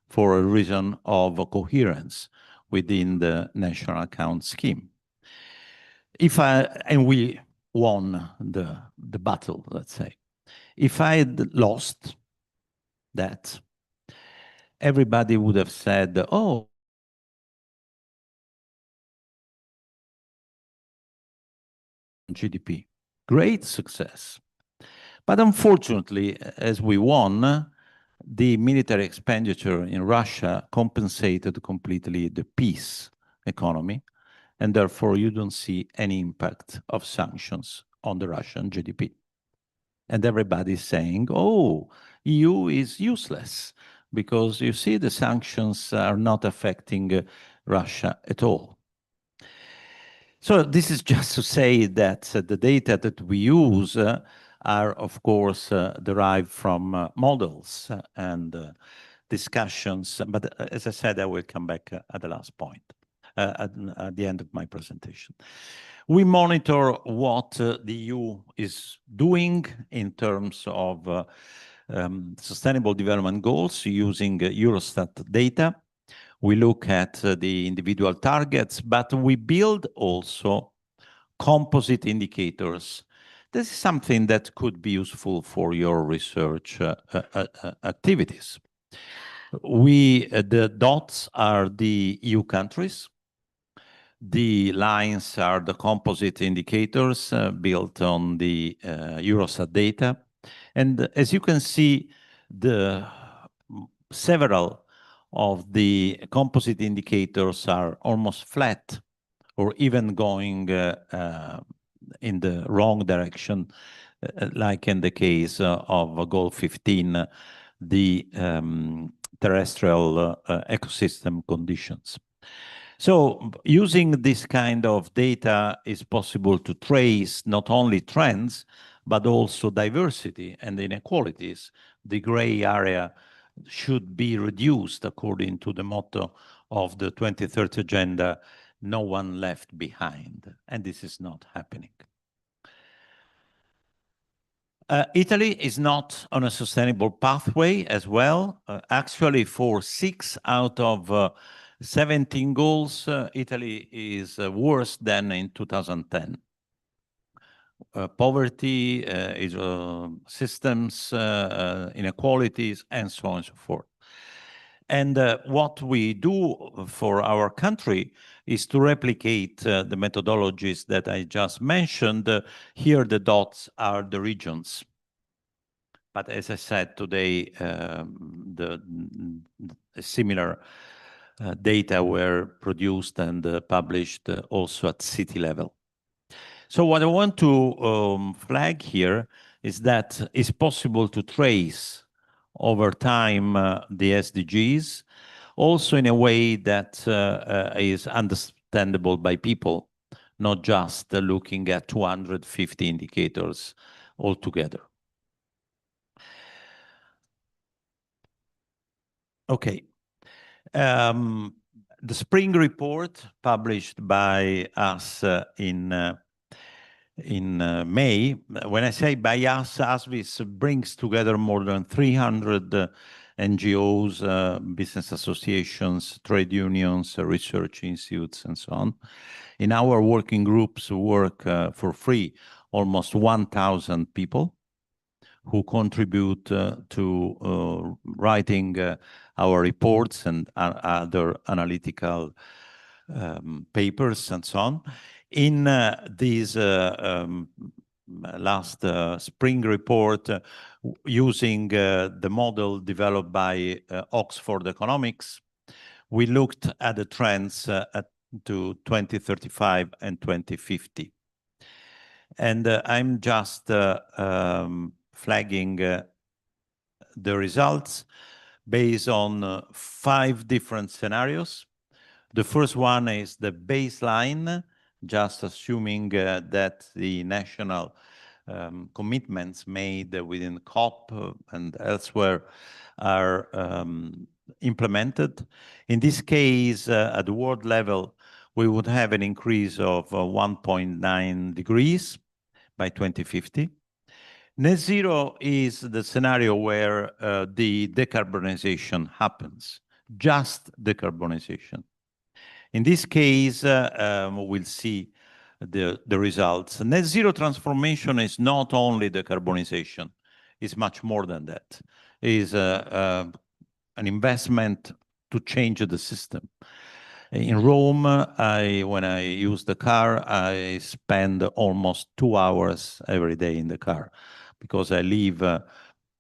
for a reason of coherence within the national account scheme. And we won the battle, let's say. If I had lost that, everybody would have said, oh, GDP, great success. But unfortunately, as we won, the military expenditure in Russia compensated completely the peace economy, and therefore you don't see any impact of sanctions on the Russian GDP. And everybody's saying, oh, EU is useless, because you see the sanctions are not affecting Russia at all. So this is just to say that the data that we use are, of course, derived from models and discussions. But as I said, I will come back at the last point, at the end of my presentation. We monitor what the EU is doing in terms of sustainable development goals using Eurostat data. We look at the individual targets, but we build also composite indicators. This is something that could be useful for your research activities. The dots are the EU countries. The lines are the composite indicators built on the Eurostat data. And as you can see, several of the composite indicators are almost flat or even going in the wrong direction, like in the case of goal 15, the terrestrial ecosystem conditions. So using this kind of data is possible to trace not only trends, but also diversity and inequalities. The gray area should be reduced according to the motto of the 2030 agenda, no one left behind, and this is not happening. Italy is not on a sustainable pathway as well. Actually, for 6 out of 17 goals, Italy is worse than in 2010. Poverty, systems, inequalities, and so on and so forth. And what we do for our country is to replicate the methodologies that I just mentioned. Here the dots are the regions. But as I said today, a similar data were produced and published also at city level. So what I want to flag here is that it's possible to trace over time the SDGs, also in a way that is understandable by people, not just looking at 250 indicators altogether. Okay. The spring report published by us in May. When I say by us, ASVIS brings together more than 300 NGOs, business associations, trade unions, research institutes, and so on. In our working groups, we work for free, almost 1,000 people who contribute to writing our reports and other analytical papers and so on. In this last spring report, using the model developed by Oxford Economics, we looked at the trends to 2035 and 2050. And I'm just flagging the results based on 5 different scenarios. The first one is the baseline, just assuming that the national commitments made within COP and elsewhere are implemented. In this case, at the world level, we would have an increase of 1.9 degrees by 2050. Net zero is the scenario where the decarbonization happens, just decarbonization. In this case, we'll see the results. Net zero transformation is not only decarbonization, it's much more than that. It is an investment to change the system. In Rome, when I use the car, I spend almost 2 hours every day in the car because I live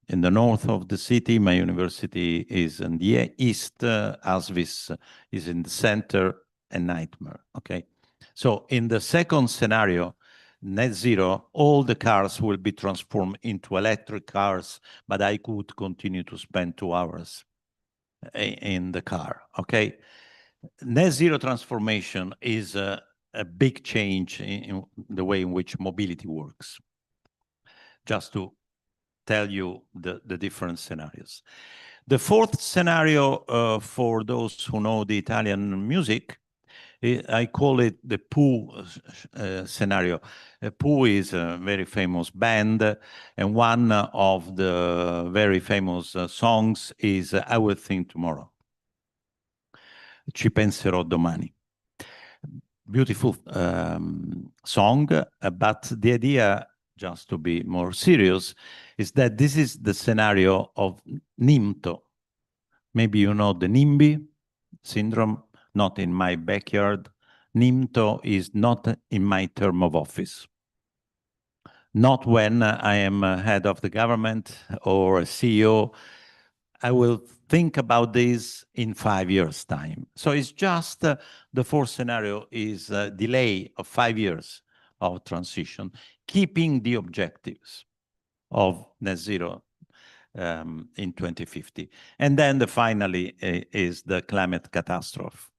in the north of the city. My university is in the east. ASVIS is in the center. A nightmare, okay? So in the second scenario, net zero, all the cars will be transformed into electric cars, but I could continue to spend 2 hours in the car, okay? Net zero transformation is a big change in the way in which mobility works. Just to tell you the different scenarios. The fourth scenario, for those who know the Italian music, I call it the Pooh scenario. Pooh is a very famous band, and one of the very famous songs is I Will Think Tomorrow. Ci penserò domani. Beautiful song, but the idea, just to be more serious, is that this is the scenario of NIMTO. Maybe you know the NIMBY syndrome, not in my backyard. NIMTO is not in my term of office. Not when I am head of the government or a CEO. I will think about this in 5 years' time. So it's just the fourth scenario is a delay of 5 years of transition, keeping the objectives of net zero in 2050. And then finally is the climate catastrophe.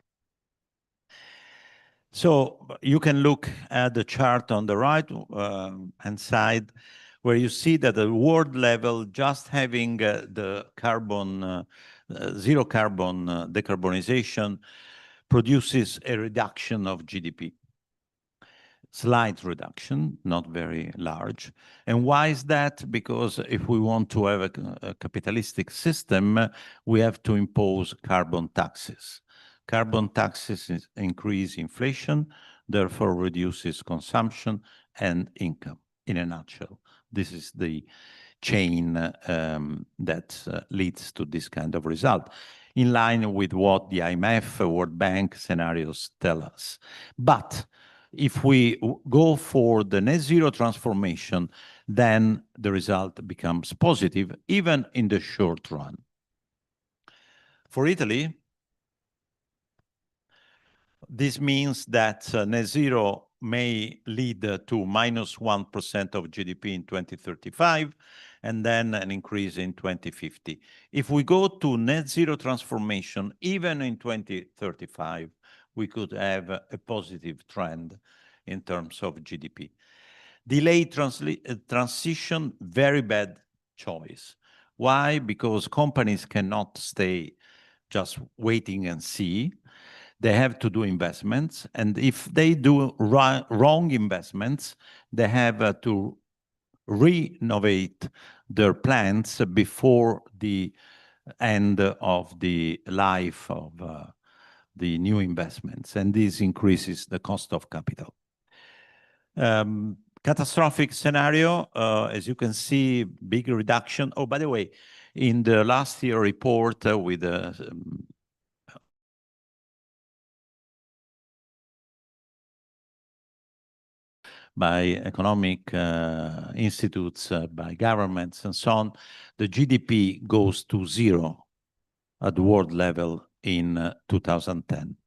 So you can look at the chart on the right hand side, where you see that at the world level, just having the carbon, zero carbon decarbonization produces a reduction of GDP. Slight reduction, not very large. And why is that? Because if we want to have a capitalistic system, we have to impose carbon taxes. Carbon taxes increase inflation, therefore reduces consumption and income. In a nutshell, this is the chain that leads to this kind of result, in line with what the IMF, World Bank scenarios tell us. But if we go for the net zero transformation, then the result becomes positive, even in the short run. For Italy, This means that net zero may lead to minus 1% of GDP in 2035, and then an increase in 2050. If we go to net zero transformation, even in 2035, we could have a positive trend in terms of GDP. Delayed transition, very bad choice. Why? Because companies cannot stay just waiting and see. They have to do investments. And if they do wrong investments, they have to renovate their plants before the end of the life of the new investments. And this increases the cost of capital. Catastrophic scenario, as you can see, big reduction. Oh, by the way, in the last year report with by economic institutes, by governments and so on, the GDP goes to zero at the world level in 2010.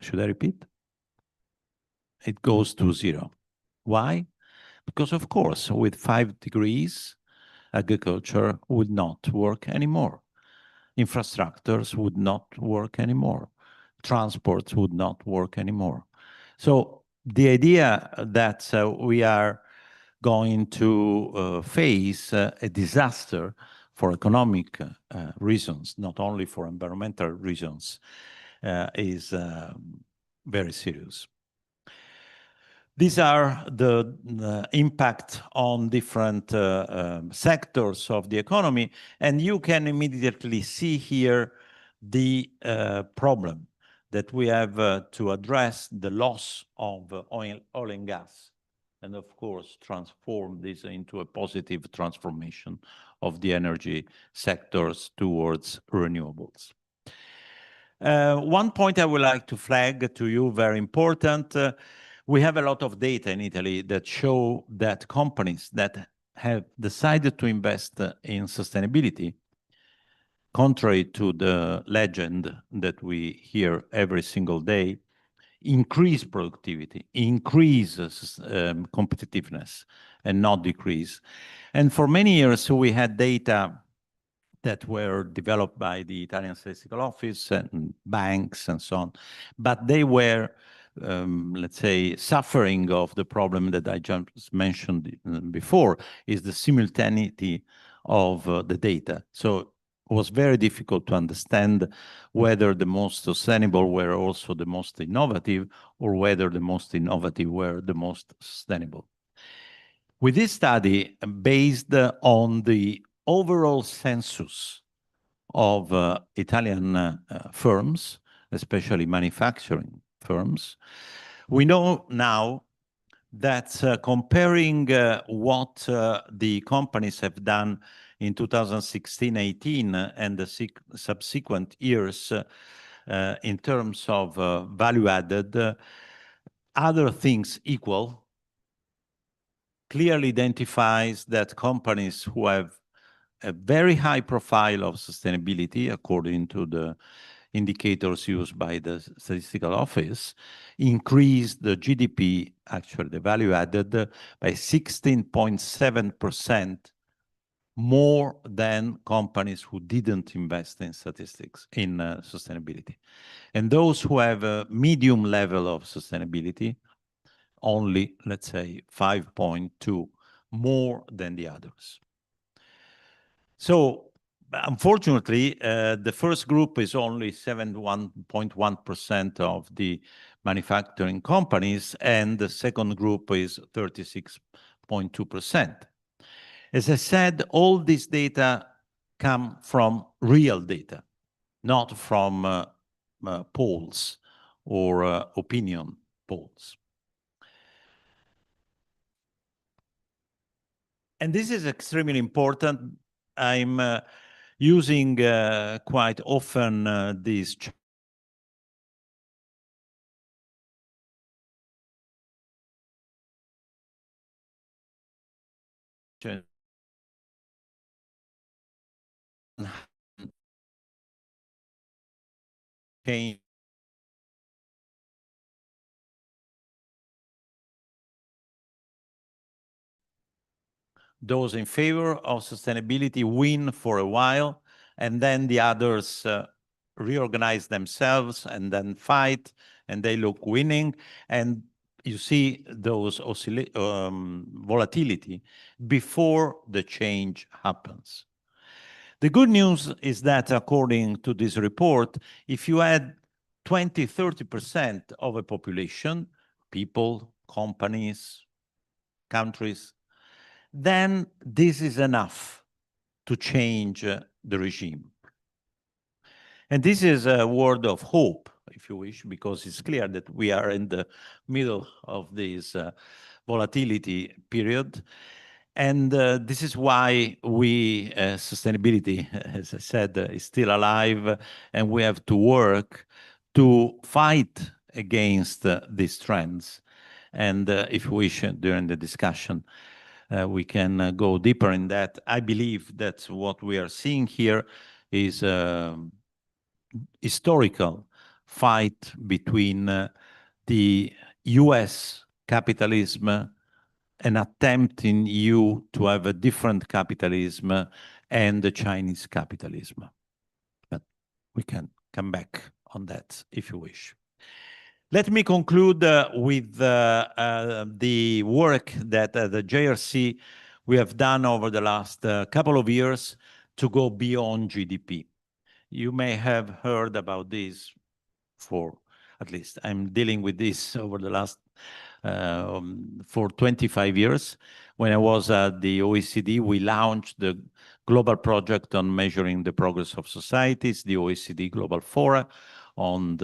Should I repeat? It goes to zero. Why? Because, of course, with 5 degrees, agriculture would not work anymore. Infrastructures would not work anymore. Transports would not work anymore. So the idea that we are going to face a disaster for economic reasons, not only for environmental reasons, is very serious. These are the impact on different sectors of the economy, and you can immediately see here the problem that we have to address, the loss of oil and gas, and of course transform this into a positive transformation of the energy sectors towards renewables. One point I would like to flag to you, very important, we have a lot of data in Italy that show that companies that have decided to invest in sustainability, contrary to the legend that we hear every single day, increase productivity, increase competitiveness, and not decrease. And for many years, we had data that were developed by the Italian Statistical Office and banks and so on, but they were let's say, suffering of the problem that I just mentioned before, is the simultaneity of the data. So it was very difficult to understand whether the most sustainable were also the most innovative, or whether the most innovative were the most sustainable. With this study, based on the overall census of Italian firms, especially manufacturing firms, we know now that comparing what the companies have done in 2016-18 and the subsequent years in terms of value added, other things equal, clearly identifies that companies who have a very high profile of sustainability, according to the indicators used by the Statistical Office, increased the GDP, actually the value added, by 16.7% more than companies who didn't invest in statistics, in sustainability. And those who have a medium level of sustainability, only, let's say, 5.2 more than the others. So, unfortunately, the first group is only 71.1% of the manufacturing companies, and the second group is 36.2%. As I said, all this data come from real data, not from polls or opinion polls. And this is extremely important. I'm using quite often this change. Those in favor of sustainability win for a while, and then the others reorganize themselves and then fight, and they look winning. And you see those volatility before the change happens. The good news is that according to this report, if you add 20–30% of a population, people, companies, countries, then this is enough to change the regime. And this is a word of hope, if you wish, because it's clear that we are in the middle of this volatility period. And this is why we, sustainability, as I said, is still alive, and we have to work to fight against these trends. And if you wish, during the discussion, we can go deeper in that. I believe that what we are seeing here is a historical fight between the US capitalism, an attempt in EU to have a different capitalism, and the Chinese capitalism. But we can come back on that if you wish. Let me conclude with the work that the JRC we have done over the last couple of years to go beyond GDP. You may have heard about this for, at least I'm dealing with this over the last, for 25 years. When I was at the OECD, we launched the global project on measuring the progress of societies, the OECD Global Fora, on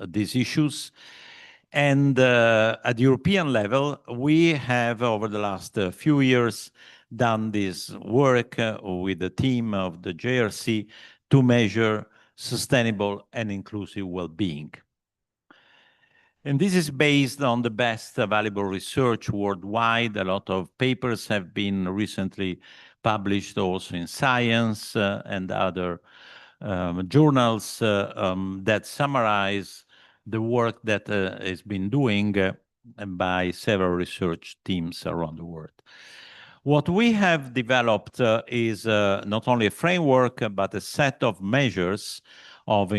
these issues. And at the European level, we have, over the last few years, done this work with the team of the JRC to measure sustainable and inclusive well-being. And this is based on the best available research worldwide. A lot of papers have been recently published also in Science and other journals that summarize the work that has been doing by several research teams around the world. What we have developed is not only a framework, but a set of measures of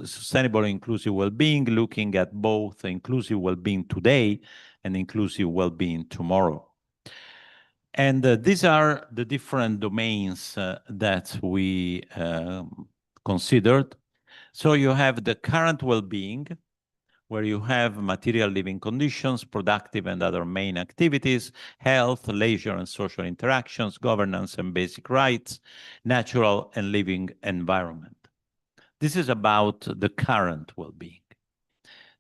sustainable inclusive well-being, looking at both inclusive well-being today and inclusive well-being tomorrow. And these are the different domains that we considered. So you have the current well-being, where you have material living conditions, productive and other main activities, health, leisure and social interactions, governance and basic rights, natural and living environment. This is about the current well-being.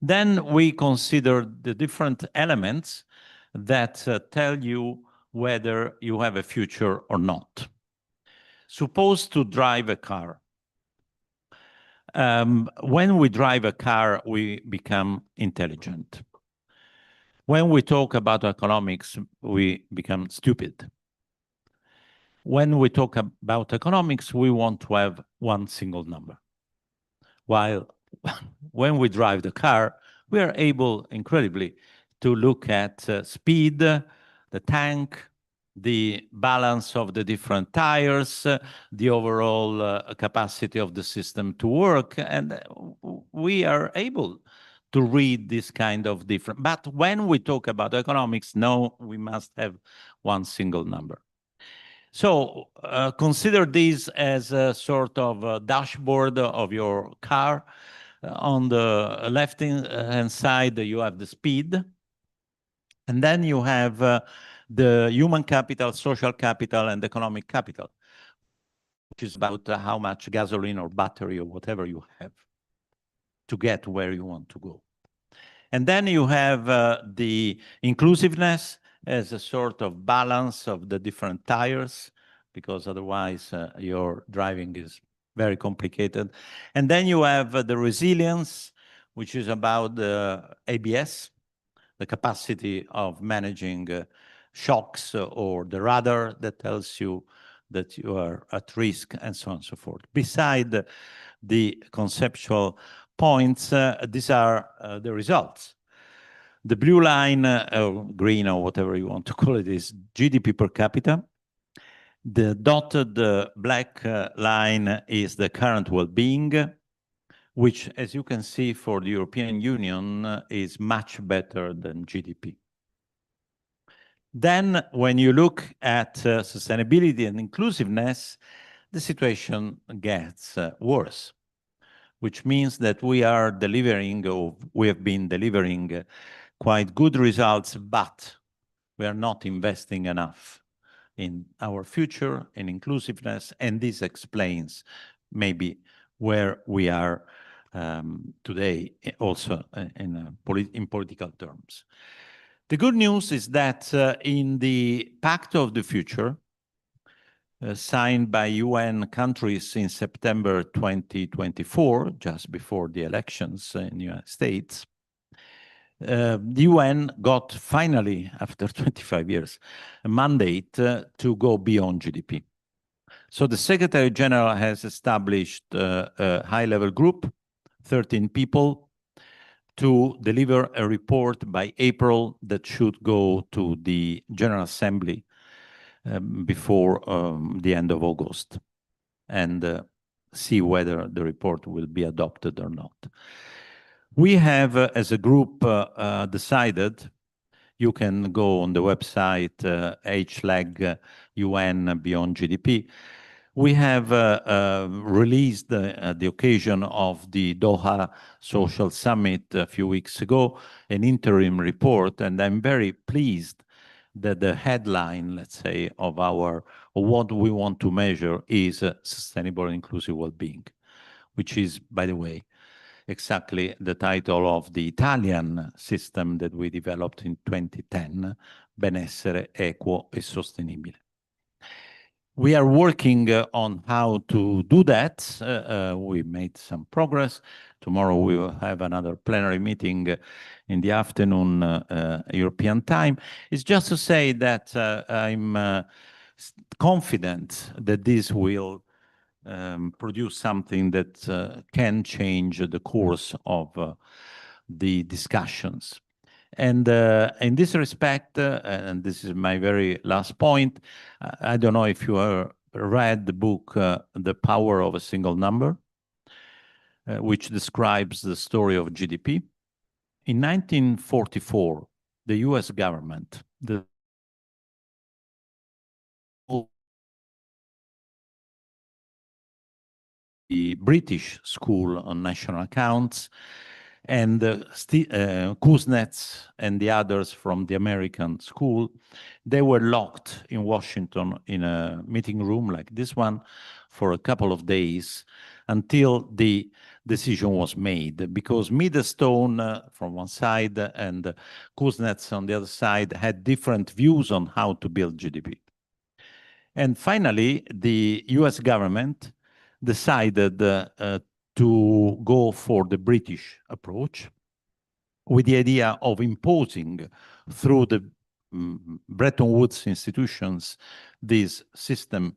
Then we consider the different elements that tell you whether you have a future or not. Suppose to drive a car. When we drive a car, we become intelligent. When we talk about economics, we become stupid. When we talk about economics, we want to have one single number. While when we drive the car, we are able, incredibly, to look at speed, the tank, the balance of the different tires, the overall capacity of the system to work, and we are able to read this kind of different. But when we talk about economics, no, we must have one single number. So consider this as a sort of dashboard of your car. On the left-hand side, you have the speed. And then you have the human capital, social capital, and economic capital, which is about how much gasoline or battery or whatever you have to get where you want to go. And then you have the inclusiveness as a sort of balance of the different tires, because otherwise your driving is very complicated. And then you have the resilience, which is about the ABS, the capacity of managing shocks, or the radar that tells you that you are at risk, and so on and so forth. Beside the conceptual points, these are the results. The blue line, or green or whatever you want to call it, is GDP per capita. The dotted black line is the current well-being, which, as you can see, for the European Union is much better than GDP. Then, when you look at sustainability and inclusiveness, the situation gets worse, which means that we are delivering, or we have been delivering quite good results, but we are not investing enough in our future, in inclusiveness, and this explains maybe where we are today, also in political terms. The good news is that in the Pact of the Future, signed by UN countries in September 2024, just before the elections in the United States, the UN got finally, after 25 years, a mandate to go beyond GDP. So the Secretary General has established a high-level group, 13 people, to deliver a report by April that should go to the General Assembly before the end of August, and see whether the report will be adopted or not. We have, as a group, decided, you can go on the website HLAG UN Beyond GDP. We have released the occasion of the Doha Social Summit a few weeks ago, an interim report, and I'm very pleased that the headline, let's say, of what we want to measure is sustainable and inclusive well-being, which is, by the way, exactly the title of the Italian system that we developed in 2010, Benessere Equo e Sostenibile. We are working on how to do that. We made some progress. Tomorrow we will have another plenary meeting in the afternoon European time. It's just to say that I'm confident that this will produce something that can change the course of the discussions. And in this respect, and this is my very last point, I don't know if you read the book, The Power of a Single Number, which describes the story of GDP. In 1944, the US government, the British School on National Accounts, and Kuznets and the others from the American school, they were locked in Washington in a meeting room like this one for a couple of days until the decision was made, because Middlestone from one side and Kuznets on the other side had different views on how to build GDP. And finally, the US government decided to go for the British approach, with the idea of imposing through the Bretton Woods institutions this system,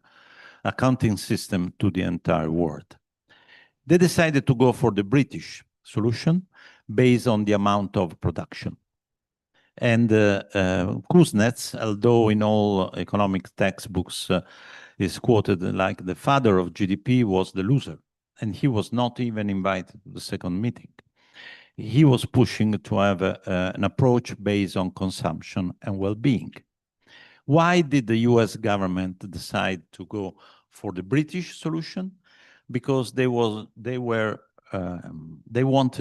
accounting system, to the entire world. They decided to go for the British solution based on the amount of production. And Kuznets, although in all economic textbooks is quoted like the father of GDP, was the loser. And he was not even invited to the second meeting. He was pushing to have an approach based on consumption and well-being. Why did the US government decide to go for the British solution? Because they wanted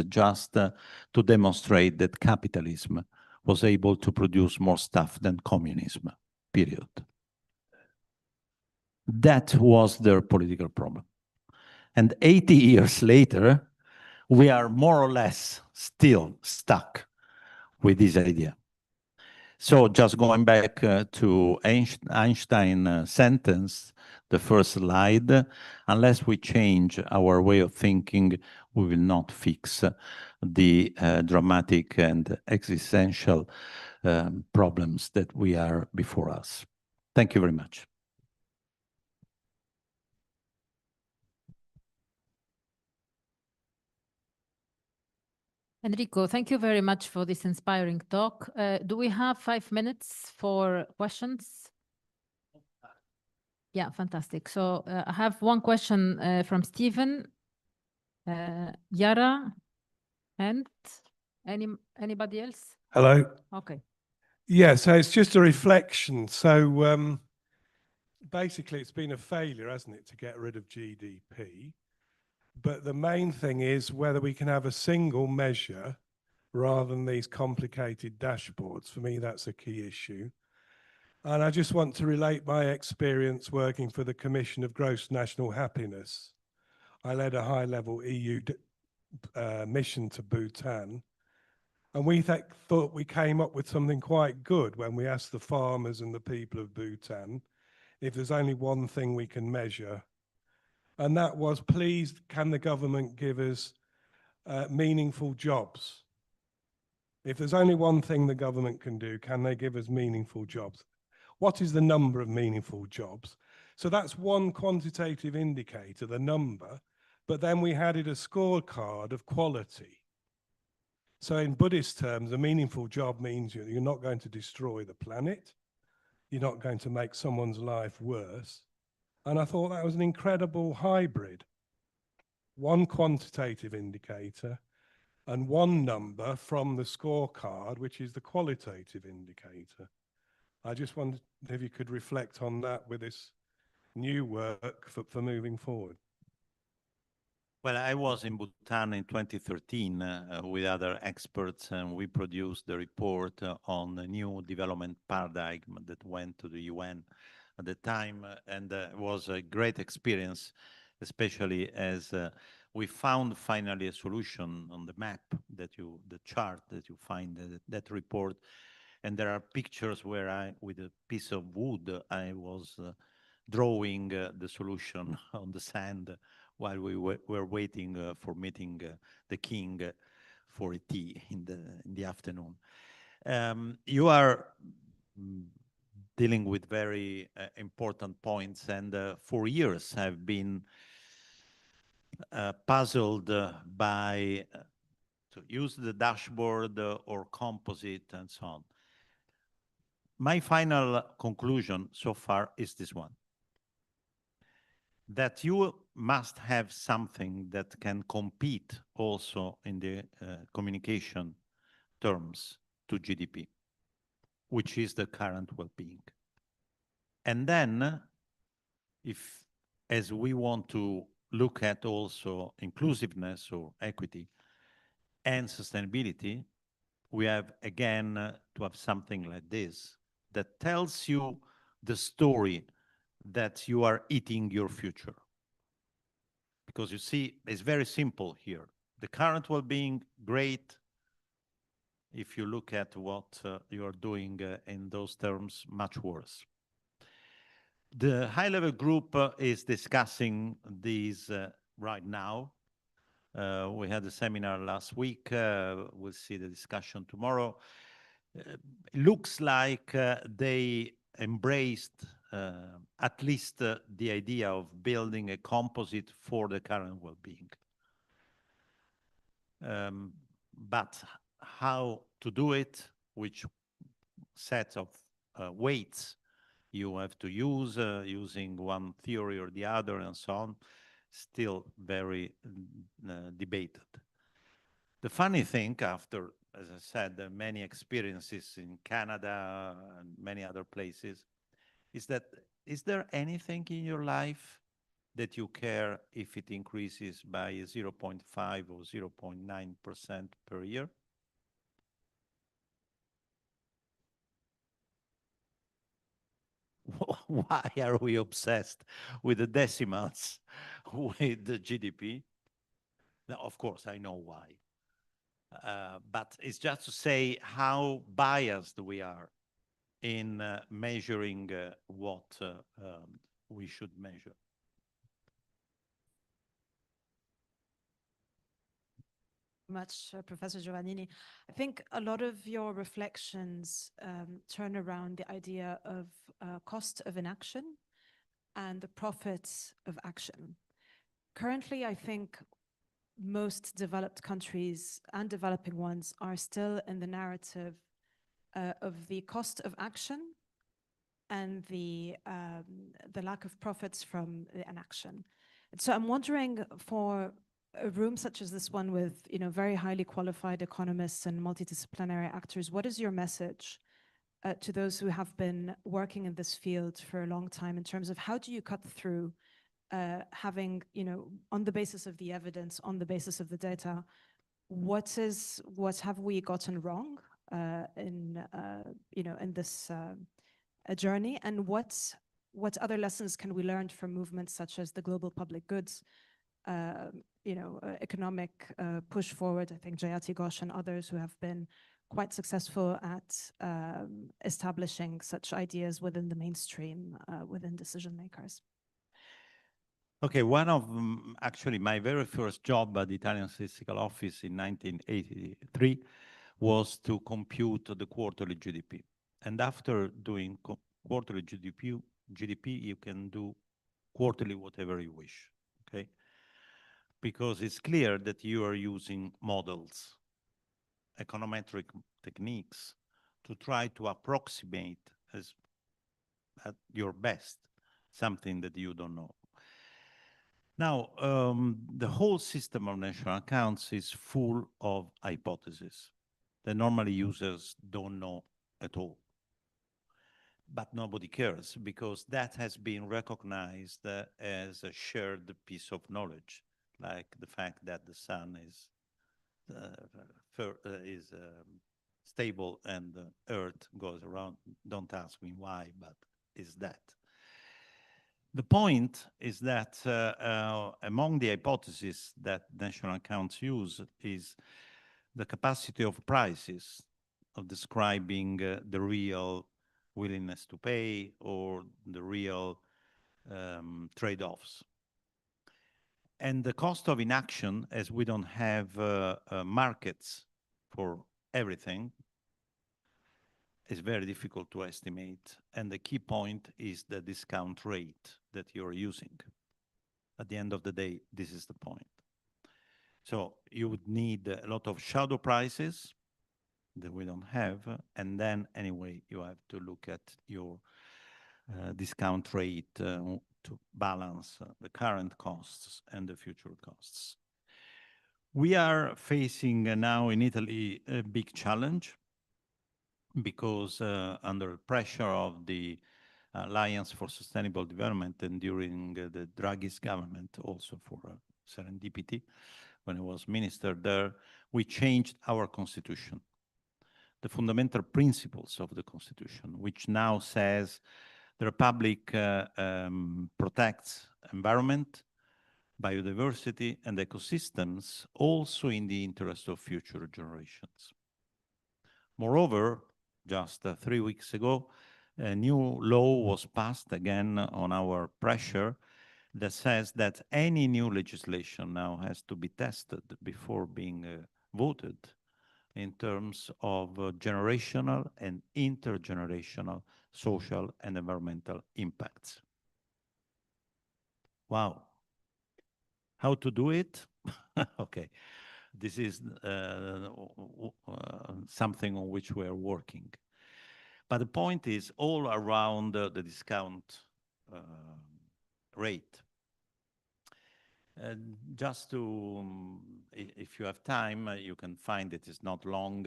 just to demonstrate that capitalism was able to produce more stuff than communism, period. That was their political problem. And 80 years later, we are more or less still stuck with this idea. So just going back to Einstein's sentence, the first slide, unless we change our way of thinking, we will not fix the dramatic and existential problems that we are before us. Thank you very much. Enrico, thank you very much for this inspiring talk. Do we have 5 minutes for questions? Yeah, fantastic. So I have one question from Stephen, Yara, and anybody else? Hello. Okay. Yeah, so it's just a reflection. So basically, it's been a failure, hasn't it, to get rid of GDP? But the main thing is whether we can have a single measure rather than these complicated dashboards. For me, that's a key issue. And I just want to relate my experience working for the Commission of Gross National Happiness. I led a high-level EU mission to Bhutan. And we thought we came up with something quite good when we asked the farmers and the people of Bhutan if there's only one thing we can measure. And that was, please, can the government give us meaningful jobs? If there's only one thing the government can do, can they give us meaningful jobs? What is the number of meaningful jobs? So that's one quantitative indicator, the number, but then we added a scorecard of quality. So in Buddhist terms, a meaningful job means you're not going to destroy the planet, you're not going to make someone's life worse. And I thought that was an incredible hybrid. One quantitative indicator and one number from the scorecard, which is the qualitative indicator. I just wondered if you could reflect on that with this new work for moving forward. Well, I was in Bhutan in 2013 with other experts, and we produced the report on the new development paradigm that went to the UN at the time, and it was a great experience, especially as we found finally a solution on the map that the chart that you find, that report. And there are pictures where with a piece of wood, I was drawing the solution on the sand while we were waiting for meeting the king for a tea in the afternoon. You are dealing with very important points, and for years I've been puzzled by to use the dashboard or composite and so on. My final conclusion so far is this one, that you must have something that can compete also in the communication terms to GDP, which is the current well-being. And then, as we want to look at also inclusiveness or equity and sustainability, we have again to have something like this that tells you the story that you are eating your future. Because you see, it's very simple here. The current well-being, great. If you look at what you are doing in those terms, much worse. The high-level group is discussing these right now. We had a seminar last week. We'll see the discussion tomorrow. It looks like they embraced at least the idea of building a composite for the current well-being. But how to do it, which set of weights you have to use, using one theory or the other and so on, still very debated. The funny thing, after, as I said, many experiences in Canada and many other places, is that, is there anything in your life that you care if it increases by 0.5 or 0.9% per year? Why are we obsessed with the decimals, with the GDP? Now, of course, I know why. But it's just to say how biased we are in measuring what we should measure. Much, Professor Giovannini. I think a lot of your reflections turn around the idea of cost of inaction and the profits of action. Currently, I think most developed countries and developing ones are still in the narrative of the cost of action and the lack of profits from the inaction. So I'm wondering, for a room such as this one with very highly qualified economists and multidisciplinary actors, what is your message to those who have been working in this field for a long time in terms of how do you cut through having, on the basis of the evidence, on the basis of the data, what have we gotten wrong in this journey, and what other lessons can we learn from movements such as the global public goods, economic push forward? I think Jayati Ghosh and others who have been quite successful at establishing such ideas within the mainstream, within decision makers. Okay, one of actually my very first job at the Italian Statistical Office in 1983 was to compute the quarterly GDP. And after doing quarterly GDP, you can do quarterly whatever you wish, okay? Because it's clear that you are using models, econometric techniques, to try to approximate at your best something that you don't know. Now, the whole system of national accounts is full of hypotheses that normally users don't know at all. But nobody cares because that has been recognized as a shared piece of knowledge, like the fact that the sun is stable and the earth goes around. Don't ask me why, but it's that. The point is that among the hypotheses that national accounts use is the capacity of prices, of describing the real willingness to pay or the real trade-offs. And the cost of inaction, as we don't have markets for everything, is very difficult to estimate. And the key point is the discount rate that you're using. At the end of the day, this is the point. So you would need a lot of shadow prices that we don't have. And then anyway, you have to look at your discount rate to balance the current costs and the future costs. We are facing now in Italy a big challenge because under pressure of the Alliance for Sustainable Development and during the Draghi's government, also for serendipity, when I was minister there, we changed our constitution, the fundamental principles of the constitution, which now says the Republic protects environment, biodiversity, and ecosystems, also in the interest of future generations. Moreover, just 3 weeks ago, a new law was passed again on our pressure that says that any new legislation now has to be tested before being voted in terms of generational and intergenerational social and environmental impacts. Wow. How to do it? Okay. This is something on which we are working. But the point is all around the discount rate. Just to, if you have time, you can find it. It's not long.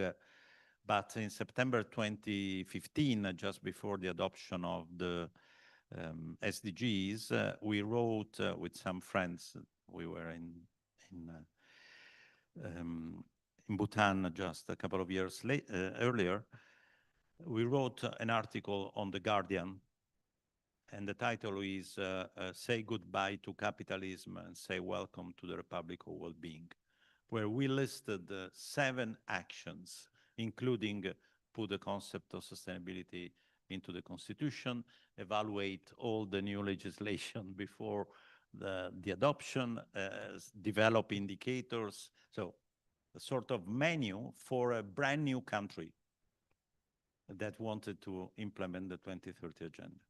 But in September 2015, just before the adoption of the SDGs, we wrote with some friends. We were in Bhutan just a couple of years earlier. We wrote an article on The Guardian, and the title is Say Goodbye to Capitalism and Say Welcome to the Republic of Well-Being, where we listed 7 actions, including put the concept of sustainability into the Constitution, evaluate all the new legislation before the adoption, develop indicators. So a sort of menu for a brand new country that wanted to implement the 2030 agenda.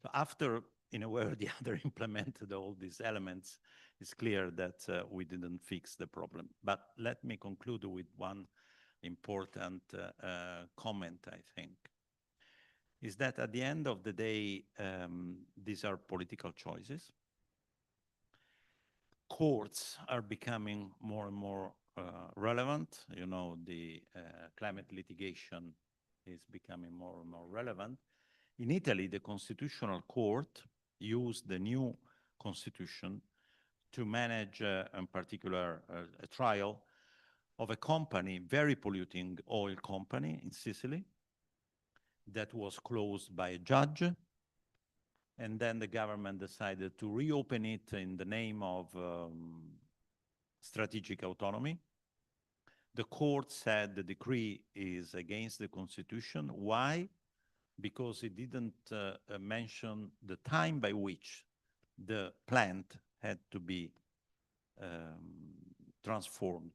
So after, in a way or the other, implemented all these elements, it's clear that we didn't fix the problem. But let me conclude with one important comment, I think, is that at the end of the day, these are political choices. Courts are becoming more and more relevant. You know, the climate litigation is becoming more and more relevant. In Italy, the Constitutional Court used the new constitution to manage, in particular, a trial of a company, very polluting oil company in Sicily, that was closed by a judge. And then the government decided to reopen it in the name of strategic autonomy. The court said the decree is against the constitution. Why? Because it didn't mention the time by which the plant had to be transformed,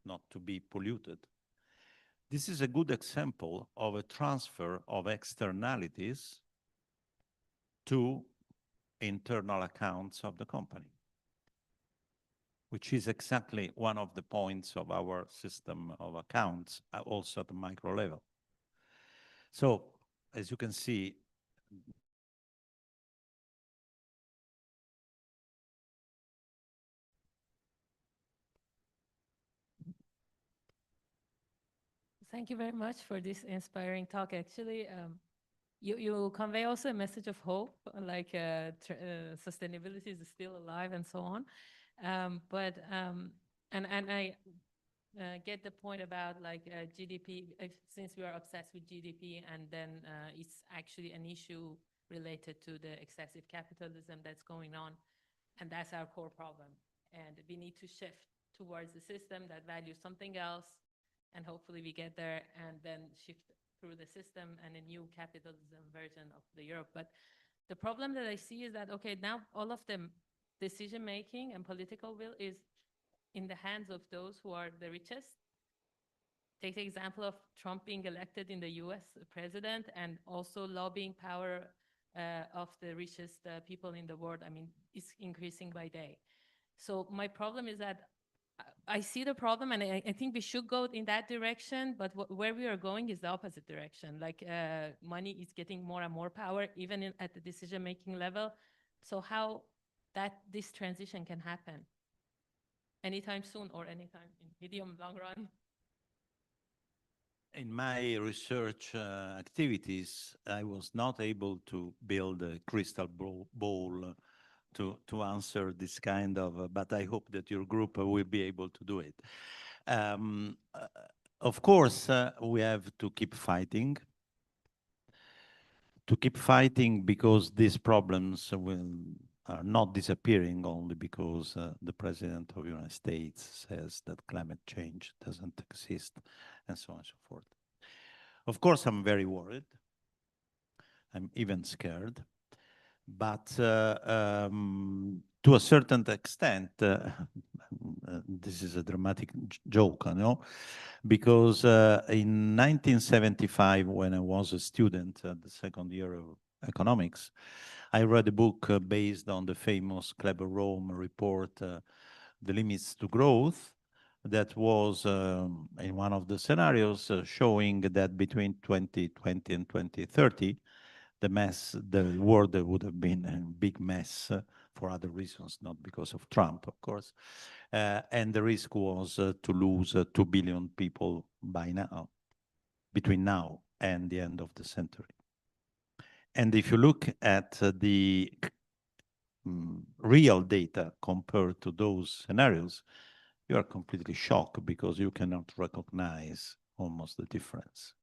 not to be polluted. This is a good example of a transfer of externalities to internal accounts of the company, which is exactly one of the points of our system of accounts, also at the micro level. So, as you can see, Thank you very much for this inspiring talk. Actually, you convey also a message of hope, like sustainability is still alive and so on. And I get the point about like GDP, since we are obsessed with GDP, and then it's actually an issue related to the excessive capitalism that's going on, and that's our core problem. And we need to shift towards a system that values something else, and hopefully we get there and then shift through the system and a new capitalism version of the Europe. But the problem that I see is that, okay, now all of the decision-making and political will is in the hands of those who are the richest. Take the example of Trump being elected in the US president, and also lobbying power of the richest people in the world. I mean, it's increasing by day. So my problem is that I see the problem, and I think we should go in that direction, but where we are going is the opposite direction. Like money is getting more and more power, even at the decision-making level. So how this transition can happen? Anytime soon or anytime in medium, long run? in my research activities, I was not able to build a crystal ball to answer this kind of, but I hope that your group will be able to do it. Of course, we have to keep fighting. Because these problems are not disappearing only because the President of the United States says that climate change doesn't exist, and so on and so forth. Of course, I'm very worried. I'm even scared. But to a certain extent, this is a dramatic joke, I know, because in 1975, when I was a student at the second year of economics, I read a book based on the famous Kleber-Rome report, The Limits to Growth, that was in one of the scenarios showing that between 2020 and 2030, the world would have been a big mess for other reasons, not because of Trump, of course. And the risk was to lose 2 billion people by now, between now and the end of the century. And if you look at the real data compared to those scenarios, you are completely shocked because you cannot recognize almost the difference.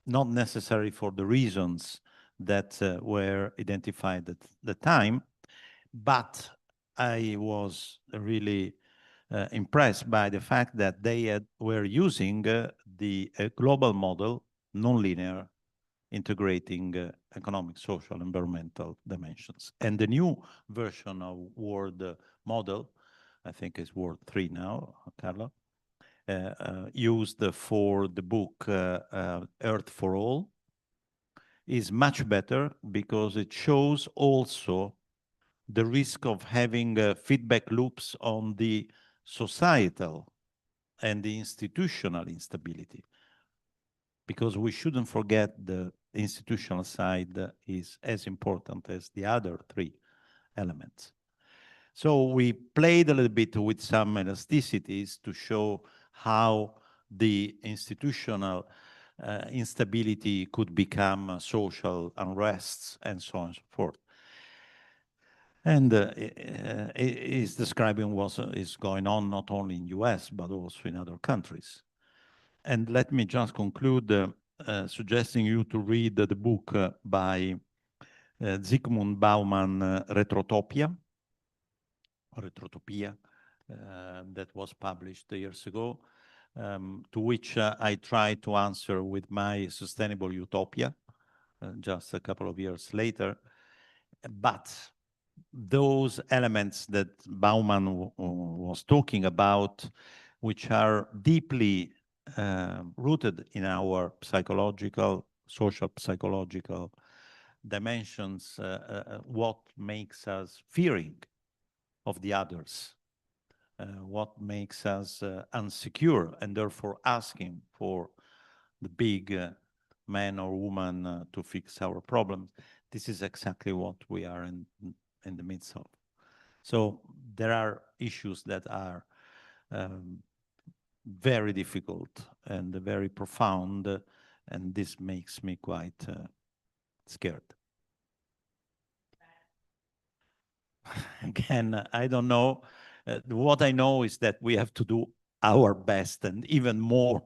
Not necessary for the reasons that were identified at the time, but I was really impressed by the fact that they were using the global model, nonlinear, integrating economic, social, environmental dimensions. And the new version of world model, I think it's World 3 now, Carlo, used for the book Earth for All, is much better because it shows also the risk of having feedback loops on the societal and the institutional instability, because we shouldn't forget the institutional side is as important as the other three elements. So we played a little bit with some elasticities to show how the institutional instability could become social unrests and so on and so forth. And is describing what is going on not only in US, but also in other countries. And let me just conclude suggesting you to read the book by Zygmunt Bauman, Retrotopia, that was published years ago, to which I tried to answer with my Sustainable Utopia just a couple of years later. But those elements that Bauman was talking about, which are deeply rooted in our psychological, social psychological dimensions, what makes us fearing of the others, what makes us unsecure and therefore asking for the big man or woman to fix our problems. This is exactly what we are in the midst of. So there are issues that are very difficult and very profound, and this makes me quite scared. Again, I don't know. What I know is that we have to do our best and even more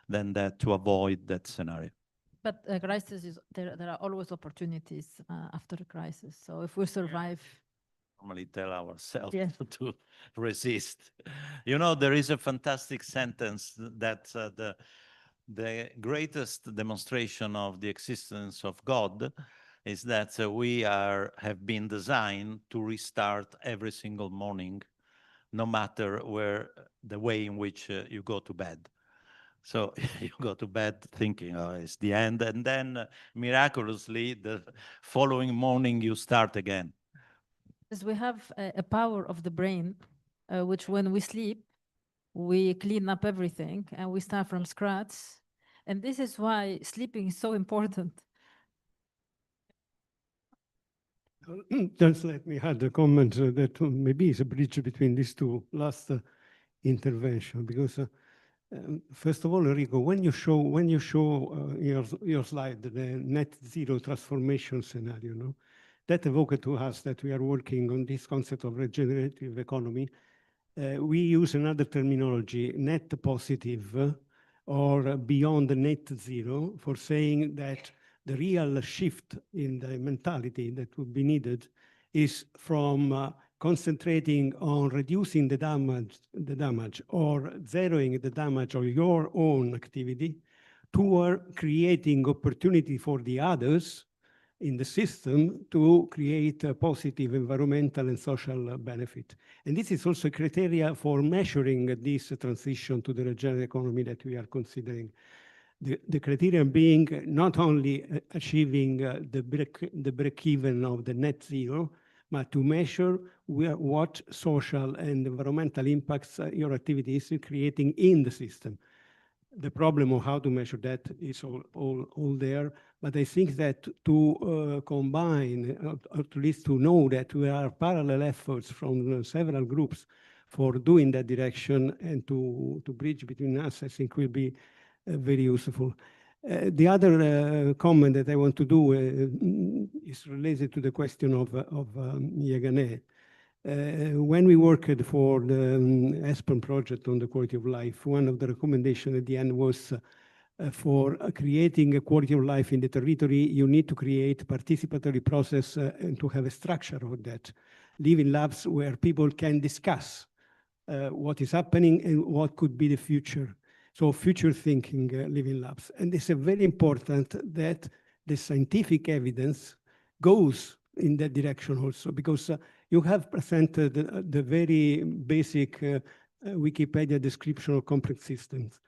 than that to avoid that scenario. But a crisis is, there are always opportunities after a crisis. So if we survive. Normally tell ourselves Yeah. to resist. You know, there is a fantastic sentence that the greatest demonstration of the existence of God is that we have been designed to restart every single morning, no matter where the way in which you go to bed. So you go to bed thinking, oh, it's the end, and then miraculously the following morning you start again. Because we have a power of the brain, which when we sleep, we clean up everything and we start from scratch. And this is why sleeping is so important. Just let me add a comment that maybe is a bridge between these two last interventions, because first of all, Enrico, when you show your slide the net zero transformation scenario, no, that evoked to us that we are working on this concept of regenerative economy. We use another terminology, net positive, or beyond the net zero, for saying that the real shift in the mentality that would be needed is from concentrating on reducing the damage or zeroing the damage of your own activity toward creating opportunity for the others in the system to create a positive environmental and social benefit. And this is also a criteria for measuring this transition to the regenerative economy that we are considering. The criterion being not only achieving the break-even of the net zero, but to measure what social and environmental impacts your activity is creating in the system. The problem of how to measure that is all there, but I think that to combine, or at least to know that we are parallel efforts from several groups for doing that direction and to bridge between us, I think will be very useful. The other comment that I want to do is related to the question of Yagané. When we worked for the ESPON project on the quality of life, one of the recommendations at the end was for creating a quality of life in the territory, you need to create participatory process and to have a structure of that. Living labs where people can discuss what is happening and what could be the future. So future thinking living labs. And it's very important that the scientific evidence goes in that direction also, because you have presented the very basic Wikipedia description of complex systems.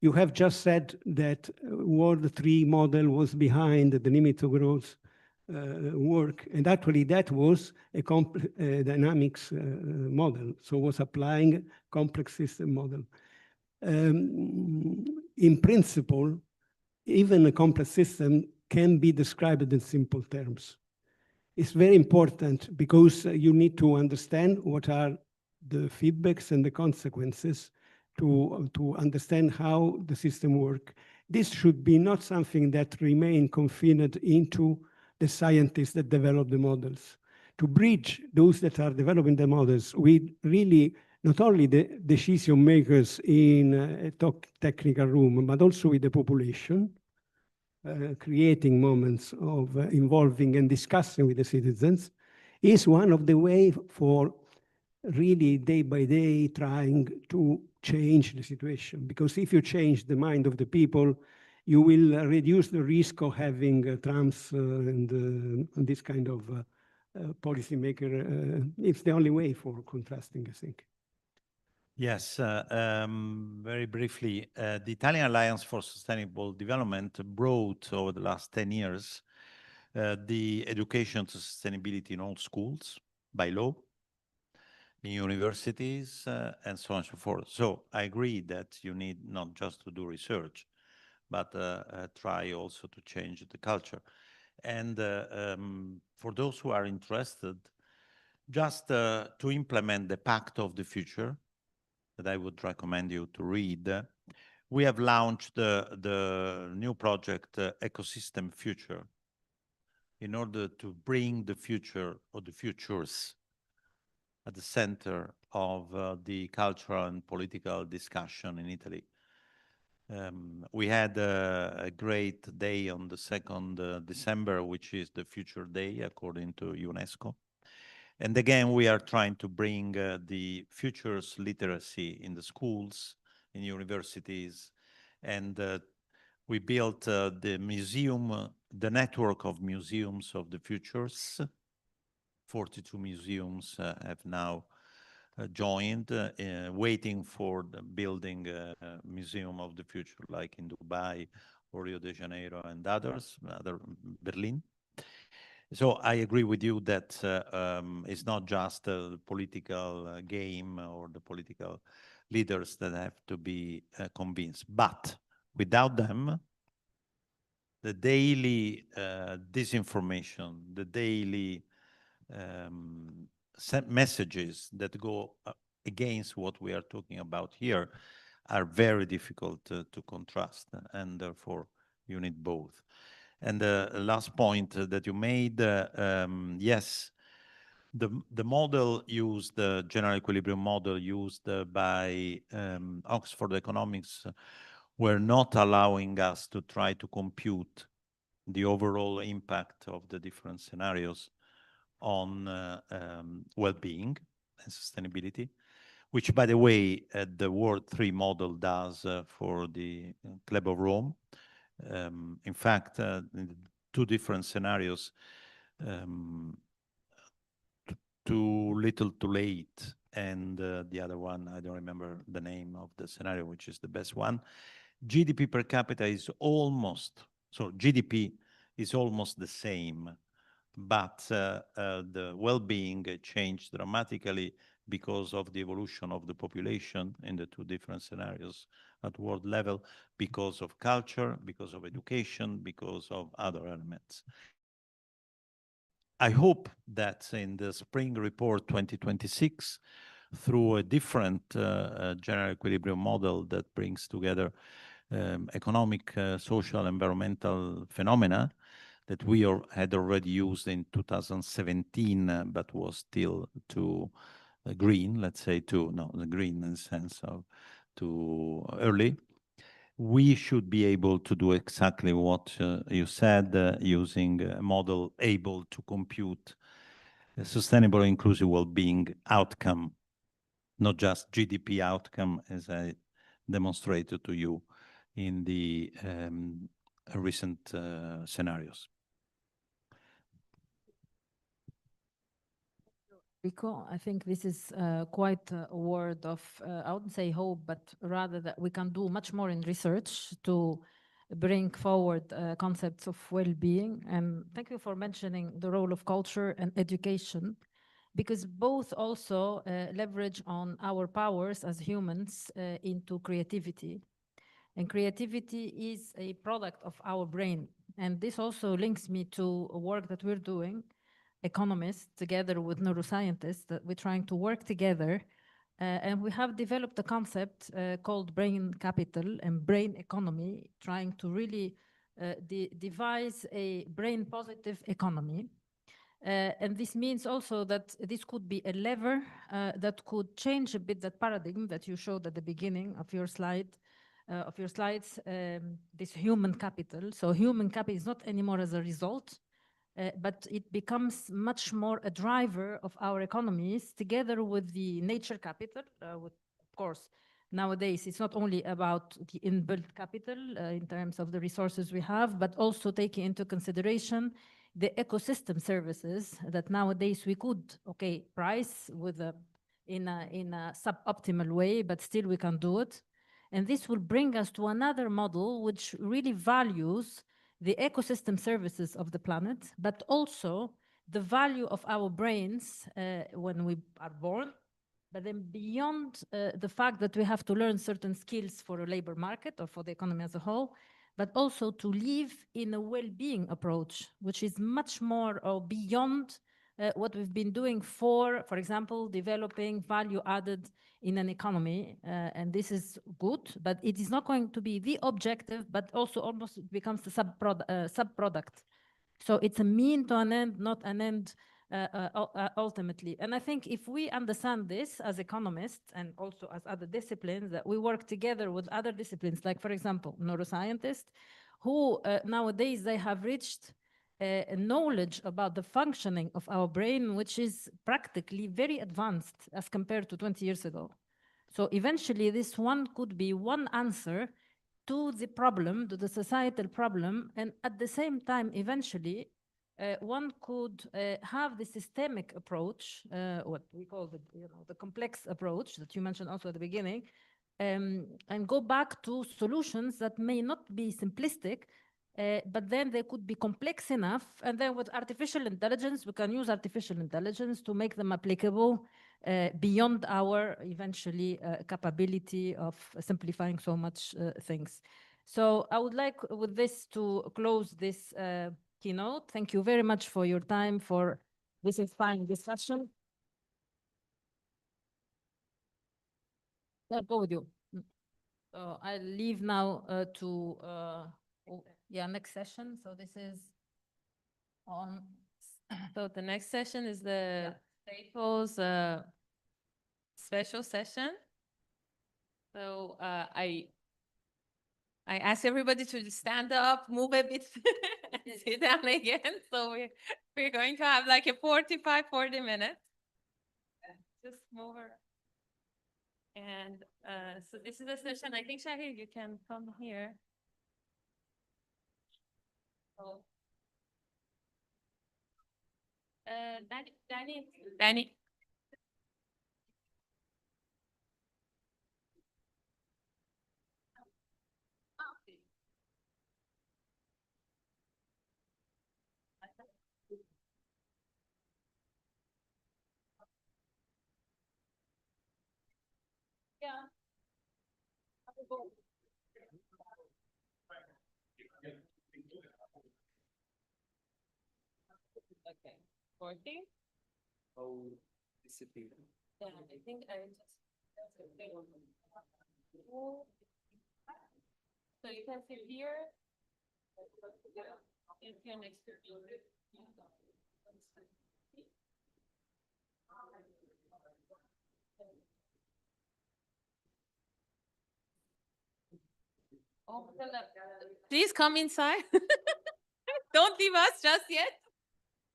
You have just said that World 3 model was behind the limit of growth. work. And actually that was a dynamics model. So was applying complex system model. In principle, even a complex system can be described in simple terms. It's very important because you need to understand what are the feedbacks and the consequences to understand how the system works. This should be not something that remain confined into the scientists that develop the models. To bridge those that are developing the models with really not only the decision makers in a technical room, but also with the population, creating moments of involving and discussing with the citizens, is one of the ways for really day by day trying to change the situation. Because if you change the mind of the people, you will reduce the risk of having Trumps and this kind of policymaker. It's the only way for contrasting, I think. Yes, very briefly, the Italian Alliance for Sustainable Development brought over the last 10 years the education to sustainability in all schools by law, in universities, and so on and so forth. So I agree that you need not just to do research, but try also to change the culture. And for those who are interested, just to implement the Pact of the Future, that I would recommend you to read, we have launched the new project, Ecosystem Future, in order to bring the future or the futures at the center of the cultural and political discussion in Italy. We had a great day on the 2nd December, which is the Future Day, according to UNESCO. And again, we are trying to bring the futures literacy in the schools, in universities, and we built the museum, the network of museums of the futures. 42 museums have now joined, waiting for the building a museum of the future, like in Dubai or Rio de Janeiro and others, Berlin. So I agree with you that it's not just a political game or the political leaders that have to be convinced, but without them, the daily disinformation, the daily messages that go against what we are talking about here are very difficult to contrast, and therefore you need both. And the last point that you made, yes, the model used, the general equilibrium model used by Oxford Economics were not allowing us to try to compute the overall impact of the different scenarios on well-being and sustainability, which, by the way, the World 3 model does for the Club of Rome. In fact, in two different scenarios, too little, too late, and the other one, I don't remember the name of the scenario, which is the best one. GDP per capita is almost, so GDP is almost the same, but the well-being changed dramatically because of the evolution of the population in the two different scenarios at world level, because of culture, because of education, because of other elements. I hope that in the spring report 2026, through a different general equilibrium model that brings together economic, social, environmental phenomena that we had already used in 2017, but was still too green, let's say, green in the sense of too early. We should be able to do exactly what you said, using a model able to compute a sustainable inclusive well-being outcome, not just GDP outcome, as I demonstrated to you in the recent scenarios. Rico, I think this is quite a word of, I wouldn't say hope, but rather that we can do much more in research to bring forward concepts of well-being. And thank you for mentioning the role of culture and education, because both also leverage on our powers as humans into creativity. And creativity is a product of our brain. And this also links me to a work that we're doing, economists together with neuroscientists, that we're trying to work together. And we have developed a concept called brain capital and brain economy, trying to really devise a brain positive economy. And this means also that this could be a lever that could change a bit that paradigm that you showed at the beginning of your slides, this human capital. So human capital is not anymore as a result, but it becomes much more a driver of our economies together with the nature capital. Of course, nowadays, it's not only about the inbuilt capital in terms of the resources we have, but also taking into consideration the ecosystem services that nowadays we could, price with in a suboptimal way, but still we can do it. And this will bring us to another model which really values the ecosystem services of the planet, but also the value of our brains when we are born, but then beyond the fact that we have to learn certain skills for a labor market or for the economy as a whole, but also to live in a well-being approach, which is much more beyond what we've been doing for example, developing value added in an economy. And this is good, but it is not going to be the objective, but also almost becomes the subproduct. So it's a mean to an end, not an end ultimately. And I think if we understand this as economists and also as other disciplines, that we work together with other disciplines, like, for example, neuroscientists, who nowadays they have reached knowledge about the functioning of our brain, which is practically very advanced as compared to 20 years ago. So eventually this one could be one answer to the problem, to the societal problem, and at the same time, eventually, one could have the systemic approach, what we call the complex approach that you mentioned also at the beginning, and go back to solutions that may not be simplistic, but then they could be complex enough. And then with artificial intelligence, we can use artificial intelligence to make them applicable beyond our eventually capability of simplifying so much things. So I would like with this to close this keynote. Thank you very much for your time for this inspiring discussion. I'll go with you. So I'll leave now to next session. So this is on. So the next session is the Staples special session. So I ask everybody to stand up, move a bit, and sit down again. So we're going to have like a 40 minutes. Just move her. And so this is a session. I think, Shahir, you can come here. So, Danny. Yeah. Okay. 40. Oh, disappear. Yeah, I think I just. So you can sit here. If you're next to me. Please come inside. Don't leave us just yet.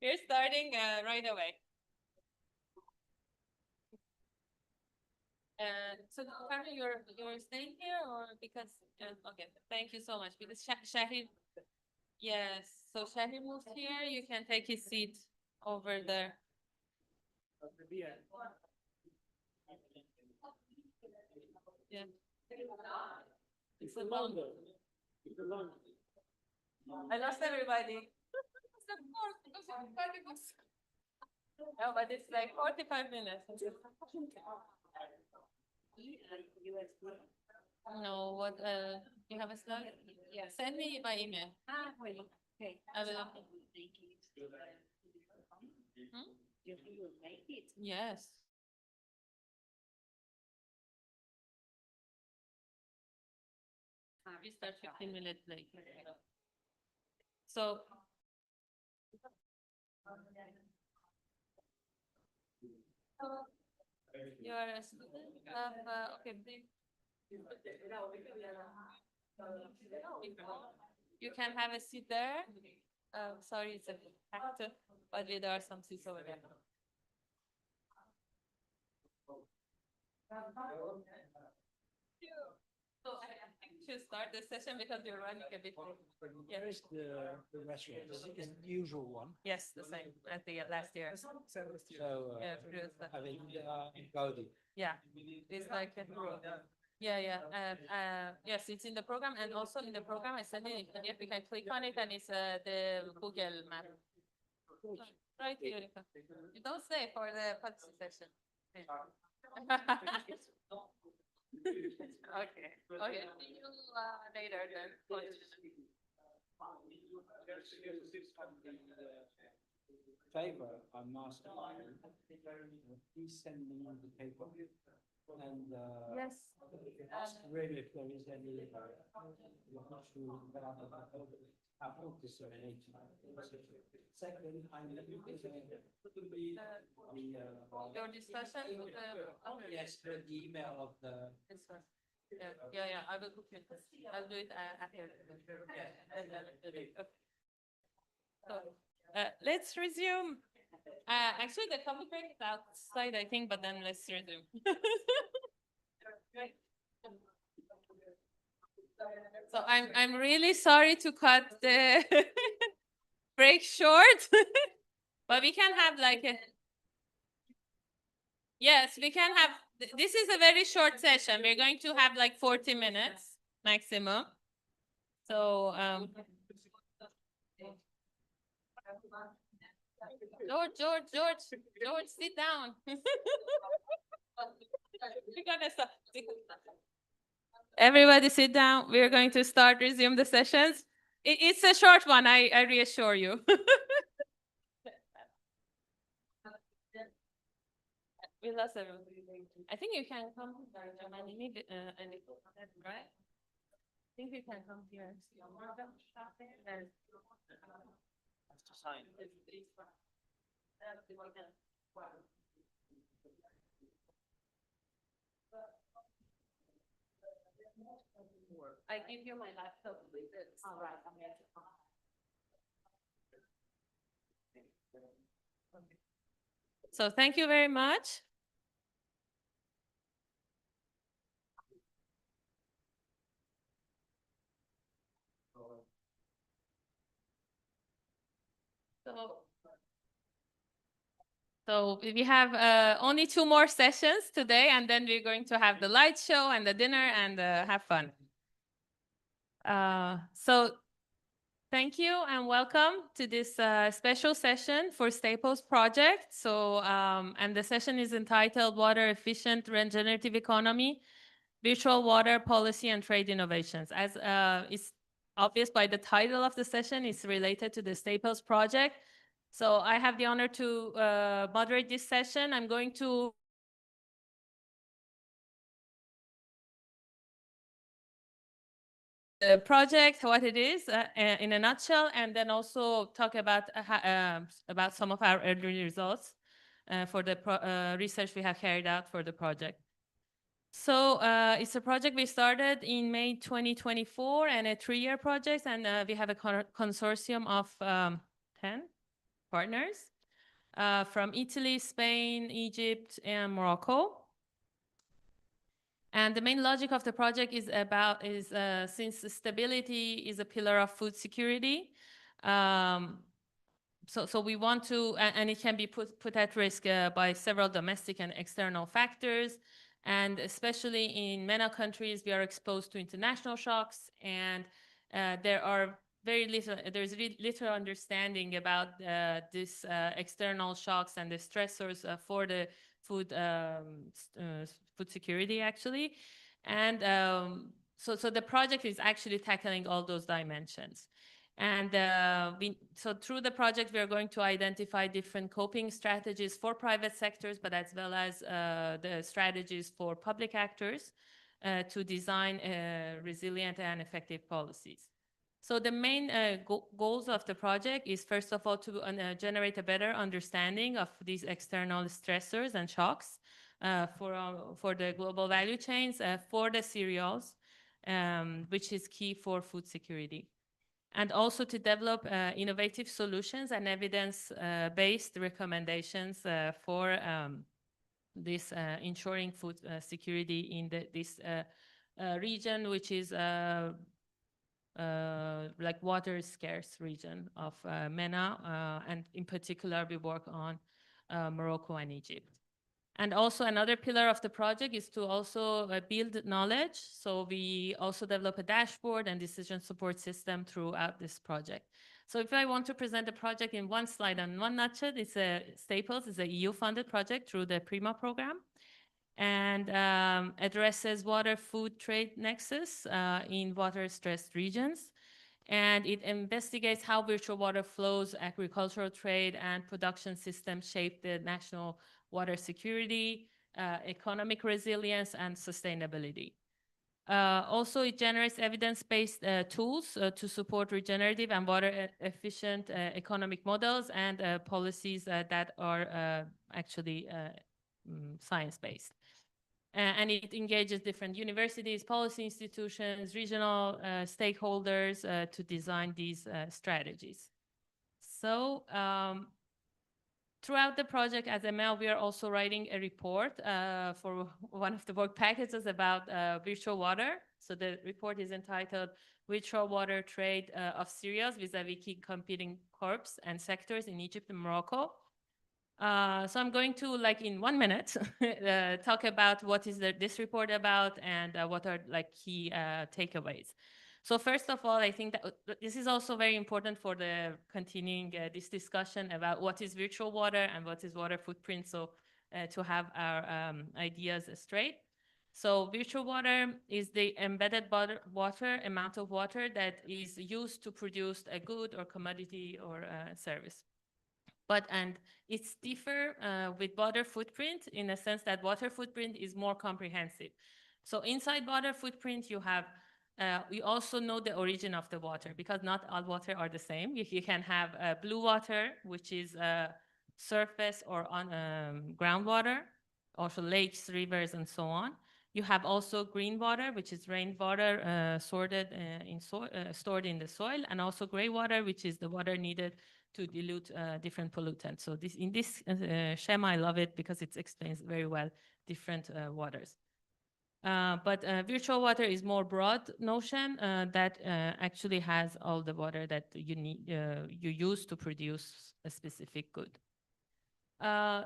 We're starting right away. So, Carmen, you're staying here, or because okay, thank you so much. Because Shahir, yes, so Shahir moved here. You can take his seat over there. Yeah. It's a long. I lost everybody. No, but it's like 45 minutes. No, what, you have a slide? Yeah. Send me by email. Okay. I will. Thank you. Hmm? You will make it? Yes. We start 15 minutes late. So. You are a student of, okay, please. You can have a seat there. Sorry, it's a packed, but there are some seats over there. So I think to start the session because you're running a bit. Yeah. Where is the restaurant? Is it the usual one? Yes, the same as the last year. So, yeah, I mean, Gaudi. Yeah, it's like a yeah. Yes, it's in the program, and also in the program I sent it. If we can click on it, and it's the Google map. Right here. You don't stay for the participation. Okay. Okay. See you later then. Favor, I'm asking you, please send me the paper. And yes, ask really if there is any I've not disseminated. Second, I'm your discussion with yes, the email of the this one. Yeah. I will book it. I'll do it after. Okay. So let's resume. Actually, the coffee break is outside, I think, but then let's resume. So I'm really sorry to cut the break short, but we can have like a. Yes, we can have. This is a very short session. We're going to have like 40 minutes maximum. So George, sit down. We're gonna start. Everybody sit down. We're going to resume the sessions. It's a short one, I reassure you. We lost everyone. I think you can come here, right? I think you can come here. To sign. I give you my laptop. All right. So thank you very much. So we have only 2 more sessions today, and then we're going to have the light show and the dinner and have fun. So thank you and welcome to this special session for Staples project. So, and the session is entitled Water Efficient Regenerative Economy, Virtual Water Policy and Trade Innovations. As is obvious by the title of the session, it's related to the Staples project. So I have the honor to moderate this session. I'm going to the project, what it is in a nutshell, and then also talk about some of our early results for the research we have carried out for the project. So it's a project we started in May 2024 and a 3-year project, and we have a consortium of 10 partners from Italy, Spain, Egypt, and Morocco. And the main logic of the project is since stability is a pillar of food security, so we want to, and it can be put at risk by several domestic and external factors, and especially in MENA countries, we are exposed to international shocks, and there's little understanding about this external shocks and the stressors for the food security, actually. And so the project is actually tackling all those dimensions. And so through the project, we are going to identify different coping strategies for private sectors, but as well as the strategies for public actors to design resilient and effective policies. So the main goals of the project is, first of all, to generate a better understanding of these external stressors and shocks for the global value chains, for the cereals, which is key for food security. And also to develop innovative solutions and evidence-based recommendations for this ensuring food security in this region, which is like water scarce region of MENA, and in particular we work on Morocco and Egypt. And also another pillar of the project is to also build knowledge. So we also develop a dashboard and decision support system throughout this project. So if I want to present the project in one slide and one nutshell, it's a Staples, it's a EU-funded project through the PRIMA program, and addresses water food trade nexus in water-stressed regions. And it investigates how virtual water flows, agricultural trade, and production systems shape the national water security, economic resilience, and sustainability. Also, it generates evidence-based tools to support regenerative and water-efficient economic models and policies that are actually science-based. And it engages different universities, policy institutions, regional stakeholders to design these strategies. So throughout the project as ML, we are also writing a report for one of the work packages about virtual water. So the report is entitled Virtual Water Trade of Cereals vis-a-vis key competing corps and sectors in Egypt and Morocco. So I'm going to, like in 1 minute, talk about what is this report about and what are like key takeaways. So first of all, I think that this is also very important for the continuing this discussion about what is virtual water and what is water footprint. So to have our ideas straight. So virtual water is the embedded water amount of water that is used to produce a good or commodity or service. And it's differ with water footprint in the sense that water footprint is more comprehensive. So inside water footprint, you have, we also know the origin of the water because not all water are the same. You can have blue water, which is surface or on groundwater, also lakes, rivers, and so on. You have also green water, which is rainwater stored in the soil, and also gray water, which is the water needed to dilute different pollutants. So in this schema, I love it because it explains very well different waters. But virtual water is more broad notion that actually has all the water that you need, you use to produce a specific good.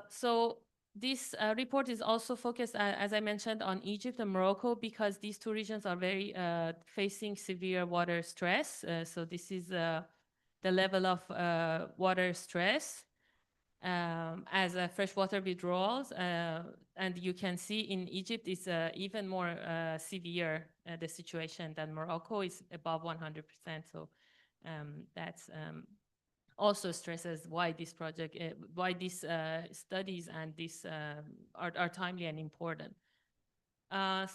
So this report is also focused, as I mentioned, on Egypt and Morocco because these two regions are very facing severe water stress. So this is the level of water stress as freshwater withdrawals. And you can see in Egypt is even more severe, the situation than Morocco is above 100%. So that's also stresses why this project, why these studies and this are timely and important. I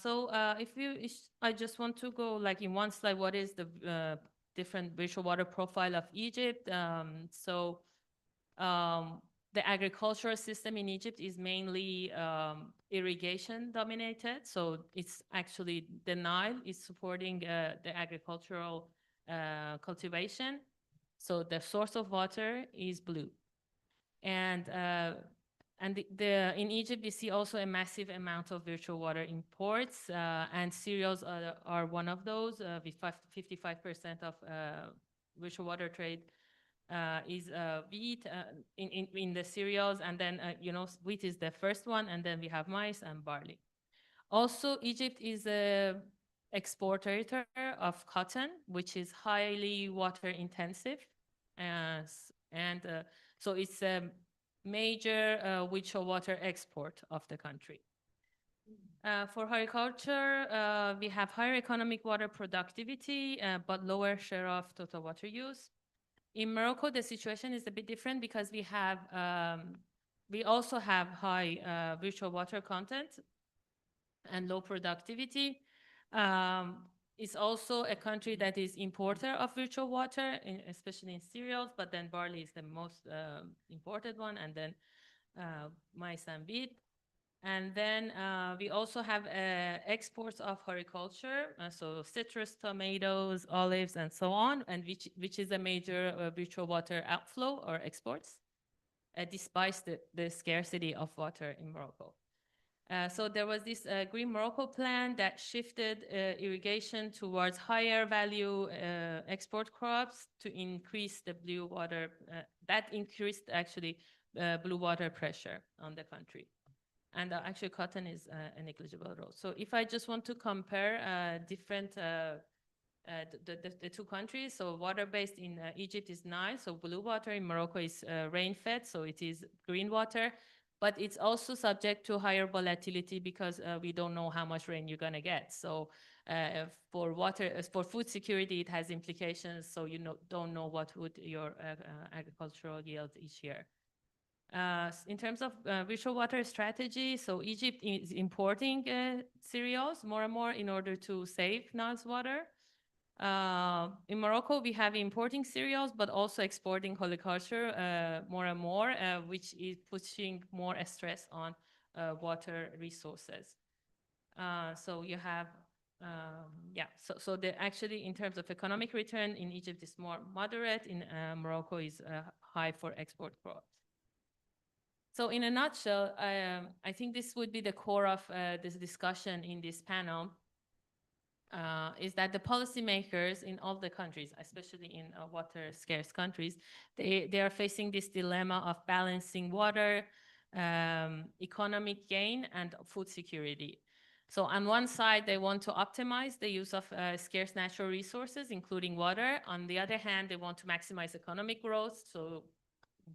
just want to go like in one slide, what is the different virtual water profile of Egypt. The agricultural system in Egypt is mainly irrigation dominated. So it's actually the Nile is supporting the agricultural cultivation. So the source of water is blue. And in Egypt, we see also a massive amount of virtual water imports, and cereals are one of those. With 55% of virtual water trade is wheat in the cereals, and then wheat is the first one, and then we have maize and barley. Also, Egypt is exporter of cotton, which is highly water intensive. So it's a major water export of the country. For horticulture, we have higher economic water productivity, but lower share of total water use. In Morocco, the situation is a bit different because we also have high virtual water content and low productivity. It's also a country that is importer of virtual water, especially in cereals, but then barley is the most imported one, and then maize and wheat. And then we also have exports of horticulture, so citrus, tomatoes, olives, and so on, and which is a major virtual water outflow or exports, despite the scarcity of water in Morocco. So there was this Green Morocco plan that shifted irrigation towards higher value export crops to increase the blue water, that increased actually blue water pressure on the country. And actually cotton is a negligible role. So if I just want to compare different, the two countries, so water-based in Egypt is Nile, so blue water. In Morocco is rain-fed, so it is green water. But it's also subject to higher volatility because we don't know how much rain you're gonna get. So for food security, it has implications. So you don't know what would your agricultural yield each year. In terms of virtual water strategy, so Egypt is importing cereals more and more in order to save Nile's water. In Morocco, we have importing cereals, but also exporting horticulture more and more, which is pushing more stress on water resources. So you have, so actually in terms of economic return in Egypt is more moderate, in Morocco is high for export crops. So in a nutshell, I think this would be the core of this discussion in this panel, is that the policymakers in all the countries, especially in water-scarce countries, they are facing this dilemma of balancing water, economic gain, and food security. So on one side, they want to optimize the use of scarce natural resources, including water. On the other hand, they want to maximize economic growth, so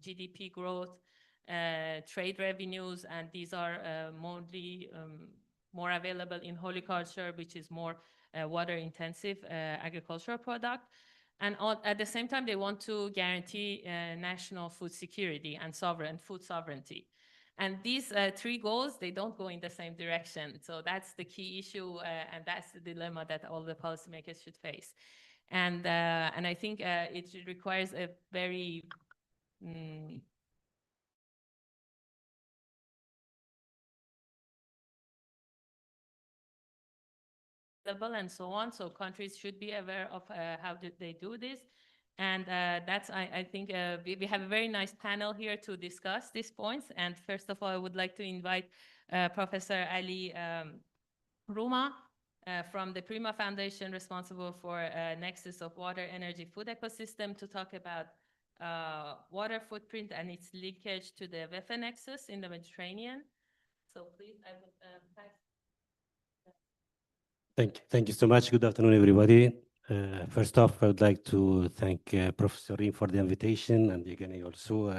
GDP growth, trade revenues, and these are more available in horticulture, which is more water-intensive agricultural product. And at the same time, they want to guarantee national food security and food sovereignty. And these three goals, they don't go in the same direction. So that's the key issue, and that's the dilemma that all the policymakers should face. And I think it requires a very and so on. So countries should be aware of how they do this. And that's, I think, we have a very nice panel here to discuss these points. And first of all, I would like to invite Professor Ali Ruma from the Prima Foundation, responsible for Nexus of Water, Energy, Food Ecosystem, to talk about water footprint and its linkage to the WEFA nexus in the Mediterranean. So please, I would pass. Thank you so much. Good afternoon, everybody. First off, I would like to thank Professor Reem for the invitation, and again, also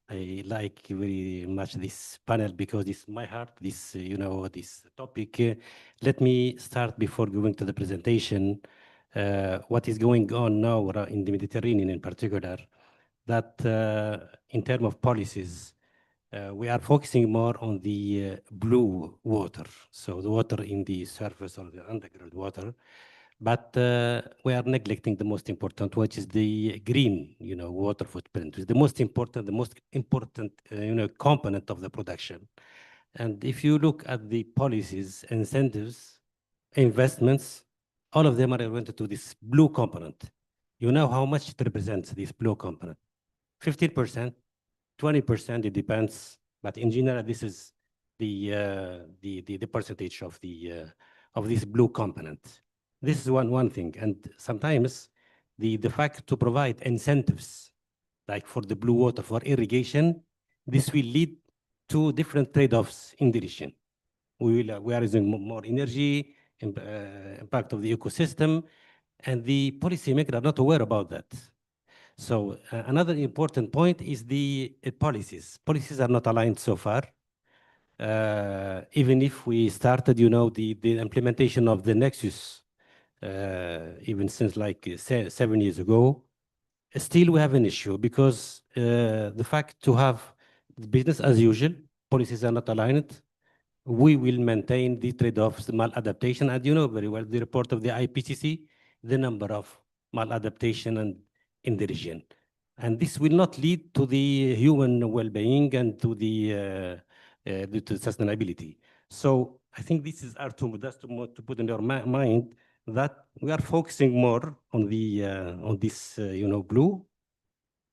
I like very much this panel because it's my heart. This this topic. Let me start before going to the presentation. What is going on now in the Mediterranean, in particular, that in terms of policies. We are focusing more on the blue water, so the water in the surface or the underground water, but we are neglecting the most important, which is the green, water footprint, which is the most important component of the production. And if you look at the policies, incentives, investments, all of them are oriented to this blue component. You know how much it represents, this blue component? 15%. 20%, it depends, but in general, this is the percentage of this blue component. This is one thing, and sometimes the fact to provide incentives, like for the blue water for irrigation, this will lead to different trade-offs in the region. We are using more energy, impact of the ecosystem, and the policymakers are not aware about that. So another important point is the policies. Policies are not aligned so far. Even if we started, the implementation of the Nexus, even since like 7 years ago, still we have an issue because the fact to have business as usual, policies are not aligned, we will maintain the trade-offs, the maladaptation, and you know very well the report of the IPCC, the number of maladaptation and in the region. And this will not lead to the human well-being and to the sustainability. So I think this is our to put in your mind that we are focusing more on the on this blue.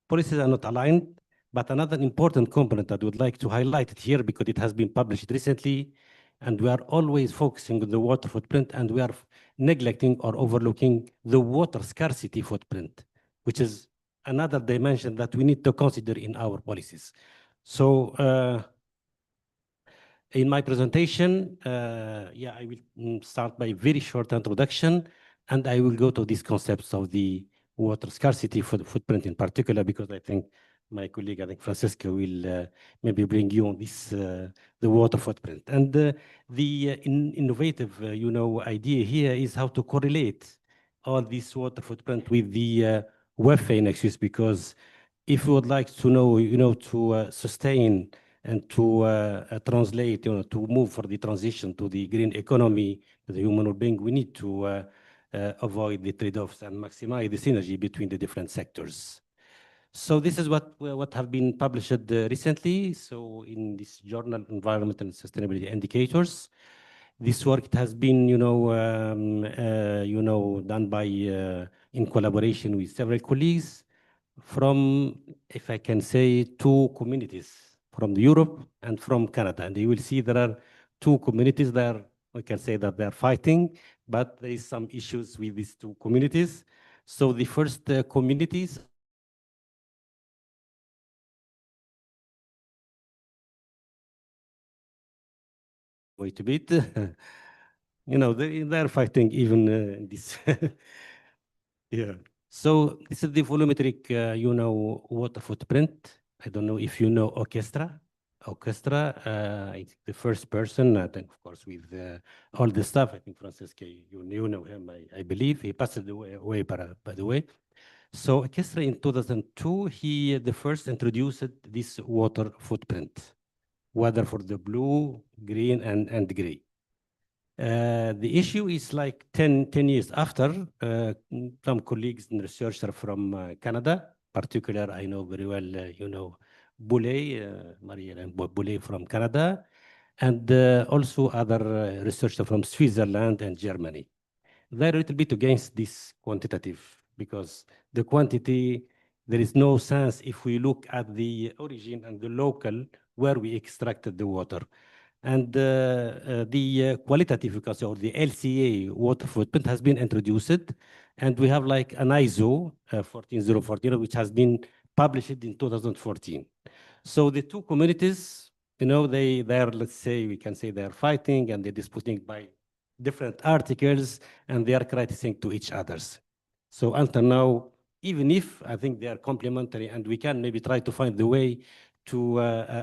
Policies are not aligned, but another important component that I would like to highlight it here because it has been published recently, and we are always focusing on the water footprint, and we are neglecting or overlooking the water scarcity footprint, which is another dimension that we need to consider in our policies. So in my presentation, I will start by a very short introduction, and I will go to these concepts of the water scarcity for the footprint in particular, because I think my colleague, I think Francesca, will maybe bring you on this, the water footprint. And the innovative, idea here is how to correlate all this water footprint with the welfare nexus, because if we would like to know, to sustain and to translate, to move for the transition to the green economy, to the human well-being, we need to avoid the trade-offs and maximize the synergy between the different sectors. So this is what have been published recently. So in this journal, Environmental and Sustainability Indicators, this work has been, done by in collaboration with several colleagues from, if I can say, 2 communities, from Europe and from Canada. And you will see there are 2 communities there. We can say that they're fighting, but there is some issues with these 2 communities. So the first communities wait a bit. They're fighting even this. Yeah. So this is the volumetric, water footprint. I don't know if you know Orchestra. Orchestra, it's the first person, I think, of course, with all the stuff. I think Francesca, you know him, I believe. He passed away, by the way. So Orchestra in 2002, he the first introduced this water footprint, whether for the blue, green, and gray. The issue is like 10 years after, some colleagues and researchers from Canada, particular, I know very well, Boulay, Marie-Hélène Boulay from Canada, and also other researchers from Switzerland and Germany. They're a little bit against this quantitative because the quantity, there is no sense if we look at the origin and the local where we extracted the water. And the qualitative, because of the LCA water footprint has been introduced, and we have like an ISO 14014, which has been published in 2014. So the 2 communities, they're, let's say, we can say they're fighting and they're disputing by different articles, and they are criticizing to each others. So until now, even if I think they are complementary, and we can maybe try to find the way to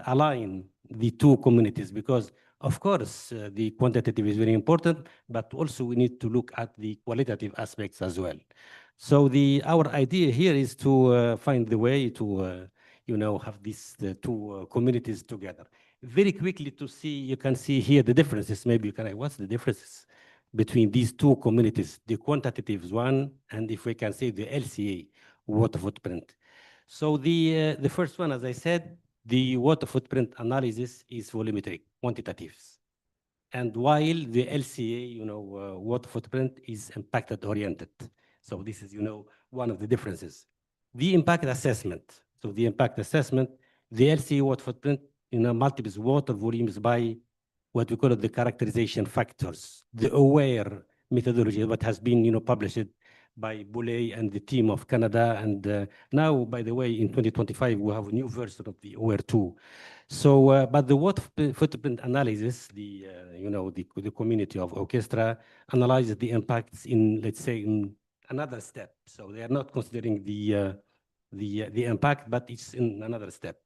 align the 2 communities, because of course the quantitative is very important, but also we need to look at the qualitative aspects as well. So our idea here is to find the way to have these 2 communities together. Very quickly to see, you can see here the differences. Maybe you can, what's the differences between these 2 communities, the quantitative one, and if we can say the LCA water footprint. So the first one, as I said, the water footprint analysis is volumetric, quantitatives. And while the LCA, water footprint is impacted oriented. So this is, one of the differences. The impact assessment. So the impact assessment, the LCA water footprint, multiples water volumes by what we call it the characterization factors, the AWARE methodology, what has been, published by Boulay and the team of Canada. And now, by the way, in 2025, we have a new version of the AWARE 2. So, but the water footprint analysis, the community of orchestra analyzes the impacts in, let's say, in another step. So they are not considering the impact, but it's in another step.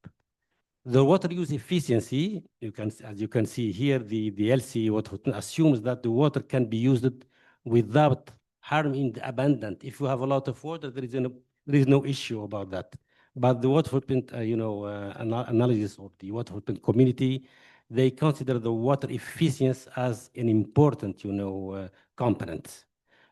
The water use efficiency, as you can see here, the LC water assumes that the water can be used without harming the abundant. If you have a lot of water, there is no issue about that. But the water footprint, analysis of the water footprint community, they consider the water efficiency as an important, component.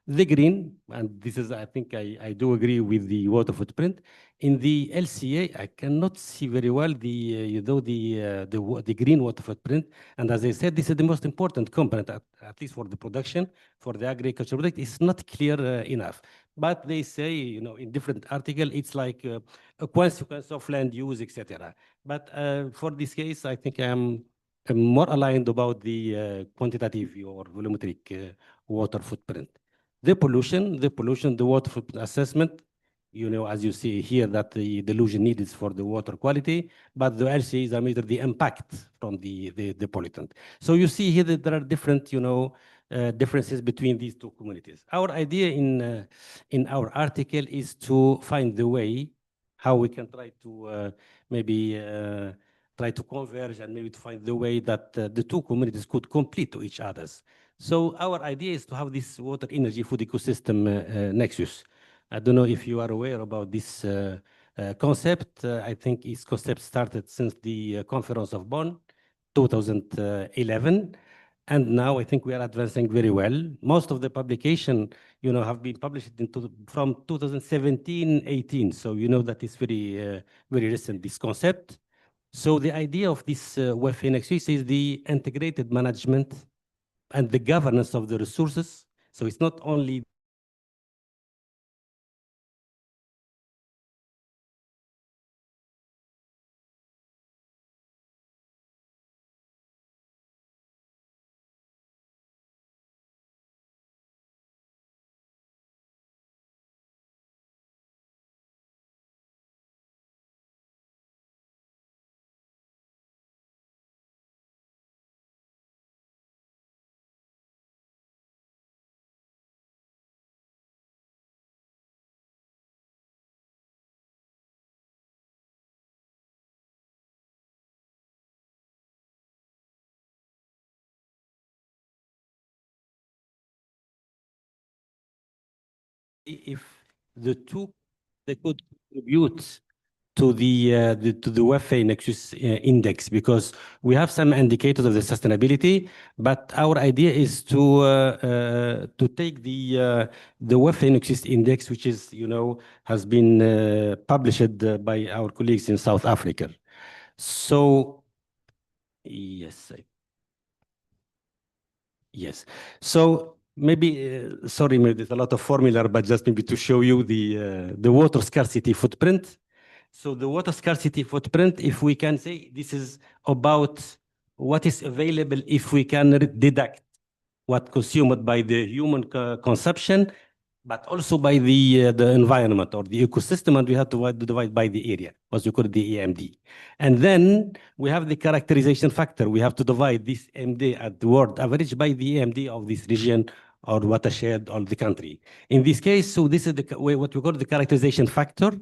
The green, and this is, I think I do agree with the water footprint. In the LCA, I cannot see very well the green water footprint. And as I said, this is the most important component, at least for the production, for the agriculture product. It's not clear enough. But they say, in different article, it's like a consequence of land use, etc. But for this case, I think I'm more aligned about the quantitative or volumetric water footprint. The pollution, the water footprint assessment, as you see here, that the dilution needed for the water quality, but the LCAs are measure the impact from the pollutant. So you see here that there are different, differences between these two communities. Our idea in our article is to find the way how we can try to maybe try to converge and maybe to find the way that the two communities could complete to each other's. So our idea is to have this water energy food ecosystem nexus. I don't know if you are aware about this concept. I think this concept started since the conference of Bonn, 2011. And now I think we are advancing very well. Most of the publication, have been published from 2017-18. So that is very, very recent, this concept. So the idea of this welfare nexus is the integrated management and the governance of the resources. So it's not only if the two they could contribute to the welfare nexus index, because we have some indicators of the sustainability, but our idea is to take the welfare nexus index, which is has been published by our colleagues in South Africa. So yes, yes. So maybe, sorry, maybe there's a lot of formula, but just maybe to show you the water scarcity footprint. So the water scarcity footprint, if we can say, this is about what is available if we can deduct what consumed by the human consumption, but also by the environment or the ecosystem, and we have to divide by the area, what you call the EMD. And then we have the characterization factor. We have to divide this EMD at the world average by the EMD of this region or watershed or the country. In this case, so this is the way what we call the characterization factor,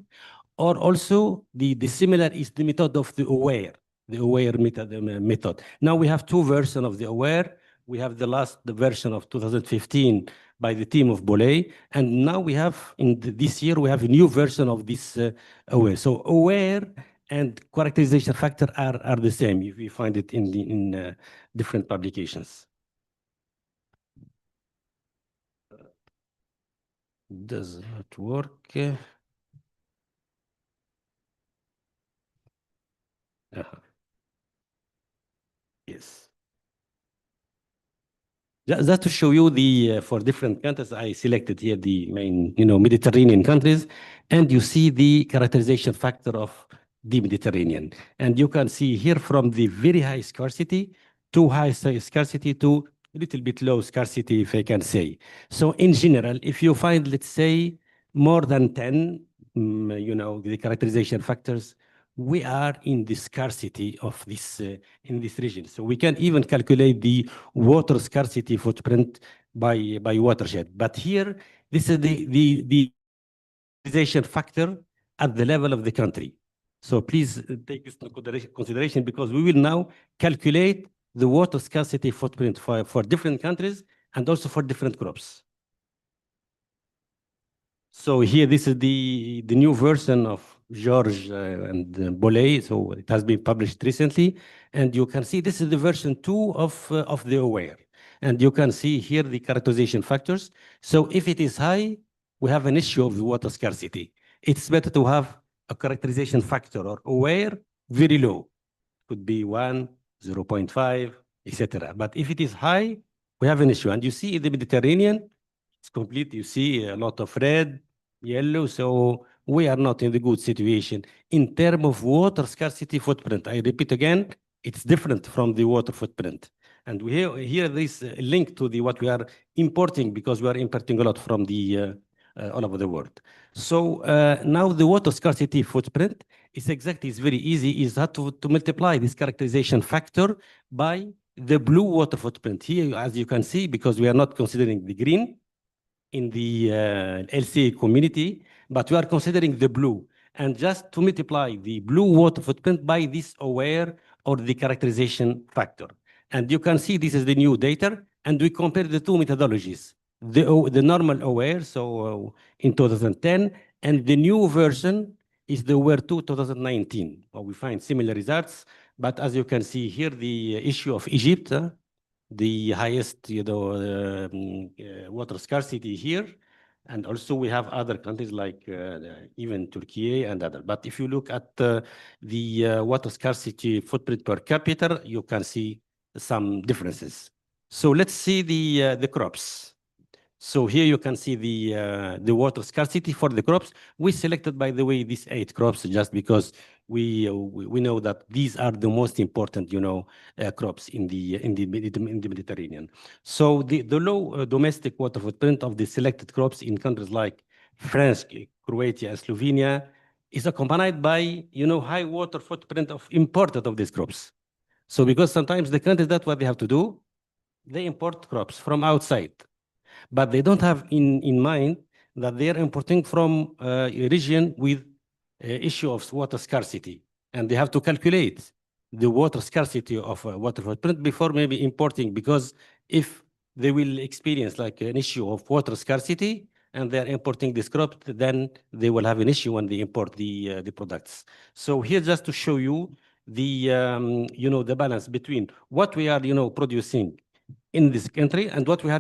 or also the similar is the method of the aware method. Now we have two versions of the aware. We have the version of 2015 by the team of Bolay, and now we have this year we have a new version of this aware. So aware and characterization factor are the same if we find it in different publications. Does not work. Yes. Just to show you the for different countries, I selected here the main, Mediterranean countries, and you see the characterization factor of the Mediterranean. And you can see here from the very high scarcity to high scarcity to a little bit low scarcity, if I can say. So in general, if you find, let's say, more than 10, the characterization factors we are in the scarcity of this in this region. So we can even calculate the water scarcity footprint by watershed. But here, this is the utilization factor at the level of the country. So please take this into consideration, because we will now calculate the water scarcity footprint for different countries and also for different crops. So here, this is the new version of George and Bollé. So it has been published recently, and you can see this is the version 2 of the AWARE. And you can see here the characterization factors. So if it is high, we have an issue of the water scarcity. It's better to have a characterization factor or AWARE very low. Could be 1, 0.5, etc. But if it is high, we have an issue. And you see in the Mediterranean, it's complete. You see a lot of red, yellow. So we are not in the good situation in terms of water scarcity footprint. I repeat again, it's different from the water footprint. And we here this link to the what we are importing, because we are importing a lot from the all over the world. So now the water scarcity footprint is exactly, it's very easy, is that to multiply this characterization factor by the blue water footprint. Here, as you can see, because we are not considering the green in the LCA community, but we are considering the blue. And just to multiply the blue water footprint by this AWARE or the characterization factor. And you can see this is the new data, and we compare the two methodologies. The normal AWARE, so in 2010, and the new version is the AWARE 2 2019. Well, we find similar results, but as you can see here, the issue of Egypt, the highest, water scarcity here. And also we have other countries like even Turkey and other. But if you look at the water scarcity footprint per capita, you can see some differences. So let's see the crops. So here you can see the water scarcity for the crops. We selected, by the way, these 8 crops just because we know that these are the most important, crops in the Mediterranean. So the low domestic water footprint of the selected crops in countries like France, Croatia, and Slovenia is accompanied by, high water footprint of imported of these crops. So because sometimes the countries, that's what they have to do, they import crops from outside. But they don't have in mind that they are importing from a region with issue of water scarcity. And they have to calculate the water scarcity of water footprint before maybe importing, because if they will experience like an issue of water scarcity and they're importing this crop, then they will have an issue when they import the products. So here, just to show you the, the balance between what we are, producing in this country and what we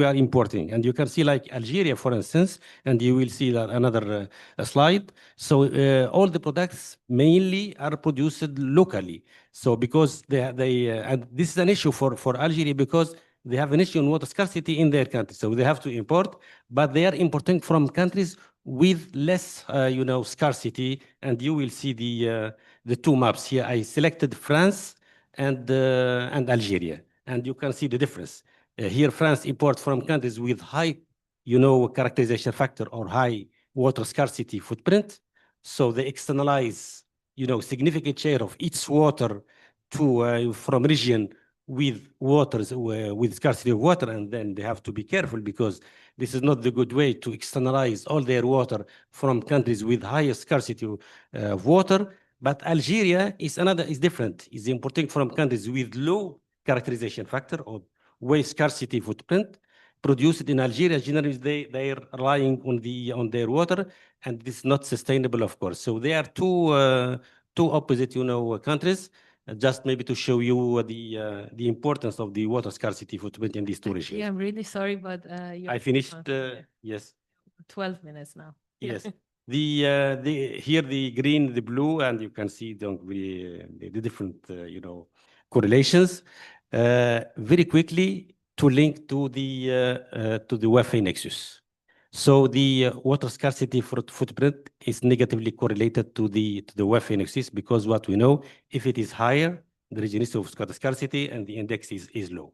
are importing. And you can see like Algeria, for instance, and you will see that another slide. So all the products mainly are produced locally. So because and this is an issue for Algeria, because they have an issue on water scarcity in their country. So they have to import, but they are importing from countries with less, scarcity. And you will see the 2 maps here. I selected France and Algeria. And you can see the difference. Here, France imports from countries with high, characterization factor or high water scarcity footprint. So they externalize, significant share of its water to from region with waters with scarcity of water, and then they have to be careful, because this is not the good way to externalize all their water from countries with higher scarcity of water. But Algeria is different. It's importing from countries with low characterization factor or waste scarcity footprint. Produced in Algeria, generally they are relying on their water, and this is not sustainable, of course. So they are two opposite, countries. Just maybe to show you the importance of the water scarcity footprint in these 2 regions. Yeah, I'm really sorry, but I finished. Yes. 12 minutes now. Yes. Here the green, the blue, and you can see the different correlations. Very quickly to link to the WAFE nexus. So the water scarcity footprint is negatively correlated to the WAFE nexus, because what we know, if it is higher, the region is of water scarcity and the index is low.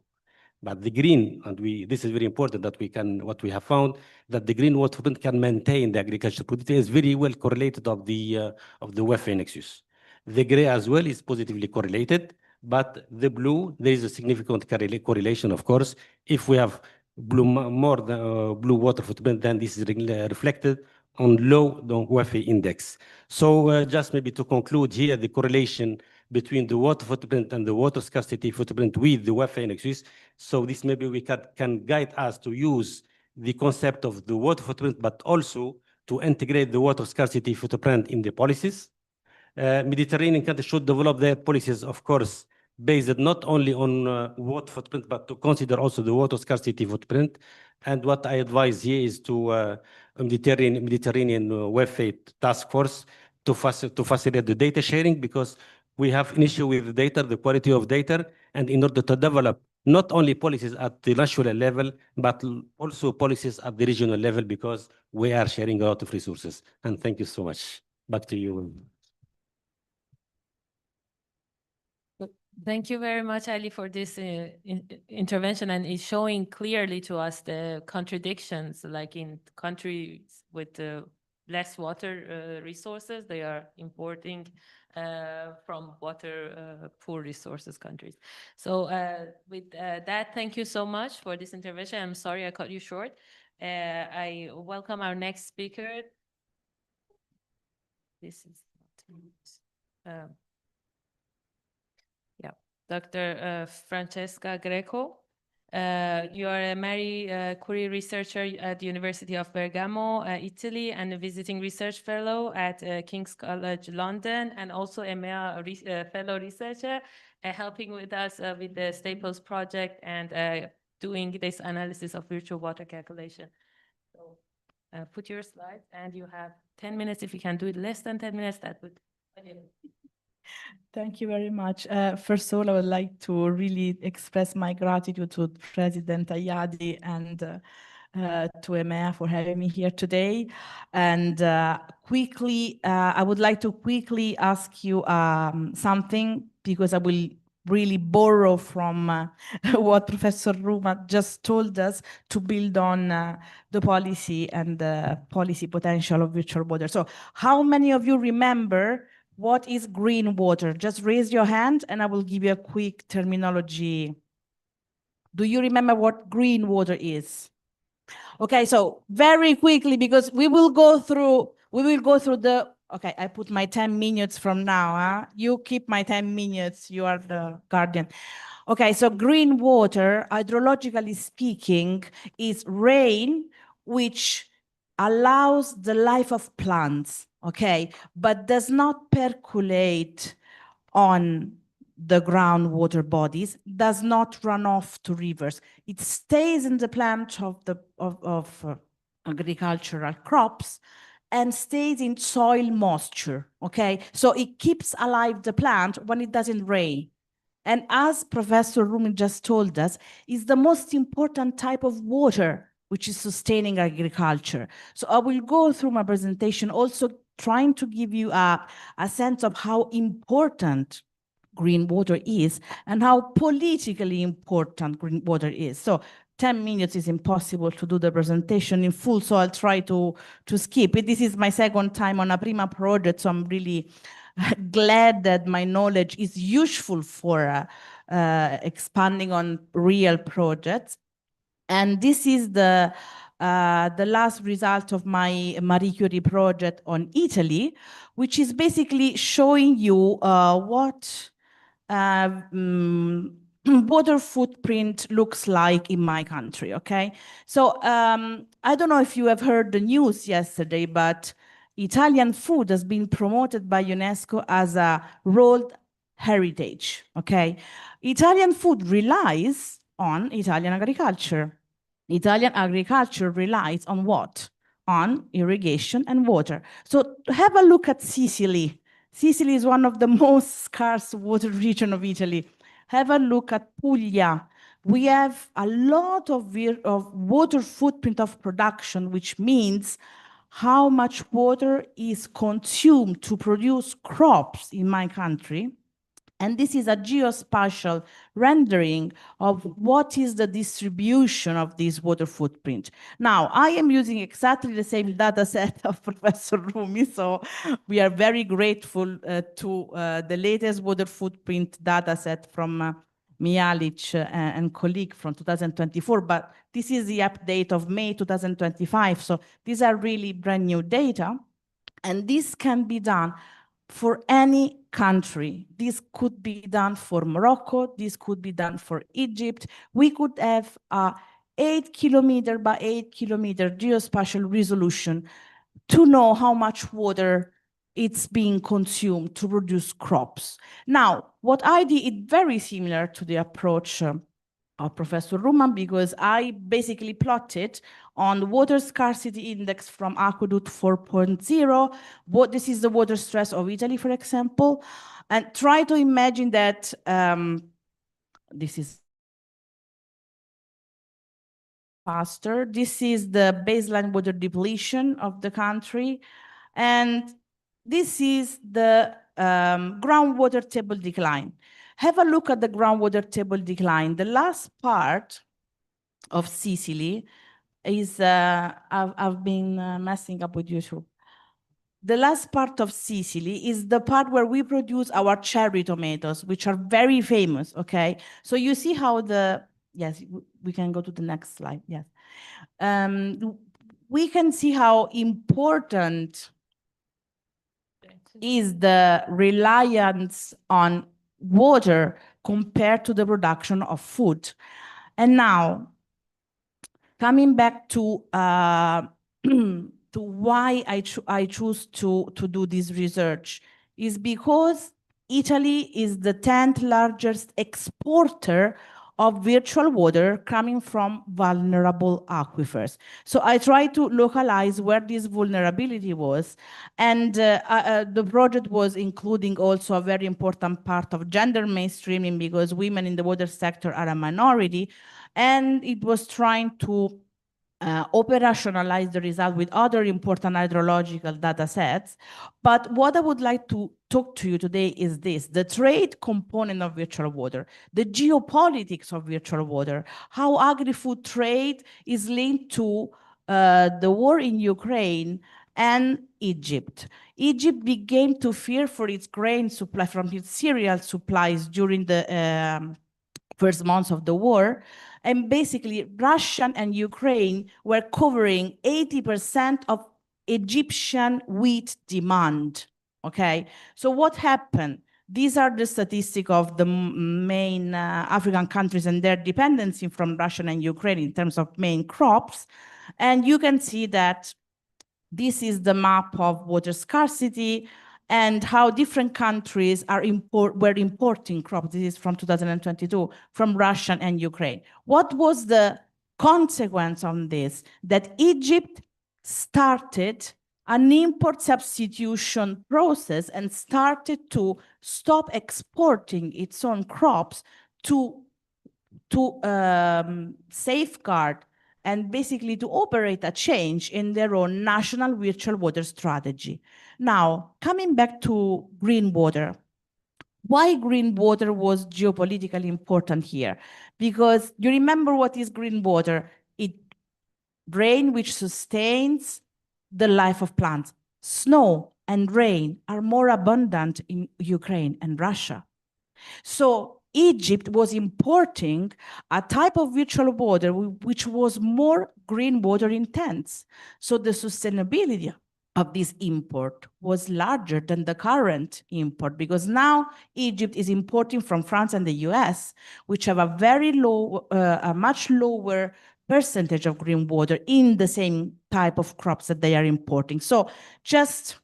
But the green, and this is very important, that what we have found, that the green water footprint can maintain the agricultural productivity, is very well correlated of the WAFE nexus. The gray as well is positively correlated, but the blue, there is a significant correlation, of course. If we have more than blue water footprint, then this is reflected on low the WAFE index. So just maybe to conclude here, the correlation between the water footprint and the water scarcity footprint with the WAFE index. So this maybe we can guide us to use the concept of the water footprint, but also to integrate the water scarcity footprint in the policies. Mediterranean countries should develop their policies, of course, based not only on water footprint, but to consider also the water scarcity footprint. And what I advise here is to Mediterranean WAFE task force to facilitate the data sharing, because we have an issue with the data, the quality of data, and in order to develop not only policies at the national level, but also policies at the regional level, because we are sharing a lot of resources. And thank you so much. Back to you. Thank you very much, Ali, for this intervention, and it's showing clearly to us the contradictions, like in countries with less water resources, they are importing from water poor resources countries. So with that, thank you so much for this intervention. I'm sorry I cut you short. I welcome our next speaker. This is Dr. Francesca Greco. You are a Marie Curie researcher at the University of Bergamo, Italy, and a visiting research fellow at King's College London, and also a EMEA fellow researcher, helping with us with the Staples project and doing this analysis of virtual water calculation. So put your slides, and you have 10 minutes. If you can do it less than 10 minutes, that would. Thank you very much. First of all, I would like to really express my gratitude to President Ayadi and to EMEA for having me here today. And quickly, I would like to quickly ask you something, because I will really borrow from what Professor Ruma just told us to build on the policy and the policy potential of virtual water. So how many of you remember what is green water? Just raise your hand and I will give you a quick terminology. Do you remember what green water is? Okay, so very quickly, because we will go through the, okay, I put my 10 minutes from now. Huh? You keep my 10 minutes, you are the guardian. Okay, so green water, hydrologically speaking, is rain which allows the life of plants, okay, but does not percolate on the groundwater bodies, does not run off to rivers. It stays in the plant of agricultural crops and stays in soil moisture, okay? So it keeps alive the plant when it doesn't rain. And as Professor Rumi just told us, is the most important type of water which is sustaining agriculture. So I will go through my presentation also trying to give you a sense of how important green water is and how politically important green water is. So 10 minutes is impossible to do the presentation in full, so I'll try to skip it. This is my second time on a Prima project, so I'm really glad that my knowledge is useful for expanding on real projects. And this is the last result of my Marie Curie project on Italy, which is basically showing you what water footprint looks like in my country, okay? So I don't know if you have heard the news yesterday, but Italian food has been promoted by UNESCO as a World Heritage, okay? Italian food relies on Italian agriculture. Italian agriculture relies on what? On irrigation and water. So have a look at Sicily. Sicily is one of the most scarce water region of Italy. Have a look at Puglia. We have a lot of water footprint of production, which means how much water is consumed to produce crops in my country And this is a geospatial rendering of what is the distribution of this water footprint. Now, I am using exactly the same data set of Professor Rumi, so we are very grateful to the latest water footprint data set from Mijalic and colleague from 2024, but this is the update of May 2025, so these are really brand new data, and this can be done for any country. This could be done for Morocco, this could be done for Egypt. We could have a 8 kilometer by 8 kilometer geospatial resolution to know how much water it's being consumed to produce crops. Now, what I did is very similar to the approach of Professor Ruman, because I basically plotted on the water scarcity index from aqueduct 4.0. This is the water stress of Italy, for example, and try to imagine that this is faster. This is the baseline water depletion of the country, and this is the groundwater table decline. Have a look at the groundwater table decline. The last part of Sicily is, I've been messing up with YouTube. The last part of Sicily is the part where we produce our cherry tomatoes, which are very famous, okay? So you see how yes, we can go to the next slide, yes. We can see how important is the reliance on water compared to the production of food. And now, coming back to to why I choose to do this research is because Italy is the 10th largest exporter of virtual water coming from vulnerable aquifers. So I tried to localize where this vulnerability was, and the project was including also a very important part of gender mainstreaming, because women in the water sector are a minority, and it was trying to operationalize the result with other important hydrological data sets. But what I would like to talk to you today is this: the trade component of virtual water, the geopolitics of virtual water, how agri-food trade is linked to the war in Ukraine and Egypt. Egypt began to fear for its grain supply from its cereal supplies during the first months of the war. And basically, Russia and Ukraine were covering 80% of Egyptian wheat demand, okay? So what happened? These are the statistics of the main African countries and their dependency from Russia and Ukraine in terms of main crops. And you can see that this is the map of water scarcity and how different countries were importing crops. This is from 2022, from Russia and Ukraine. What was the consequence on this? That Egypt started an import substitution process and started to stop exporting its own crops to safeguard and basically to operate a change in their own national virtual water strategy. Now, coming back to green water, why green water was geopolitically important here? Because you remember what is green water? It's rain which sustains the life of plants. Snow and rain are more abundant in Ukraine and Russia. So Egypt was importing a type of virtual water which was more green water intense. So the sustainability of this import was larger than the current import, because now Egypt is importing from France and the US, which have a very low, a much lower percentage of green water in the same type of crops that they are importing. So just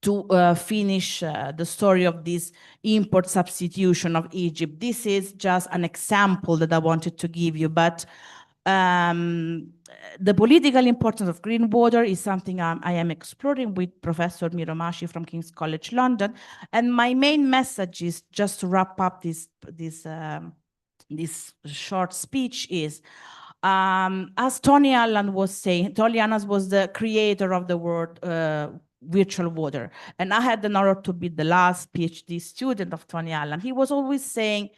to finish the story of this import substitution of Egypt. This is just an example that I wanted to give you, but the political importance of green water is something I am exploring with Professor Miromashi from King's College London. And my main message is, just to wrap up this short speech, is as Tony Allen was saying, Tony Allen was the creator of the word virtual water. And I had the honor to be the last PhD student of Tony Allen. He was always saying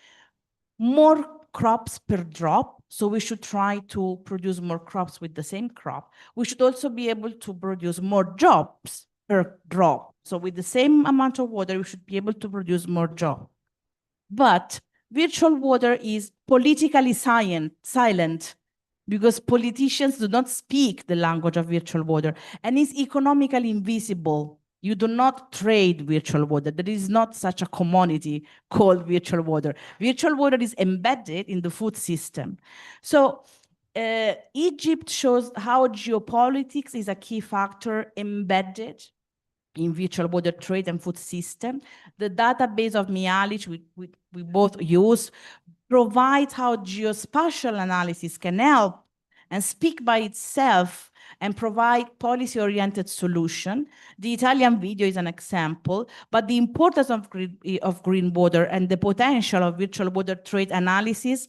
more crops per drop. So we should try to produce more crops with the same crop. We should also be able to produce more jobs per drop. So with the same amount of water, we should be able to produce more jobs. But virtual water is politically silent because politicians do not speak the language of virtual water, and is economically invisible. You do not trade virtual water. There is not such a commodity called virtual water. Virtual water is embedded in the food system. So Egypt shows how geopolitics is a key factor embedded in virtual water trade and food system. The database of Mialic we both use provides how geospatial analysis can help and speak by itself and provide policy-oriented solution. The Italian video is an example, but the importance of green water and the potential of virtual water trade analysis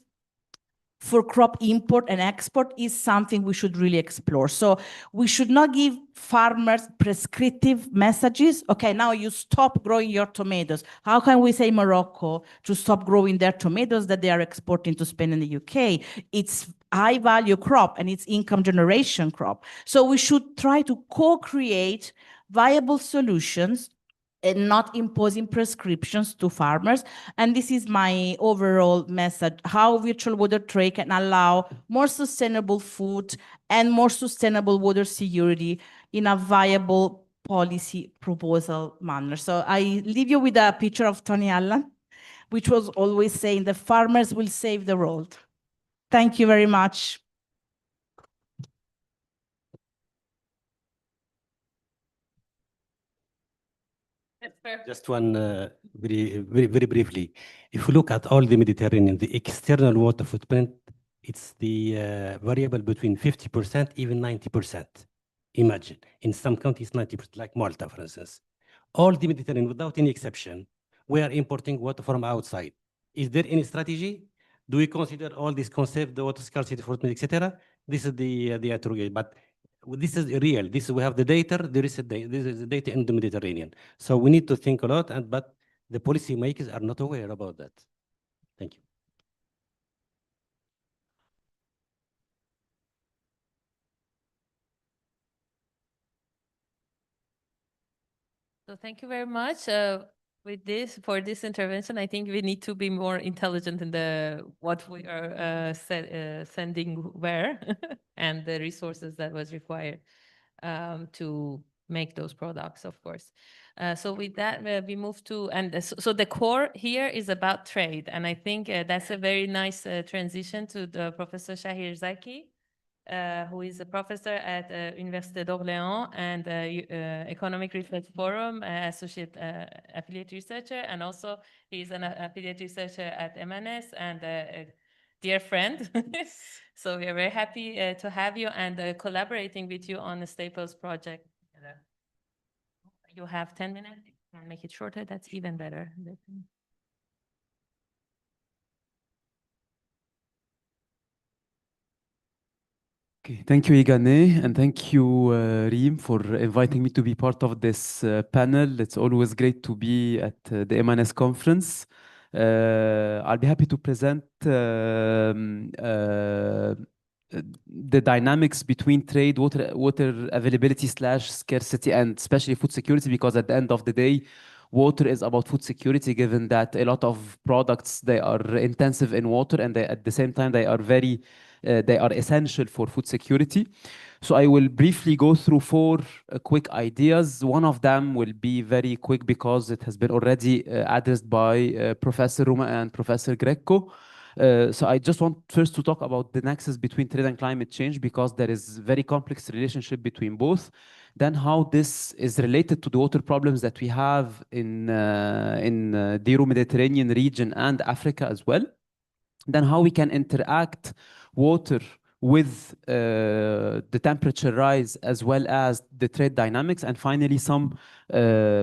for crop import and export is something we should really explore. So we should not give farmers prescriptive messages. Okay, now you stop growing your tomatoes. How can we say Morocco to stop growing their tomatoes that they are exporting to Spain and the UK? It's high value crop and it's income generation crop. So we should try to co-create viable solutions and not imposing prescriptions to farmers. And this is my overall message, how virtual water trade can allow more sustainable food and more sustainable water security in a viable policy proposal manner. So I leave you with a picture of Tony Allen, which was always saying the farmers will save the world. Thank you very much. Just one very briefly. If we look at all the Mediterranean, the external water footprint, it's the variable between 50%, even 90%. Imagine, in some countries, 90%, like Malta, for instance. All the Mediterranean, without any exception, we are importing water from outside. Is there any strategy? Do we consider all these concepts, the water scarcity, footprint, etc.? This is the interrogation. But this is real. We have the data. This is the data in the Mediterranean. So we need to think a lot, but the policymakers are not aware about that. Thank you. So thank you very much. For this intervention, I think we need to be more intelligent in what we are sending where and the resources that was required to make those products, of course. So with that, we move to, and so the core here is about trade. And I think that's a very nice transition to the Professor Shahir Zaki, who is a professor at Université d'Orléans and Economic Research Forum, associate affiliate researcher, and also he's an affiliate researcher at EMANES and a dear friend. So we are very happy to have you and collaborating with you on the Staples project. You have 10 minutes. If you can make it shorter, that's even better. Okay, thank you, Igane, and thank you, Reem, for inviting me to be part of this panel. It's always great to be at the EMANES conference. I'll be happy to present the dynamics between trade, water availability / scarcity, and especially food security, because at the end of the day, water is about food security, given that a lot of products, they are intensive in water, and at the same time, they are essential for food security. So I will briefly go through 4 quick ideas. One of them will be very quick because it has been already addressed by Professor Ruma and Professor Greco. So I just want first to talk about the nexus between trade and climate change, because there is very complex relationship between both. Then how this is related to the water problems that we have in the Euro-Mediterranean region and Africa as well. Then how we can interact water with the temperature rise as well as the trade dynamics, and finally some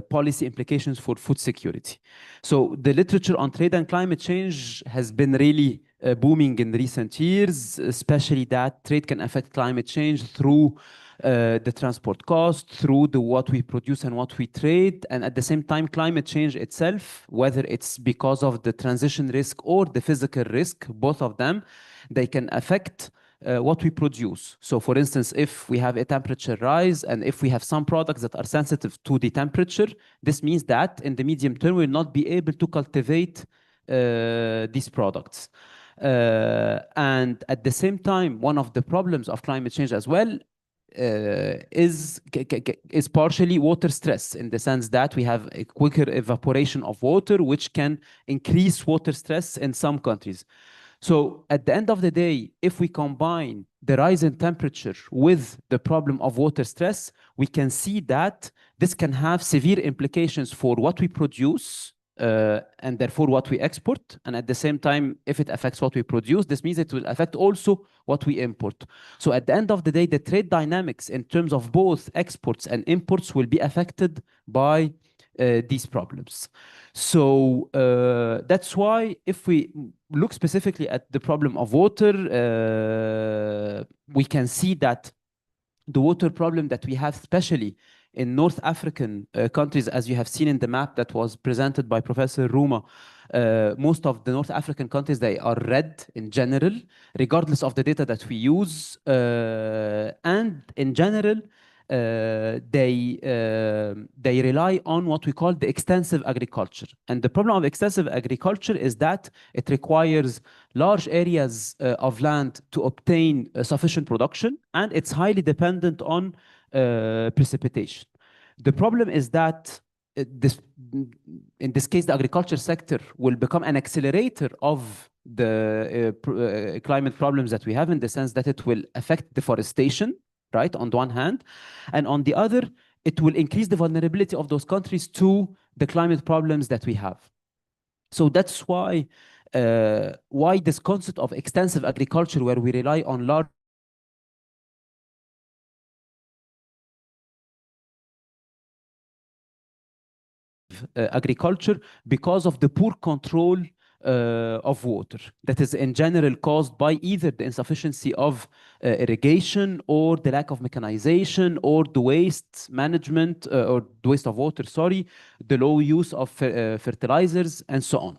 policy implications for food security. So the literature on trade and climate change has been really booming in recent years, especially that trade can affect climate change through the transport cost, through the what we produce and what we trade, and at the same time, climate change itself, whether it's because of the transition risk or the physical risk, both of them, they can affect what we produce. So for instance, if we have a temperature rise and if we have some products that are sensitive to the temperature, this means that in the medium term, we'll not be able to cultivate these products. And at the same time, one of the problems of climate change as well is partially water stress, in the sense that we have a quicker evaporation of water, which can increase water stress in some countries. So at the end of the day, if we combine the rise in temperature with the problem of water stress, we can see that this can have severe implications for what we produce and therefore what we export. And at the same time, if it affects what we produce, this means it will affect also what we import. So at the end of the day, the trade dynamics in terms of both exports and imports will be affected by these problems. So that's why if we look specifically at the problem of water, we can see that the water problem that we have, especially in North African countries, as you have seen in the map that was presented by Professor Ruma, most of the North African countries, they are red in general, regardless of the data that we use. And in general, they rely on what we call the extensive agriculture. And the problem of extensive agriculture is that it requires large areas of land to obtain sufficient production, and it's highly dependent on precipitation. The problem is that in this case, the agriculture sector will become an accelerator of the climate problems that we have, in the sense that it will affect deforestation, right, on the one hand, and on the other, it will increase the vulnerability of those countries to the climate problems that we have. So that's why this concept of extensive agriculture, where we rely on large agriculture, because of the poor control of water that is in general caused by either the insufficiency of irrigation, or the lack of mechanization, or the waste management, or the waste of water, sorry, the low use of fertilizers, and so on.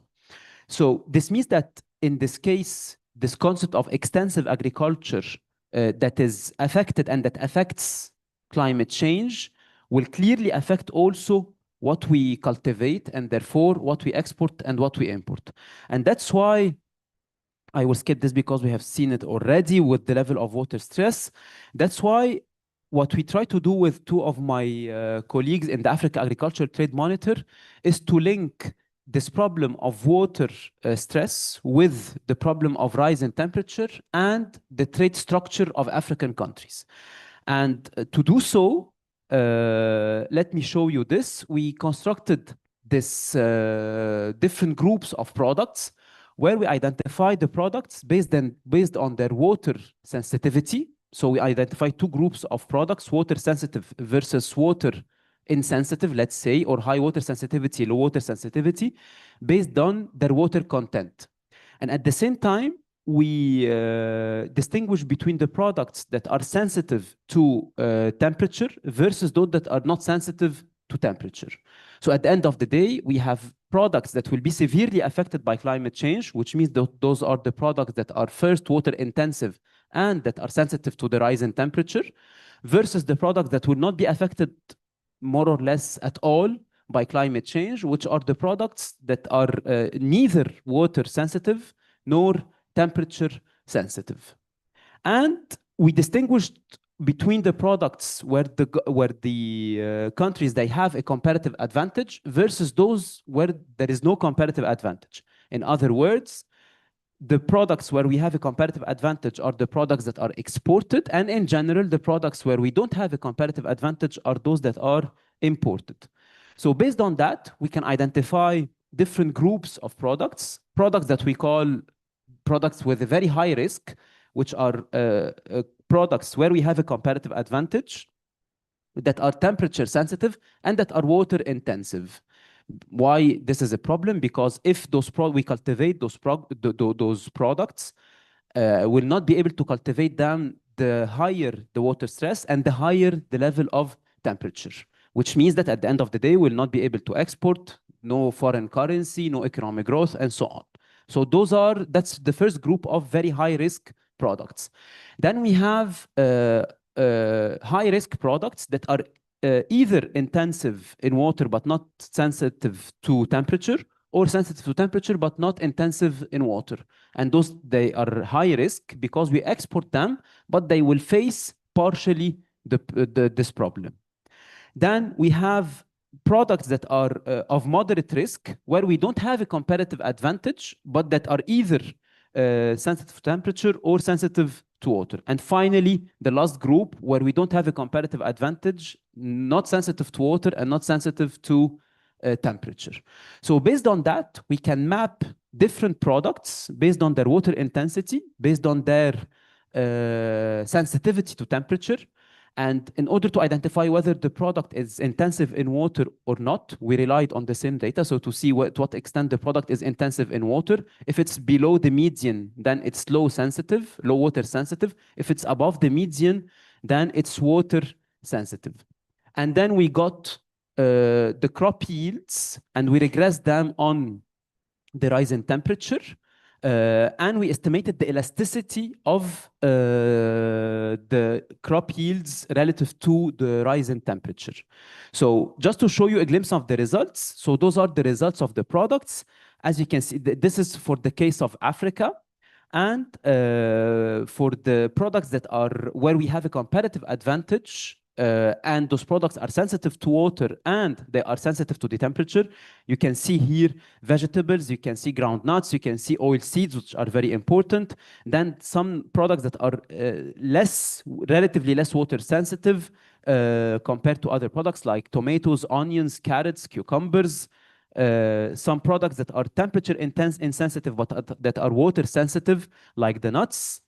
So this means that in this case, this concept of extensive agriculture that is affected and that affects climate change will clearly affect also what we cultivate, and therefore what we export and what we import. And that's why I will skip this, because we have seen it already with the level of water stress. That's why what we try to do with two of my colleagues in the Africa Agricultural Trade Monitor is to link this problem of water stress with the problem of rise in temperature and the trade structure of African countries. And to do so, let me show you this. We constructed this different groups of products, where we identify the products based on their water sensitivity. So we identify two groups of products, water sensitive versus water insensitive, let's say, or high water sensitivity, low water sensitivity, based on their water content. And at the same time, we distinguish between the products that are sensitive to temperature versus those that are not sensitive to temperature. So at the end of the day, we have products that will be severely affected by climate change, which means that those are the products that are first water intensive and that are sensitive to the rise in temperature, versus the products that will not be affected more or less at all by climate change, which are the products that are neither water sensitive nor temperature sensitive. And we distinguished between the products where the countries, they have a comparative advantage versus those where there is no comparative advantage. In other words, the products where we have a comparative advantage are the products that are exported, and in general, the products where we don't have a comparative advantage are those that are imported. So based on that, we can identify different groups of products that we call products with a very high risk, which are products where we have a comparative advantage, that are temperature sensitive, and that are water intensive. Why this is a problem? Because if we cultivate those products, we'll not be able to cultivate them the higher the water stress and the higher the level of temperature, which means that at the end of the day, we'll not be able to export, no foreign currency, no economic growth, and so on. So that's the first group of very high risk products. Then we have high risk products that are either intensive in water but not sensitive to temperature, or sensitive to temperature but not intensive in water. And they are high risk because we export them, but they will face partially this problem. Then we have products that are of moderate risk, where we don't have a competitive advantage, but that are either sensitive to temperature or sensitive to water. And finally, the last group, where we don't have a competitive advantage, not sensitive to water and not sensitive to temperature. So based on that, we can map different products based on their water intensity, based on their sensitivity to temperature. And in order to identify whether the product is intensive in water or not, we relied on the same data. So to see to what extent the product is intensive in water. If it's below the median, then it's low water sensitive. If it's above the median, then it's water sensitive. And then we got the crop yields, and we regressed them on the rise in temperature. And we estimated the elasticity of the crop yields relative to the rise in temperature. So just to show you a glimpse of the results, so those are the results of the products. As you can see, this is for the case of Africa. And for the products that are where we have a competitive advantage, and those products are sensitive to water and they are sensitive to the temperature. You can see here vegetables, you can see groundnuts, you can see oil seeds, which are very important. Then some products that are relatively less water sensitive compared to other products like tomatoes, onions, carrots, cucumbers. Some products that are temperature insensitive but that are water sensitive, like the nuts.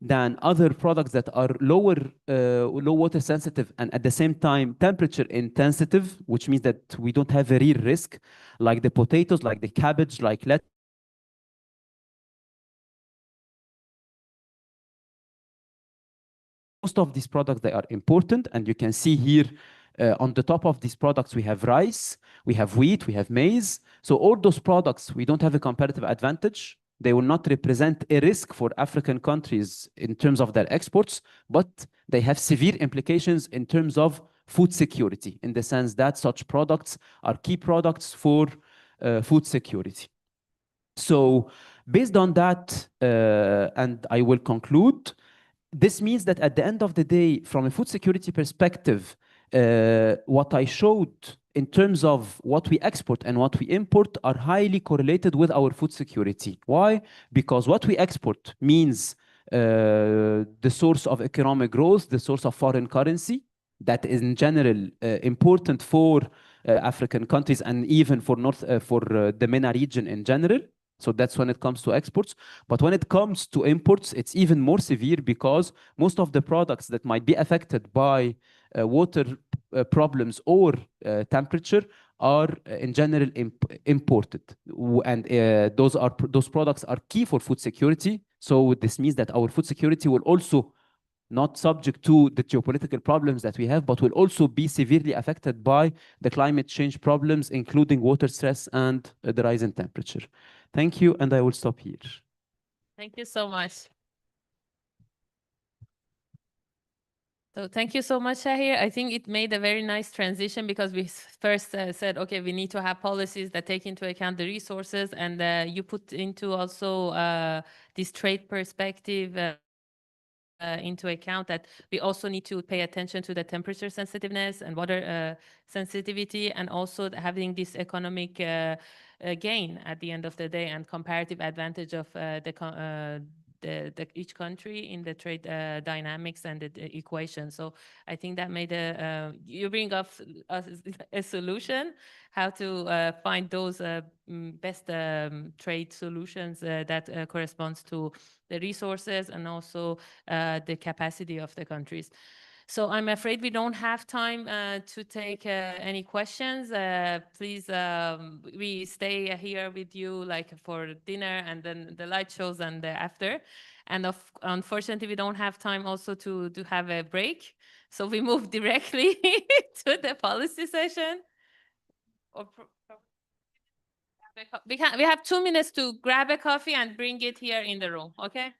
Than other products that are low water sensitive and at the same time temperature insensitive, which means that we don't have a real risk, like the potatoes, like the cabbage, like lettuce. Most of these products, they are important, and you can see here on the top of these products we have rice, we have wheat, we have maize. So all those products, we don't have a competitive advantage. They will not represent a risk for African countries in terms of their exports, but they have severe implications in terms of food security, in the sense that such products are key products for food security. So based on that, and I will conclude, this means that at the end of the day, from a food security perspective, what I showed in terms of what we export and what we import are highly correlated with our food security. Why? Because what we export means the source of economic growth, the source of foreign currency, that is in general important for African countries and even for the MENA region in general. So that's when it comes to exports. But when it comes to imports, it's even more severe, because most of the products that might be affected by water problems or temperature are in general imported. And those products are key for food security. So this means that our food security will also not subject to the geopolitical problems that we have, but will also be severely affected by the climate change problems, including water stress and the rise in temperature. Thank you, and I will stop here. Thank you so much. So thank you so much, Shahir. I think it made a very nice transition, because we first said, okay, we need to have policies that take into account the resources, and you put into also this trade perspective into account, that we also need to pay attention to the temperature sensitiveness and water sensitivity, and also having this economic gain at the end of the day and comparative advantage of each country in the trade dynamics and the equation. So I think that made you bring up a solution, how to find those best trade solutions that corresponds to the resources and also the capacity of the countries. So I'm afraid we don't have time to take any questions. Please, we stay here with you like for dinner and then the light shows and the after. And unfortunately, we don't have time also to have a break. So we move directly to the policy session. We have 2 minutes to grab a coffee and bring it here in the room, okay?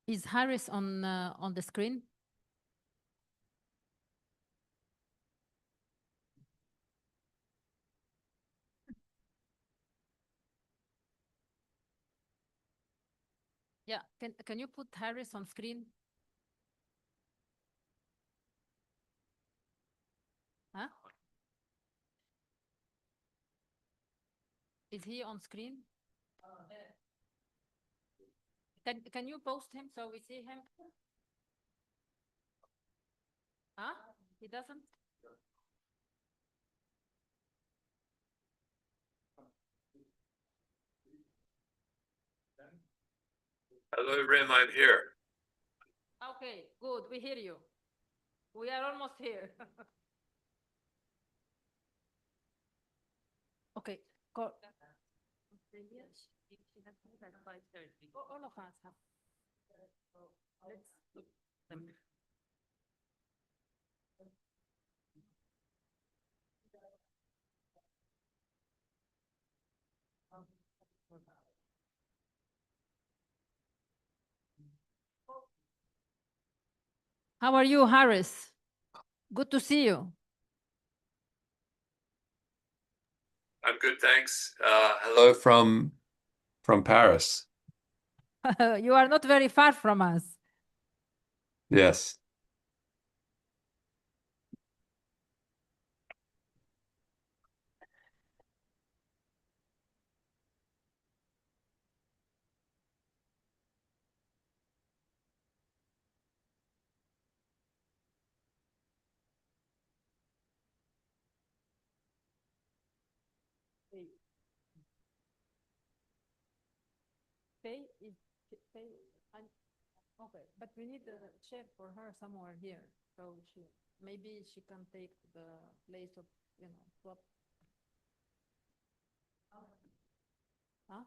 Is Harris on the screen? Yeah, can you put Harris on screen? Huh? Is he on screen? Can you post him so we see him? Huh? He doesn't? Hello, Rim, I'm here. Okay, good. We hear you. We are almost here. Okay. Go. All of us have. Let's look them. How are you, Harris? Good to see you. I'm good, thanks. Hello from Paris. You are not very far from us. Yes. Okay, but we need a chair for her somewhere here, so maybe she can take the place of swap. Huh?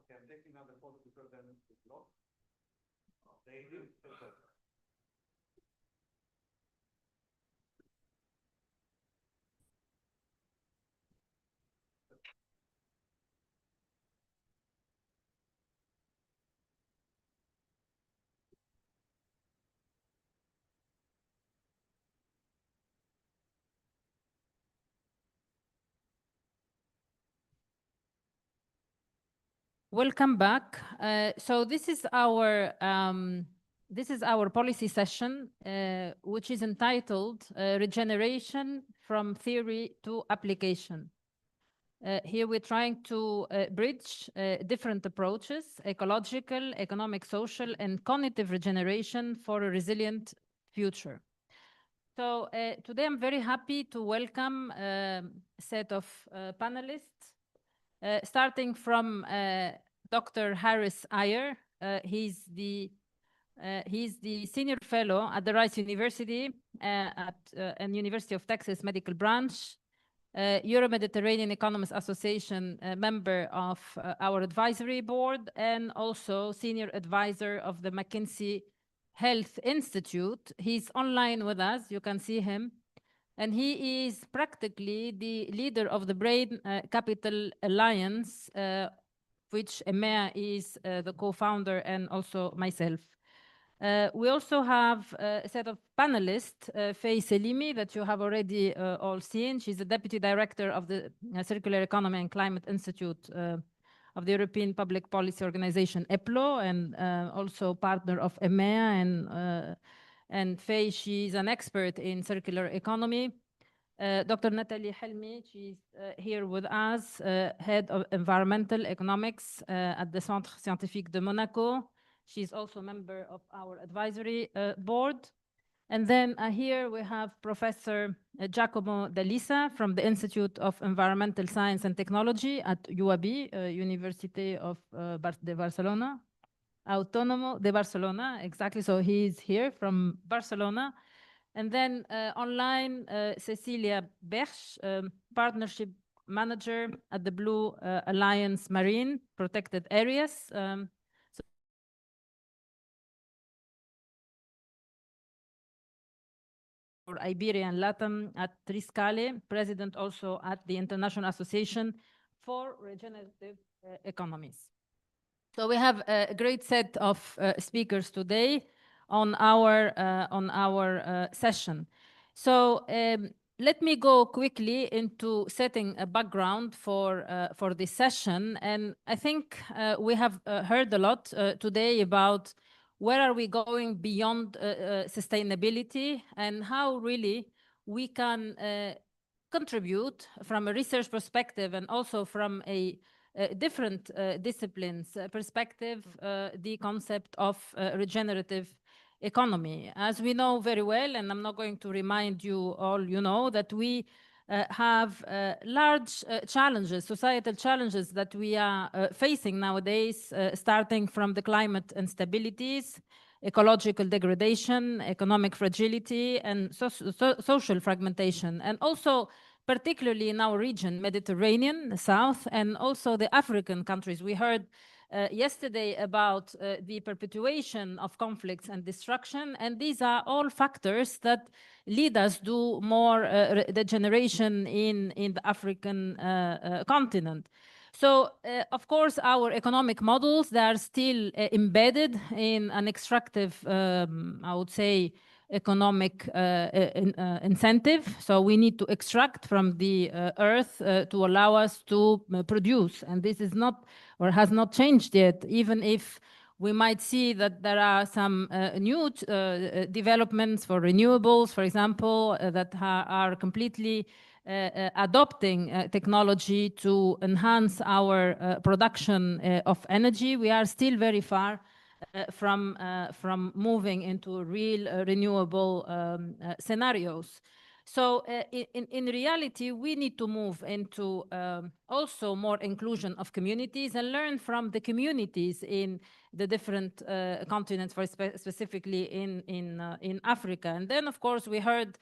Okay, I'm taking another photo because then it's blocked. They do. Welcome back. So this is our policy session, which is entitled Regeneration from Theory to Application. Here we're trying to bridge different approaches: ecological, economic, social, and cognitive regeneration for a resilient future. So today I'm very happy to welcome a set of panelists. Starting from Dr. Harris Iyer. He's the senior fellow at the Rice University and University of Texas Medical Branch, Euro-Mediterranean Economies Association member of our advisory board, and also senior advisor of the McKinsey Health Institute. He's online with us. You can see him. And he is practically the leader of the Brain Capital Alliance, which EMEA is the co-founder, and also myself. We also have a set of panelists, Faye Selimi, that you have already all seen. She's the Deputy Director of the Circular Economy and Climate Institute of the European Public Policy Organization, EPLO, and also partner of EMEA. And Faye, she's an expert in circular economy. Dr. Nathalie Helmi, she's here with us, head of environmental economics at the Centre Scientifique de Monaco. She's also a member of our advisory board. And then here we have Professor Giacomo D'Alisa from the Institute of Environmental Science and Technology at UAB, University of de Barcelona. Autónomo de Barcelona, exactly. So he's here from Barcelona. And then online, Cecilia Berch, Partnership Manager at the Blue Alliance Marine Protected Areas. For Iberia and Latam at Triscale, President also at the International Association for Regenerative Economies. So we have a great set of speakers today on our session. So let me go quickly into setting a background for this session. And I think we have heard a lot today about where are we going beyond sustainability and how really we can contribute from a research perspective and also from a different disciplines perspective, the concept of regenerative economy. As we know very well, and I'm not going to remind you all, you know, that we have large challenges, societal challenges that we are facing nowadays, starting from the climate instabilities, ecological degradation, economic fragility, and social fragmentation. And also, particularly in our region, Mediterranean, the South, and also the African countries. We heard yesterday about the perpetuation of conflicts and destruction, and these are all factors that lead us to more degeneration in the African continent. So, of course, our economic models, they are still embedded in an extractive, I would say, economic incentive. So we need to extract from the earth to allow us to produce. And this is not, or has not changed yet, even if we might see that there are some new developments for renewables, for example, that are completely adopting technology to enhance our production of energy. We are still very far from moving into real renewable scenarios. So in reality, we need to move into also more inclusion of communities and learn from the communities in the different continents, specifically in Africa. And then, of course, we heard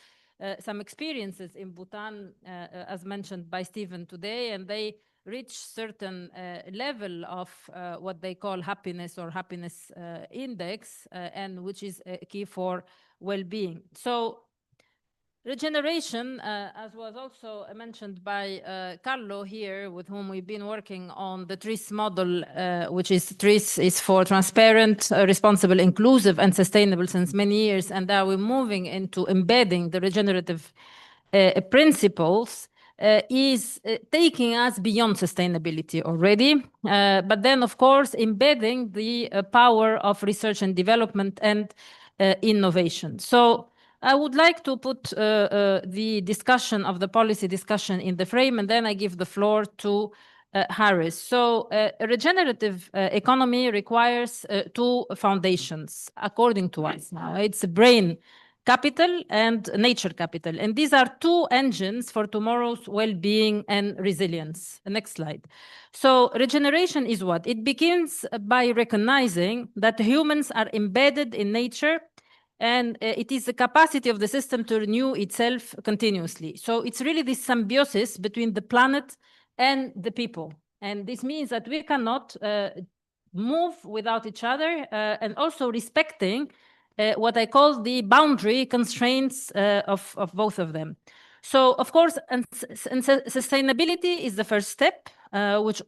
some experiences in Bhutan, as mentioned by Stephen today, and they reach certain level of what they call happiness or happiness index, and which is key for well-being. So regeneration, as was also mentioned by Carlo here, with whom we've been working on the TRIS model, which is TRIS is for transparent, responsible, inclusive, and sustainable since many years. And now we're moving into embedding the regenerative principles, is taking us beyond sustainability already, but then, of course, embedding the power of research and development and innovation. So I would like to put the discussion of the policy discussion in the frame, and then I give the floor to Harris. So a regenerative economy requires two foundations, according to us now. It's brain capital and nature capital. And these are two engines for tomorrow's well-being and resilience. Next slide. So regeneration is what? It begins by recognizing that humans are embedded in nature, and it is the capacity of the system to renew itself continuously. So it's really this symbiosis between the planet and the people. And this means that we cannot move without each other, and also respecting what I call the boundary constraints of both of them. So, of course, and sustainability is the first step, which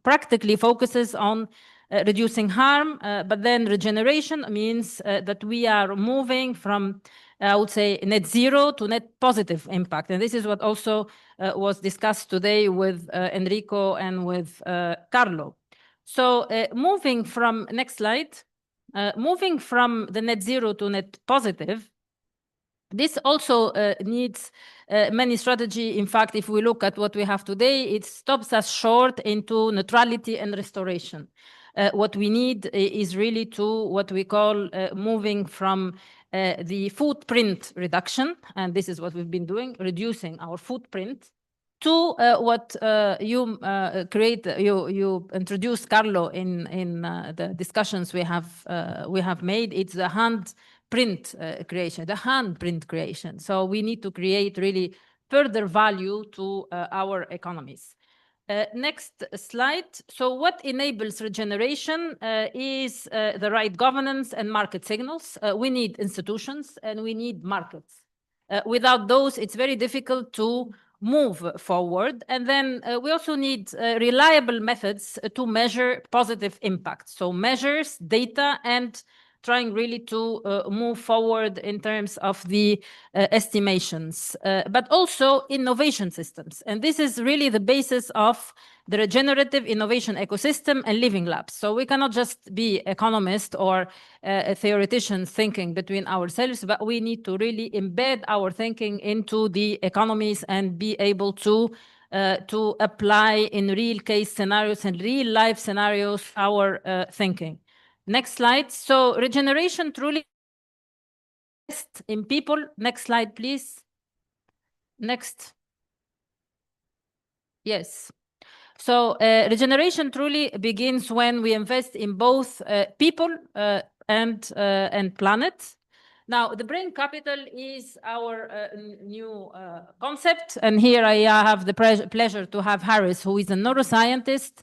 practically focuses on reducing harm, but then regeneration means that we are moving from, I would say, net zero to net positive impact. And this is what also was discussed today with Enrico and with Carlo. So moving from, next slide, moving from the net zero to net positive, this also needs many strategy. In fact, if we look at what we have today, it stops us short into neutrality and restoration. What we need is really to what we call moving from the footprint reduction, and this is what we've been doing, reducing our footprint, to what you introduced, Carlo, in the discussions we have made. It's the handprint creation, the handprint creation. So we need to create really further value to our economies. Next slide. So what enables regeneration is the right governance and market signals. We need institutions and we need markets. Without those, it's very difficult to move forward. And then we also need reliable methods to measure positive impact. So measures, data, and trying really to move forward in terms of the estimations, but also innovation systems. And this is really the basis of the regenerative innovation ecosystem and living labs. So we cannot just be economists or theoreticians thinking between ourselves, but we need to really embed our thinking into the economies and be able to apply in real case scenarios and real life scenarios our thinking. Next slide. So regeneration truly in people. Next slide, please. Next. Yes. So regeneration truly begins when we invest in both people and planet. Now, the brain capital is our new concept. And here I have the pleasure to have Harris, who is a neuroscientist,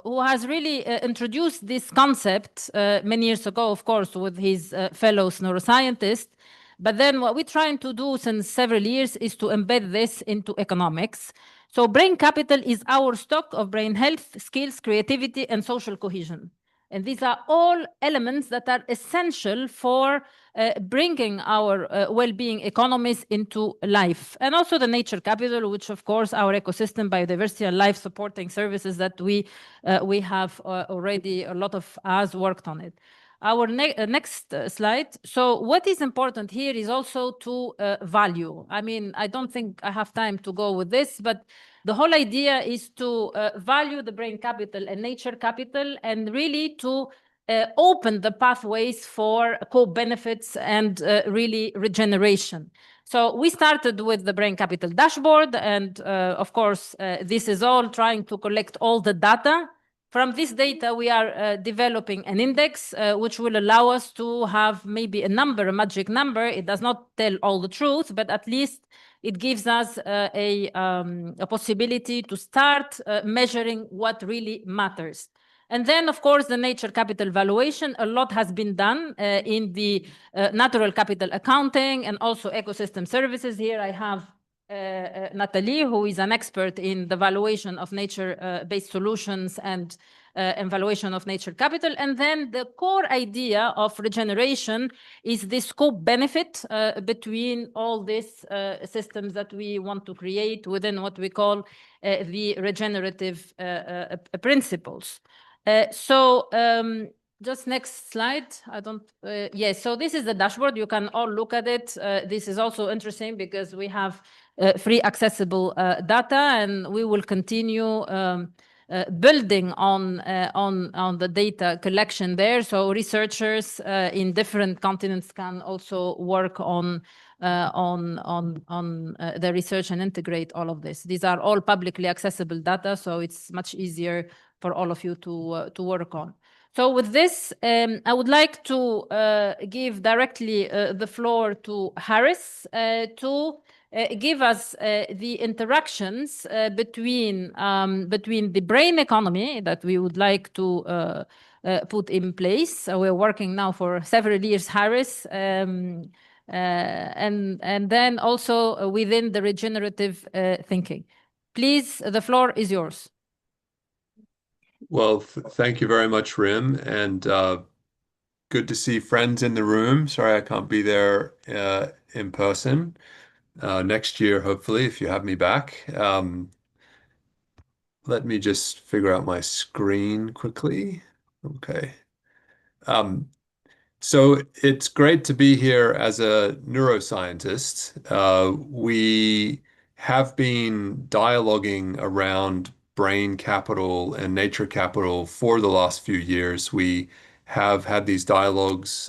who has really introduced this concept many years ago, of course, with his fellows neuroscientists. But then what we're trying to do since several years is to embed this into economics. So brain capital is our stock of brain health, skills, creativity, and social cohesion. And these are all elements that are essential for bringing our well-being economies into life. And also the nature capital, which of course our ecosystem, biodiversity, and life supporting services that we have already, a lot of us worked on it. Our next slide. So what is important here is also to value. I mean, I don't think I have time to go with this, but the whole idea is to value the brain capital and nature capital, and really to open the pathways for co-benefits and really regeneration. So we started with the brain capital dashboard, and of course, this is all trying to collect all the data. From this data, we are developing an index which will allow us to have maybe a number, a magic number. It does not tell all the truth, but at least it gives us a possibility to start measuring what really matters. And then, of course, the nature capital valuation. A lot has been done in the natural capital accounting and also ecosystem services. Here I have Nathalie, who is an expert in the valuation of nature-based solutions and valuation of nature capital. And then the core idea of regeneration is this co-benefit between all these systems that we want to create within what we call the regenerative principles. Just next slide. Yes, so this is the dashboard. You can all look at it. This is also interesting because we have free accessible data, and we will continue building on the data collection there. So researchers in different continents can also work on the research and integrate all of this. These are all publicly accessible data, so it's much easier for all of you to work on. So with this, I would like to give directly the floor to Harris to give us the interactions between the brain economy that we would like to put in place. We're working now for several years, Harris, and then also within the regenerative thinking. Please, the floor is yours. Well, thank you very much, Rim, and good to see friends in the room. Sorry I can't be there in person. Next year, hopefully, if you have me back. Let me just figure out my screen quickly. Okay. So it's great to be here as a neuroscientist. We have been dialoguing around brain capital and nature capital for the last few years. We have had these dialogues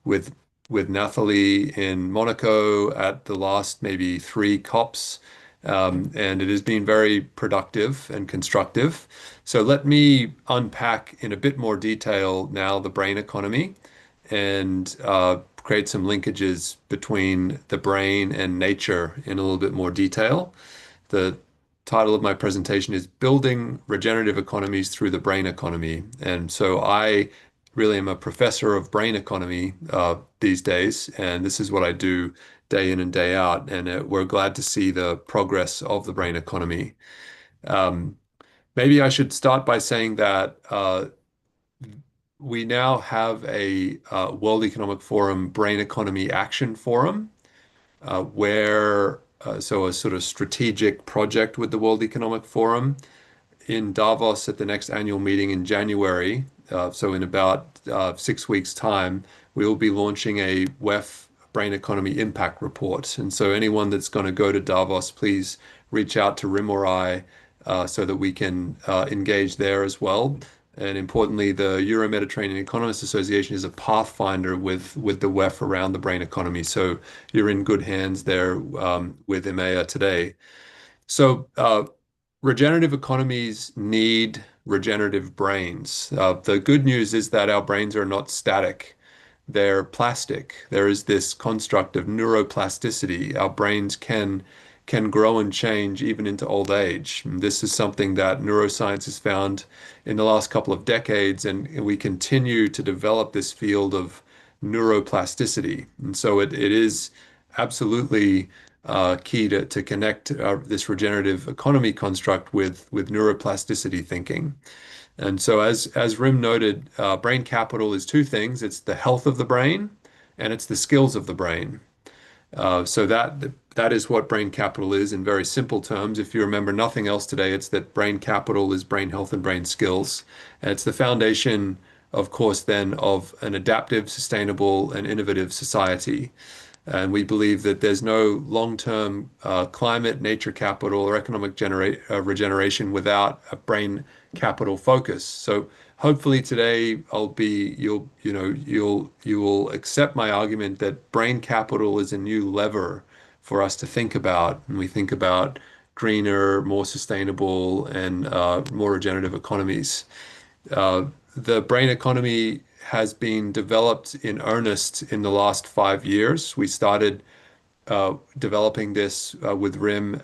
with Nathalie in Monaco at the last maybe 3 COPs, and it has been very productive and constructive. So let me unpack in a bit more detail now the brain economy and create some linkages between the brain and nature in a little bit more detail. The title of my presentation is Building Regenerative Economies Through the Brain Economy. And so I really am a professor of brain economy these days, and this is what I do day in and day out. And we're glad to see the progress of the brain economy. Maybe I should start by saying that we now have a World Economic Forum Brain Economy Action Forum, so a sort of strategic project with the World Economic Forum in Davos at the next annual meeting in January. So in about 6 weeks' time, we will be launching a WEF Brain Economy Impact Report. And so anyone that's going to go to Davos, please reach out to Rim or I so that we can engage there as well. And importantly, the Euro-Mediterranean Economists Association is a pathfinder with the WEF around the brain economy. So you're in good hands there with EMEA today. So regenerative economies need regenerative brains. The good news is that our brains are not static. They're plastic. There is this construct of neuroplasticity. Our brains can grow and change even into old age. And this is something that neuroscience has found in the last couple of decades, and we continue to develop this field of neuroplasticity. And so it is absolutely key to connect this regenerative economy construct with neuroplasticity thinking. And so as Rim noted, brain capital is two things. It's the health of the brain and it's the skills of the brain. So that is what brain capital is in very simple terms. If you remember nothing else today, it's that brain capital is brain health and brain skills. And it's the foundation, of course, then of an adaptive, sustainable, and innovative society. And we believe that there's no long-term climate, nature capital, or economic regeneration without a brain capital focus. So hopefully today you will accept my argument that brain capital is a new lever for us to think about when we think about greener, more sustainable, and more regenerative economies. The brain economy has been developed in earnest in the last 5 years. We started developing this with RIM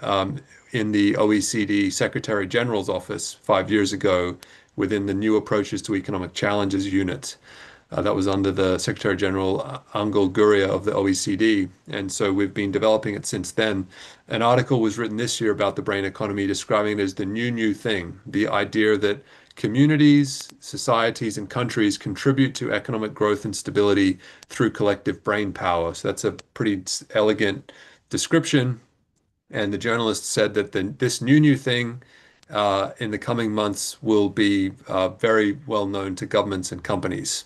in the OECD Secretary General's office 5 years ago within the New Approaches to Economic Challenges unit. That was under the Secretary General Angel Gurria of the OECD. And so we've been developing it since then. An article was written this year about the brain economy describing it as the new thing, the idea that communities, societies, and countries contribute to economic growth and stability through collective brain power. So that's a pretty elegant description. And the journalist said that this new thing in the coming months will be very well known to governments and companies.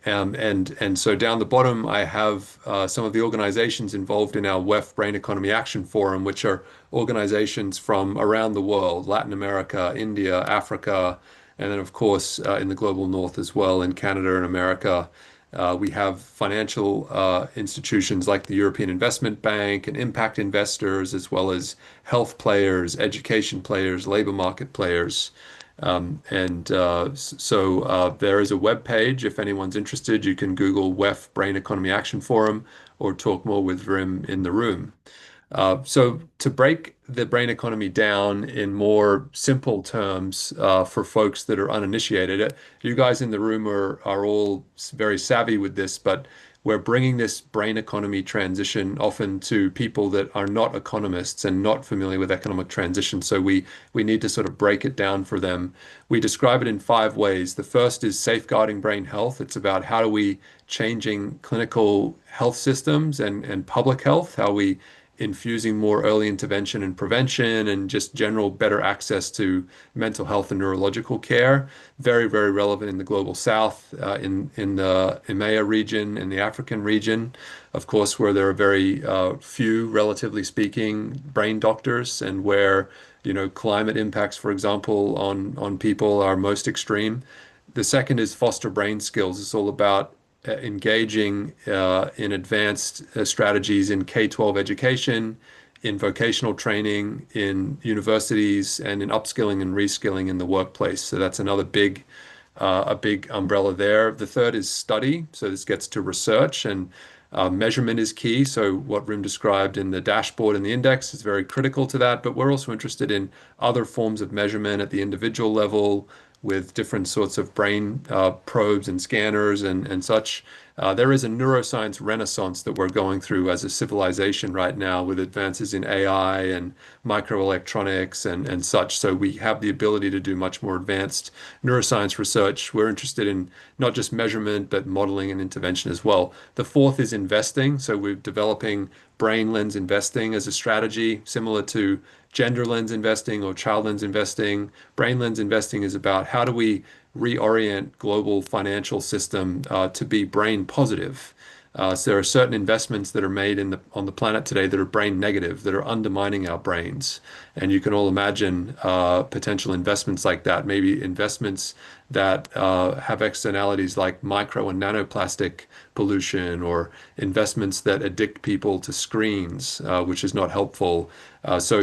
And so down the bottom, I have some of the organizations involved in our WEF Brain Economy Action Forum, which are organizations from around the world, Latin America, India, Africa, and then, of course, in the global north as well, in Canada and America. We have financial institutions like the European Investment Bank and impact investors, as well as health players, education players, labor market players. So there is a web page. If anyone's interested, you can Google WEF Brain Economy Action Forum or talk more with Rim in the room. So to break the brain economy down in more simple terms for folks that are uninitiated, you guys in the room are all very savvy with this, but we're bringing this brain economy transition often to people that are not economists and not familiar with economic transition. So we need to sort of break it down for them. We describe it in 5 ways. The first is safeguarding brain health. It's about how do we changing clinical health systems and public health, how we infusing more early intervention and prevention and just general better access to mental health and neurological care. Very, very relevant in the global south, in the EMEA region, in the African region, of course, where there are very few, relatively speaking, brain doctors, and where climate impacts, for example, on people are most extreme. The second is foster brain skills. It's all about engaging in advanced strategies in K-12 education, in vocational training, in universities, and in upskilling and reskilling in the workplace. So that's another big umbrella there. The third is study. So this gets to research, and measurement is key. So what Rim described in the dashboard and the index is very critical to that. But we're also interested in other forms of measurement at the individual level, with different sorts of brain probes and scanners and such. There is a neuroscience renaissance that we're going through as a civilization right now with advances in AI and microelectronics and such. So we have the ability to do much more advanced neuroscience research. We're interested in not just measurement, but modeling and intervention as well. The fourth is investing. So we're developing brain lens investing as a strategy similar to gender lens investing or child lens investing. Brain lens investing is about how do we reorient global financial system to be brain positive. So there are certain investments that are made on the planet today that are brain negative, that are undermining our brains. And you can all imagine potential investments like that, maybe investments that have externalities like micro and nanoplastic pollution, or investments that addict people to screens, which is not helpful. So,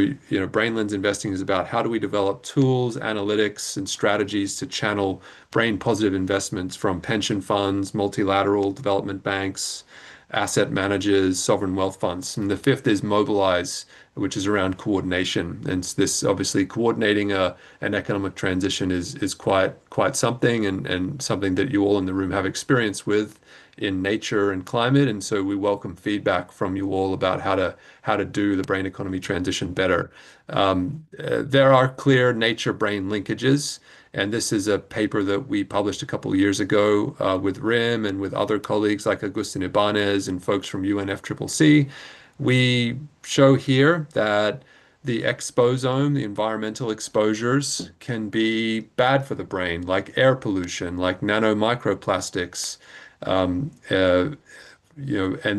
brain lens investing is about how do we develop tools, analytics, and strategies to channel brain positive investments from pension funds, multilateral development banks, asset managers, sovereign wealth funds. And the fifth is mobilize, which is around coordination. And this obviously coordinating an economic transition is quite something, and something that you all in the room have experience with in nature and climate. And so we welcome feedback from you all about how to do the brain economy transition better. There are clear nature-brain linkages. And this is a paper that we published a couple of years ago with RIM and with other colleagues like Agustin Ibanez and folks from UNFCCC. We show here that the exposome, the environmental exposures, can be bad for the brain, like air pollution, like nanomicroplastics,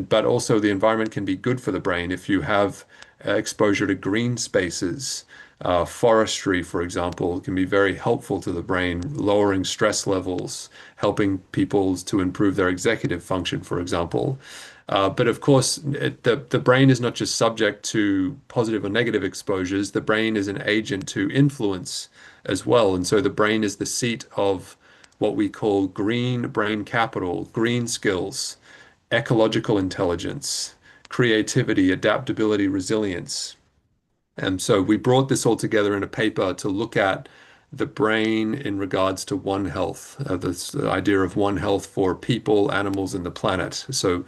but also the environment can be good for the brain if you have exposure to green spaces. Forestry, for example, can be very helpful to the brain, lowering stress levels, helping people to improve their executive function, for example. But of course, the brain is not just subject to positive or negative exposures. The brain is an agent to influence as well. And so the brain is the seat of what we call green brain capital, green skills, ecological intelligence, creativity, adaptability, resilience. And so we brought this all together in a paper to look at the brain in regards to One Health, this idea of One Health for people, animals, and the planet. So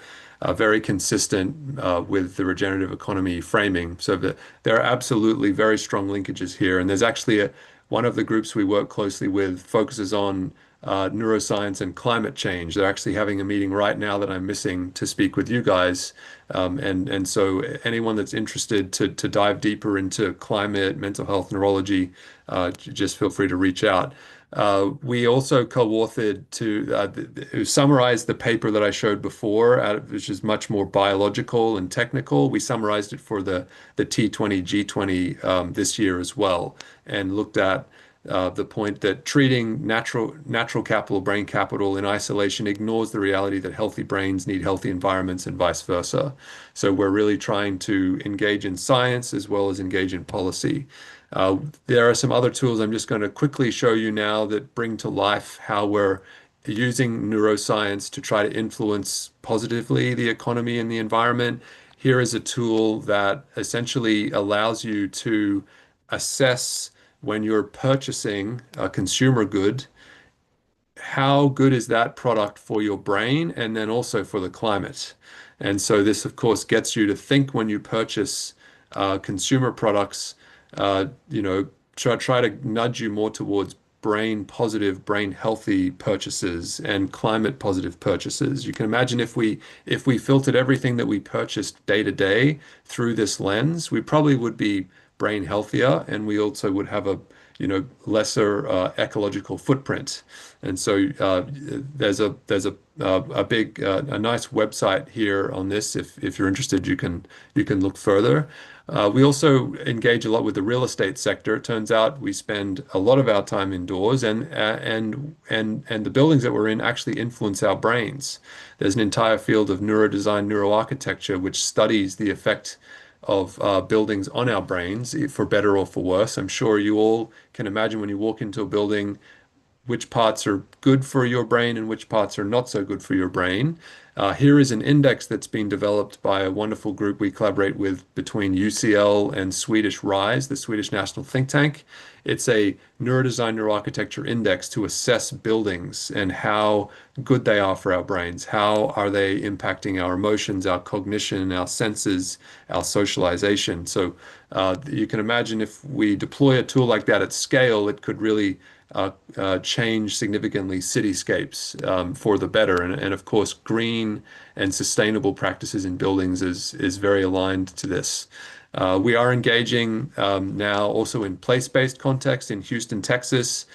very consistent with the regenerative economy framing. So there are absolutely very strong linkages here. And there's actually one of the groups we work closely with focuses on neuroscience and climate change. They're actually having a meeting right now that I'm missing to speak with you guys. And so anyone that's interested to dive deeper into climate, mental health, neurology, just feel free to reach out. We also co-authored to summarize the paper that I showed before, which is much more biological and technical. We summarized it for the T20, G20 this year as well, and looked at the point that treating natural capital, brain capital in isolation ignores the reality that healthy brains need healthy environments and vice versa. So we're really trying to engage in science as well as engage in policy. There are some other tools I'm just going to quickly show you now that bring to life how we're using neuroscience to try to influence positively the economy and the environment. Here is a tool that essentially allows you to assess, when you're purchasing a consumer good, how good is that product for your brain and then also for the climate. And so this, of course, gets you to think when you purchase consumer products, try to nudge you more towards brain positive, brain healthy purchases and climate positive purchases. You can imagine if we filtered everything that we purchased day to day through this lens, we probably would be brain healthier, and we also would have a lesser ecological footprint. And so there's a nice website here on this. If you're interested, you can look further. We also engage a lot with the real estate sector. It turns out we spend a lot of our time indoors, and the buildings that we're in actually influence our brains. There's an entire field of neurodesign, neuroarchitecture, which studies the effect of buildings on our brains, for better or for worse. I'm sure you all can imagine when you walk into a building which parts are good for your brain and which parts are not so good for your brain. Here is an index that's been developed by a wonderful group we collaborate with between UCL and Swedish RISE, the Swedish national think tank. It's a neurodesign, neuroarchitecture index to assess buildings and how good they are for our brains. How are they impacting our emotions, our cognition, our senses, our socialization? So you can imagine if we deploy a tool like that at scale, it could really change significantly cityscapes for the better. And of course, green and sustainable practices in buildings is very aligned to this. We are engaging now also in place-based context in Houston, Texas.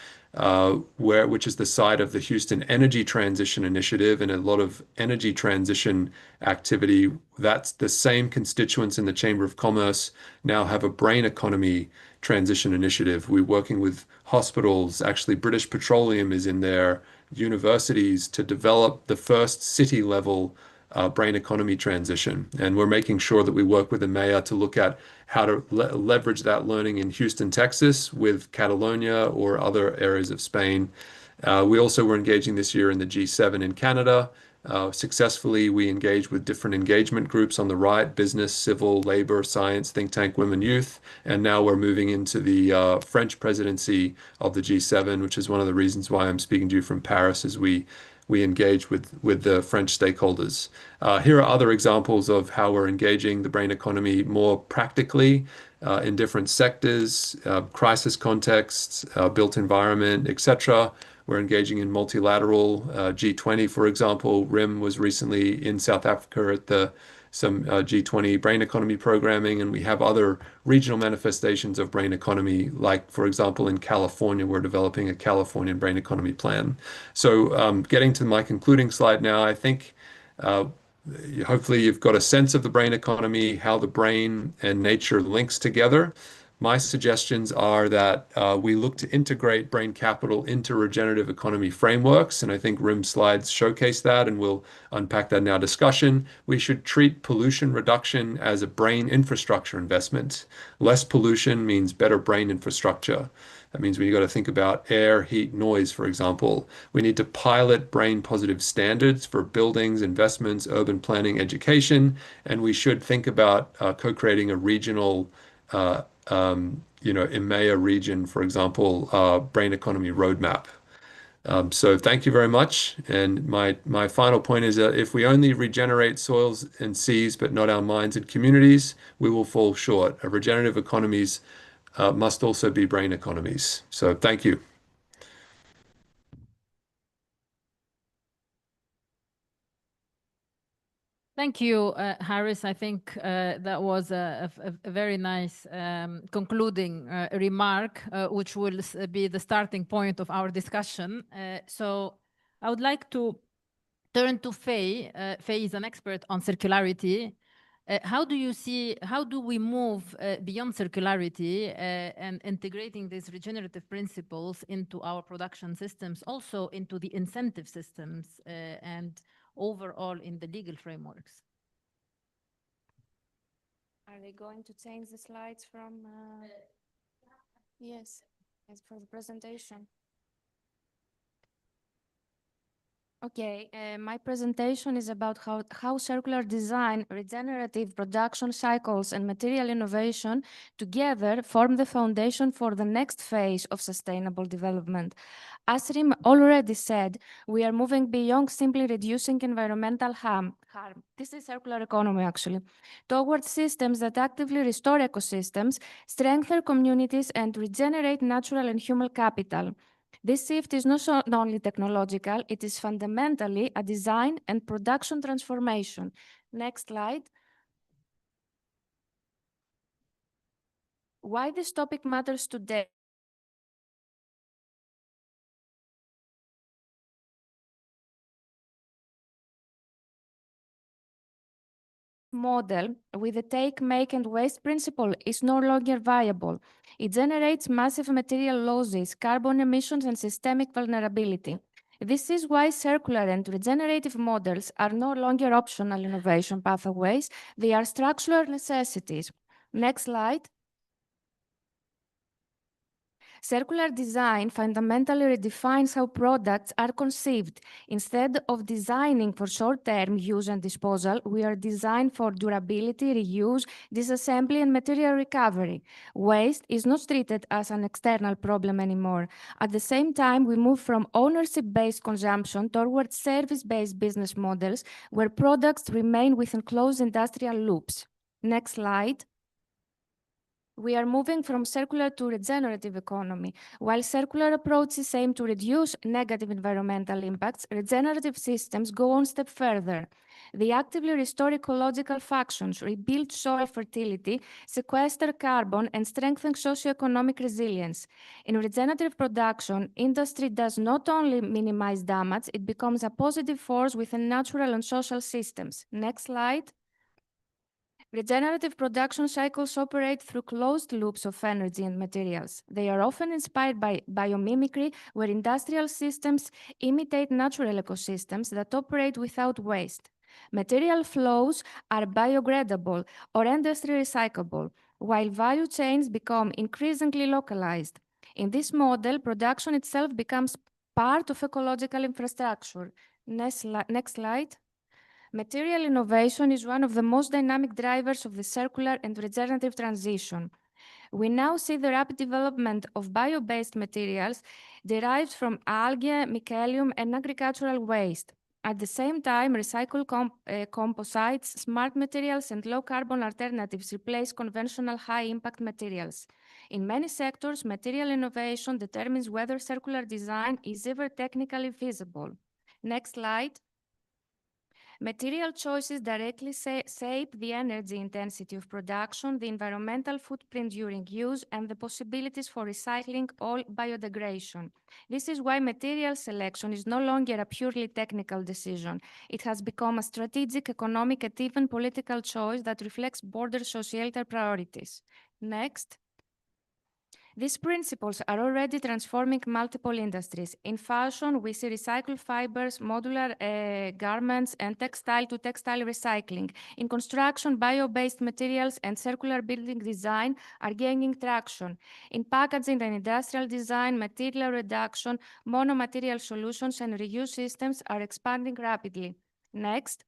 which is the site of the Houston Energy Transition Initiative and a lot of energy transition activity. That's the same constituents in the Chamber of Commerce now have a brain economy transition initiative. We're working with hospitals. Actually, British Petroleum is in there, universities, to develop the first city level brain economy transition. And we're making sure that we work with EMEA to look at how to leverage that learning in Houston, Texas, with Catalonia or other areas of Spain. We also were engaging this year in the G7 in Canada. Successfully, we engaged with different engagement groups on the right: business, civil, labor, science, think tank, women, youth. And now we're moving into the French presidency of the G7, which is one of the reasons why I'm speaking to you from Paris, as we engage with the French stakeholders. Here are other examples of how we're engaging the brain economy more practically in different sectors, crisis contexts, built environment, etc. We're engaging in multilateral G20, for example. RIM was recently in South Africa at some G20 brain economy programming, and we have other regional manifestations of brain economy, like, for example, in California, we're developing a Californian brain economy plan. So getting to my concluding slide now, I think hopefully you've got a sense of the brain economy, how the brain and nature links together. My suggestions are that we look to integrate brain capital into regenerative economy frameworks, and I think RIM slides showcase that, and we'll unpack that in our discussion. We should treat pollution reduction as a brain infrastructure investment. Less pollution means better brain infrastructure. That means we've got to think about air, heat, noise, for example. We need to pilot brain positive standards for buildings, investments, urban planning, education, and we should think about co-creating a regional EMEA region, for example, brain economy roadmap. So thank you very much. And my final point is that if we only regenerate soils and seas, but not our minds and communities, we will fall short. Regenerative economies must also be brain economies. So thank you. Thank you, Harris. I think that was a very nice concluding remark, which will be the starting point of our discussion. So I would like to turn to Faye. Faye is an expert on circularity. How do we move beyond circularity and integrating these regenerative principles into our production systems, also into the incentive systems and overall in the legal frameworks? Are they going to change the slides from? Yes, as for the presentation. Okay, my presentation is about how circular design, regenerative production cycles, and material innovation together form the foundation for the next phase of sustainable development. As Rim already said, we are moving beyond simply reducing environmental harm. This is circular economy, actually, towards systems that actively restore ecosystems, strengthen communities, and regenerate natural and human capital. This shift is not only technological, it is fundamentally a design and production transformation. Next slide. Why this topic matters today? Model with the take, make, and waste principle is no longer viable. It generates massive material losses, carbon emissions, and systemic vulnerability. This is why circular and regenerative models are no longer optional innovation pathways, they are structural necessities. Next slide. Circular design fundamentally redefines how products are conceived. Instead of designing for short-term use and disposal, we are designed for durability, reuse, disassembly, and material recovery. Waste is not treated as an external problem anymore. At the same time, we move from ownership-based consumption towards service-based business models where products remain within closed industrial loops. Next slide. We are moving from circular to regenerative economy. While circular approaches aim to reduce negative environmental impacts, regenerative systems go one step further. They actively restore ecological functions, rebuild soil fertility, sequester carbon, and strengthen socio-economic resilience. In regenerative production, industry does not only minimize damage, it becomes a positive force within natural and social systems. Next slide. Regenerative production cycles operate through closed loops of energy and materials. They are often inspired by biomimicry, where industrial systems imitate natural ecosystems that operate without waste. Material flows are biodegradable or endlessly recyclable, while value chains become increasingly localized. In this model, production itself becomes part of ecological infrastructure. Next slide. Material innovation is one of the most dynamic drivers of the circular and regenerative transition. We now see the rapid development of bio-based materials derived from algae, mycelium, and agricultural waste. At the same time, recycled composites, smart materials, and low-carbon alternatives replace conventional high-impact materials. In many sectors, material innovation determines whether circular design is ever technically feasible. Next slide. Material choices directly shape the energy intensity of production, the environmental footprint during use, and the possibilities for recycling or biodegradation. This is why material selection is no longer a purely technical decision. It has become a strategic, economic, and even political choice that reflects broader societal priorities. Next. These principles are already transforming multiple industries. In fashion, we see recycled fibers, modular garments, and textile-to-textile recycling. In construction, bio-based materials and circular building design are gaining traction. In packaging and industrial design, material reduction, monomaterial solutions, and reuse systems are expanding rapidly. Next.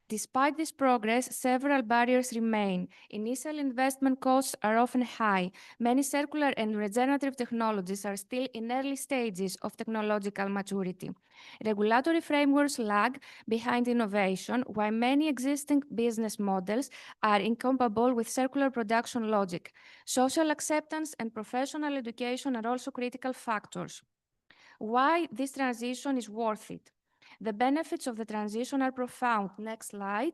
Despite this progress, several barriers remain. Initial investment costs are often high. Many circular and regenerative technologies are still in early stages of technological maturity. Regulatory frameworks lag behind innovation, while many existing business models are incompatible with circular production logic. Social acceptance and professional education are also critical factors. Why this transition is worth it? The benefits of the transition are profound. Next slide.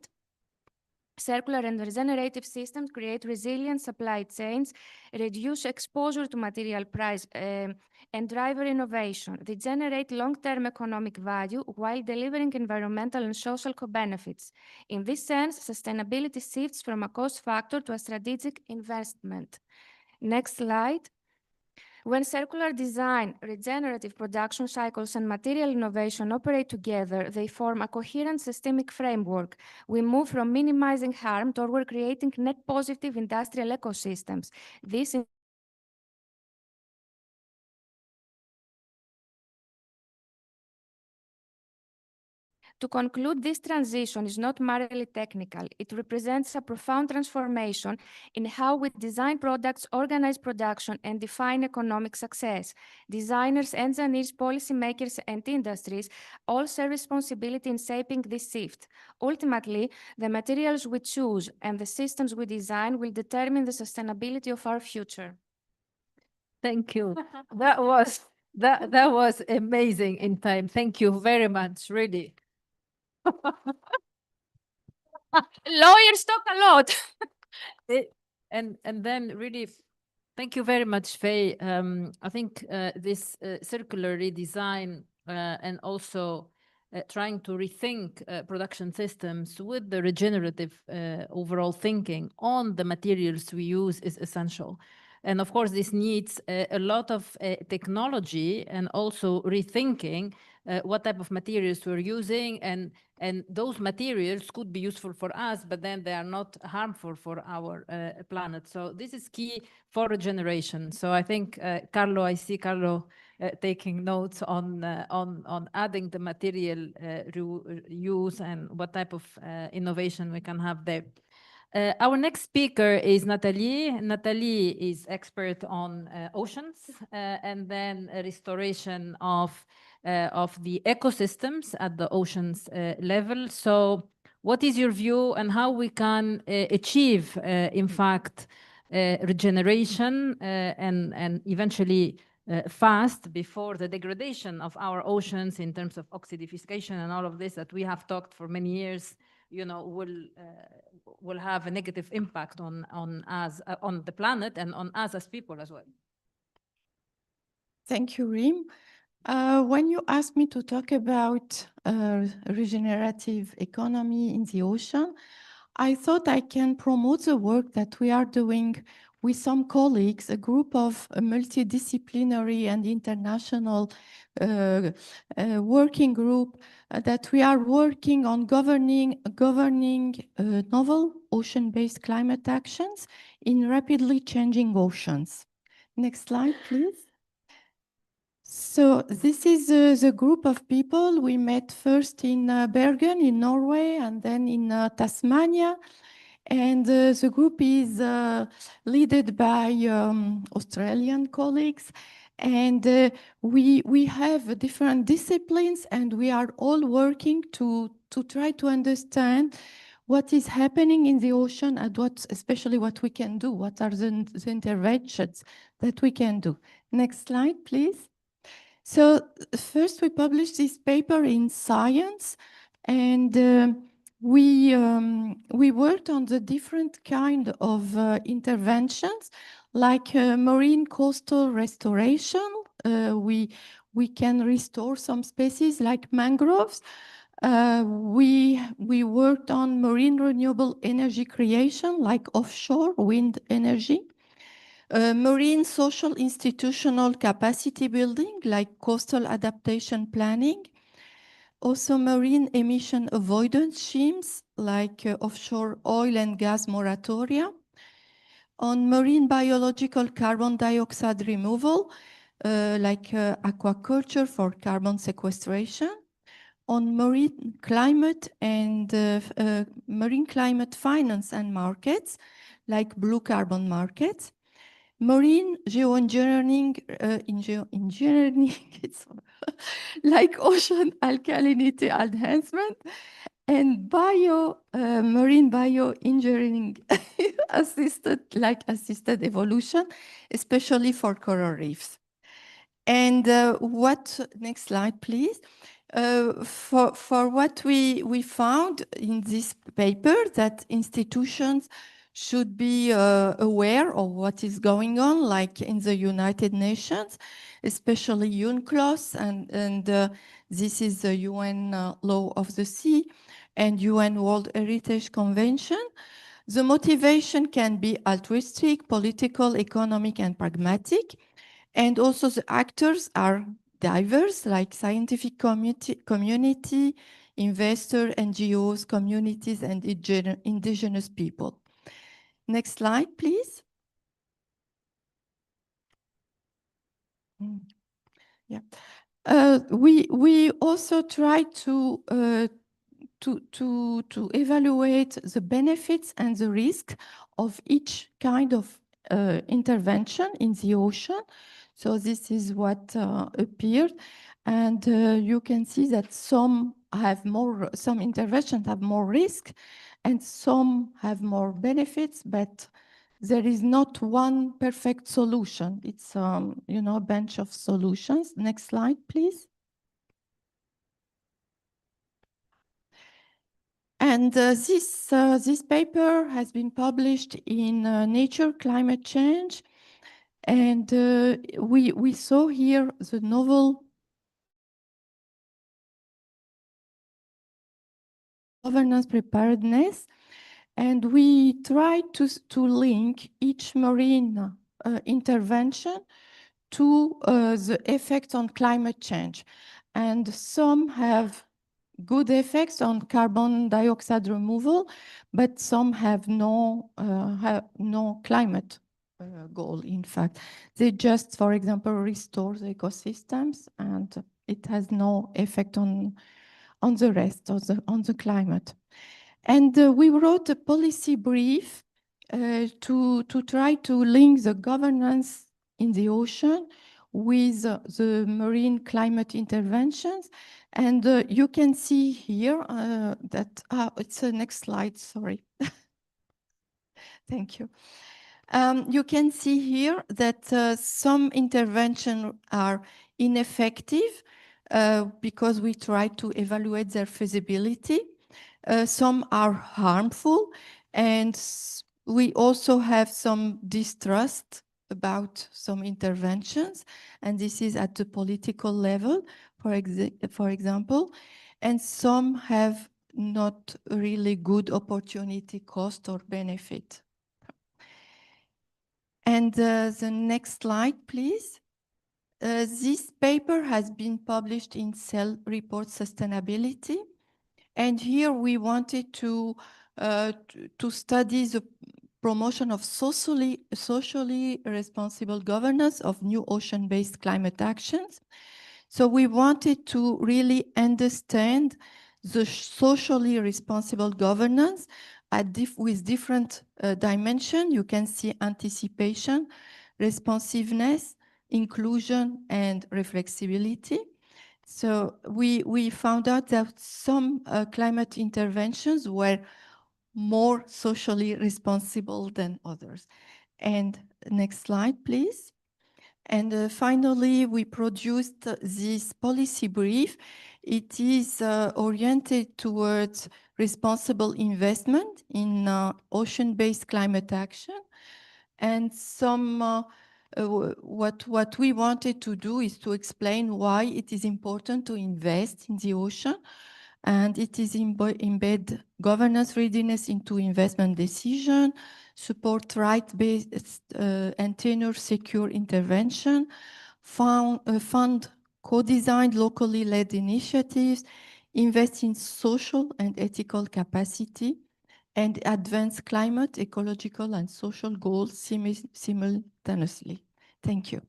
Circular and regenerative systems create resilient supply chains, reduce exposure to material price, and drive innovation. They generate long-term economic value while delivering environmental and social co-benefits. In this sense, sustainability shifts from a cost factor to a strategic investment. Next slide. When circular design, regenerative production cycles, and material innovation operate together, they form a coherent systemic framework. We move from minimizing harm toward creating net positive industrial ecosystems. This To conclude, this transition is not merely technical. It represents a profound transformation in how we design products, organize production, and define economic success. Designers, engineers, policymakers, and industries all share responsibility in shaping this shift. Ultimately, the materials we choose and the systems we design will determine the sustainability of our future. Thank you. That was amazing in time. Thank you very much, really. Lawyers talk a lot. And then really, thank you very much, Faye. I think this circular redesign and also trying to rethink production systems with the regenerative overall thinking on the materials we use is essential. And of course, this needs a lot of technology and also rethinking what type of materials we're using, and those materials could be useful for us, but then they are not harmful for our planet. So this is key for regeneration. So I think I see Carlo taking notes on adding the material use and what type of innovation we can have there. Our next speaker is Nathalie. Nathalie is expert on oceans and then restoration of the ecosystems at the oceans level. So what is your view and how we can achieve, in fact, regeneration and eventually fast before the degradation of our oceans in terms of oxidification and all of this that we have talked for many years, you know, will have a negative impact on us, on the planet, and on us as people as well. Thank you, Rim. When you asked me to talk about regenerative economy in the ocean, I thought I can promote the work that we are doing with some colleagues, a group of multidisciplinary and international working group that we are working on governing novel ocean-based climate actions in rapidly changing oceans. Next slide, please. So this is the group of people. We met first in Bergen in Norway and then in Tasmania. And the group is led by Australian colleagues. And we have different disciplines, and we are all working to try to understand what is happening in the ocean and especially what we can do. What are the interventions that we can do? Next slide, please. So first we published this paper in Science, and we worked on the different kind of interventions, like marine coastal restoration. We can restore some species like mangroves. We worked on marine renewable energy creation, like offshore wind energy. Marine social institutional capacity building, like coastal adaptation planning. Also marine emission avoidance schemes, like offshore oil and gas moratoria. On marine biological carbon dioxide removal, like aquaculture for carbon sequestration. On marine climate and marine climate finance and markets, like blue carbon markets. Marine geoengineering, it's like ocean alkalinity enhancement, and marine bioengineering assisted evolution, especially for coral reefs. And next slide, please. For what we found in this paper, that institutions should be aware of what is going on, like in the United Nations, especially UNCLOS, and this is the UN Law of the Sea and UN World Heritage Convention. The motivation can be altruistic, political, economic, and pragmatic. And also the actors are diverse, like scientific community, investor, NGOs, communities, and indigenous people. Next slide, please. Yeah. We also try to evaluate the benefits and the risk of each kind of intervention in the ocean. So this is what appeared. And you can see that some interventions have more risk and some have more benefits, but there is not one perfect solution. It's a bunch of solutions. Next slide, please. And this paper has been published in Nature Climate Change. And we saw here the novel governance preparedness. And we tried to link each marine intervention to the effect on climate change. And some have good effects on carbon dioxide removal, but some have no climate goal, in fact. They just, for example, restore the ecosystems, and it has no effect on the rest, on the climate. And we wrote a policy brief to try to link the governance in the ocean with the marine climate interventions. And you can see here that, it's the next slide, sorry. Thank you. You can see here that some interventions are ineffective because we try to evaluate their feasibility. Some are harmful, and we also have some distrust about some interventions, and this is at the political level, for example, and some have not really good opportunity cost or benefit. And the next slide, please. This paper has been published in Cell Report Sustainability. And here we wanted to study the promotion of socially responsible governance of new ocean-based climate actions. So we wanted to really understand the socially responsible governance with different dimensions. You can see anticipation, responsiveness, inclusion, and reflexibility. So we found out that some climate interventions were more socially responsible than others. And next slide, please. And finally, we produced this policy brief. It is oriented towards responsible investment in ocean-based climate action. And what we wanted to do is to explain why it is important to invest in the ocean, and it is embed governance readiness into investment decision, support right-based and tenure-secure intervention, fund co-designed locally led initiatives, invest in social and ethical capacity, and advance climate, ecological, and social goals simultaneously. Thank you.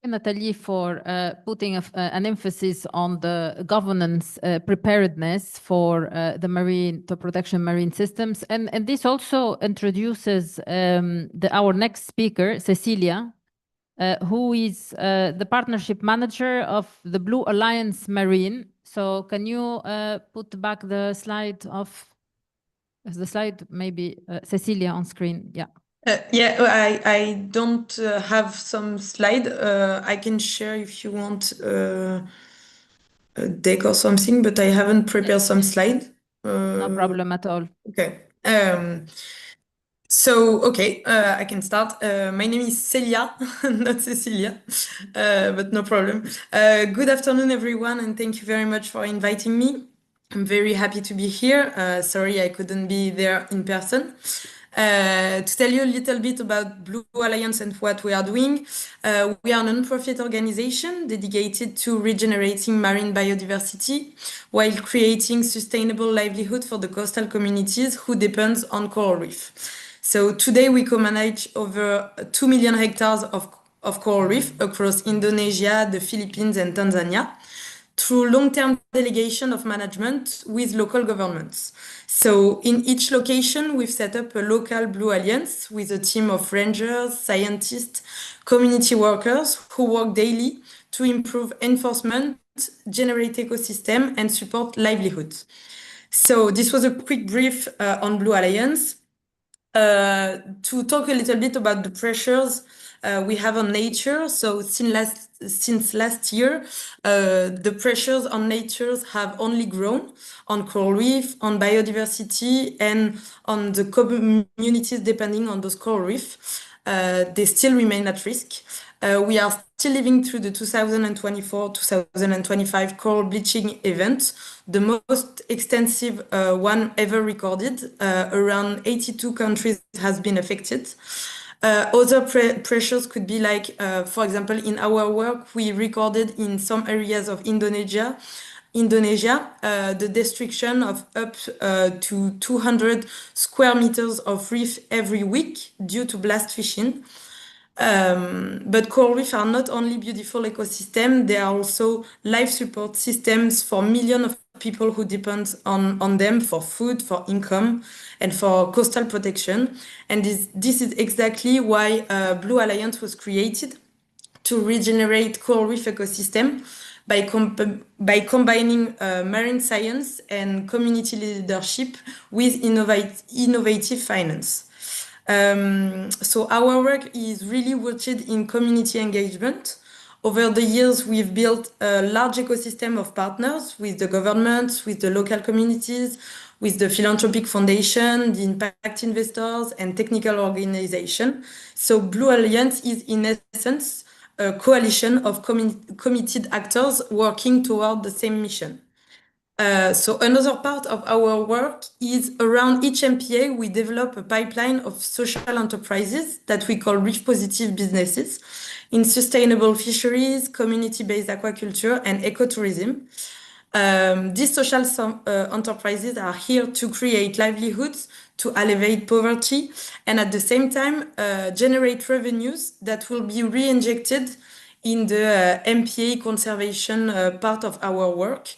Nathalie, for putting an emphasis on the governance preparedness for the protection marine systems. And this also introduces our next speaker, Cecilia, who is the partnership manager of the Blue Alliance Marine. So can you put back the slide maybe Cecilia on screen? Yeah. I don't have some slide. I can share if you want a deck or something, but I haven't prepared some slide. No problem at all. Okay. I can start. My name is Celia, not Cecilia, but no problem. Good afternoon, everyone, and thank you very much for inviting me. I'm very happy to be here. Sorry I couldn't be there in person. To tell you a little bit about Blue Alliance and what we are doing, we are a non-profit organization dedicated to regenerating marine biodiversity while creating sustainable livelihood for the coastal communities who depend on coral reef. So today we co-manage over 2 million hectares of coral reef across Indonesia, the Philippines, and Tanzania, through long-term delegation of management with local governments. So in each location, we've set up a local Blue Alliance with a team of rangers, scientists, community workers who work daily to improve enforcement, generate ecosystem, and support livelihoods. So this was a quick brief on Blue Alliance. To talk a little bit about the pressures we have on nature. So since last year, the pressures on nature have only grown on coral reef, on biodiversity, and on the communities depending on those coral reef. They still remain at risk. We are still living through the 2024-2025 coral bleaching event, the most extensive one ever recorded. Around 82 countries has been affected. Other pressures could be like, for example, in our work, we recorded in some areas of Indonesia, the destruction of up to 200 square meters of reef every week due to blast fishing. But coral reef are not only beautiful ecosystems, they are also life support systems for millions of people who depend on them for food, for income, and for coastal protection. And this is exactly why Blue Alliance was created, to regenerate coral reef ecosystem by combining marine science and community leadership with innovative finance. So our work is really rooted in community engagement. Over the years, we've built a large ecosystem of partners with the government, with the local communities, with the philanthropic foundation, the impact investors, and technical organization. So Blue Alliance is in essence a coalition of committed actors working toward the same mission. So another part of our work is around each MPA, we develop a pipeline of social enterprises that we call reef positive businesses in sustainable fisheries, community-based aquaculture, and ecotourism. These social enterprises are here to create livelihoods, to alleviate poverty, and at the same time generate revenues that will be re-injected in the MPA conservation part of our work.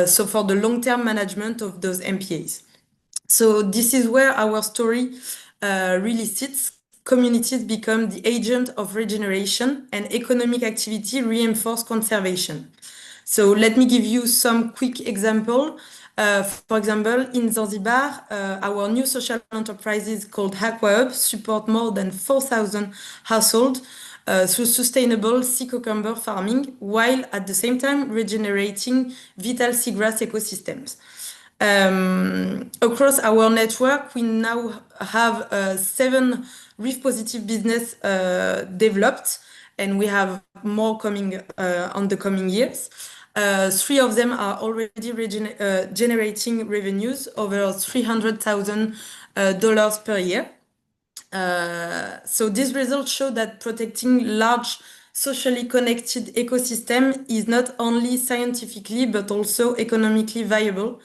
So for the long-term management of those MPAs. So this is where our story really sits. Communities become the agent of regeneration and economic activity reinforce conservation. So let me give you some quick example. For example, in Zanzibar, our new social enterprises called Aquahub support more than 4,000 households through sustainable sea cucumber farming, while at the same time regenerating vital seagrass ecosystems. Across our network, we now have 7 reef positive business developed, and we have more coming on the coming years. 3 of them are already generating revenues over $300,000 per year. So these results show that protecting large socially connected ecosystem is not only scientifically but also economically viable.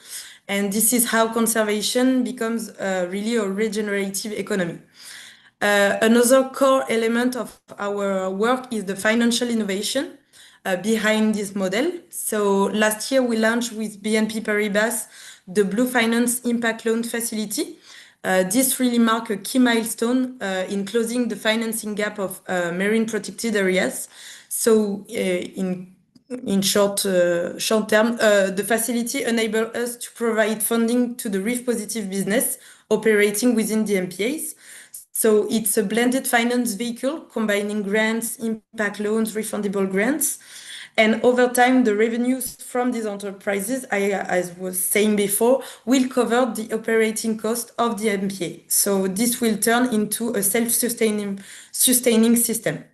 And this is how conservation becomes really a regenerative economy. Another core element of our work is the financial innovation behind this model. So last year we launched with BNP Paribas the Blue Finance Impact Loan Facility. This really marked a key milestone in closing the financing gap of marine protected areas. So in short term, the facility enabled us to provide funding to the reef positive business operating within the MPAs. So it's a blended finance vehicle combining grants, impact loans, refundable grants. And over time, the revenues from these enterprises, as I was saying before, will cover the operating cost of the MPA. So this will turn into a self-sustaining system.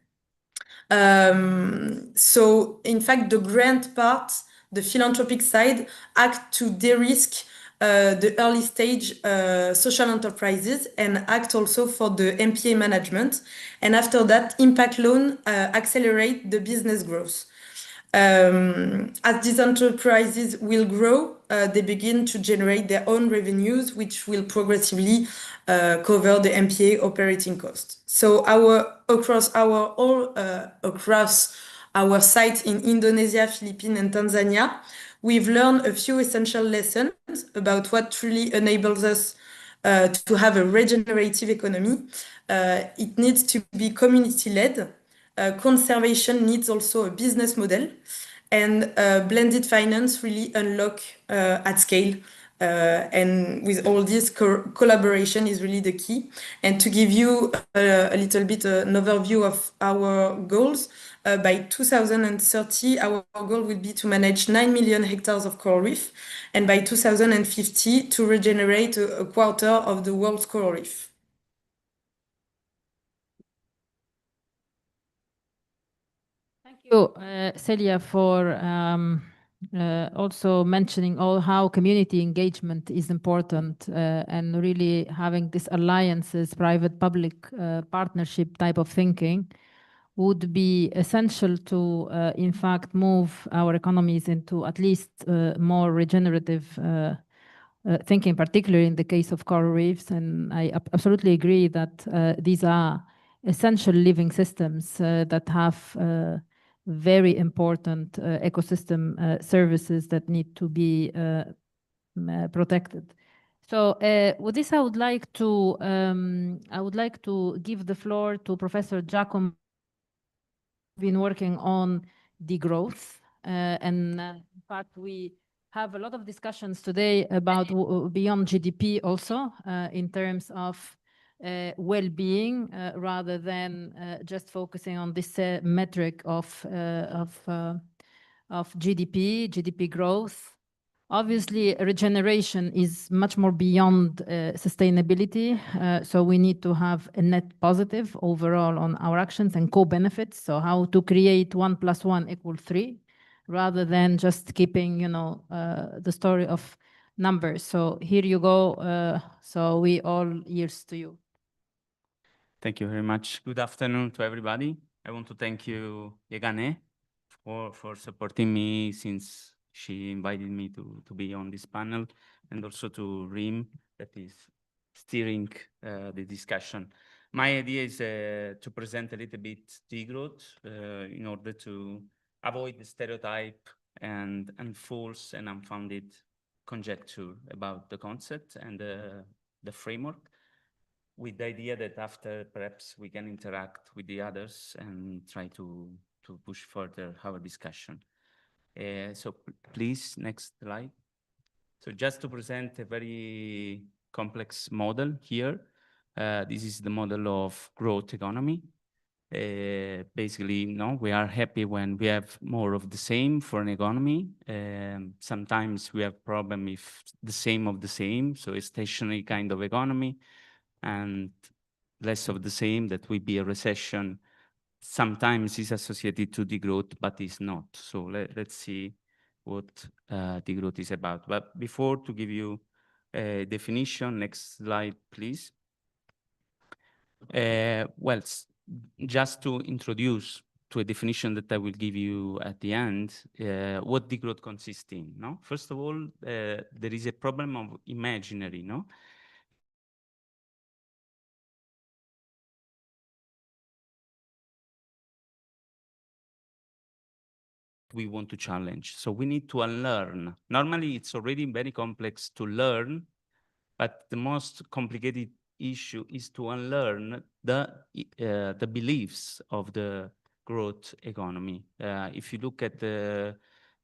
So in fact, the grant part, the philanthropic side, act to de-risk the early stage social enterprises and act also for the MPA management. And after that, impact loan accelerate the business growth. As these enterprises will grow, they begin to generate their own revenues, which will progressively cover the MPA operating costs. So across our sites in Indonesia, Philippines, and Tanzania, we've learned a few essential lessons about what truly enables us to have a regenerative economy. It needs to be community-led. Conservation needs also a business model, and blended finance really unlock at scale. And with all this, collaboration is really the key. And to give you a little bit an overview of our goals, by 2030, our goal will be to manage 9 million hectares of coral reef, and by 2050 to regenerate a quarter of the world's coral reef. Thank you, Celia, for also mentioning how community engagement is important and really having this alliances, private-public partnership type of thinking would be essential to, in fact, move our economies into at least more regenerative thinking, particularly in the case of coral reefs. And I absolutely agree that these are essential living systems that have very important ecosystem services that need to be protected. So with this, I would like to give the floor to Professor Giacomo, been working on degrowth in fact, we have a lot of discussions today about beyond GDP also in terms of well-being rather than just focusing on this metric of GDP growth. Obviously, regeneration is much more beyond sustainability. So we need to have a net positive overall on our actions and co-benefits. So how to create 1 + 1 = 3, rather than just keeping, the story of numbers. So here you go. So we all ears to you. Thank you very much. Good afternoon to everybody. I want to thank you, Yegane, for supporting me since she invited me to be on this panel, and also to Rim, that is steering the discussion. My idea is to present a little bit degrowth in order to avoid the stereotype and false and unfounded conjecture about the concept and the framework, with the idea that after perhaps we can interact with the others and try to push further our discussion. So please, next slide. So just to present a very complex model here, this is the model of growth economy. Basically, we are happy when we have more of the same for an economy. Sometimes we have problem if the same of the same, so a stationary kind of economy, and less of the same, that will be a recession. Sometimes is associated to degrowth, but is not. So let's see what degrowth is about. But before to give you a definition, next slide, please. Well, just to introduce to a definition that I will give you at the end, what degrowth consists in. No? First of all, there is a problem of imaginary, no? We want to challenge. So we need to unlearn. Normally, it's already very complex to learn, but the most complicated issue is to unlearn the beliefs of the growth economy. If you look at the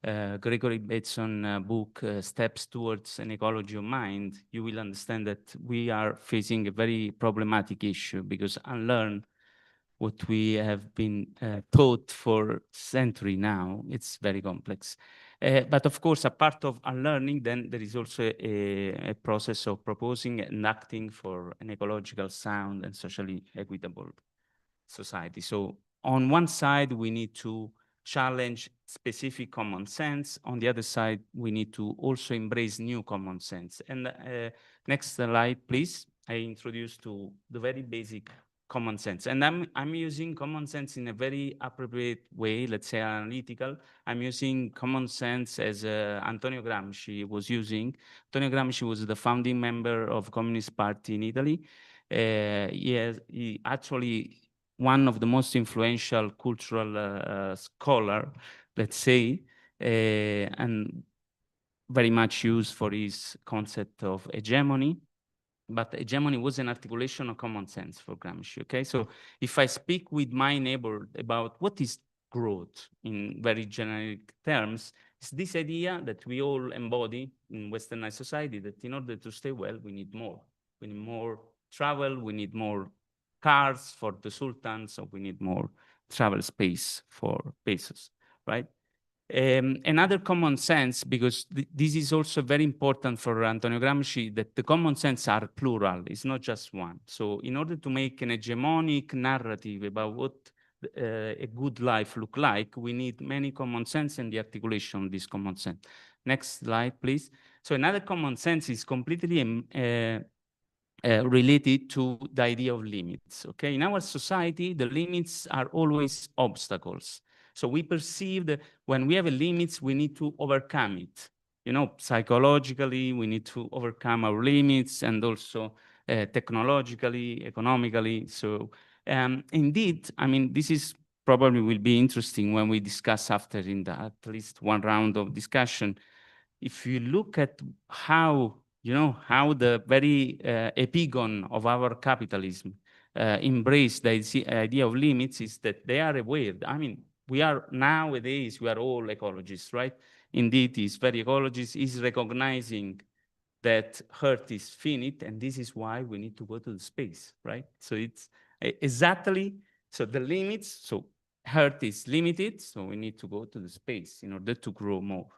Gregory Bateson book, Steps Towards an Ecology of Mind, you will understand that we are facing a very problematic issue, because unlearn what we have been taught for century now, it's very complex. But of course, a part of unlearning, then there is also a process of proposing and acting for an ecological sound and socially equitable society. So on one side, we need to challenge specific common sense. On the other side, we need to also embrace new common sense. And next slide, please. I introduce to the very basic common sense. And I'm using common sense in a very appropriate way, let's say analytical. I'm using common sense as Antonio Gramsci was using. Antonio Gramsci was the founding member of Communist Party in Italy. He actually one of the most influential cultural scholar, let's say, and very much used for his concept of hegemony. But hegemony was an articulation of common sense for Gramsci, okay? So if I speak with my neighbor about what is growth in very generic terms, it's this idea that we all embody in Westernized society, that in order to stay well, we need more. We need more travel, we need more cars for the Sultan, so we need more travel space for pesos, right? Another common sense, because this is also very important for Antonio Gramsci, that the common sense are plural, it's not just one. So in order to make an hegemonic narrative about what a good life look like, we need many common sense and the articulation of this common sense. Next slide, please. So another common sense is completely related to the idea of limits, okay? In our society, the limits are always obstacles. So we perceive that when we have a limits, we need to overcome it. You know, psychologically, we need to overcome our limits, and also technologically, economically. So indeed, I mean, this is probably will be interesting when we discuss after in the at least one round of discussion. If you look at how, you know, how the very epigon of our capitalism embrace the idea of limits, is that they are aware. I mean, We are nowadays, we are all ecologists, right? Indeed, he's very ecologist, is recognizing that Earth is finite, and this is why we need to go to the space, right? So it's exactly, so the limits, so Earth is limited, so we need to go to the space in order to grow more.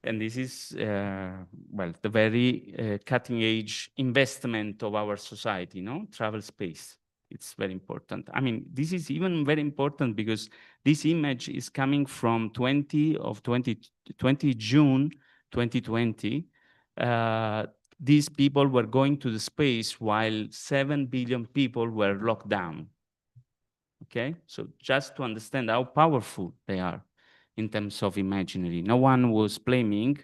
And this is, well, the very cutting edge investment of our society, no? Travel space. It's very important. I mean, this is even very important because this image is coming from 20 June 2020. These people were going to the space while 7 billion people were locked down. Okay, so just to understand how powerful they are in terms of imaginary. No one was blaming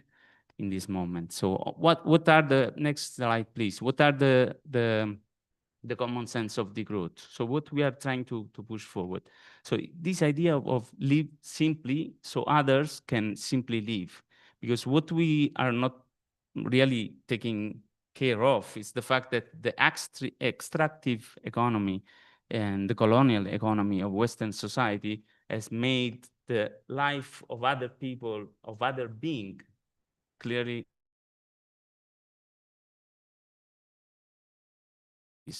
in this moment. So what are the, next slide, please. What are the common sense of the growth? So what we are trying to push forward. So this idea of live simply so others can simply live. Because what we are not really taking care of is the fact that the extractive economy and the colonial economy of Western society has made the life of other people, of other beings, clearly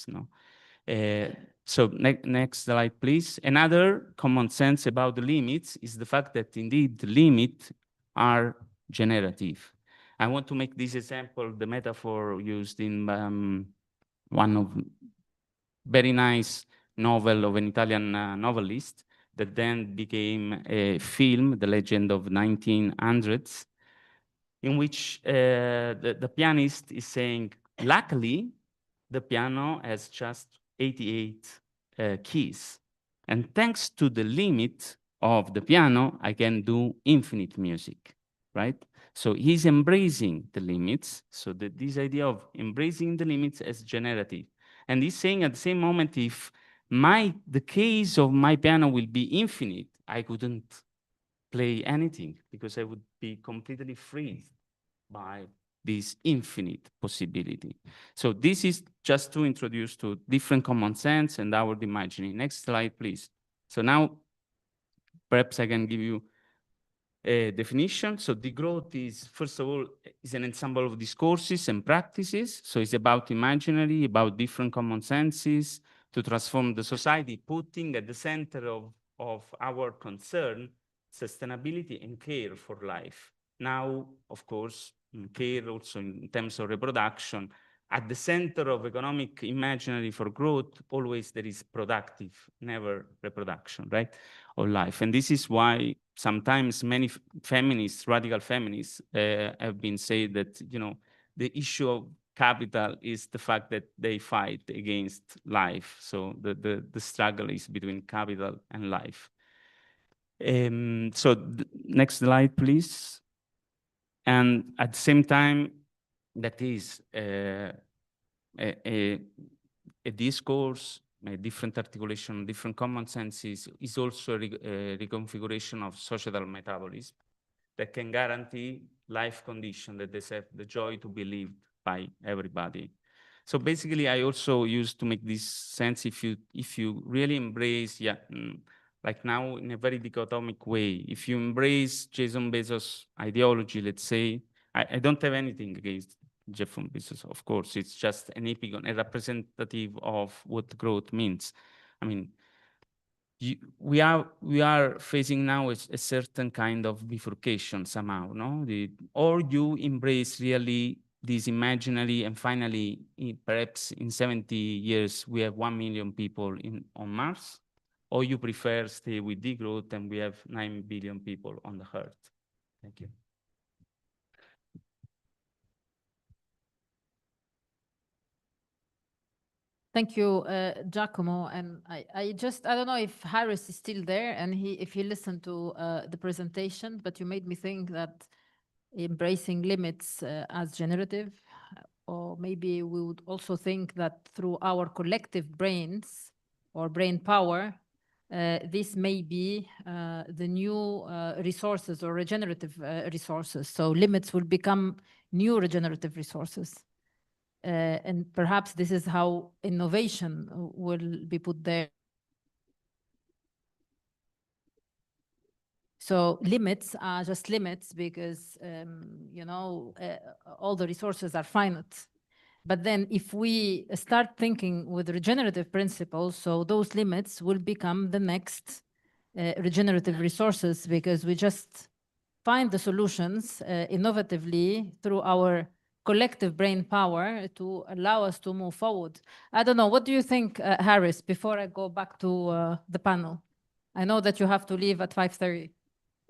no. So next slide, please. Another common sense about the limits is the fact that indeed the limits are generative. I want to make this example, the metaphor used in one of very nice novel of an Italian novelist that then became a film, The Legend of 1900s, in which the pianist is saying, luckily, the piano has just 88 keys. And thanks to the limit of the piano, I can do infinite music, right? So he's embracing the limits. So this idea of embracing the limits as generative. And he's saying at the same moment, if the case of my piano will be infinite, I couldn't play anything because I would be completely freed by this infinite possibility. So this is just to introduce to different common sense and our imagining. Next slide, please. So now, perhaps I can give you a definition. So the growth is, first of all, is an ensemble of discourses and practices. So it's about imaginary, about different common senses to transform the society, putting at the center of our concern sustainability and care for life. Now, of course, care also in terms of reproduction. At the center of economic imaginary for growth, always there is productive, never reproduction, right, of life. And this is why sometimes many feminists, radical feminists, have been saying that, you know, the issue of capital is the fact that they fight against life. So the struggle is between capital and life. So next slide, please. And at the same time, that is a discourse, a different articulation, different common senses is also a reconfiguration of societal metabolism that can guarantee life conditions that deserve the joy to be lived by everybody. So basically, I also used to make this sense if you really embrace, like now in a very dichotomic way, if you embrace Jason Bezos' ideology, let's say, I don't have anything against Jeff Bezos, of course, it's just an epigon, a representative of what growth means. I mean, we are facing now a certain kind of bifurcation somehow, no? Or you embrace really this imaginary, and finally, perhaps in 70 years, we have 1 million people on Mars, or you prefer stay with degrowth and we have 9 billion people on the Earth. Thank you. Thank you, Giacomo. And I don't know if Harris is still there and if he listened to the presentation, but you made me think that embracing limits as generative, or maybe we would also think that through our collective brains or brain power, this may be the new resources or regenerative resources. So limits will become new regenerative resources. And perhaps this is how innovation will be put there. So limits are just limits because, you know, all the resources are finite. But then if we start thinking with regenerative principles, so those limits will become the next regenerative resources, because we just find the solutions innovatively through our collective brain power to allow us to move forward. I don't know, what do you think, Harris, before I go back to the panel? I know that you have to leave at 5:30.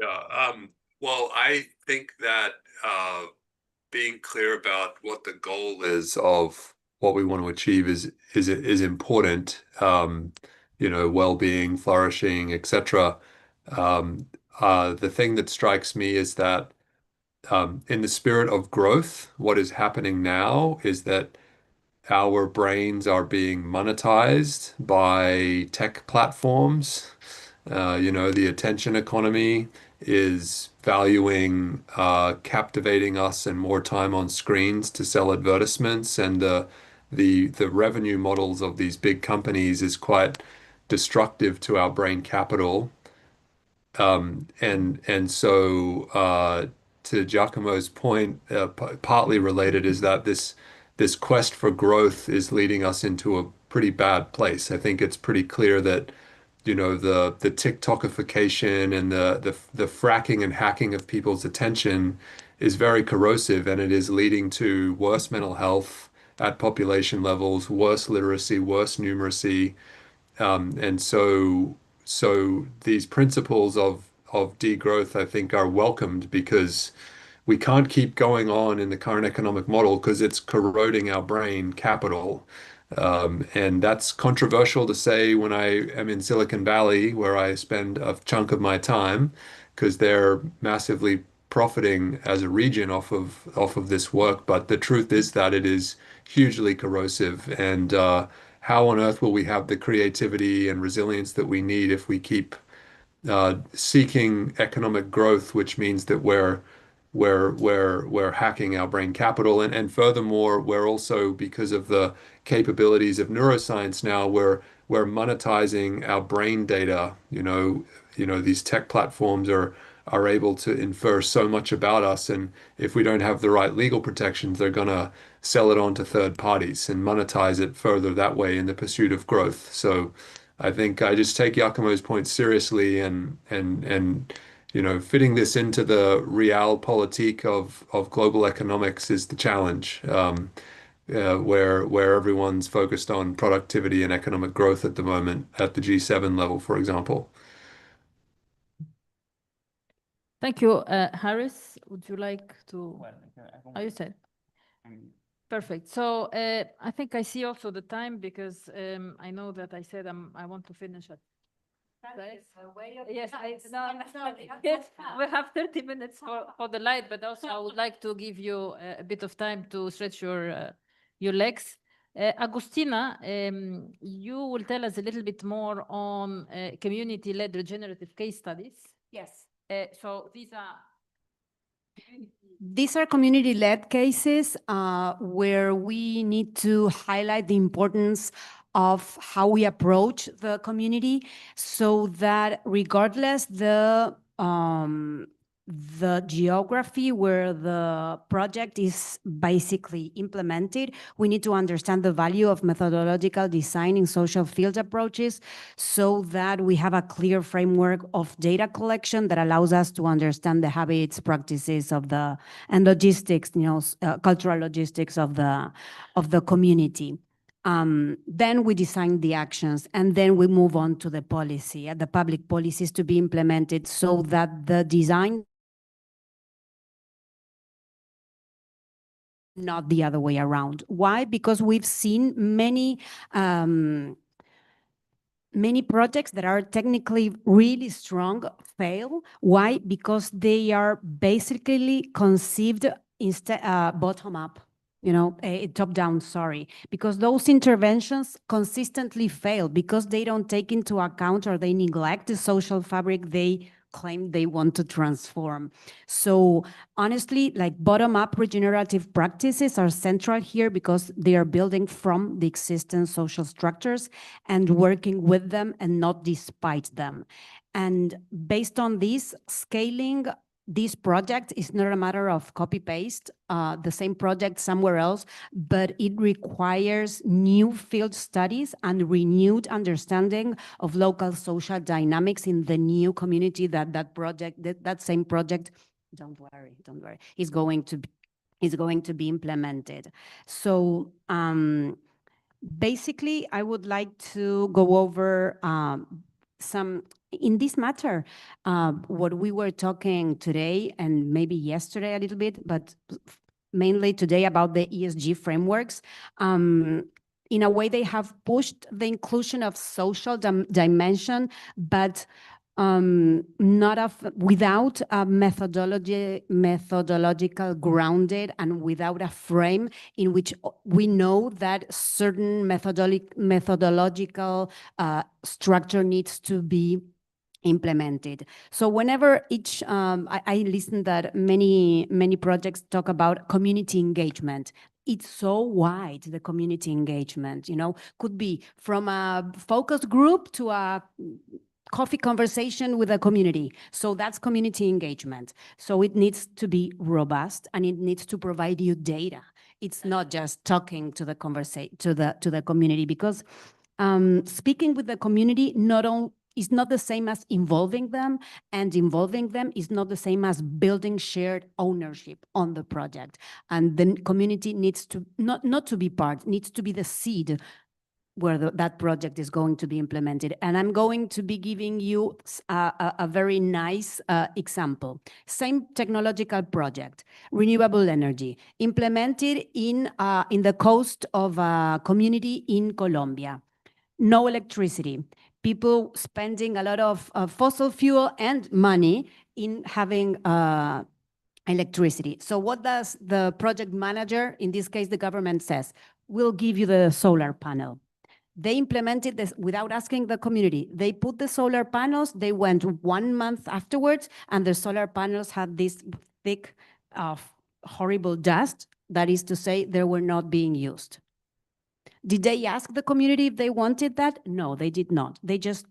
Yeah, well, I think that being clear about what the goal is of what we want to achieve is important. You know, well-being, flourishing, etc. The thing that strikes me is that in the spirit of growth, what is happening now is that our brains are being monetized by tech platforms. You know, the attention economy is valuing captivating us and more time on screens to sell advertisements, and the revenue models of these big companies is quite destructive to our brain capital. And so to Giacomo's point, partly related is that this quest for growth is leading us into a pretty bad place. I think it's pretty clear that, you know, the TikTokification and the fracking and hacking of people's attention is very corrosive, and it is leading to worse mental health at population levels, worse literacy, worse numeracy. And so these principles of degrowth, I think, are welcomed, because we can't keep going on in the current economic model because it's corroding our brain capital. And that's controversial to say when I am in Silicon Valley, where I spend a chunk of my time, because they're massively profiting as a region off of this work. But the truth is that it is hugely corrosive, and how on earth will we have the creativity and resilience that we need if we keep seeking economic growth, which means that we're hacking our brain capital, and furthermore, we're also, because of the capabilities of neuroscience now, we're monetizing our brain data. You know, these tech platforms are able to infer so much about us, and if we don't have the right legal protections, they're gonna sell it on to third parties and monetize it further that way in the pursuit of growth. So I think I just take Giacomo's point seriously, and you know, fitting this into the realpolitik of global economics is the challenge, where everyone's focused on productivity and economic growth at the moment at the G7 level, for example. Thank you, Harris. Would you like to? Oh, you said. Perfect. So I think I see also the time, because I know that I said I want to finish at. Yes, yes, we have 30 minutes for the light, but also I would like to give you a bit of time to stretch your legs. Agustina, you will tell us a little bit more on community-led regenerative case studies. Yes. So these are community-led cases where we need to highlight the importance of how we approach the community, so that regardless the geography where the project is basically implemented, we need to understand the value of methodological design in social field approaches, so that we have a clear framework of data collection that allows us to understand the habits, practices of and logistics, you know, cultural logistics of the community. Then we design the actions, and then we move on to the policy, the public policies to be implemented, so that the design, not the other way around. Why? Because we've seen many projects that are technically really strong fail. Why? Because they are basically conceived instead bottom up. You know, top down, sorry, because those interventions consistently fail because they don't take into account, or they neglect, the social fabric they claim they want to transform. So honestly, like bottom-up regenerative practices are central here, because they are building from the existing social structures and working with them and not despite them. And based on this, scaling this project is not a matter of copy-paste, the same project somewhere else, but it requires new field studies and renewed understanding of local social dynamics in the new community that same project, don't worry, is going to be implemented. So basically, I would like to go over some, in this matter, what we were talking today and maybe yesterday a little bit, but mainly today about the ESG frameworks. In a way, they have pushed the inclusion of social dimension, but without a methodological grounded and without a frame in which we know that certain methodological structure needs to be implemented. So whenever I listen that many projects talk about community engagement. It's so wide, the community engagement, could be from a focus group to a coffee conversation with a community. So that's community engagement. So it needs to be robust and it needs to provide you data. It's not just talking to the community, because speaking with the community is not the same as involving them, and involving them is not the same as building shared ownership on the project. And the community needs to not to be part, needs to be the seed where that project is going to be implemented. And I'm going to be giving you a very nice example. Same technological project, renewable energy, implemented in the coast of a community in Colombia. No electricity. People spending a lot of fossil fuel and money in having electricity. So what does the project manager, in this case the government, says? We'll give you the solar panel. They implemented this without asking the community. They put the solar panels, they went 1 month afterwards, and the solar panels had this thick, horrible dust. That is to say, they were not being used. Did they ask the community if they wanted that? No, they did not. They just,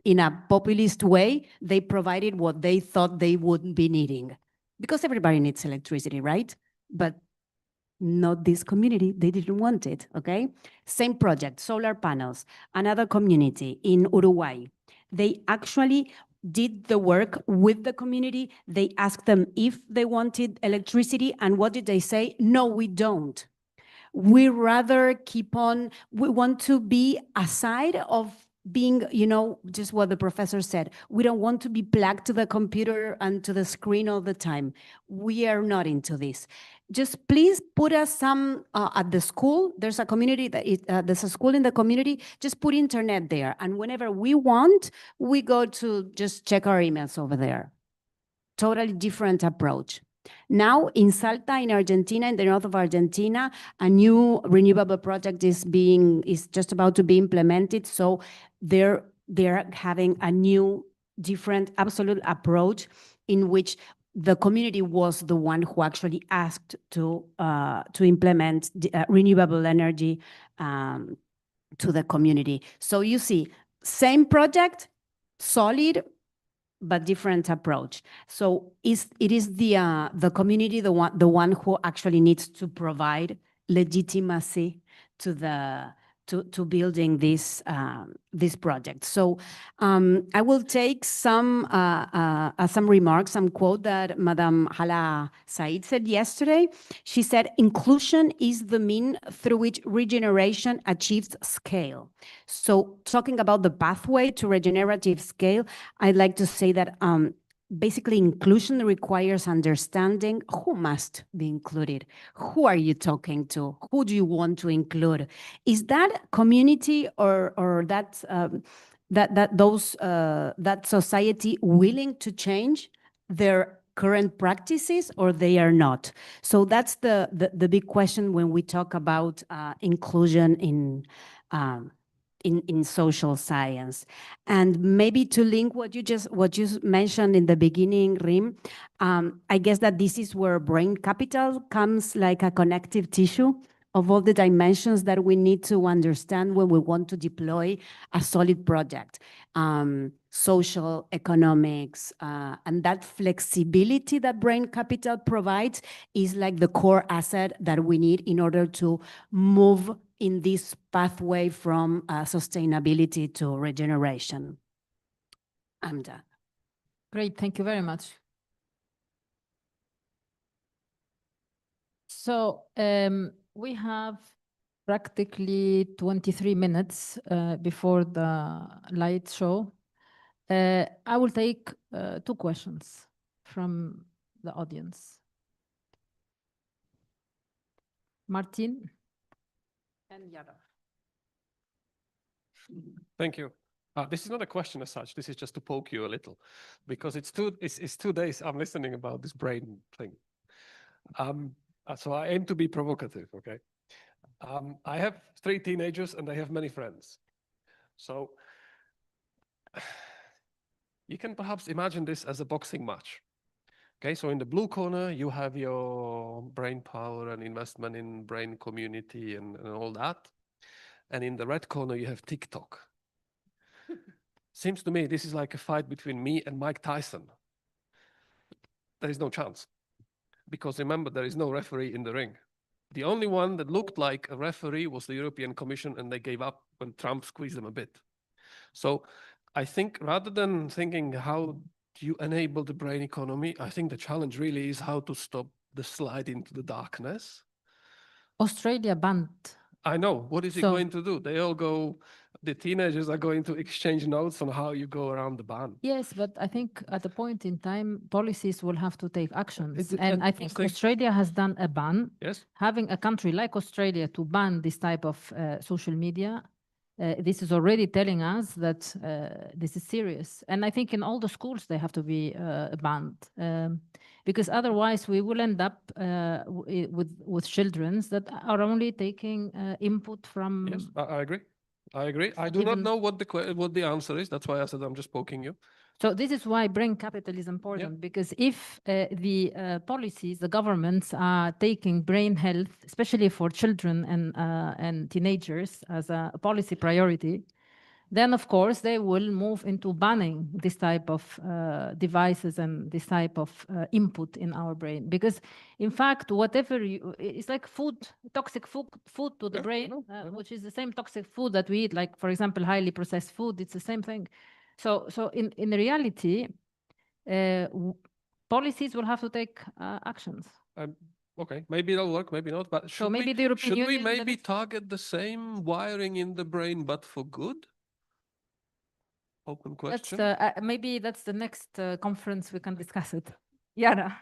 in a populist way, they provided what they thought they would be needing. Because everybody needs electricity, right? But not this community, they didn't want it, okay? Same project, solar panels, another community in Uruguay. They actually did the work with the community. They asked them if they wanted electricity, and what did they say? No, we don't. We rather we want to be aside of being, just what the professor said. We don't want to be plugged to the computer and to the screen all the time. We are not into this. Just please put us some at the school. There's a community there's a school in the community. Just put internet there, and whenever we want, we go to just check our emails over there. Totally different approach. Now in Salta, in Argentina, in the north of Argentina, a new renewable project is just about to be implemented. So they're having a new, different, absolute approach in which the community was the one who actually asked to implement renewable energy to the community. So you see, same project, solid, but different approach. So it is the community, the one who actually needs to provide legitimacy to building this project. So I will take some remarks, some quote that Madame Hala Said said yesterday. She said, "Inclusion is the mean through which regeneration achieves scale." So talking about the pathway to regenerative scale, I'd like to say that basically, inclusion requires understanding who must be included. Who are you talking to? Who do you want to include? Is that community or that society willing to change their current practices, or they are not? So that's the big question when we talk about inclusion in social science. And maybe to link what you mentioned in the beginning, Rim, I guess that this is where brain capital comes like a connective tissue of all the dimensions that we need to understand when we want to deploy a solid project. social economics, and that flexibility that brain capital provides is like the core asset that we need in order to move in this pathway from sustainability to regeneration. I'm done. Great, thank you very much. So we have practically 23 minutes before the light show. I will take 2 questions from the audience. Martin and Yara. Thank you. This is not a question as such. This is just to poke you a little, because it's 2 days I'm listening about this brain thing. So I aim to be provocative, okay? I have 3 teenagers and I have many friends. So you can perhaps imagine this as a boxing match. Okay, so in the blue corner, you have your brain power and investment in brain community and all that. And in the red corner, you have TikTok. Seems to me this is like a fight between me and Mike Tyson. There is no chance. Because remember, there is no referee in the ring. The only one that looked like a referee was the European Commission, and they gave up when Trump squeezed them a bit. So I think rather than thinking how do you enable the brain economy, I think the challenge really is how to stop the slide into the darkness. Australia banned. I know. What is it going to do? They all go, the teenagers are going to exchange notes on how you go around the ban. Yes, but I think at a point in time, policies will have to take actions. And I think take- Australia has done a ban. Yes. Having a country like Australia to ban this type of social media, this is already telling us that this is serious. And I think in all the schools, they have to be banned. Because otherwise we will end up with children that are only taking input from... Yes, I agree. I agree. I do not know what the answer is. That's why I said I'm just poking you. So this is why brain capital is important, because if the policies, the governments are taking brain health, especially for children and teenagers, as a policy priority, then of course they will move into banning this type of devices and this type of input in our brain. Because in fact, whatever it's like food, toxic food to the brain, which is the same toxic food that we eat, like for example, highly processed food, it's the same thing. So in reality, policies will have to take actions. Okay, maybe it'll work, maybe not. But should maybe we, the European should we Union maybe target the same wiring in the brain, but for good? Open question. Maybe that's the next conference we can discuss it. Yara.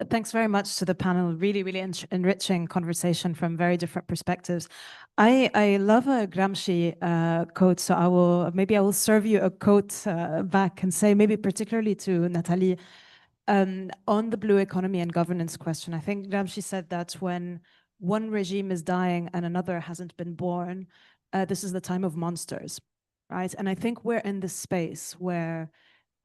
Thanks very much to the panel. Really, really enriching conversation from very different perspectives. I love a Gramsci quote, so I will serve you a quote back and say, maybe particularly to Nathalie, on the blue economy and governance question. I think Gramsci said that when one regime is dying and another hasn't been born, this is the time of monsters, right? And I think we're in this space where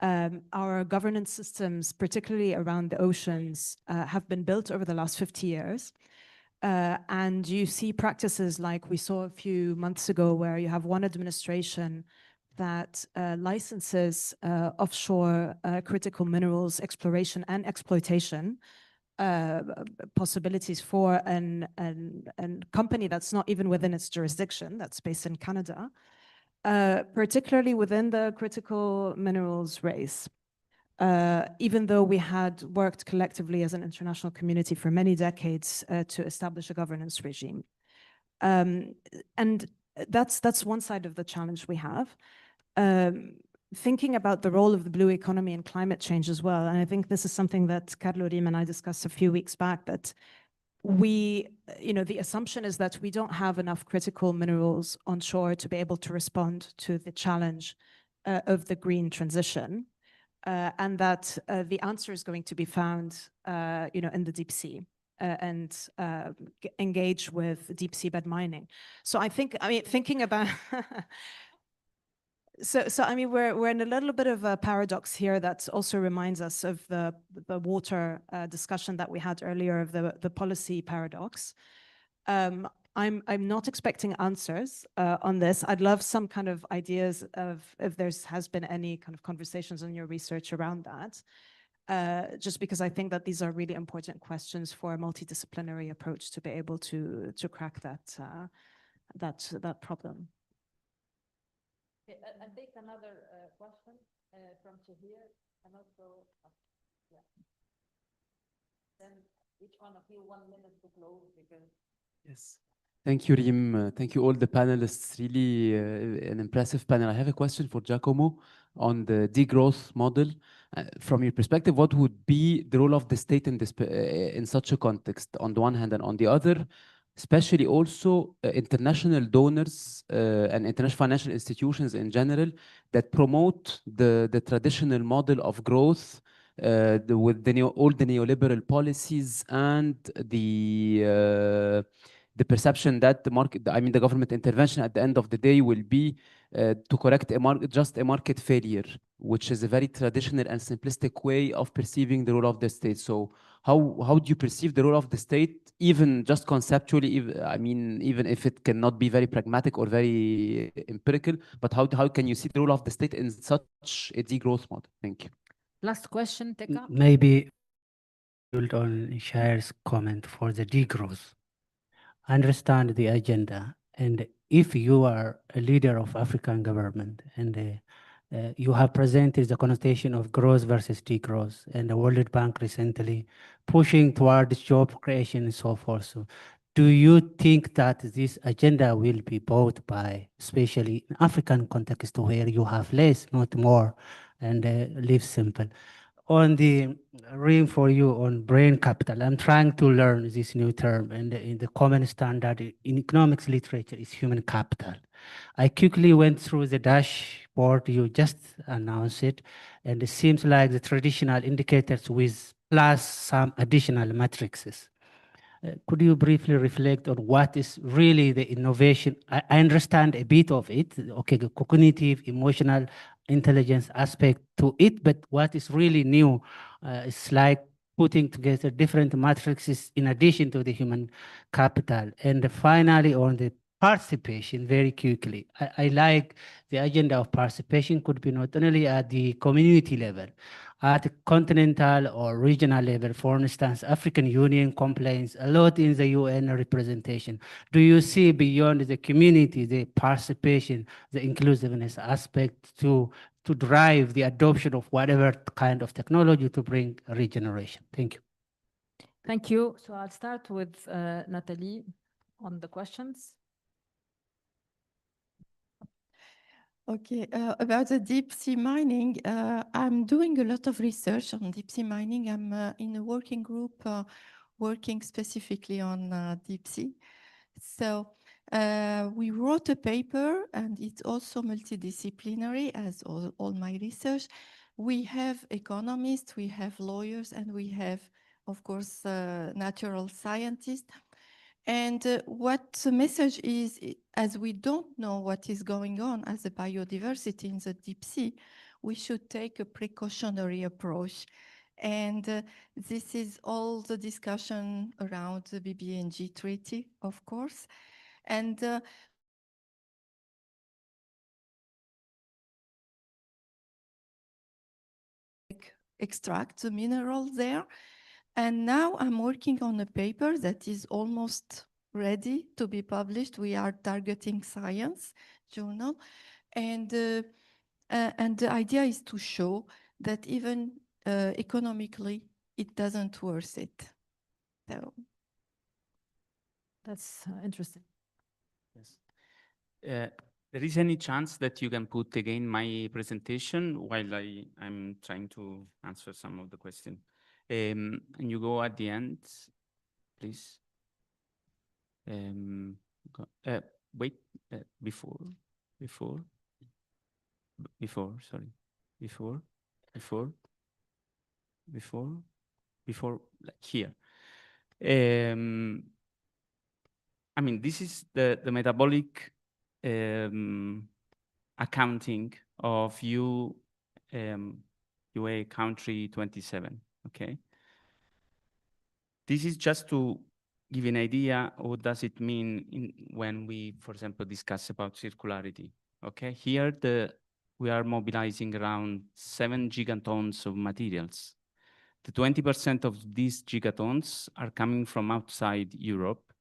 our governance systems, particularly around the oceans, have been built over the last 50 years. And you see practices like we saw a few months ago, where you have one administration that licenses offshore critical minerals exploration and exploitation possibilities for a company that's not even within its jurisdiction, that's based in Canada. Particularly within the critical minerals race, even though we had worked collectively as an international community for many decades to establish a governance regime. And that's one side of the challenge we have. Thinking about the role of the blue economy and climate change as well, and I think this is something that Carlo Rim and I discussed a few weeks back, that the assumption is that we don't have enough critical minerals on shore to be able to respond to the challenge of the green transition, and that the answer is going to be found, in the deep sea and engage with deep seabed mining. So thinking about we're in a little bit of a paradox here that also reminds us of the water discussion that we had earlier of the policy paradox. I'm not expecting answers on this. I'd love some kind of ideas of if has been any kind of conversations on your research around that. Just because I think that these are really important questions for a multidisciplinary approach to be able to crack that problem. Okay, I'll take another question from Shahir, and also, yeah. Then each one of you 1 minute to close because. Yes. Thank you, Reem. Thank you all the panelists. Really an impressive panel. I have a question for Giacomo on the degrowth model. From your perspective, what would be the role of the state in this in such a context, on the one hand, and on the other, especially also international donors and international financial institutions in general that promote the traditional model of growth with all the neoliberal policies and the perception that the market, I mean, the government intervention at the end of the day will be to correct just a market failure, which is a very traditional and simplistic way of perceiving the role of the state. So how do you perceive the role of the state, even just conceptually, I mean, even if it cannot be very pragmatic or very empirical, but how can you see the role of the state in such a degrowth model? Thank you. Last question, Teka. Maybe build on Shair's comment for the degrowth. Understand the agenda, and if you are a leader of African government and you have presented the connotation of growth versus degrowth, and the World Bank recently pushing towards job creation and so forth. So do you think that this agenda will be bought by, especially in African context where you have less, not more, and live simple? On the reading for you on brain capital, I'm trying to learn this new term, and in the common standard in economics literature is human capital. I quickly went through the dashboard you just announced it, and it seems like the traditional indicators with plus some additional matrices. Could you briefly reflect on what is really the innovation? I understand a bit of it, okay, the cognitive, emotional intelligence aspect to it, but what is really new is like putting together different matrices in addition to the human capital. And finally, on the participation, very quickly, I like the agenda of participation could be not only at the community level, at the continental or regional level. For instance, African Union complains a lot in the UN representation. Do you see beyond the community, the participation, the inclusiveness aspect to drive the adoption of whatever kind of technology to bring regeneration? Thank you. Thank you. So I'll start with Nathalie on the questions. Okay, about the deep sea mining, I'm doing a lot of research on deep sea mining. I'm in a working group working specifically on deep sea. So we wrote a paper, and it's also multidisciplinary as all my research. We have economists, we have lawyers, and we have, of course, natural scientists. And what the message is, as we don't know what is going on as a biodiversity in the deep sea, we should take a precautionary approach. And this is all the discussion around the BBNG treaty, of course. And extract the mineral there. And now I'm working on a paper that is almost ready to be published. We are targeting Science journal. And the idea is to show that even economically, it doesn't worth it. So that's interesting. Yes. There is any chance that you can put again my presentation while I'm trying to answer some of the questions? And you go at the end, please. Wait, before, like here. I mean, this is the metabolic accounting of UA country 27, okay? This is just to give you an idea, what does it mean when we, for example, discuss about circularity. Okay, here we are mobilizing around 7 gigatons of materials. The 20% of these gigatons are coming from outside Europe.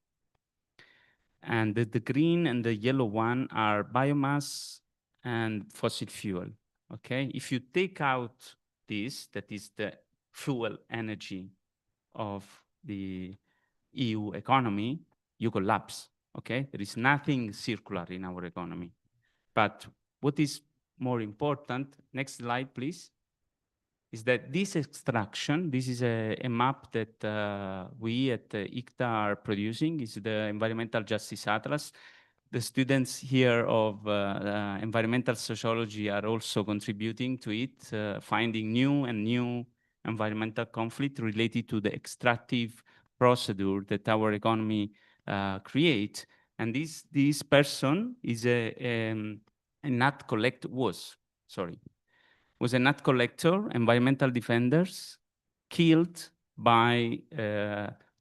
And the green and the yellow one are biomass and fossil fuel. Okay, if you take out this, that is the fuel energy of the EU economy, you collapse. Okay, there is nothing circular in our economy. But what is more important, next slide, please, is that this extraction, this is a map that we at ICTA are producing, is the Environmental Justice Atlas. The students here of environmental sociology are also contributing to it, finding new and new environmental conflict related to the extractive procedure that our economy creates. And this person is a nut collector, was a nut collector, environmental defenders, killed by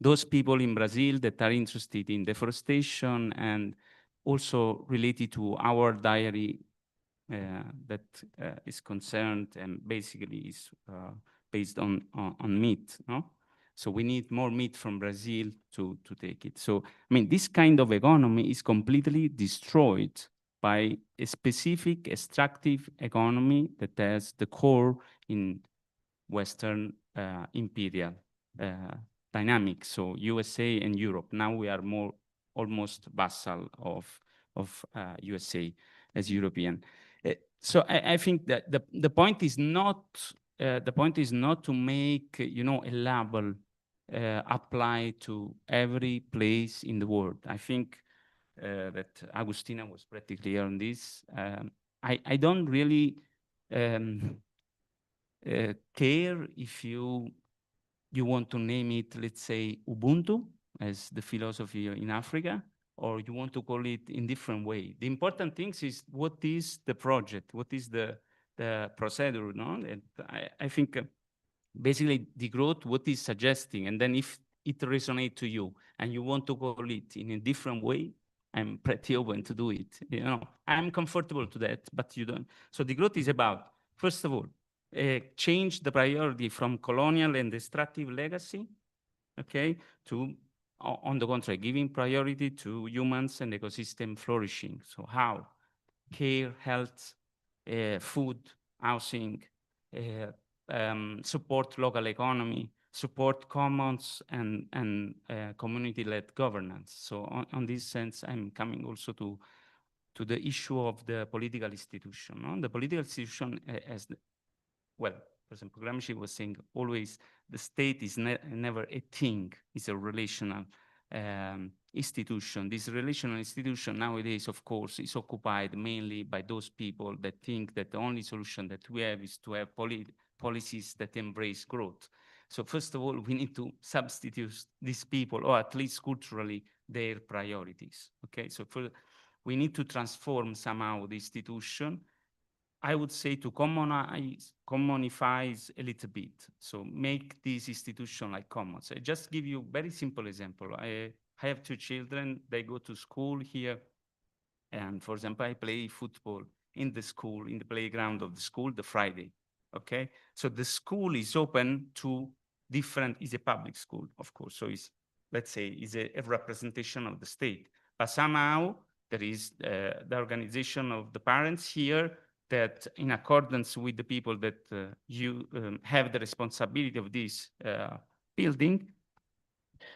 those people in Brazil that are interested in deforestation and also related to our dairy that is concerned and basically is based on meat, no? So we need more meat from Brazil to take it. So, I mean, this kind of economy is completely destroyed by a specific extractive economy that has the core in Western imperial dynamics. So USA and Europe. Now we are more almost vassal of USA as European. So I think that the point is not to make a label apply to every place in the world. I think that Agustina was pretty clear on this. I don't really care if you want to name it, let's say, Ubuntu, as the philosophy in Africa, or you want to call it in different way. The important thing is what is the project, what is the procedure, no? And I think basically the growth, what is suggesting, and then if it resonates to you and you want to call it in a different way, I'm pretty open to do it. I'm comfortable to that, but you don't. So the growth is about, first of all, change the priority from colonial and extractive legacy, okay, to, on the contrary, giving priority to humans and ecosystem flourishing. So how? Care, health, food, housing, support local economy, support commons and community-led governance. So on this sense, I'm coming also to the issue of the political institution. No? The political institution as well, for example, Gramsci was saying always the state is never a thing, it's a relational institution. This relational institution nowadays, of course, is occupied mainly by those people that think that the only solution that we have is to have policies that embrace growth. So first of all, we need to substitute these people, or at least culturally, their priorities. Okay, so we need to transform somehow the institution. I would say to commonize a little bit. So make this institution like commons. I just give you a very simple example. I have 2 children, they go to school here. And for example, I play football in the school, in the playground of the school, the Friday, okay? So the school is open to different, is a public school, of course. So it's, let's say, is a representation of the state. But somehow there is the organization of the parents here that in accordance with the people that you have the responsibility of this building,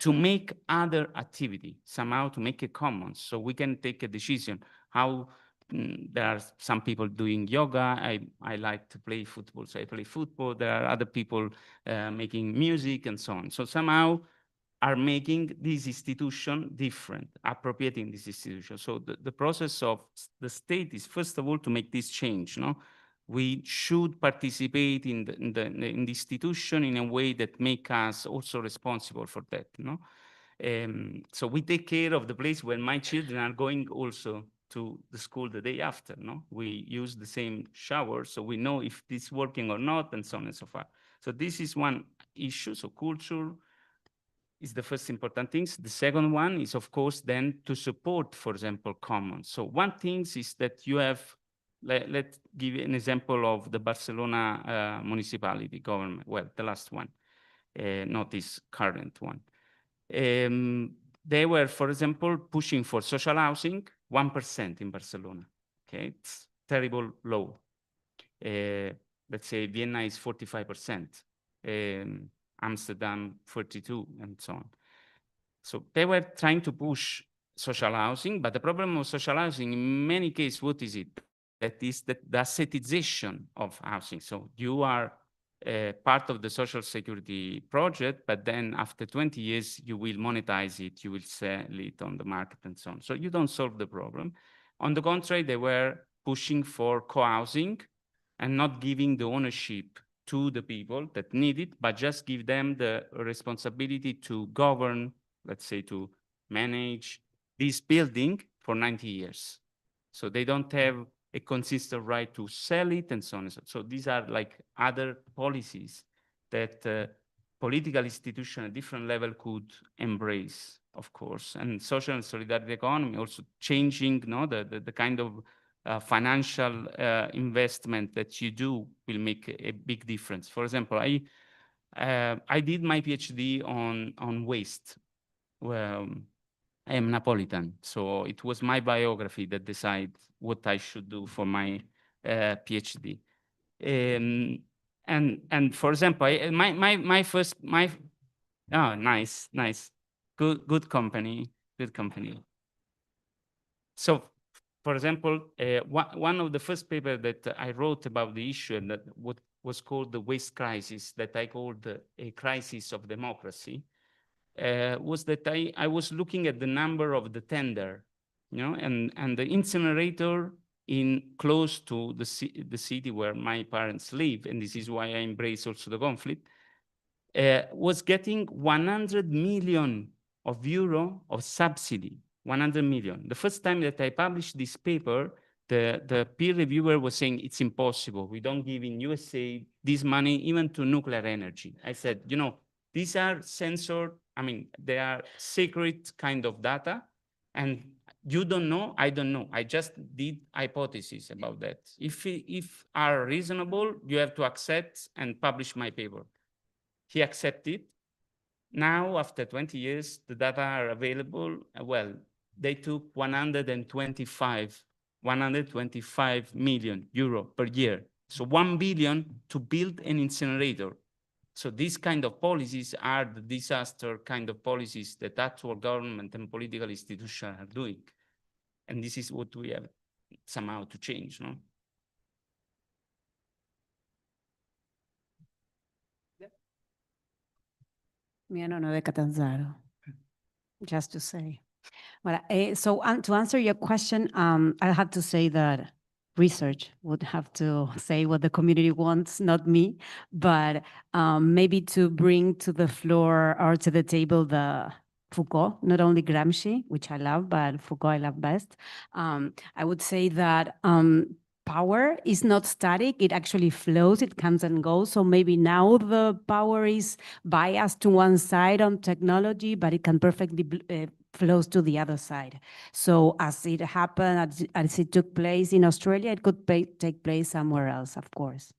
to make other activity, somehow to make a commons, so we can take a decision how there are some people doing yoga. I like to play football, so I play football. There are other people making music and so on. So somehow are making this institution different, appropriating this institution. So the process of the state is, first of all, to make this change. No, we should participate in the institution in a way that make us also responsible for that. No, so we take care of the place when my children are going also to the school the day after. No, we use the same shower, so we know if this is working or not, and so on and so forth. So this is one issue. So culture, is the first important thing. The second one is, of course, then to support, for example, commons. So one thing is that you have, let's give you an example of the Barcelona municipality government. Well, the last one, not this current one. They were, for example, pushing for social housing, 1% in Barcelona. Okay, it's terrible low. Let's say Vienna is 45%. Amsterdam 42 and so on. So they were trying to push social housing, but the problem of social housing in many cases, what is it? That is the assetization of housing. So you are part of the social security project, but then after 20 years, you will monetize it, you will sell it on the market and so on. So you don't solve the problem. On the contrary, they were pushing for co-housing and not giving the ownership to the people that need it, but just give them the responsibility to govern, let's say, to manage this building for 90 years. So they don't have a consistent right to sell it and so on and so on. So these are like other policies that political institutions at different level could embrace, of course. And social and solidarity economy also changing, the kind of financial investment that you do will make a big difference. For example, I did my PhD on waste. Well, I am Napolitan, so it was my biography that decided what I should do for my PhD. And for example, oh, nice, good company. So, for example, one of the first papers that I wrote about the issue, and that what was called the waste crisis, that I called a crisis of democracy, was that I was looking at the number of the tender, and the incinerator close to the city where my parents live, and this is why I embrace also the conflict, was getting 100 million euro of subsidy. 100 million. The first time that I published this paper, the peer reviewer was saying it's impossible. We don't give in USA this money even to nuclear energy. I said, these are censored. I mean, they are secret kind of data, and you don't know, I don't know. I just did hypotheses about that. If are reasonable, you have to accept and publish my paper. He accepted. Now, after 20 years, the data are available. Well, they took 125 million euro per year. So 1 billion to build an incinerator. So these kind of policies are the disaster kind of policies that actual government and political institutions are doing. And this is what we have somehow to change, no? Mia non è Catanzaro, just to say. Well, so to answer your question, I have to say that research would have to say what the community wants, not me, but maybe to bring to the floor or to the table the Foucault, not only Gramsci, which I love, but Foucault I love best. I would say that power is not static, it actually flows, it comes and goes. So maybe now the power is biased to one side on technology, but it can perfectly flows to the other side. So as it happened, as it took place in Australia, it could take place somewhere else, of course.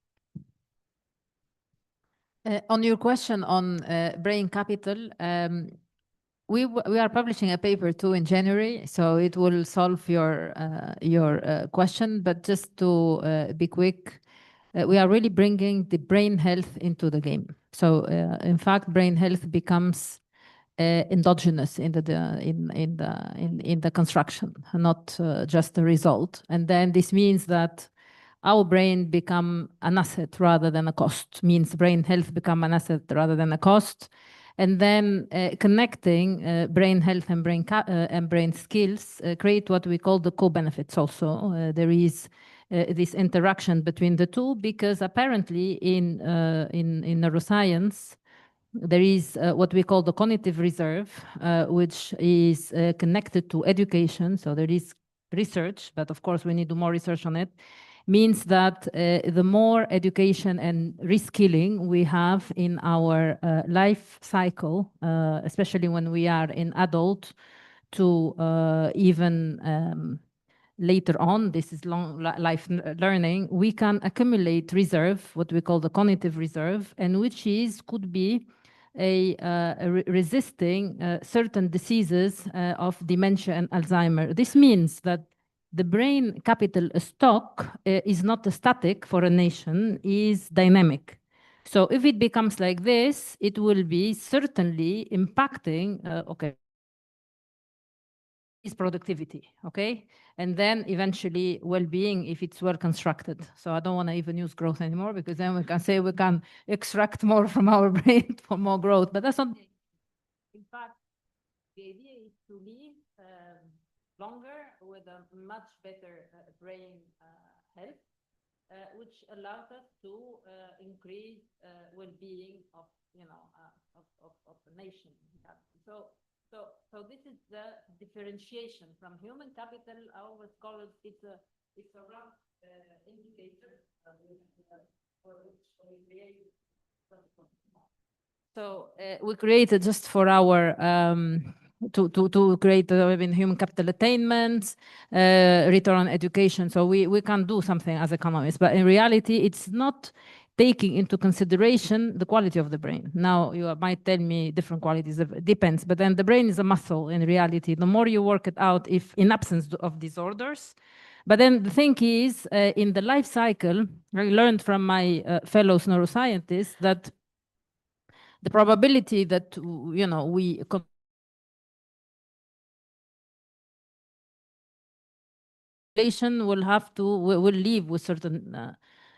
On your question on brain capital, we are publishing a paper too in January, so it will solve your question. But just to be quick, we are really bringing the brain health into the game. So in fact, brain health becomes endogenous in the construction, not just the result. And then this means that our brain become an asset rather than a cost. Means brain health become an asset rather than a cost. And then connecting brain health and brain skills create what we call the co-benefits also. There is this interaction between the two, because apparently in neuroscience, there is what we call the cognitive reserve, which is connected to education. So there is research, but of course we need to do more research on it. means that the more education and reskilling we have in our life cycle, especially when we are in adult to even later on, this is long life learning, we can accumulate reserve, what we call the cognitive reserve, and which could be resisting certain diseases of dementia and Alzheimer. This means that the brain capital stock is not static for a nation, is dynamic. So if it becomes like this, it will be certainly impacting, productivity, okay? And then eventually well-being if it's well constructed. So I don't want to even use growth anymore, because then we can say we can extract more from our brain for more growth, but that's not. In fact, the idea is to live longer with a much better brain health, which allows us to increase well-being of the nation. So this is the differentiation from human capital. I always call it it's a rough indicator for which we create. So we created just for our to create human capital attainment, return on education. So we can do something as economists, but in reality, it's not taking into consideration the quality of the brain. Now, you might tell me different qualities, it depends, but then the brain is a muscle in reality. The more you work it out, if in absence of disorders. But then the thing is, in the life cycle, I learned from my fellow neuroscientists that the probability that, we will live with certain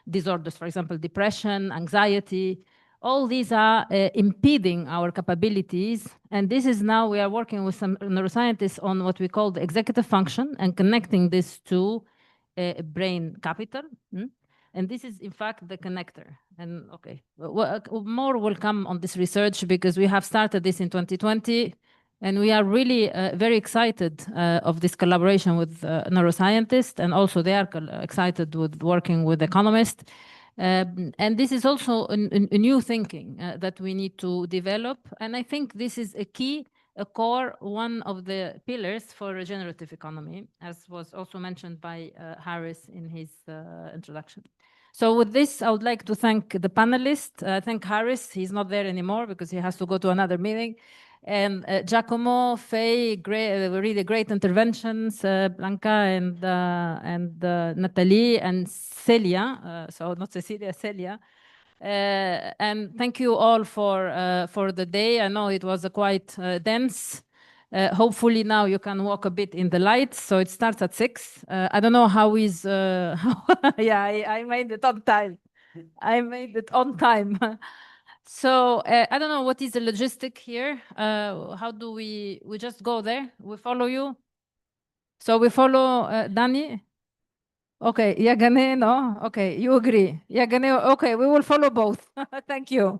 disorders, for example, depression, anxiety. All these are impeding our capabilities. And this is now we are working with some neuroscientists on what we call the executive function and connecting this to brain capital. And this is, in fact, the connector. And more will come on this research because we have started this in 2020. And we are really very excited of this collaboration with neuroscientists, and also they are excited with working with economists. And this is also a new thinking that we need to develop. And I think this is a core, one of the pillars for regenerative economy, as was also mentioned by Harris in his introduction. So with this, I would like to thank the panelists. Thank Harris. He's not there anymore because he has to go to another meeting. And Giacomo, Faye, really great interventions, Blanca and Nathalie and Celia, so not Cecilia, Celia. And thank you all for the day. I know it was quite dense. Hopefully now you can walk a bit in the light. So it starts at 6. I don't know how is, yeah, I made it on time. I made it on time. So I don't know what is the logistic here. How do we just go there? We follow you. So we follow Danny. Okay, Yagane, no? Okay, you agree. Yagane, okay, we will follow both. Thank you.